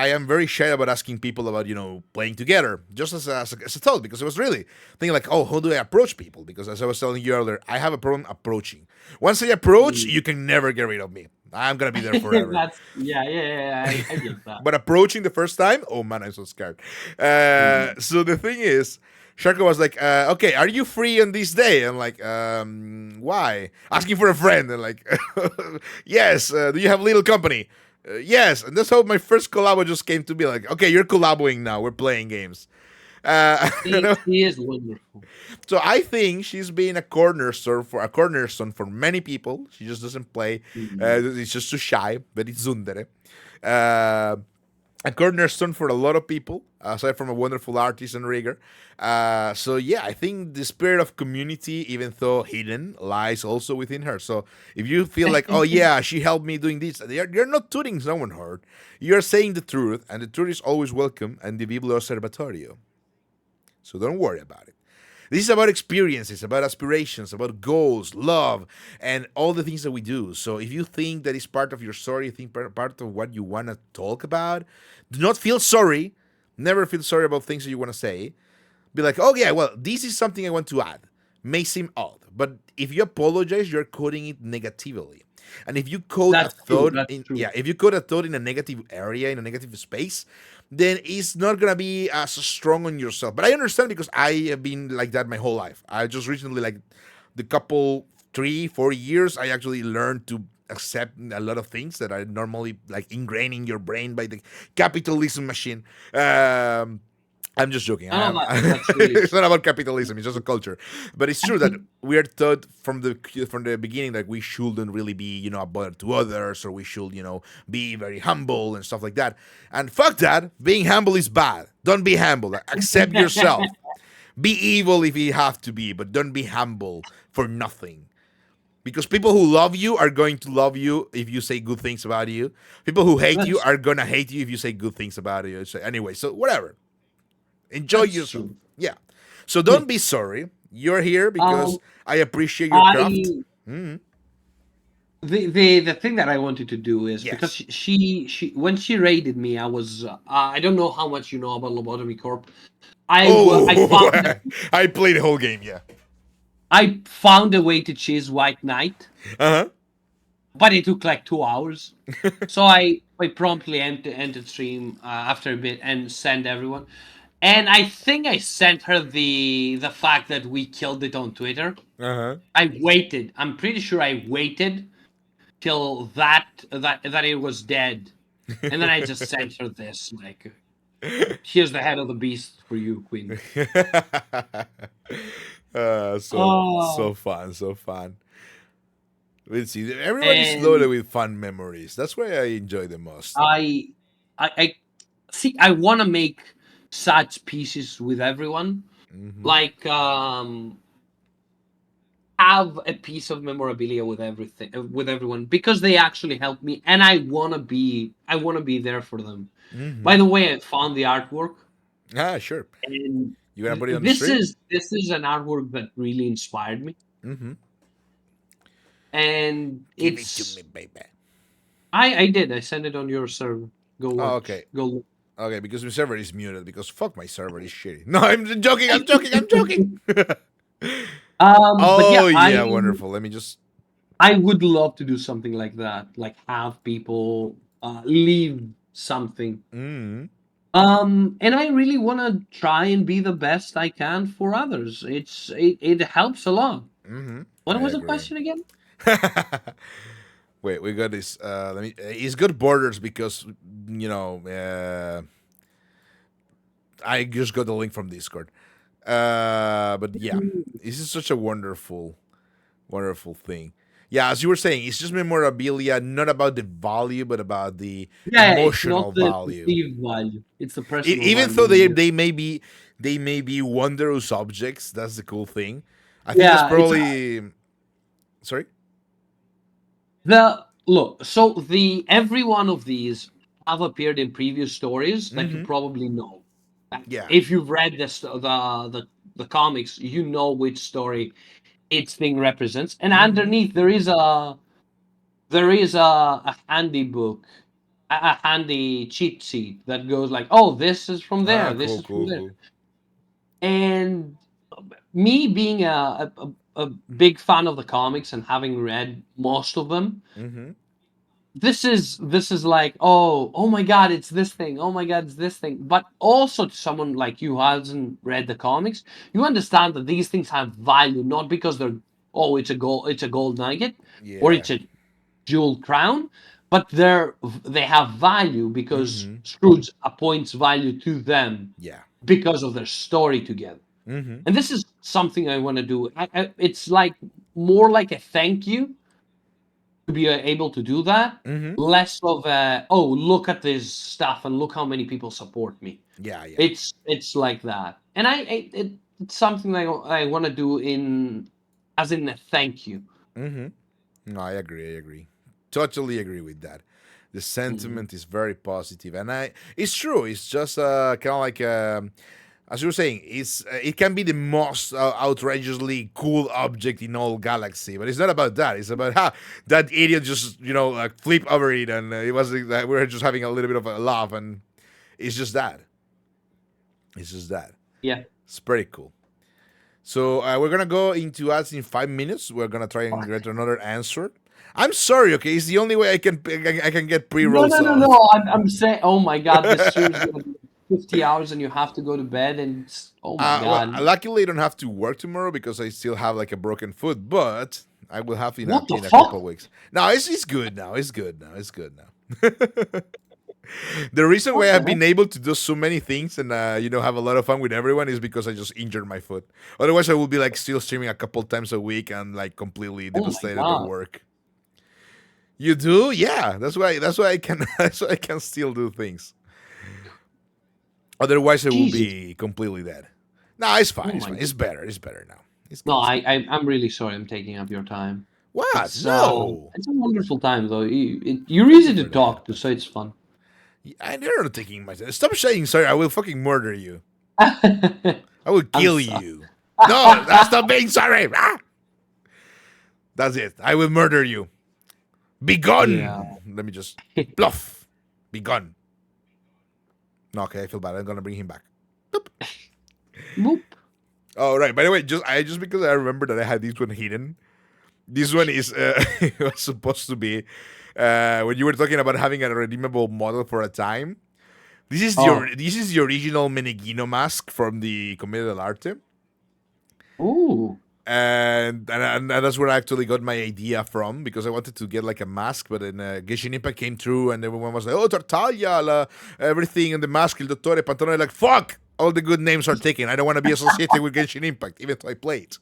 am very shy about asking people about playing together, just as a thought, because I was really thinking like, oh, how do I approach people? Because as I was telling you earlier, I have a problem approaching. Once I approach, Mm. you can never get rid of me. I'm gonna be there forever. That's yeah. I get that. But approaching the first time, oh man, I'm so scared. Mm. So the thing is, Sharko was like, okay, are you free on this day? I'm like, why? Asking for a friend. And like, yes, do you have little company? Yes. And that's how my first collab just came to be like, okay, you're collaboing now. We're playing games. He is wonderful. So I think she's been a cornerstone for many people. She just doesn't play. Mm. It's just too shy, but it's Zundere. Uh, a cornerstone for a lot of people, aside from a wonderful artist and rigger. So yeah, I think the spirit of community, even though hidden, lies also within her. So if you feel like, oh yeah, she helped me doing this, you're not tooting someone hurt. You're saying the truth, and the truth is always welcome, and the Biblio Observatorio. So don't worry about it. This is about experiences, about aspirations, about goals, love, and all the things that we do. So if you think that is part of your story, you think part of what you want to talk about, do not feel sorry. Never feel sorry about things that you want to say. Be like, oh yeah, well, this is something I want to add. May seem odd, but if you apologize, you're coding it negatively. And if you code a That's true. thought That's in true. yeah, if you code a thought in a negative area, in a negative space, then it's not gonna be as strong on yourself. But I understand, because I have been like that my whole life. I just recently, like the couple 3 4 years, I actually learned to accept a lot of things that are normally like ingrained in your brain by the capitalism machine. I'm just joking. I know that's really It's not about capitalism. It's just a culture. But it's true that we are taught from the beginning that we shouldn't really be, a bother to others, or we should, be very humble and stuff like that. And fuck that. Being humble is bad. Don't be humble. Accept yourself. Be evil if you have to be, but don't be humble for nothing. Because people who love you are going to love you if you say good things about you. People who hate you that's are gonna hate you if you say good things about you. So anyway, so whatever. Enjoy that's yourself. true. Yeah. So don't be sorry. You're here because Um, I appreciate your craft. I Mm, the thing that I wanted to do is because yes. she when she raided me, I was I don't know how much you know about Lobotomy Corp. I Oh, found I played the whole game. Yeah. I found a way to chase White Knight, Uh but it took like 2 hours. So I promptly entered stream after a bit and sent everyone. And I think I sent her the fact that we killed it on Twitter. huh. Uh huh. I waited. I'm pretty sure I waited till that it was dead, and then I just sent her this like, here's the head of the beast for you, Queen. So Oh, fun, so fun. We'll see. Everyone is loaded And with fun memories. That's why I enjoy the most. I see. I want to make such pieces with everyone, Mm-hmm. like have a piece of memorabilia with everything with everyone because they actually helped me, and I want to be there for them. Mm-hmm. By the way, I found the artwork, Ah, sure. and You gonna put it on the this stream? is an artwork that really inspired me, Mm-hmm. and Give it to me, it's baby. I did. I sent it on your server. Go Oh, okay. watch. Go look. Okay, because my server is muted. Because fuck my server is shitty. No, I'm joking. I'm joking. I'm joking. But Oh yeah, yeah, wonderful. Let me just. I would love to do something like that, like have people leave something. Mm-hmm. And I really want to try and be the best I can for others. It helps a lot. Mm-hmm. What I was the agree. question again? Wait, we got this. Let me. It's good borders because you know. I just got the link from Discord. But yeah, this is such a wonderful, wonderful thing. Yeah, as you were saying, it's just memorabilia, not about the value, but about the Yeah, it's not emotional the value. perceived value; it's the personal Even though value. they may be wondrous objects, that's the cool thing. I think that's Yeah, it's probably sorry. the look. So the every one of these have appeared in previous stories that you Mm-hmm. probably know. Yeah. If you've read the comics, you know which story each thing represents. And Mm-hmm. underneath there is a handy book, a handy cheat sheet that goes like, oh, this is from Ah, there, this cool, is from cool, there. cool. And me being a big fan of the comics and having read most of them, Mm-hmm. this is like, oh my god, it's this thing, oh my god, it's this thing. But also to someone like you who hasn't read the comics, you understand that these things have value not because they're, oh, it's a gold nugget or Yeah. it's a jewel crown, but they have value because Mm-hmm. Scrooge appoints value to them Yeah. because of their story together. Mm-hmm. And this is something I want to do. It's like more like a thank you to be able to do that, Mm-hmm. less of a, oh, look at this stuff and look how many people support me. Yeah, yeah. It's like that, and it's something that I want to do in as in a thank you. Mm-hmm. No, I agree. I agree. Totally agree with that. The Mhm. sentiment is very positive, and it's true. It's just kind of like as you were saying, it can be the most outrageously cool object in all galaxy, but it's not about that. It's about how that idiot just like flip over it, and it was like, we were just having a little bit of a laugh, and it's just that. It's just that. Yeah. It's pretty cool. So we're gonna go into ads in 5 minutes. We're gonna try and Fuck. get another answer. I'm sorry, okay? It's the only way I can get pre No, rolls no, no, off. no. I'm saying, oh my god, this stream is gonna be 50 hours and you have to go to bed and oh my Well, god. luckily I don't have to work tomorrow because I still have like a broken foot, but I will have in a What the in a couple fuck? weeks. No, it's good now. It's good now. It's good now. The reason why What the I've heck? been able to do so many things and have a lot of fun with everyone is because I just injured my foot. Otherwise, I would be like still streaming a couple times a week and like completely Oh my devastated at god. work. You do? Yeah. That's why I can that's why I can still do things. Otherwise, I will Jesus. be completely dead. No, it's fine. Oh It's my fine. god. It's better. It's better now. It's good. No, It's good. I'm really sorry I'm taking up your time. What? It's No. it's a wonderful time though. You're Thank you easy to for that, talk to, but so it's fun. I'm not taking my. Stop saying sorry. I will fucking murder you. I will I'm kill sorry. you. No, that's not being sorry. Ah! That's it. I will murder you. Be Yeah. gone. Let me just bluff. Be gone. No, okay, I feel bad. I'm gonna bring him back. Boop. Boop. Oh right. By the way, just because I remember that I had this one hidden. This one is it was supposed to be when you were talking about having a redeemable model for a time. Oh. This is the original Menegino mask from the Commedia dell'arte. Ooh. And that's where I actually got my idea from because I wanted to get like a mask, but then Genshin Impact came through and everyone was like, "Oh, Tartaglia, everything and the mask, Il Dottore, Pantalone." Like, fuck, all the good names are taken. I don't want to be associated with Genshin Impact, even though I play it.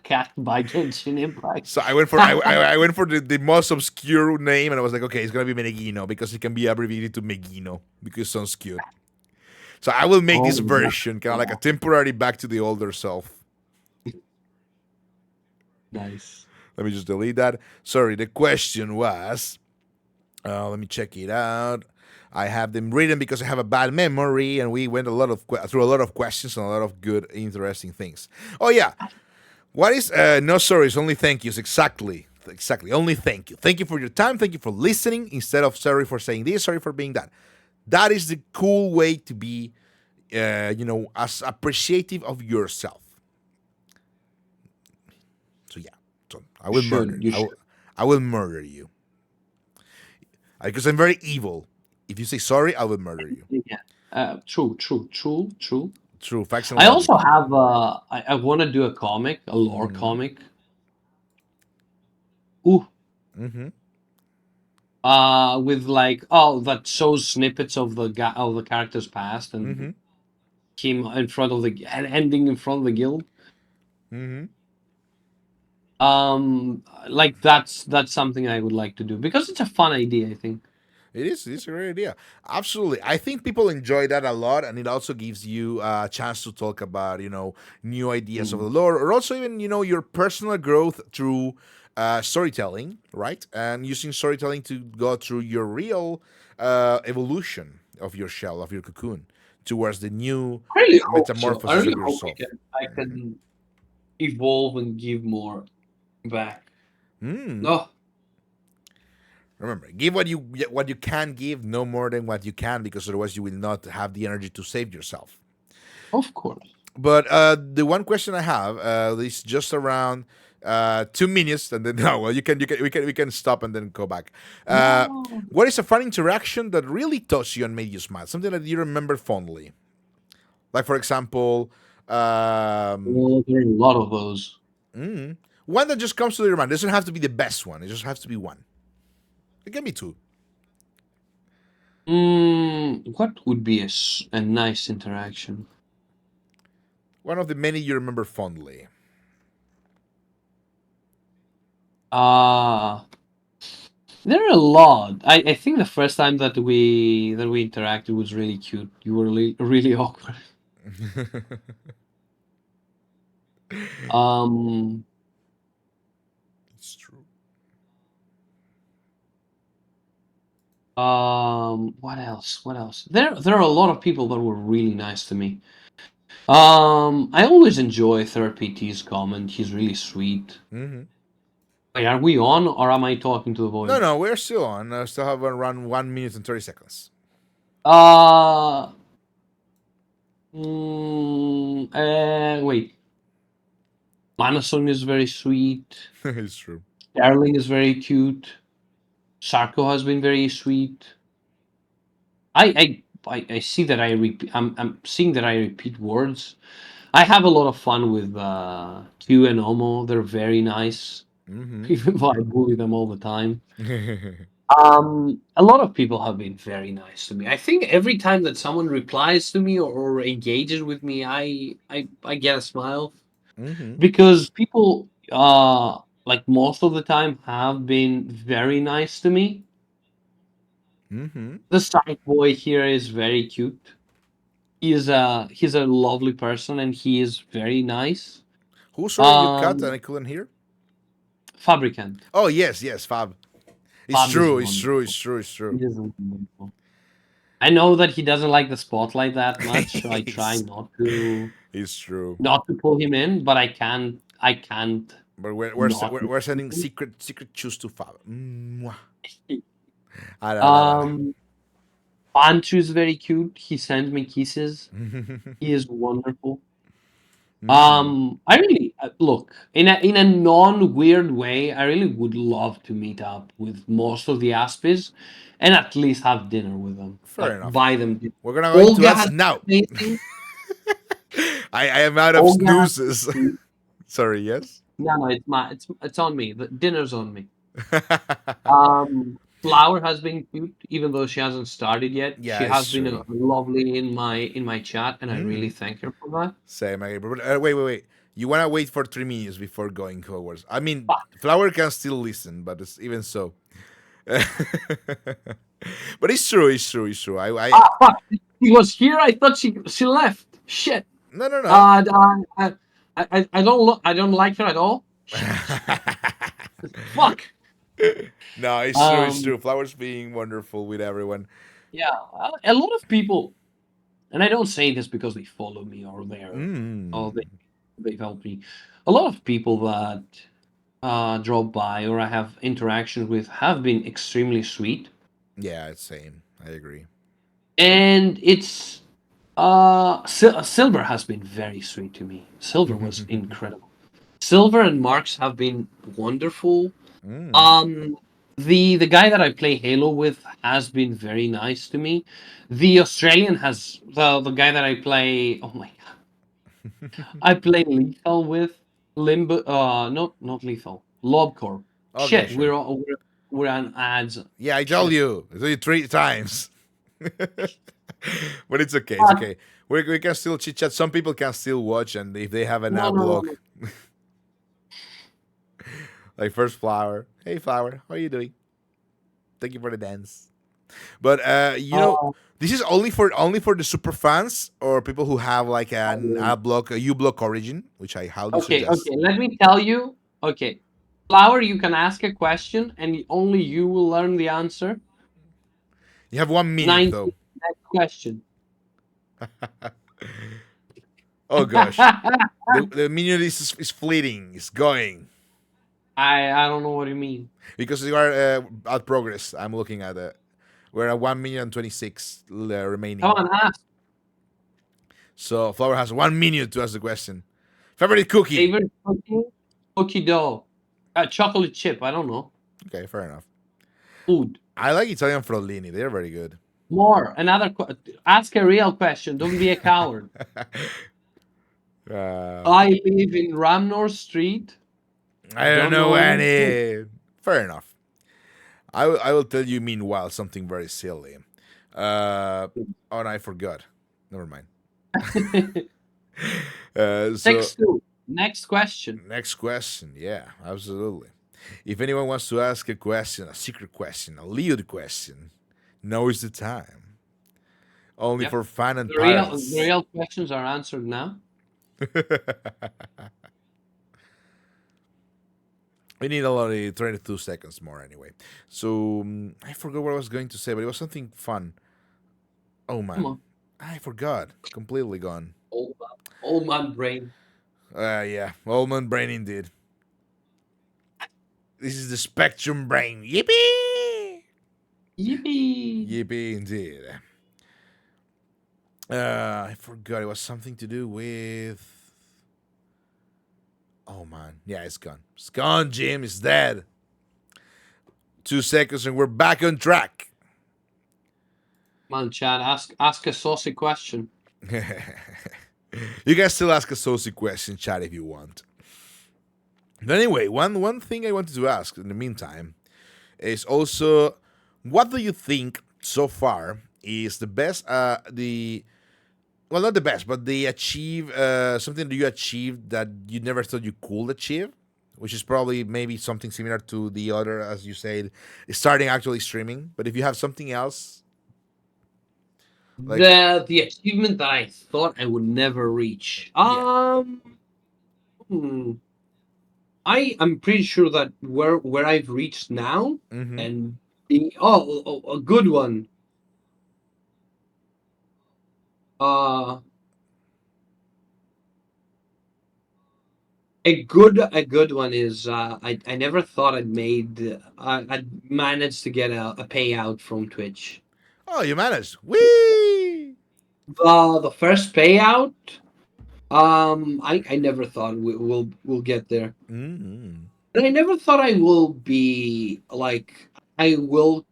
Cat by Genshin Impact. So I went for the most obscure name, and I was like, okay, it's gonna be Menegino because it can be abbreviated to Megino because it sounds cute. So I will make Oh, this version kind of like a temporary back to the older self. nice. Let me just delete that. Sorry, the question was. Let me check it out. I have them written because I have a bad memory, and we went through a lot of questions and a lot of good, interesting things. Oh yeah, what is no sorries, only thank yous? Exactly, exactly. Only thank you. Thank you for your time. Thank you for listening. Instead of sorry for saying this, sorry for being that. That is the cool way to be, as appreciative of yourself. So yeah, so I will murder. You should. I will murder you because I'm very evil. If you say sorry, I will murder you. Yeah. True. True facts and I logic. also have I want to do a comic, a lore comic. Ooh. Mm-hmm. With like that shows snippets of the character's past Mm-hmm. and him in front of the and ending in front of the guild. Mm-hmm. Like that's something I would like to do because it's a fun idea, I think. It is. It's a great idea. Absolutely. I think people enjoy that a lot, and it also gives you a chance to talk about, new ideas of the Mm. lore, or also even, your personal growth through storytelling, right? And using storytelling to go through your real evolution of your shell, of your cocoon, towards the new I really hope so. I metamorphosis really of hope yourself. I can evolve and give more back. Mm. No, Remember, give what you can give, no more than what you can, because otherwise you will not have the energy to save yourself. of course. But the one question I have is just around 2 minutes, and then no, well, we can stop and then go back. No. What is a fun interaction that really touched you and made you smile? Something that you remember fondly, like for example, Well, there are a lot of those. one that just comes to your mind. It doesn't have to be the best one. It just has to be one. Give me two. What would be a nice interaction? One of the many you remember fondly. Uh there are a lot. I think the first time that we interacted was really cute. You were really awkward. Um, It's true. what else? What else? There are a lot of people that were really nice to me. I always enjoy Third PT's comment. He's really sweet. Mm-hmm. Wait, are we on or am I talking to the No, void? no, we're still on. I still have around 1 minute and 30 seconds. Uh, Wait. Manasung is very sweet. It's true. Darling is very cute. Sarko has been very sweet. I see that I repeat. I'm seeing that I repeat words. I have a lot of fun with Q and Omo. They're very nice, Mm-hmm. even though I bully them all the time. A lot of people have been very nice to me. I think every time that someone replies to me or engages with me, I get a smile Mm-hmm. because people like most of the time have been very nice to me. Mm-hmm. The side boy here is very cute. He's a lovely person and he is very nice. Who sorry you cut and Um, I couldn't hear? Fabricant. Oh yes, yes, Fab. It's Fab is true, it's true, wonderful. it's true, it's He true. is wonderful. I know that he doesn't like the spotlight that much, so I try it's, it's true. not to pull him in, but I can't But we're se- not. we're sending secret choose to Fab. Mwah. Ah, da, da, da. Um, Panchu is very cute. He sends me kisses. He is wonderful. Mm-hmm. I really look in a non-weird way. I really would love to meet up with most of the Aspis, and at least have dinner with them. Fair Like enough. buy them dinner. We're gonna go into Olga ads has now. been amazing. I am out of Olga has snoozes. been, Sorry, yes. no, it's on me. The dinner's on me. Um, Flower has been cute, even though she hasn't started yet. Yeah, She it's has been true. lovely in my chat, and I really thank her for that. Same, I agree. But, wait. You wanna wait for 3 minutes before going forwards? I mean, Fuck. Flower can still listen, but it's, even so. But it's true. It's true. Ah, fuck! She was here. I thought she left. Shit. No. Uh, I don't I don't like her at all. Shit. Fuck. No, it's true. It's Um, true. Flowers being wonderful with everyone. yeah, a lot of people, and I don't say this because they follow me or Mm. they've helped me. A lot of people that drop by or I have interactions with have been extremely sweet, Yeah, it's same. I agree. and it's Silver has been very sweet to me. Silver was incredible. Silver and Marks have been wonderful. Mm. Um, the guy that I play Halo with has been very nice to me. The Australian has the guy that I play. Oh my god, I play Lethal with Limbo. Not Lethal. Lobcorp. Okay, Shit, sure. we're on ads. Yeah, I told Shit. you. I told you 3 times. But it's okay. It's Uh, okay. We can still chit chat. Some people can still watch, and if they have an no, ad no, no, block, no. like first Flower. Hey, Flower, how are you doing? Thank you for the dance. But Uh, this is only for the super fans or people who have like an ad block, a U block origin, which I highly okay, suggest. okay. Let me tell you. Okay, Flower, you can ask a question, and only you will learn the answer. You have 1 minute 90 though. next question. Oh gosh, the minute is fleeting. It's going I don't know what you mean. because you are at progress. I'm looking at it. We're at 1 minute and 26 Come remaining. on, ask. So Flower has 1 minute to ask the question. Favorite cookie? Favorite cookie? Cookie dough. Chocolate chip. I don't know. Okay, fair enough. Food. I like Italian Frollini. They're very good. More. Ask a real question. Don't be a coward. uh, I live in Ramnor Street. I don't Don't know know any food. any. Fair enough. I will tell you meanwhile something very silly. Oh, no, I forgot. Never mind. So 6-2. Next question. next question. Yeah, absolutely. If anyone wants to ask a question, a secret question, a lewd question, now is the time. Only Yep. for fan and The pirates. real questions are answered now. We need only 22 seconds more anyway. So I forgot what I was going to say, but it was something fun. Oh Come man, on. I forgot. Completely gone. Old man brain. Yeah, almond brain indeed. This is the spectrum brain. Yippee! Yippee. Yippee indeed. I forgot. It was something to do with. Oh man, yeah, it's gone. It's gone. Jim is dead. 2 seconds and we're back on track. Come on, Chad. Ask a saucy question. You can still ask a saucy question, chat, if you want. But anyway, one thing I wanted to ask in the meantime is also, what do you think so far is the best? The well, not the best, but the achieve something that you achieved that you never thought you could achieve, which is probably maybe something similar to the other, as you said, starting actually streaming. But if you have something else, like The achievement that I thought I would never reach. yeah, Hmm, I am pretty sure that where I've reached now mm-hmm. and a good one. Uh, a good one is I never thought I'd managed to get a payout from Twitch. Oh, you managed. Whee! The first payout. I never thought we'll get there. Mm-hmm. And I never thought I will be like I will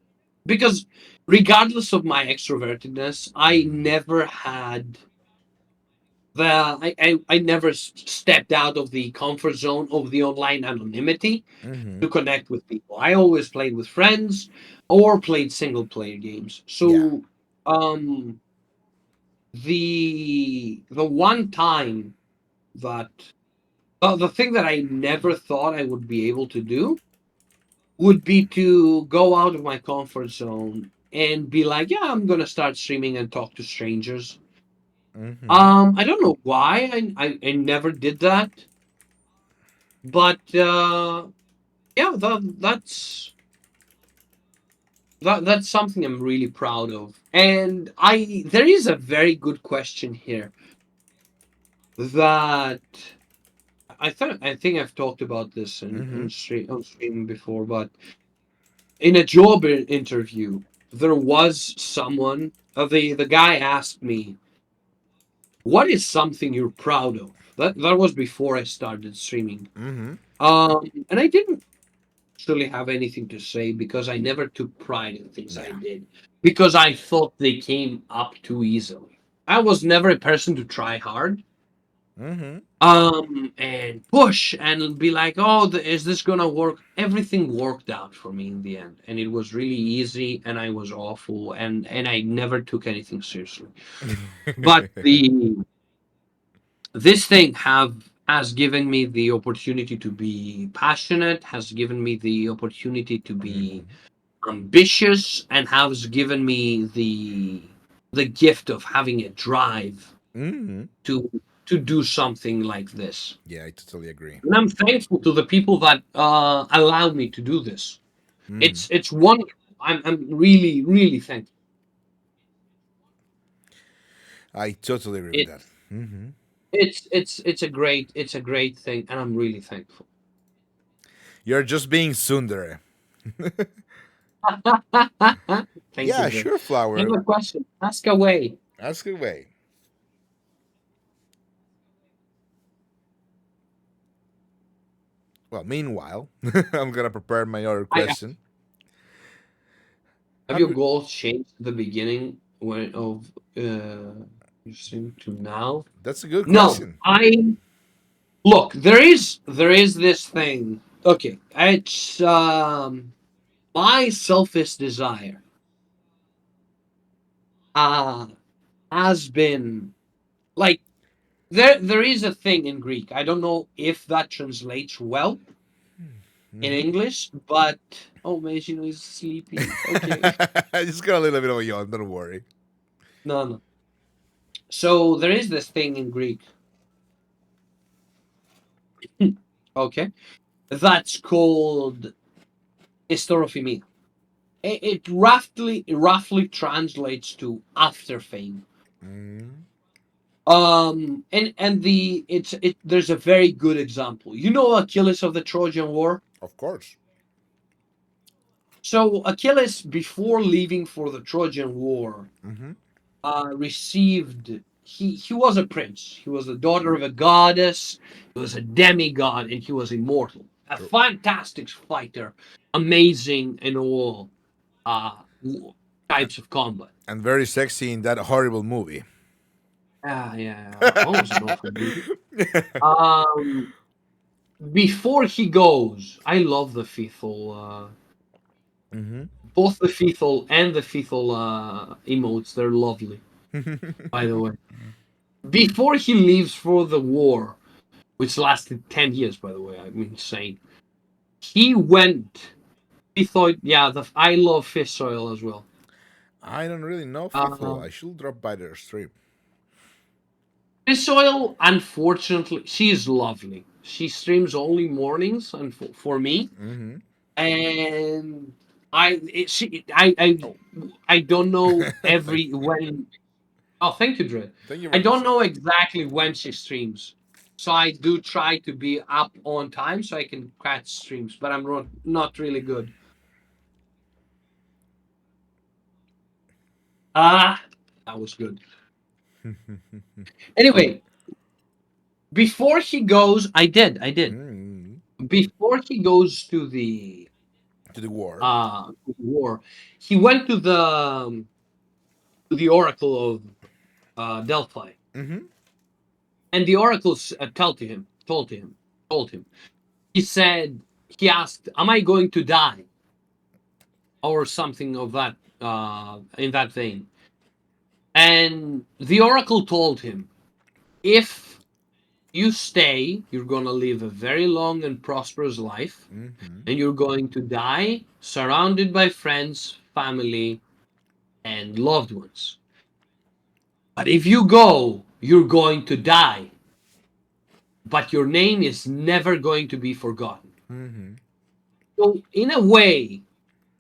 because regardless of my extrovertedness, I Mm-hmm. never had I never stepped out of the comfort zone of the online anonymity Mm-hmm. to connect with people. I always played with friends or played single player games. Yeah. So um the one time that the thing that I never thought I would be able to do would be to go out of my comfort zone and be like, yeah, I'm gonna start streaming and talk to strangers. Mm-hmm. I don't know why I never did that, but yeah, that's something I'm really proud of. And I there is a very good question here that I think I've talked about this Mm-hmm. on stream before, but in a job interview, there was someone. The guy asked me, "What is something you're proud of?" That was before I started streaming. Mm-hmm. And I didn't actually have anything to say because I never took pride in things I Yeah. did because I thought they came up too easily. I was never a person to try hard. Mm-hmm. And push and be like, oh, is this gonna work? Everything worked out for me in the end, and it was really easy, and I was awful, and I never took anything seriously. But the this thing have has given me the opportunity to be passionate, has given me the opportunity to be Mm-hmm. ambitious, and has given me the gift of having a drive Mm-hmm. to to do something like this. Yeah, I totally agree. And I'm thankful to the people that allowed me to do this. Mm-hmm. It's wonderful. I'm really really thankful. I totally agree with It that. Mm-hmm. it's a great thing, and I'm really thankful. You're just being tsundere. Thank you, Yeah, Dre. sure, I have Flower. a question. Ask away. Ask away. Well, meanwhile, I'm gonna prepare my other I question. have I'm. your goals changed at the beginning when of you seem to now. That's a good No, question. I look. There is this thing. Okay, it's my selfish desire uh has been like there is a thing in Greek. I don't know if that translates well in Mm-hmm. English, but oh Mason is sleepy. Okay. I just got a little bit of a yawn. Don't worry. No, no. So there is this thing in Greek, okay, that's called historiophymia. It roughly translates to after fame. Mm-hmm. And there's a very good example. You know Achilles of the Trojan War? Of course. So Achilles, before leaving for the Trojan War, Mm-hmm. received he was a prince. He was the daughter of a goddess. He was a demigod, and he was immortal. A True. fantastic fighter, amazing in all uh, And, types of combat. and very sexy in that horrible movie. Yeah, yeah. What was an awful movie? Um, Before he goes, I love the Fethel. Mm-hmm. Both the Fethel and the Fethel emotes. They're lovely, by the way. Before he leaves for the war, which lasted 10 years, by the way, I'm insane. He went. He thought, yeah, I love fish oil as well. I don't really know Fifo. Uh, I should drop by their stream. Fish oil, unfortunately, she is lovely. She streams only mornings, and for me, Mm-hmm. and I don't know every when. Oh, thank you, Dre. Thank you I very much, don't sir. know exactly when she streams, so I do try to be up on time so I can catch streams, but I'm not really good. Ah, that was good. Anyway, before he goes, I did. Mm. Before he goes to the To the war. war, he went to the Oracle of Delphi, Mm-hmm. And the oracle told him. He said, he asked, "Am I going to die?" or something of that in that vein. And the oracle told him, "If you stay, you're going to live a very long and prosperous life, Mm-hmm. and you're going to die surrounded by friends, family, and loved ones. But if you go, you're going to die, but your name is never going to be forgotten." Mm-hmm. So, in a way,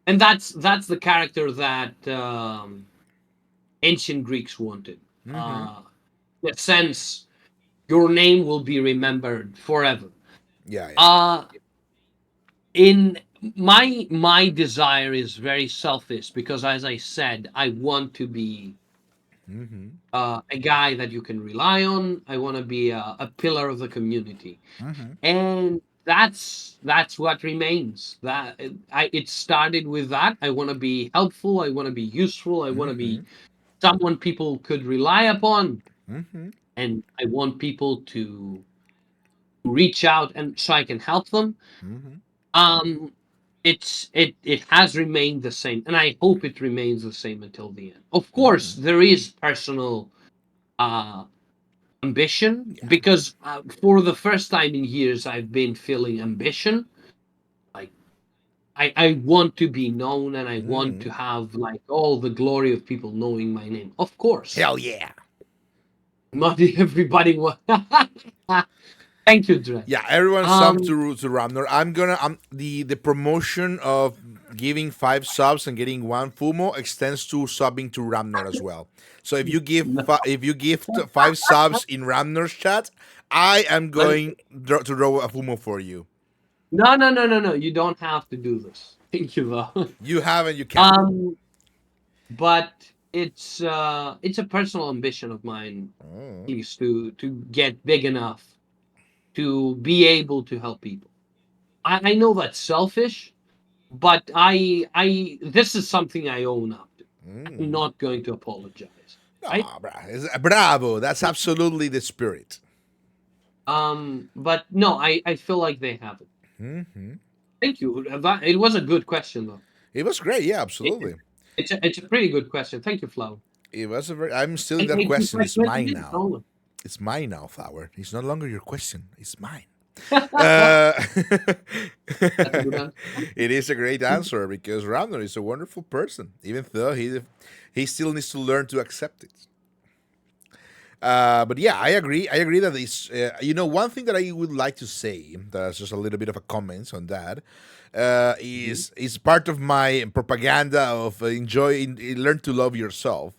and that's the character that ancient Greeks wanted. Mm-hmm. Uh, the sense your name will be remembered forever. Yeah, yeah. Uh, in my desire is very selfish because, as I said, I want to be Mm-hmm. a guy that you can rely on. I want to be a pillar of the community, Mm-hmm. and that's what remains. That it started with that. I want to be helpful. I want to be useful. I want to Mm-hmm. be someone people could rely upon, Mm-hmm. and I want people to reach out and so I can help them. Mm-hmm. Um, it has remained the same, and I hope it remains the same until the end. Of course, Mm. there is personal uh, ambition Yeah. because for the first time in years, I've been feeling ambition. Like I want to be known, and I want Mm. to have like all the glory of people knowing my name. Of course, Hell yeah. not everybody wants. Thank you, Dre. Yeah, everyone sub Um, to Ramnor. I'm the promotion of giving 5 subs and getting 1 Fumo extends to subbing to Ramnor as well. So if you give no, if you gift 5 subs in Ramnor's chat, I am let going to draw a Fumo for you. no. You don't have to do this. Thank you, though. You have and you can. um, but it's a personal ambition of mine, Mm. at least to get big enough to be able to help people. I know that's selfish, but I this is something I own up to. I'm Mm. not going to apologize. Right? Ah, bravo. That's absolutely the spirit. But no, I feel like they have it. Mm-hmm. Thank you. It was a good question, though. It was great. Yeah, It, absolutely. it's a pretty good question. Thank you, Flower. It was a very. I'm still in And that thank you question. for It's mine 20 minutes, now. Nolan. It's mine now, Flower. It's no longer your question. It's mine. Uh, That's a good answer. it is a great answer because Ramnor is a wonderful person, even though he still needs to learn to accept it. But yeah, I agree. I agree that it's one thing that I would like to say. That's just a little bit of a comment on that. Mhm. Is part of my propaganda of learn to love yourself.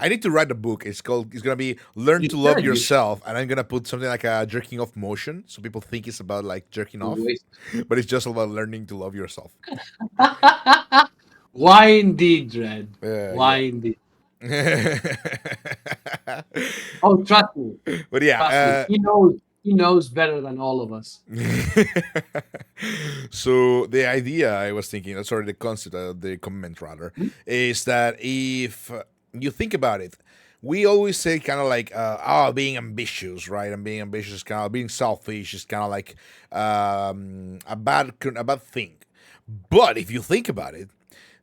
I need to write a book. It's gonna be learn You to love should. You yourself, and I'm gonna put something like a jerking off motion, so people think it's about like jerking off, should. but it's just about learning to love yourself. Why indeed, Red? Why Yeah. indeed? Oh, trust me. But Trust me. yeah, He knows. He knows better than all of us. so the idea I was thinking, sorry, the concept, the comment rather, Hmm? is that if you think about it, we always say kind of like, oh, being ambitious, right? And being ambitious is kind of being selfish is kind of like a bad thing. But if you think about it,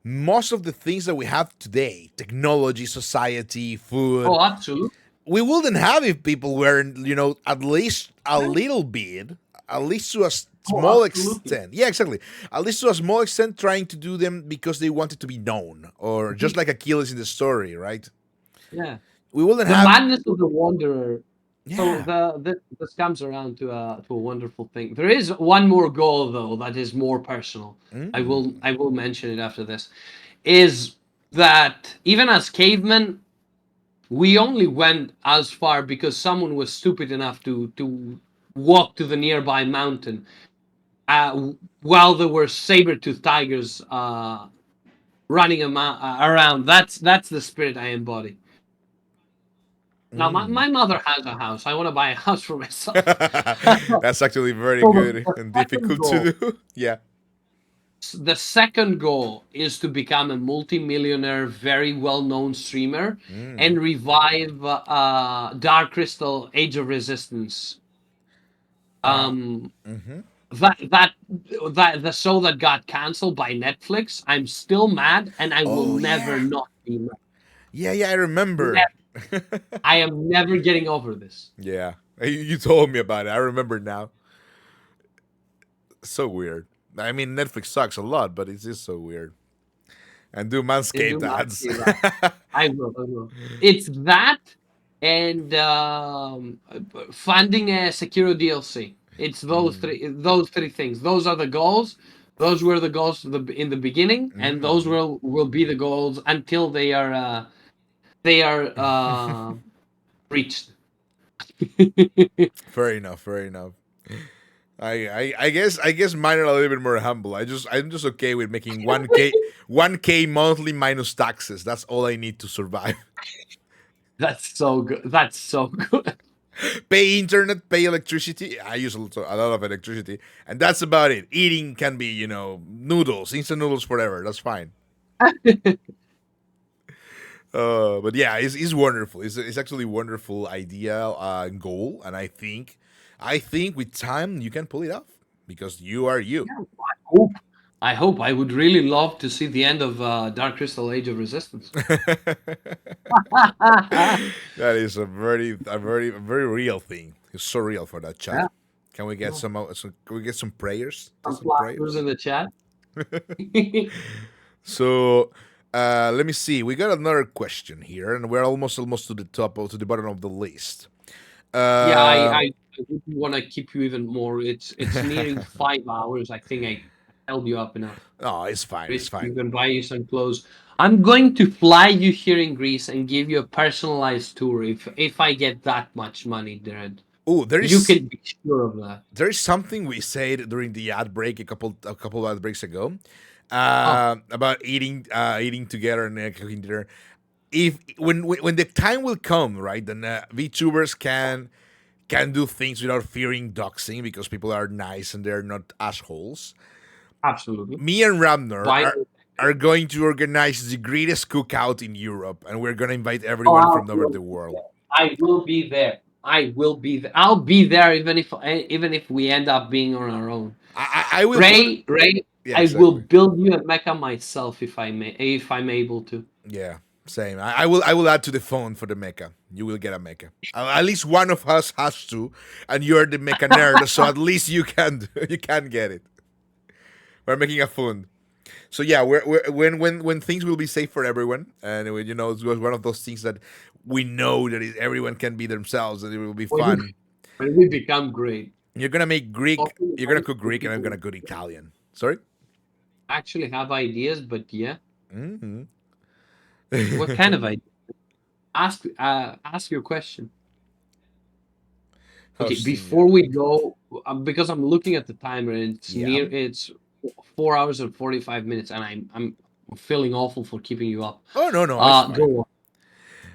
most of the things that we have today, technology, society, food, Oh, absolutely. we wouldn't have if people weren't, at least a little bit, at least to a Oh, small absolutely. extent. Yeah, exactly. At least to a small extent, trying to do them because they wanted to be known, or Mhm. just like Achilles in the story, right? Yeah. We wouldn't The have. madness of the wanderer. So Yeah. this comes around to a wonderful thing. There is one more goal though that is more personal. Mm. I will mention it after this. Is that even as cavemen, we only went as far because someone was stupid enough to walk to the nearby mountain while there were saber-toothed tigers running around. That's the spirit I embody. Now, Mm. my mother has a house. I want to buy a house for myself. That's actually very So good the and second difficult goal, to do. Yeah. The second goal is to become a multimillionaire, very well-known streamer and revive Dark Crystal Age of Resistance. Um, Mm-hmm. that the show that got canceled by Netflix. I'm still mad, and I will Oh never yeah, not be mad. yeah, I remember. I am never getting over this. Yeah, you told me about it. I remember now. So weird. I mean, Netflix sucks a lot, but it's just so weird. And do They do Manscaped not ads. see that. I will. I will. It's that and funding a Sekiro DLC. It's those three. Those three things. Those are the goals. Those were the goals in the beginning, and those will be the goals until they are reached. Fair enough. Fair enough. I guess mine are a little bit more humble. I'm just okay with making 1K monthly minus taxes. That's all I need to survive. That's so good. That's so good. Pay internet, pay electricity. I use a lot of electricity, and that's about it. Eating can be, noodles, instant noodles forever. That's fine. But yeah, it's wonderful. It's actually a wonderful idea, goal, and I think with time you can pull it off because you are you. Hope. I hope. I would really love to see the end of Dark Crystal Age of Resistance. That is a very real thing. It's so real for that chat. Yeah. Can we get can we get some prayers? Some Some prayers. flowers in the chat. So let me see. We got another question here, and we're almost to the to the bottom of the list. Yeah, I would want to keep you even more. It's nearing 5 hours. I think I held you up enough. No, it's fine. It's Basically, fine. I'm gonna buy you some clothes. I'm going to fly you here in Greece and give you a personalized tour if I get that much money, Jared. Oh, You can be sure of that. there is something we said during the ad break a couple of ad breaks ago, about eating together and cooking dinner. If when the time will come, right, then VTubers can do things without fearing doxing because people are nice and they're not assholes. Absolutely. Me and Ramnor Why? are going to organize the greatest cookout in Europe, and we're gonna invite everyone from over the world. I will be there. I will be there. I'll be there even if we end up being on our own. I will. Ray, Yeah, I will exactly. build you a mecha myself if I'm able to. Yeah, same. I will add to the phone for the mecha. You will get a mecha. At least one of us has to, and you're the mecha nerd, so at least you can you can get it. We're making a phone. So yeah, we're when things will be safe for everyone, and it's one of those things that we know that everyone can be themselves, and it will be fun. When we become great. You're gonna make Greek. Hopefully, You're gonna cook Greek, and I'm gonna cook Italian. Sorry. actually have ideas, but yeah. Mm-hmm. What kind of idea? Ask your question. Okay, Hosting, before we go, because I'm looking at the timer and Yeah. it's 4 hours and 45 minutes, and I'm feeling awful for keeping you up. Oh no, it's fine. Go on.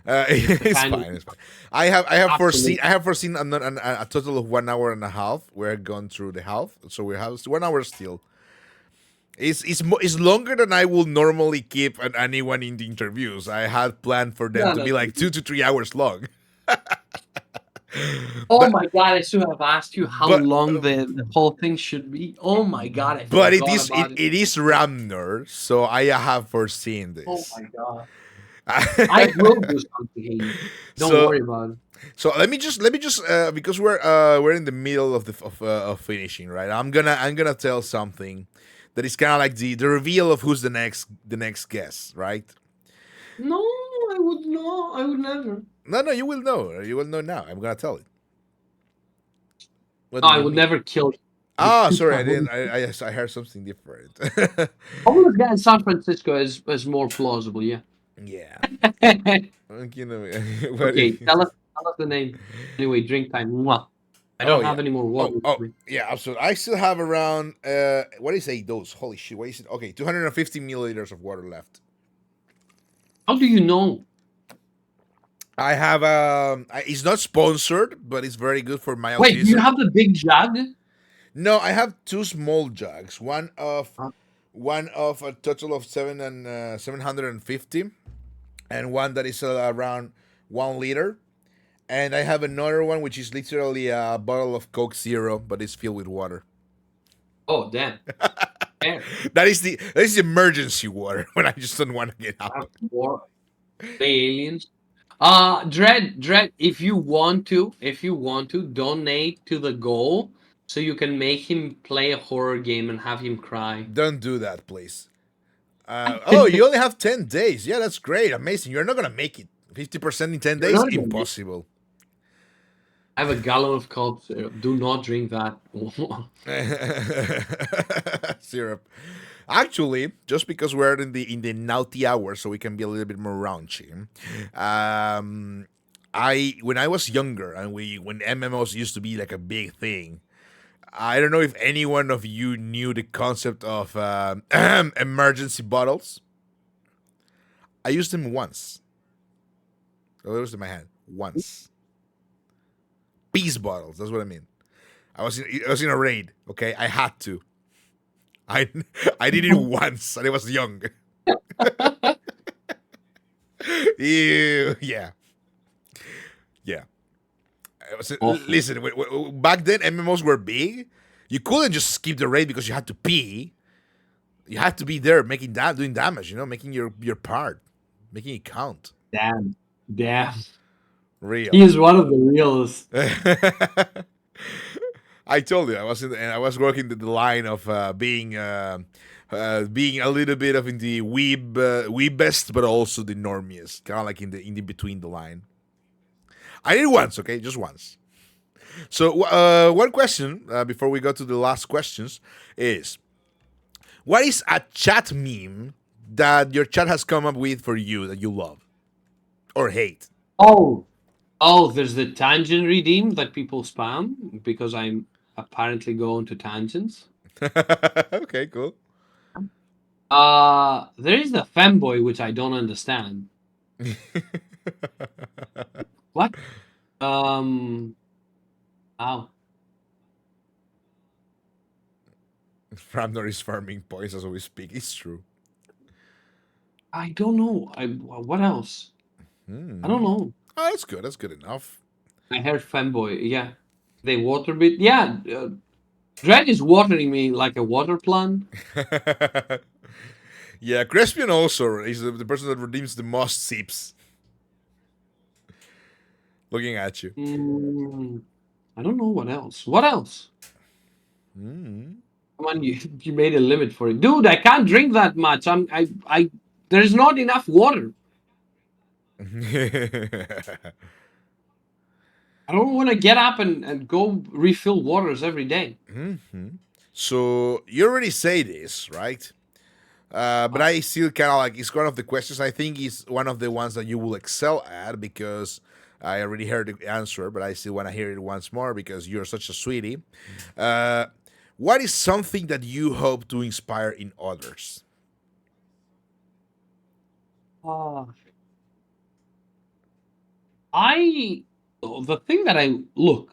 It's time fine. It's fine. Absolutely. I have foreseen a total of 1 hour and a half. We're going through the half, so we have 1 hour still. It's longer than I will normally keep anyone in the interviews. I had planned for them to be like 2 to 3 hours long. Oh my god! I should have asked you how but- long the whole thing should be. Oh my god! I But forgot about it is Ramnor, so I have foreseen this. Oh my god! I will do something. Don't So- worry about it. So let me just because we're in the middle of finishing, right? I'm gonna tell something that is kind of like the reveal of who's the next guest, right? No, I would not. I would never. No, you will know. You will know now. I'm gonna tell it. What No, do I you would mean? never kill you. Ah, sorry, I didn't. I heard something different. Homeless guy in San Francisco is more plausible. Yeah. Yeah. Okay, You know, what tell us the name. Anyway, drink time. Mwah. I don't have any more water. Yeah, absolutely. I still have around what is 8 dose? Holy shit! What is it? Okay, 250 milliliters of water left. How do you know? I have it's not sponsored, but it's very good for my Wait, autism. do you have the big jug? No, I have 2 small jugs. One of Huh? one of a total of 750, and one that is around 1 liter. And I have another one which is literally a bottle of Coke Zero, but it's filled with water. Oh damn. Fair. That is the emergency water when I just don't want to get I have up. more aliens. Dread, if you want to donate to the goal so you can make him play a horror game and have him cry. Don't do that, please. Oh, you only have 10 days. Yeah, that's great, amazing. You're not gonna make it. 50% in 10 days, You're not gonna- impossible. I have a gallon of cold syrup. Do not drink that. Syrup. Actually, just because we're in the naughty hour, so we can be a little bit more raunchy. I when I was younger and when MMOs used to be like a big thing. I don't know if any one of you knew the concept of emergency bottles. I used them once. Oh, it was in my hand once. Peace bottles. That's what I mean. I was in a raid. Okay, I had to. I I did it once, and I was young. Ew, yeah, yeah. Awful. Listen, back then MMOs were big. You couldn't just skip the raid because you had to pee. You had to be there making doing damage. Making your part, making it count. Damn. Damn. Real. He is one of the realest. I told you I was working the line of being a little bit of in the weebest, but also the normiest, kind of like in the between the line. I did it once, okay, just once. So one question before we go to the last questions is, what is a chat meme that your chat has come up with for you that you love or hate? Oh, there's the tangent redeem that people spam because I'm apparently going to tangents. Okay, cool. There is the femboy which I don't understand. What? Um, oh, Ramnor is farming points as we speak. It's true. I don't know. What else? I don't know. Oh, that's good. That's good enough. I heard femboy. Yeah, they water bit. Yeah, Dread is watering me like a water plant. Yeah, Crespian also is the person that redeems the most sips. Looking at you. I don't know what else. What else? Come on, you made a limit for it, dude. I can't drink that much. I. There's not enough water. I don't want to get up and go refill waters every day. So you already say this, right? But I still kind of like, it's one of the questions. I think it's one of the ones that you will excel at because I already heard the answer, but I still want to hear it once more because you're such a sweetie. What is something that you hope to inspire in others? Uh, the thing that I look,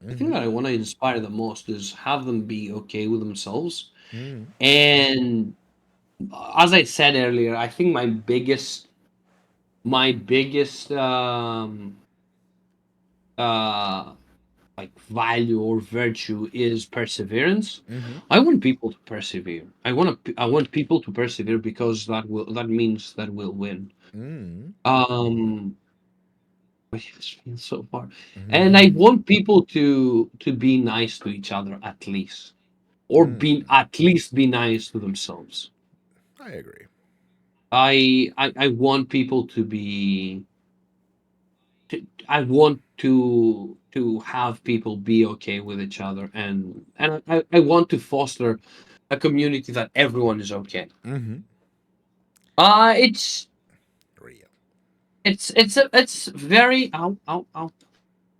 the thing that I want to inspire the most is have them be okay with themselves. And as I said earlier, I think my biggest uh like value or virtue is perseverance. I want people to persevere. I want people to persevere because that means that we'll win. Um it's been so far. And I want people to be nice to each other at least. Or at least be nice to themselves. I agree. I want people to be I want to have people be okay with each other, and I want to foster a community that everyone is okay. It's Real. it's very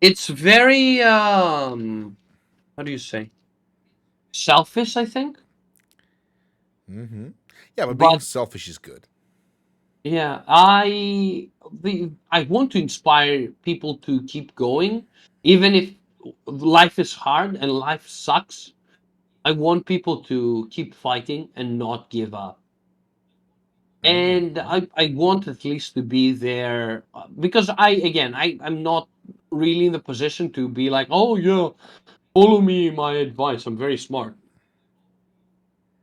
it's very how do you say, selfish, I think. Yeah, but being But selfish is good. yeah, I want to inspire people to keep going, even if life is hard and life sucks. I want people to keep fighting and not give up. And Mm-hmm. I want at least to be there because I'm not really in the position to be like, oh yeah, follow me, my advice. I'm very smart.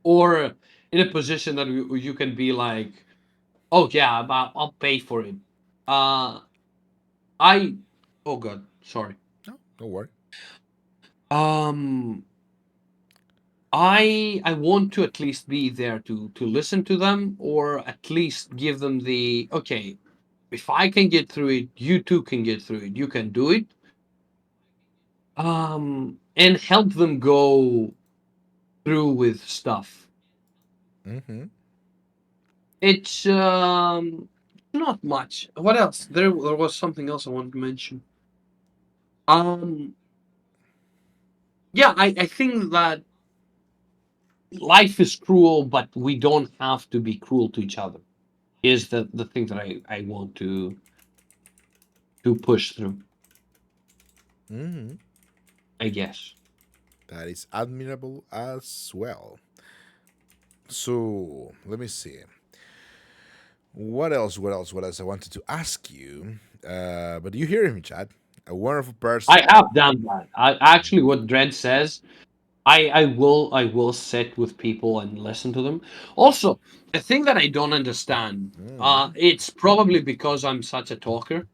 Or in a position that you can be like, oh yeah, I'll pay for it. Uh, I, oh god, sorry. No, don't worry. Um, I want to at least be there to listen to them, or at least give them the okay. If I can get through it, you too can get through it. You can do it. And help them go through with stuff. Mm-hmm. It's not much. What else? There was something else I wanted to mention. Um, yeah, I think that life is cruel, but we don't have to be cruel to each other. Is the thing that I want to push through, Mm-hmm. I guess. That is admirable as well. So let me see. What else? What else? What else? I wanted to ask you. But you hear him, Chad. A wonderful person. I have done that. I actually, what Dredd says, I will sit with people and listen to them. Also, the thing that I don't understand, Mm. it's probably because I'm such a talker.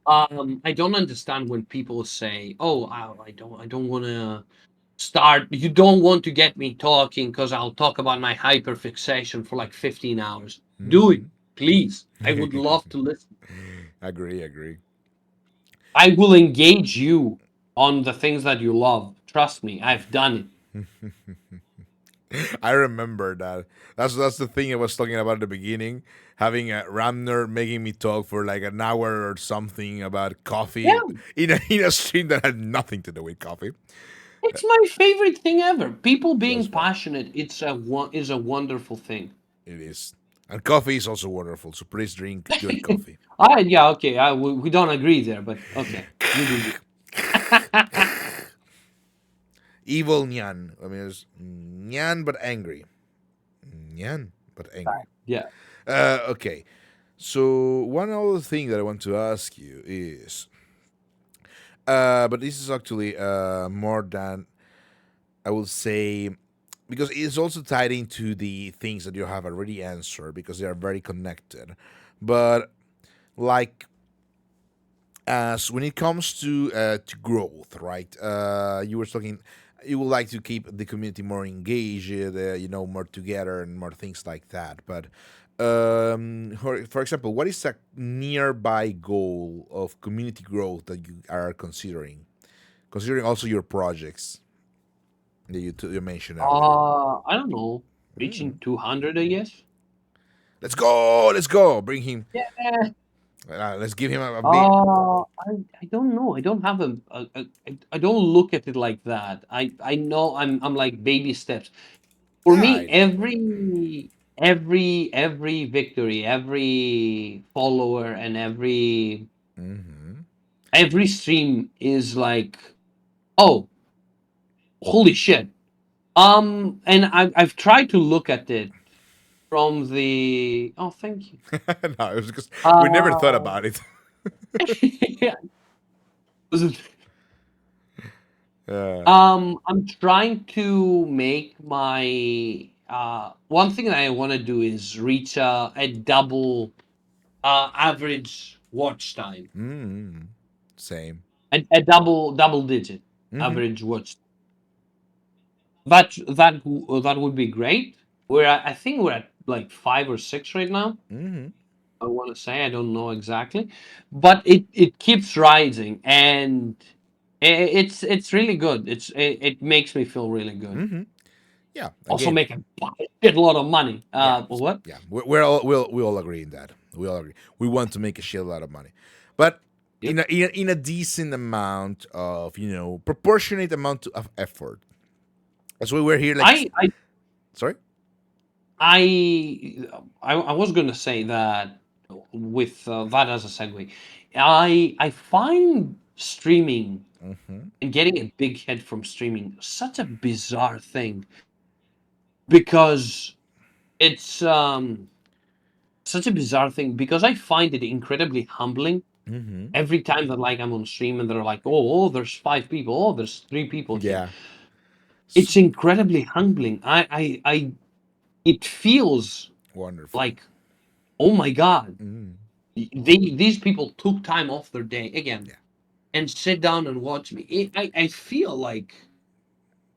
I don't understand when people say, "Oh, I don't want to start. You don't want to get me talking because I'll talk about my hyperfixation for like 15 hours." Do it, Mhm. please. I would love to listen. Agree, agree. I will engage you on the things that you love. Trust me, I've done I remember that. That's the thing I was talking about at the beginning. Having a Ramnor making me talk for like an hour or something about coffee it. in a stream that had nothing to do with coffee. It's my favorite thing ever. People It was being fun. passionate, is a wonderful thing. It is. And coffee is also wonderful. So please drink good coffee. Yeah, okay. We don't agree there, but okay, you do you. Evil Nyan. I mean, it's Nyan but angry. Nyan but angry. Yeah. Okay. So one other thing that I want to ask you is, but this is actually more than I will say, because it's also tied into the things that you have already answered because they are very connected. But like as when it comes to growth, right? You were talking. You would like to keep the community more engaged, more together and more things like that. But for example, what is a nearby goal of community growth that you are considering? Considering also your projects that you mentioned earlier. I don't know. Reaching Mm. 200, I guess. Let's go! Let's go! Bring him. Yeah. Let's give him a big. I don't know. I don't have I don't look at it like that. I know I'm like baby steps. For me, I know. every victory, every follower, and Mm-hmm. every stream is like, oh, holy shit. And I've tried to look at it from the. Oh, thank you. No, it was because we never thought Uh, about it. yeah. uh, I'm trying to make my one thing that I want to do is reach a double average watch time, mm, same. a double digit Mm-hmm. average watch. That would be great. I think we're at like 5 or 6 right now. Mm-hmm. I want to say I don't know exactly, but it keeps rising, and it's really good. It makes me feel really good. Mm-hmm. Yeah. Also Again. make a shitload of money. Yeah. What? Yeah. We all agree in that. We all agree. We want to make a shit lot of money, but Yep. in a decent amount of proportionate amount of effort. That's why we're here. Like, I I sorry. I was gonna say that with that as a segue. I find streaming Mm-hmm. and getting a big hit from streaming. Such a bizarre thing because it's such a bizarre thing because I find it incredibly humbling Mm-hmm. every time that like I'm on stream and they're like, oh, there's 5 people, oh, there's 3 people here. Yeah. It's incredibly humbling. It feels Wonderful. like, oh my god, Mm. these people took time off their day again Yeah. and sit down and watch me. I feel like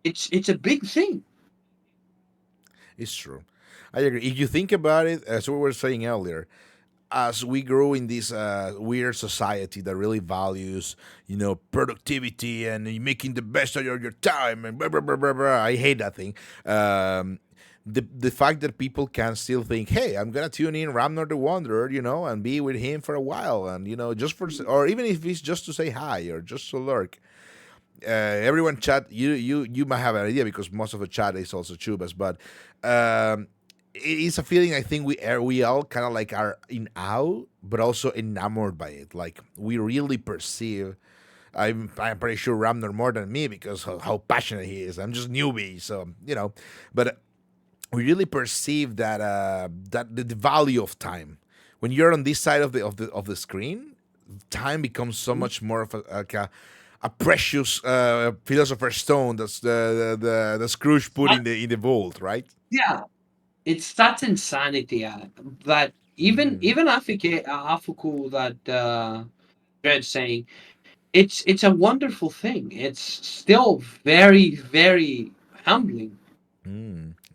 it's a big thing. It's true. I agree. If you think about it, as we were saying earlier, as we grow in this weird society that really values, productivity and making the best of your time and blah, blah, blah, blah, blah. I hate that thing. The fact that people can still think, hey, I'm gonna tune in Ramnor the Wanderer, and be with him for a while, and just or even if it's just to say hi or just to lurk. Everyone chat. You might have an idea because most of the chat is also Tubers, but it is a feeling I think we all kind of like are in awe, but also enamored by it. Like we really perceive. I'm pretty sure Ramner more than me because how passionate he is. I'm just newbie, so but we really perceive that the value of time when you're on this side of the screen, time becomes so much more of a precious philosopher's stone that's the Scrooge put But, in the vault, right? yeah, it's such insanity that Mm-hmm. even Afuku that Dred's saying it's a wonderful thing. It's still very very humbling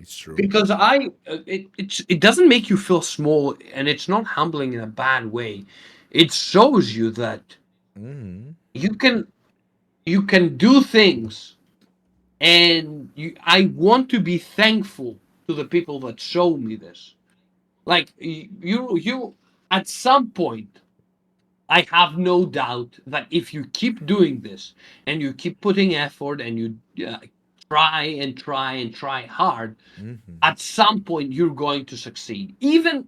It's true. because it doesn't make you feel small and it's not humbling in a bad way. It shows you that Mm-hmm. you can do things and I want to be thankful to the people that showed me this. Like you at some point I have no doubt that if you keep doing this and you keep putting effort and you try and try and try hard, Mm-hmm. at some point you're going to succeed, even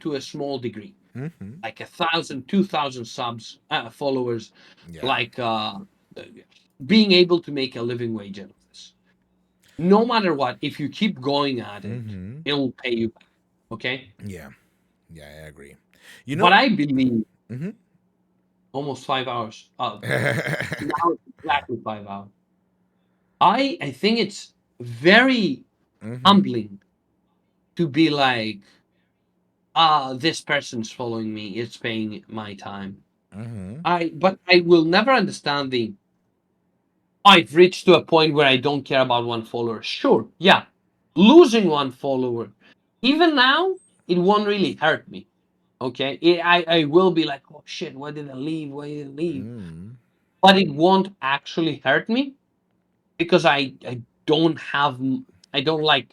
to a small degree, Mm-hmm. like 1,000, 2,000 subs, followers, Yeah. like being able to make a living wage out of this. No matter what, if you keep going at it, Mm-hmm. it'll pay you back. Okay, Yeah. Yeah, I agree. You but know. I believe Mm-hmm. almost 5 hours. Now it's exactly 5 hours. I think it's very Mm-hmm. humbling to be like, this person's following me, it's paying my time. Mm-hmm. But I will never understand the I've reached to a point where I don't care about one follower. Sure, yeah. Losing one follower, even now, it won't really hurt me. Okay. I will be like, oh shit, why did I leave? Why did I leave? Mm-hmm. But it won't actually hurt me because I don't have I don't like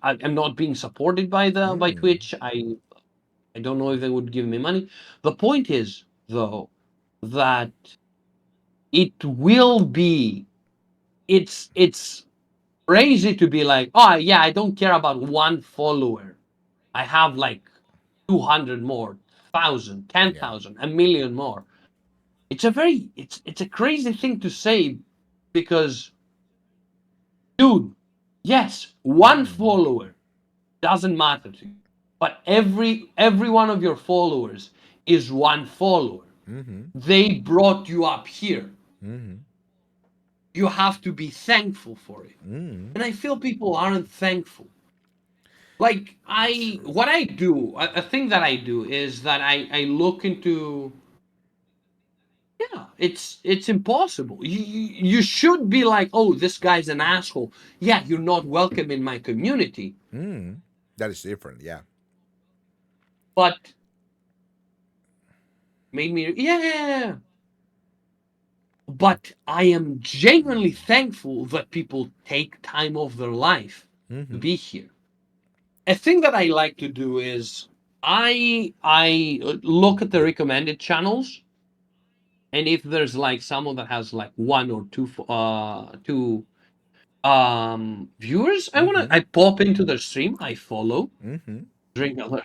I'm not being supported by the by Mm-hmm. Twitch. I don't know if they would give me money. The point is though that it will be it's crazy to be like, oh yeah, I don't care about one follower. I have like 200 more, 1,000, ten Yeah. thousand, a million more. It's a crazy thing to say because dude, yes, one Mm-hmm. follower doesn't matter to you. But every one of your followers is one follower. Mm-hmm. They brought you up here. Mm-hmm. You have to be thankful for it. Mm-hmm. And I feel people aren't thankful. Like It's I true. what I do, a thing that I do is that I look into yeah, it's impossible. You should be like, oh, this guy's an asshole. Yeah, you're not welcome in my community. Mm. That is different. Yeah. But made me yeah. But I am genuinely thankful that people take time off their life to Mm-hmm. be here. A thing that I like to do is I look at the recommended channels, and if there's like someone that has like one or two viewers, Mm-hmm. I pop into their stream, I follow, Mm-hmm. drink alert.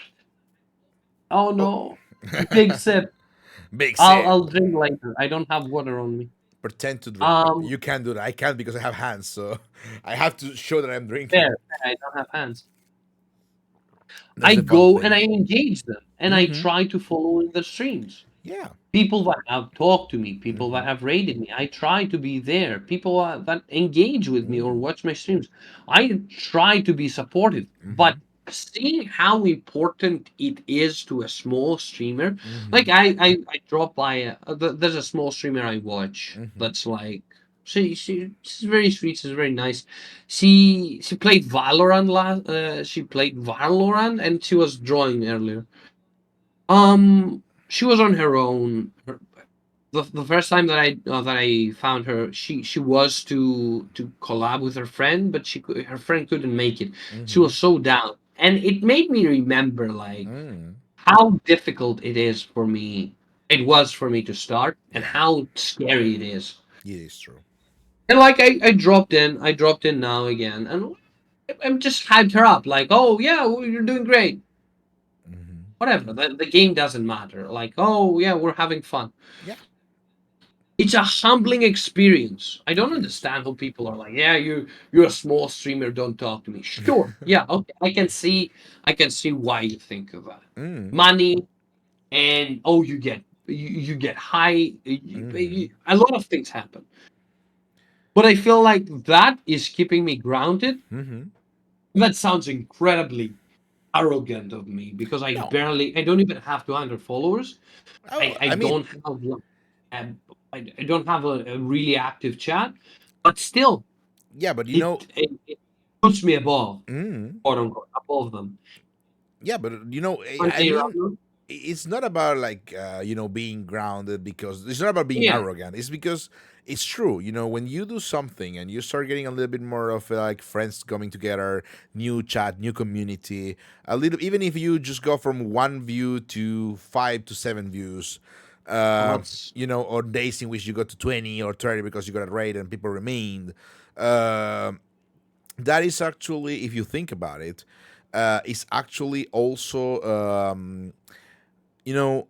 Oh Oh. no, big sip. Big sip. I'll drink later. I don't have water on me. Pretend to drink. Um, You can't do that. I can't because I have hands, so I have to show that I'm drinking. fair. I don't have hands. That's I the fun go and thing. I engage them, and I Mm-hmm. try to follow in the streams. Yeah. People that have talked to me, people Mm-hmm. that have rated me, I try to be there. People that engage with me or Mm-hmm. watch my streams, I try to be supportive. Mm-hmm. But seeing how important it is to a small streamer, Mm-hmm. like I drop by there's a small streamer I watch Mm-hmm. that's like she's very sweet, she's very nice. She played Valorant she played Valorant and she was drawing earlier. She was on her own. The first time that I found her, she was to collab with her friend, but her friend couldn't make it. She Mm-hmm. was so down, and it made me remember like Mm. how difficult it is for me. It was for me to start, and Yeah. how scary it is. It is true. And like I dropped in now again, and I'm just hyped her up. Like, oh yeah, well, you're doing great. Mm-hmm. Whatever. The game doesn't matter. Like, oh yeah, we're having fun. Yeah. It's a humbling experience. I It don't is. understand how people are like, yeah, you're a small streamer, don't talk to me. Sure, yeah, okay, I can see why you think of that. Mm. Money and oh, you get high. Mm-hmm. A lot of things happen, but I feel like that is keeping me grounded. Mm-hmm. That sounds incredibly arrogant of me because No. I don't even have 200 followers. Oh, I I mean, don't have I don't have a really active chat, but still, yeah, but you know, it puts me above, mm, quote unquote, above them. yeah, but you know, One I day, mean, Ramnor? it's not about like being grounded, because it's not about being Yeah, arrogant. It's because it's true. When you do something and you start getting a little bit more of like friends coming together, new chat, new community, a little, even if you just go from 1 view to 5 to 7 views, uh, that's or days in which you got to 20 or 30 because you got a raid and people remained. Uh, that is actually, if you think about it, is actually also you know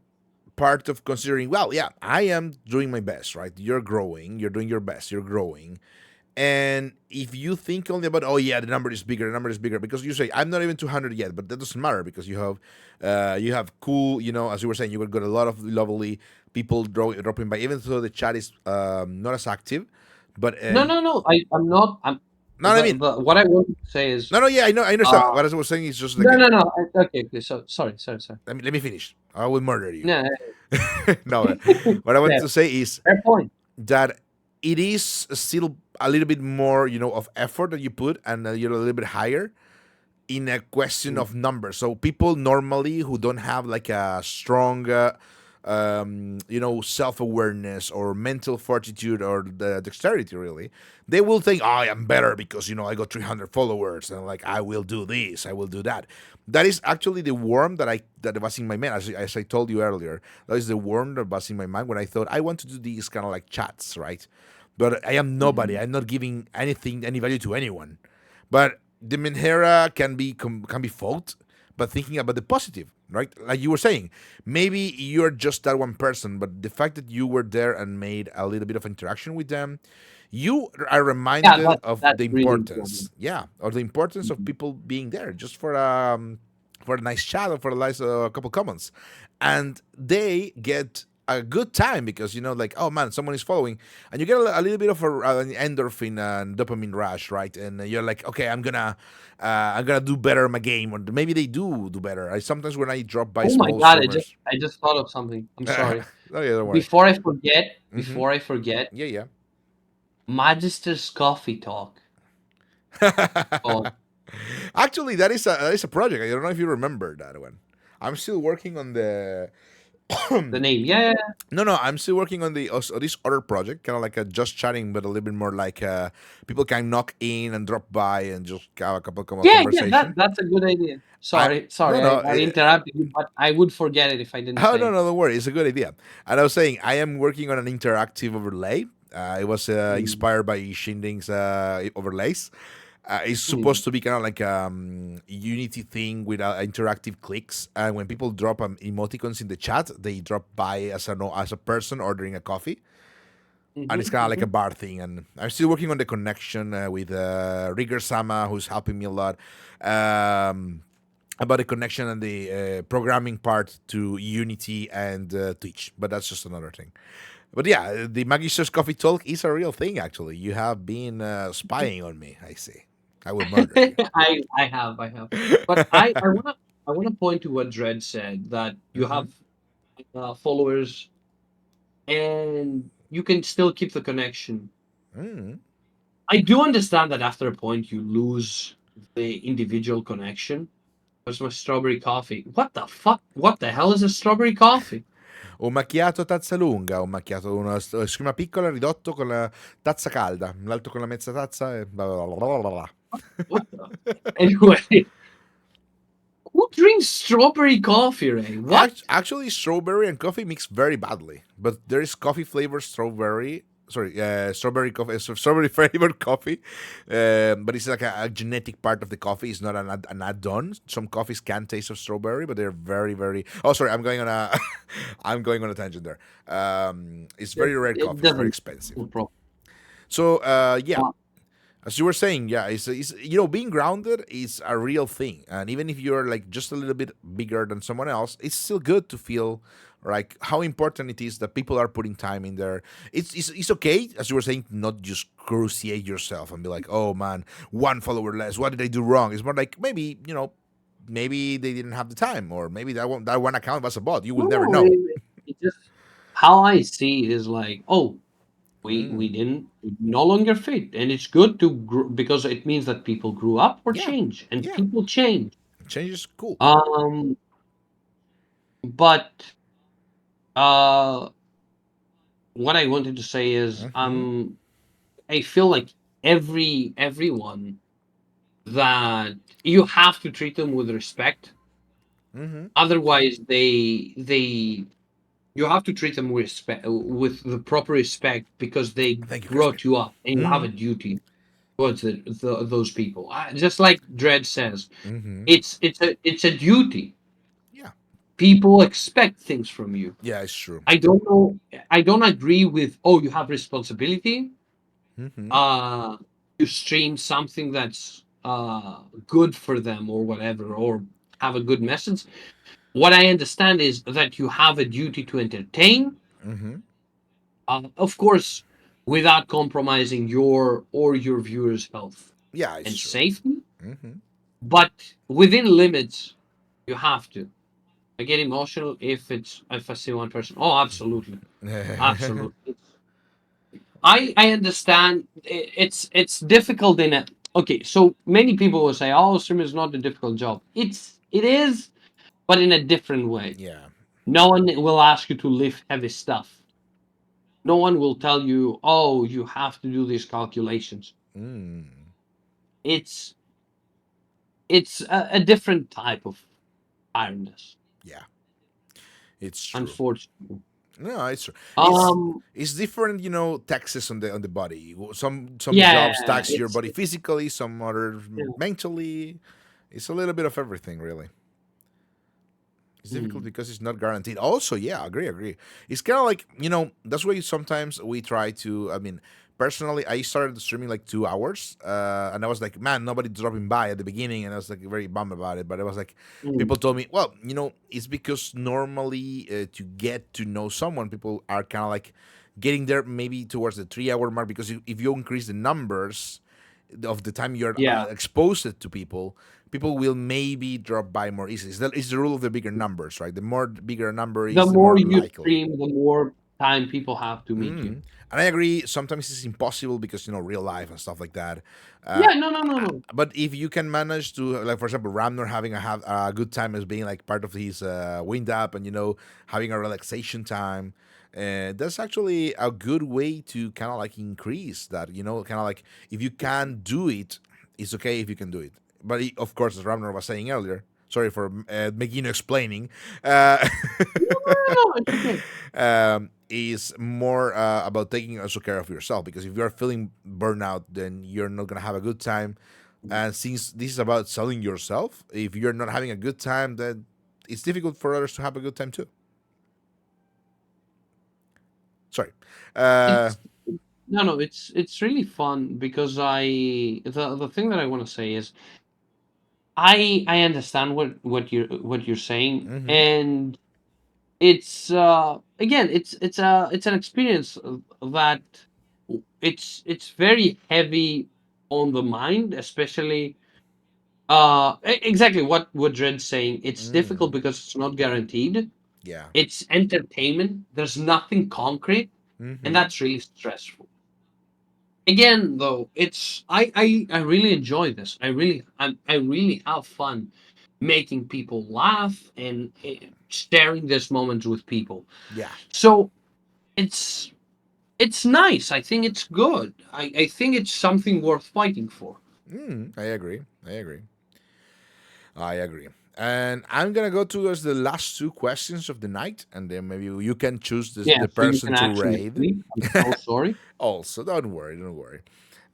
part of considering, well, yeah, I am doing my best, right? You're growing, you're doing your best, you're growing. And if you think only about, oh yeah, the number is bigger, because you say I'm not even 200 yet, but that doesn't matter because you have cool, as you were saying, you got a lot of lovely people dropping by, even though the chat is not as active. But no. I'm not. I'm no, I mean, what I want to say is no, yeah, I know, I understand. uh What I was saying is just like, no. Okay, okay. So sorry. let me finish. I will murder you. No, No, what I want fair, to say is fair point. that it is still a little bit more, of effort that you put, and you're a little bit higher in a question Mm. of numbers. So people normally who don't have like a strong, self awareness or mental fortitude or the dexterity, really, they will think, oh, I am better because I got 300 followers, and like I will do this, I will do that. That is actually the worm that was in my mind, as I told you earlier. That is the worm that was in my mind when I thought I want to do these kind of like chats, right? But I am nobody. Mhm. I'm not giving any value to anyone. But the Menhera can be fault, but thinking about the positive, right? Like you were saying, maybe you're just that one person, but the fact that you were there and made a little bit of interaction with them, you are Yeah, reminded of that's the really important. importance, yeah, or the importance of Mhm. people being there just for a nice chat or for a nice couple comments, and they get a good time because like, oh man, someone is following, and you get a little bit of an endorphin and dopamine rush, right? And you're like, okay, I'm gonna do better in my game, or maybe they do better. I sometimes, when I drop by Oh my small god, streamers. I just thought of something. I'm sorry. Oh yeah, don't worry. Before I forget, Mm-hmm. Yeah, yeah. Magister's coffee talk. Oh, Actually, that is a project. I don't know if you remember that one. I'm still working on the. the name. Yeah, yeah, No, no, I'm still working on this other project, kind of like a just chatting, but a little bit more like people can knock in and drop by and just have a couple of yeah. conversation. That's a good idea. I no Sorry, no. I interrupted you, but I would forget it if I didn't Oh say no it. no, don't worry. It's a good idea. And I was saying I am working on an interactive overlay. It was Mm, inspired by Shinding's overlays. It's mm. supposed to be kind of like Unity thing with interactive clicks. And when people drop emoticons in the chat, they drop by as a person ordering a coffee. and it's kind of like a bar thing. And I'm still working on the connection with Rigger Sama, who's helping me a lot. Um, about the connection and the programming part to Unity and Twitch, but that's just another thing. But yeah, the Magister's coffee talk is a real thing. Actually, you have been spying on me. I see. I will murder you. I have. But I wanna point to what Dredd said, that you Mm-hmm. have followers and you can still keep the connection. Mm-hmm. I do understand that after a point you lose the individual connection. Where's my strawberry coffee? What the fuck? What the hell is a strawberry coffee? Un macchiato tazza lunga, un macchiato, una schiuma piccola ridotto con la tazza calda, l'altro con la mezza tazza e bla bla bla bla bla. What the? Anyway, who drinks strawberry coffee, Ray? What? Actually, strawberry and coffee mix very badly, but there is coffee flavored strawberry. Sorry, strawberry coffee, strawberry flavored coffee, but it's like a genetic part of the coffee. It's not an add-on. Some coffees can taste of strawberry, but they're very, very. Oh, sorry, I'm going on a, I'm going on a tangent there. It's very rare It coffee. It's very doesn't. expensive. No problem. So yeah, Uh, as you were saying, yeah, it's you know being grounded is a real thing, and even if you're like just a little bit bigger than someone else, it's still good to feel like how important it is that people are putting time in there. It's okay, as you were saying, not just cruciate yourself and be like, oh man, one follower less. What did I do wrong? It's more like maybe maybe they didn't have the time, or maybe that one account was a bot. You will never no, know. it just how I see it is like, oh, we Mm, didn't we no longer fit, and it's good to because it means that people grew up or yeah, change, and yeah, people change. change is cool. Um, but uh, what I wanted to say is, Mm-hmm, I feel like everyone that you have to treat them with respect. mm-hmm. Otherwise, they you have to treat them with respect, with the proper respect, because they Thank you, Crispy. brought you up, and you have Mm-hmm, a duty towards those people. Just like Dredd says, mm-hmm. it's a duty. Yeah, People expect things from you. yeah, it's true. I don't know. I don't agree with, oh, you have responsibility. Mm-hmm. Uh, you stream something that's good for them or whatever, or have a good message. What I understand is that you have a duty to entertain, Mm-hmm. of course, without compromising your or your viewers' health Yeah, it's and true. safety, Mm-hmm. but within limits. You have to. I get emotional if I see one person. Oh, absolutely, absolutely. I understand. It's difficult in it. Okay, so many people will say, "Oh, stream is not a difficult job." It is, but in a different way. yeah. No one will ask you to lift heavy stuff. No one will tell you, "Oh, you have to do these calculations." Mm. It's it's a different type of tiredness, Yeah, it's true. unfortunately. No, it's true. It's Um, it's different, taxes on the body. Some jobs yeah, tax your it's body physically, some others yeah. mentally. It's a little bit of everything, really. It's difficult Mm. because it's not guaranteed. Also, yeah, agree. It's kind of like that's why sometimes we try to. I mean, personally, I started streaming like 2 hours, and I was like, man, nobody dropping by at the beginning, and I was like very bummed about it. But I was like, Mm. people told me, well, it's because normally to get to know someone, people are kind of like getting there maybe towards the 3 hour mark because if you increase the numbers of the time you're Yeah. exposed it to people will maybe drop by more easily. It's the rule of the bigger numbers, right? The more bigger a number The is, the more more you likely. stream, the more time people have to meet you. Mm. And I agree. Sometimes it's impossible because real life and stuff like that. Uh, Yeah, no, no, no, no. but if you can manage to, like for example, Ramnor having a good time as being like part of his wind up and having a relaxation time, that's actually a good way to kind of like increase that. Kind of like if you can do it, it's okay if you can do it. But of course, as Ramnor was saying earlier, sorry for making explaining. No, no, no, no, it's okay. Is more about taking also care of yourself because if you're feeling burnout, then you're not gonna have a good time. And since this is about selling yourself, if you're not having a good time, then it's difficult for others to have a good time too. Sorry. Uh, It's no, it's really fun because the thing that I want to say is I understand what you're saying, Mm-hmm. and it's again it's an experience that it's very heavy on the mind, especially exactly what Dred's saying. It's difficult Mm. because it's not guaranteed. Yeah. It's entertainment. There's nothing concrete, and Mm-hmm. that's really stressful. Again, though, I really enjoy this. I really have fun making people laugh and sharing this moment with people. Yeah. So it's it's nice. I think it's good. I think it's something worth fighting for. I agree. I agree. I agree. And I'm gonna go towards the last two questions of the night, and then maybe you can choose Yeah, the so you person can to actually raid. sleep. I'm so sorry. Also, don't worry, don't worry.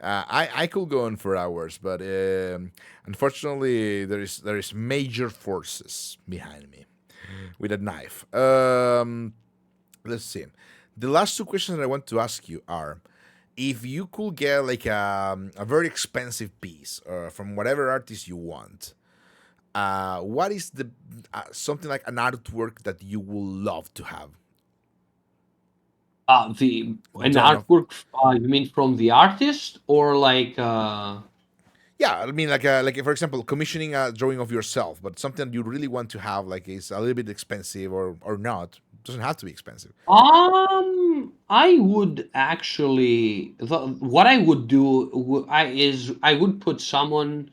I could go on for hours, but unfortunately, there is major forces behind me with a knife. Let's see. The last two questions that I want to ask you are: if you could get like a very expensive piece from whatever artist you want, what is the something like an artwork that you would love to have? The In an terms of, artwork. You mean from the artist or like? yeah, I mean like for example, commissioning a drawing of yourself, but something you really want to have, like is a little bit expensive or not. It doesn't have to be expensive. I would actually what I would do is I would put someone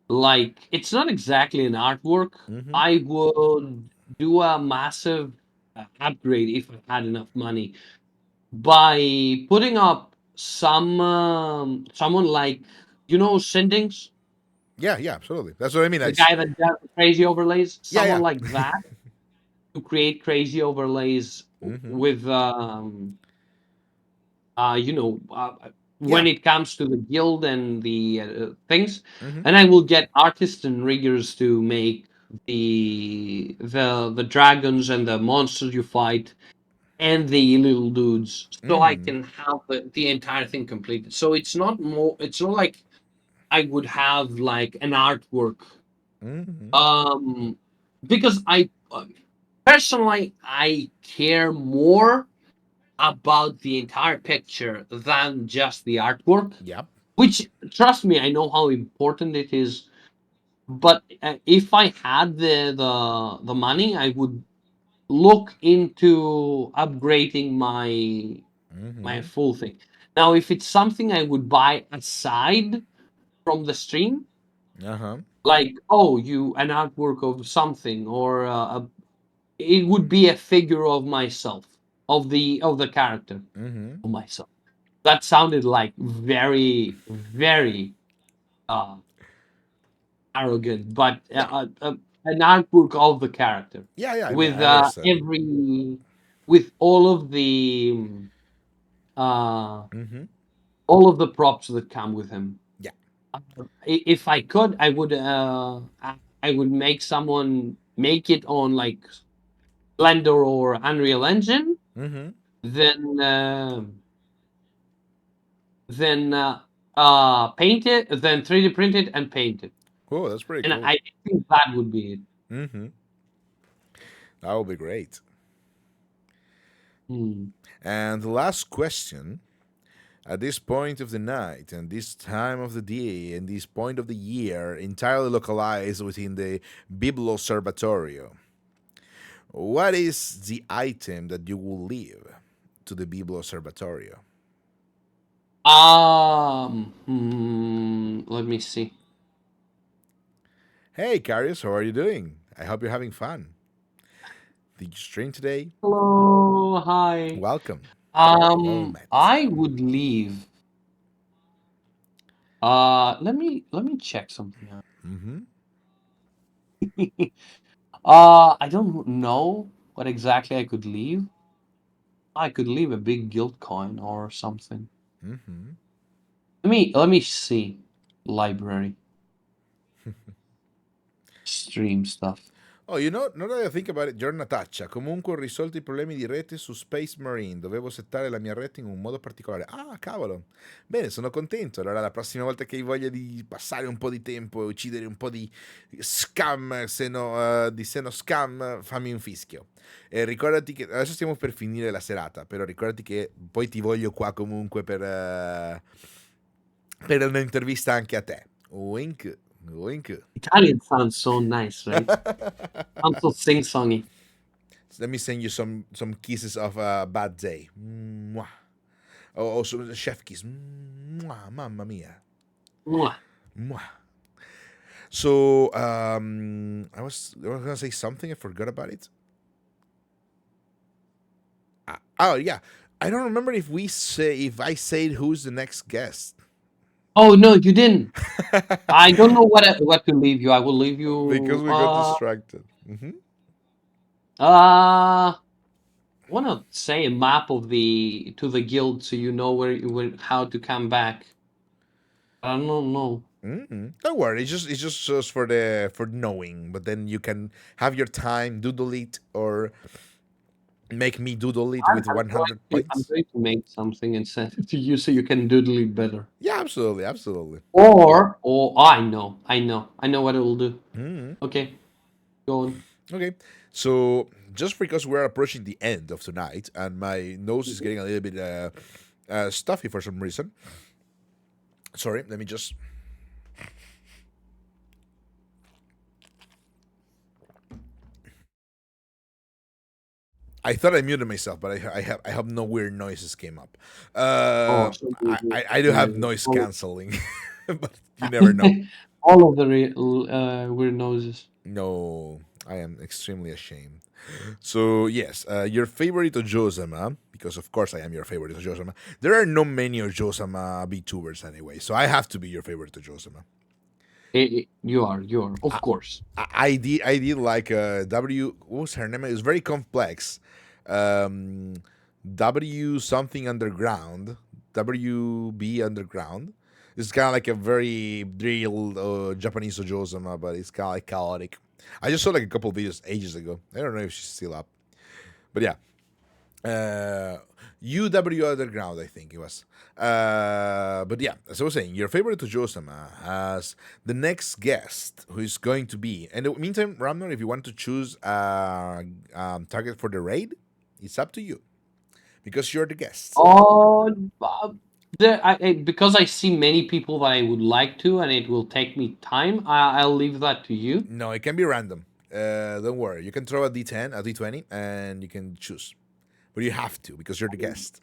like it's not exactly an artwork. Mm-hmm. I would do a massive upgrade if I had enough money by putting up someone like Sendings, Yeah, yeah, absolutely. That's what I mean. the guy that does the crazy overlays, Yeah, someone yeah. like that to create crazy overlays Mm-hmm. with you know, when Yeah. it comes to the guild and the things, Mm-hmm. and I will get artists and riggers to make the dragons and the monsters you fight and the little dudes, so I Mm-hmm. can have the entire thing completed. So it's not like I would have like an artwork, Mm-hmm. um, because I personally I care more about the entire picture than just the artwork, Yep. which, trust me, I know how important it is. But if I had the money, I would look into upgrading my Mm-hmm. full thing. Now, if it's something I would buy aside from the stream, Uh-huh. like an artwork of something, or it would be a figure of myself, of the character Mm-hmm. of myself. That sounded like very, very uh, arrogant, but Yeah. an artwork of the character Yeah, yeah, with I understand. with uh, Mm-hmm. all of the props that come with him. Yeah. If I could, I would make someone make it on like Blender or Unreal Engine, Mm-hmm. then then paint it, then 3D print it and paint it. Oh, that's pretty And cool. I think that would be it. Mm-hmm. That would be great. Hmm. And the last question: at this point of the night and this time of the day and this point of the year, entirely localized within the Biblioservatorio, what is the item that you will leave to the Biblioservatorio? Let me see. Hey, Carius, how are you doing? I hope you're having fun. Did you stream today? Hello, hi. Welcome. Well met. I would leave. Let me check something out. Mm-hmm. I don't know what exactly I could leave. I could leave a big guild coin or something. Mm-hmm. Let me see. Library, stream stuff. Oh, you know, now that I think about it, giornataccia. Comunque ho risolto i problemi di rete su Space Marine. Dovevo settare la mia rete in un modo particolare. Ah, cavolo. Bene, sono contento. Allora, la prossima volta che hai voglia di passare un po' di tempo e uccidere un po' di scam, di seno scam, fammi un fischio. E ricordati che adesso stiamo per finire la serata, però ricordati che poi ti voglio qua comunque per un'intervista anche a te. Wink, wink. Italian sounds so nice, right? Sounds so sing-songy. Let me send you some kisses of a bad day. Mwah. Oh, some chef kiss. Mwah, mamma mia. Mwah. Mwah. So I was gonna say something. I forgot about it. Oh yeah, I don't remember if I said who's the next guest. Oh no, you didn't. I don't know what to leave you. I will leave you. Because we got distracted. Mm-hmm. Want to say a map of the guild so you know where how to come back. I don't know. Mm-hmm. Don't worry, it's just for knowing. But then you can have your time, doodle it, or make me doodle it with 100 I'm points. going to make something and send it to you so you can doodle it better. Yeah, absolutely, absolutely. Or I know what it will do. Mm-hmm. Okay, go on. Okay, so just because we're approaching the end of tonight and my nose is getting a little bit stuffy for some reason. Sorry, let me just. I thought I muted myself, but I hope no weird noises came up. I do have noise canceling, but you never know. All of the weird noises. No, I am extremely ashamed. So yes, your favorite Ojosama, because of course I am your favorite Ojosama. There are no many Ojosama Vtubers anyway, so I have to be your favorite Ojosama. You are, of course. I did like what was her name? It was very complex. W something underground, WB underground. It's kind of like a very drilled Japanese Ojosama, but it's kind of like chaotic. I just saw like a couple of videos ages ago. I don't know if she's still up, but yeah. UW Underground, I think it was. But yeah, as I was saying, your favorite Tojosama has the next guest who is going to be. And in the meantime, Ramnor, if you want to choose a target for the raid, it's up to you because you're the guest. Oh, because I see many people that I would like to, and it will take me time. I'll leave that to you. No, it can be random. Don't worry. You can throw a D10, a D20, and you can choose. But you have to because you're the guest.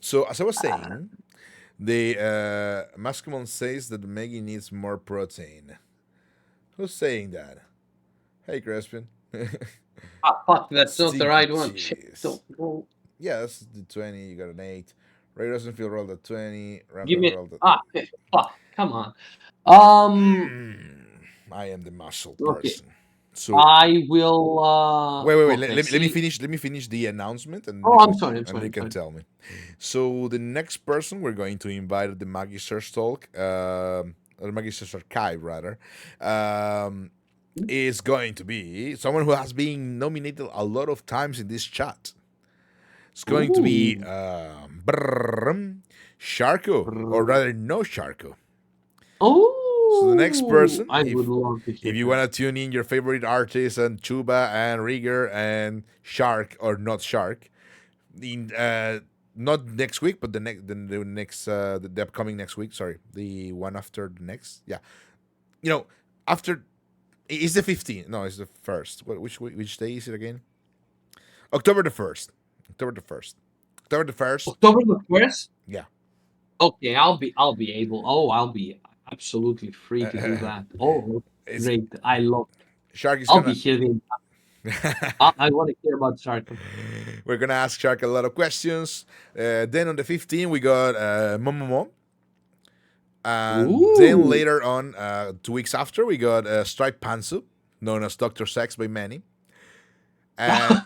So as I was saying, the Mascomon says that Maggie needs more protein. Who's saying that? Hey, Crespin. Fuck, that's not the right one. Cheese. Shit, don't. Yeah, that's the 20. You got an 8. Ray Rosenfield rolled a 20. Give me. Rolled Fuck, come on. I am the muscle Okay. person. So I will. wait. Okay, Let me finish. Let me finish the announcement, and I'm sorry. you can tell me. So the next person we're going to invite at the Magister's talk, or Magister's archive rather, is going to be someone who has been nominated a lot of times in this chat. It's going to be Sharko, or rather no Sharko. Oh. So the next person, I would love to hear if you want to tune in your favorite artists and Chuba and Rigger and Shark or not Shark, in not next week, but the upcoming next week. Sorry, the one after the next. Yeah, after it's the 15th. No, it's the first. Which day is it again? October the 1st. October the 1st. October the 1st. October the 1st? Yeah. Okay, I'll be able. Oh, I'll be absolutely free to do that. Oh, great! I love. Shark is I'll be here. I want to hear about Shark. We're gonna ask Shark a lot of questions. Then on the 15th we got Momomo. And then later on, 2 weeks after, we got Stripe Pantsu, known as Dr. Sex by many. And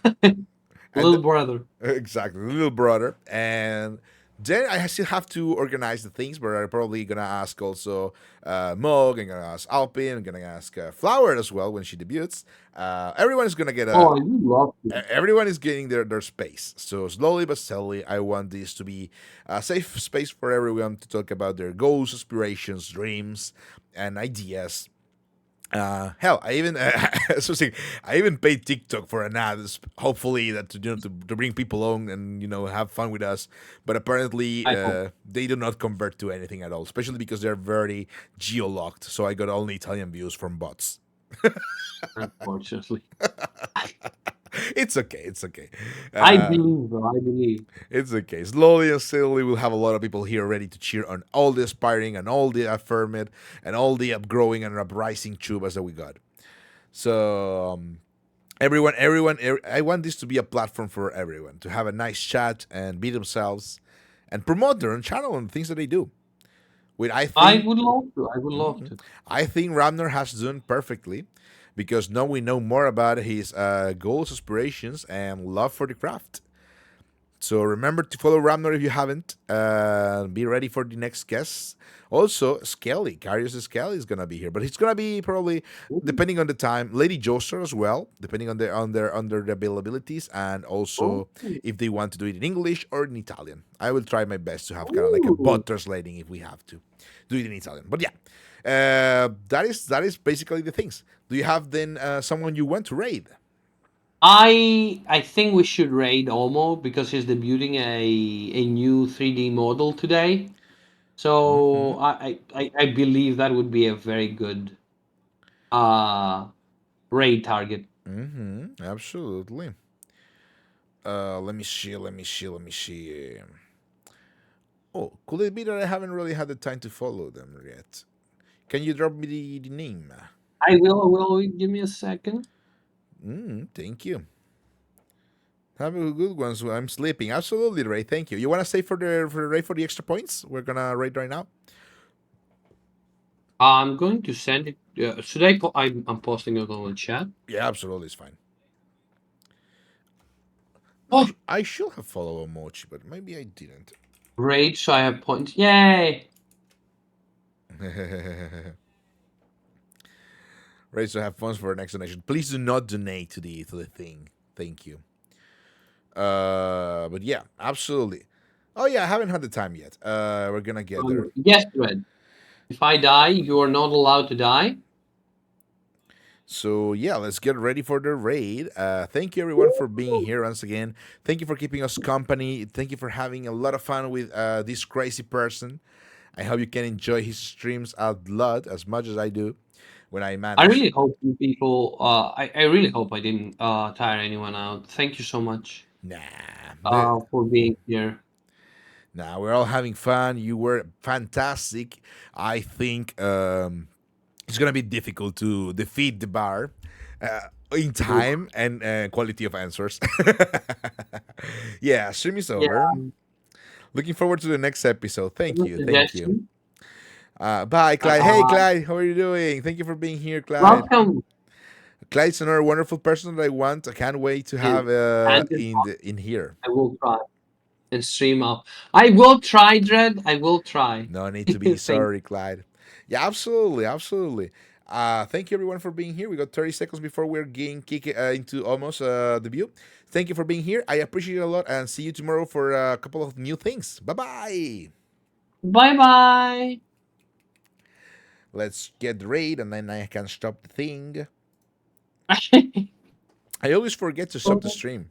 little brother. Exactly, little brother. And Then I still have to organize the things, but I'm probably gonna ask also Mog, I'm gonna ask Alpin, I'm gonna ask Flower as well when she debuts. Everyone is gonna get a Oh, I would love to. everyone is getting their space. So slowly but steadily, I want this to be a safe space for everyone to talk about their goals, aspirations, dreams, and ideas. Hell, I even I even paid TikTok for an ad, hopefully that to bring people on and have fun with us. But apparently, I hope, they do not convert to anything at all, especially because they're very geo-locked. So I got only Italian views from bots. unfortunately. It's okay. It's okay. I Uh, believe, bro. I believe. It's okay. Slowly and steadily, we'll have a lot of people here ready to cheer on all the aspiring and all the affirmed and all the upgrowing and uprising tubas that we got. So, I want this to be a platform for everyone to have a nice chat and be themselves and promote their own channel and things that they do. Which I would love to. I would love Mhm. to. I think Ramnor has done perfectly because now we know more about his goals, aspirations, and love for the craft. So remember to follow Ramnor if you haven't. Be ready for the next guest. Also, Skelly, Carius Skelly is gonna be here, but he's gonna be probably Ooh, depending on the time. Lady Joestar as well, depending on their availabilities, and also ooh, if they want to do it in English or in Italian. I will try my best to have kind of like a ooh. bot translating if we have to do it in Italian. But yeah, that is basically the things. Do you have then someone you want to raid? I think we should raid Omo because he's debuting a new 3D model today. Mm-hmm. So I believe that would be a very good uh raid target. Mm-hmm. Absolutely. Let me see. Let me see. Let me see. Oh, could it be that I haven't really had the time to follow them yet? Can you drop me the name? I will give me a second. Thank you. Have a good one. So I'm sleeping. Absolutely, Ray. Thank you. You want to stay for the Ray for the extra points? We're gonna rate right now. I'm going to send it. Should I? I'm posting it on the chat. Yeah, absolutely, it's fine. Oh, I should have followed Mochi, but maybe I didn't. raid. So I have points. Yay! Ray, so have funds for our next donation. Please do not donate to the thing. Thank you. But yeah, absolutely. Oh yeah, I haven't had the time yet. We're gonna get there. Yes, Red. If I die, you are not allowed to die. So yeah, let's get ready for the raid. Thank you everyone for being here once again. Thank you for keeping us company. Thank you for having a lot of fun with this crazy person. I hope you can enjoy his streams a lot as much as I do when I I manage. really hope you people. I really hope I didn't tire anyone out. Thank you so much Nah, the, for being here. nah, we're all having fun. You were fantastic. I think it's gonna be difficult to defeat the bar in Oof. time and quality of answers. Yeah, stream is Yeah. over. Looking forward to the next episode. Thank Any you. Thank you. suggestion? Bye, Clyde. Hey, Uh, Clyde. How are you doing? Thank you for being here, Clyde. welcome. Clyde's another wonderful person that I want. I can't wait to And have and in here. I will try and stream up. I will try, Dread. I will try. No need to be Thank. sorry, Clyde. Yeah, absolutely, absolutely. Thank you everyone for being here. We got 30 seconds before we're getting kicked into almost debut. Thank you for being here. I appreciate it a lot and see you tomorrow for a couple of new things. Bye bye. Bye bye. Let's get the raid and then I can stop the thing. I always forget to stop the stream.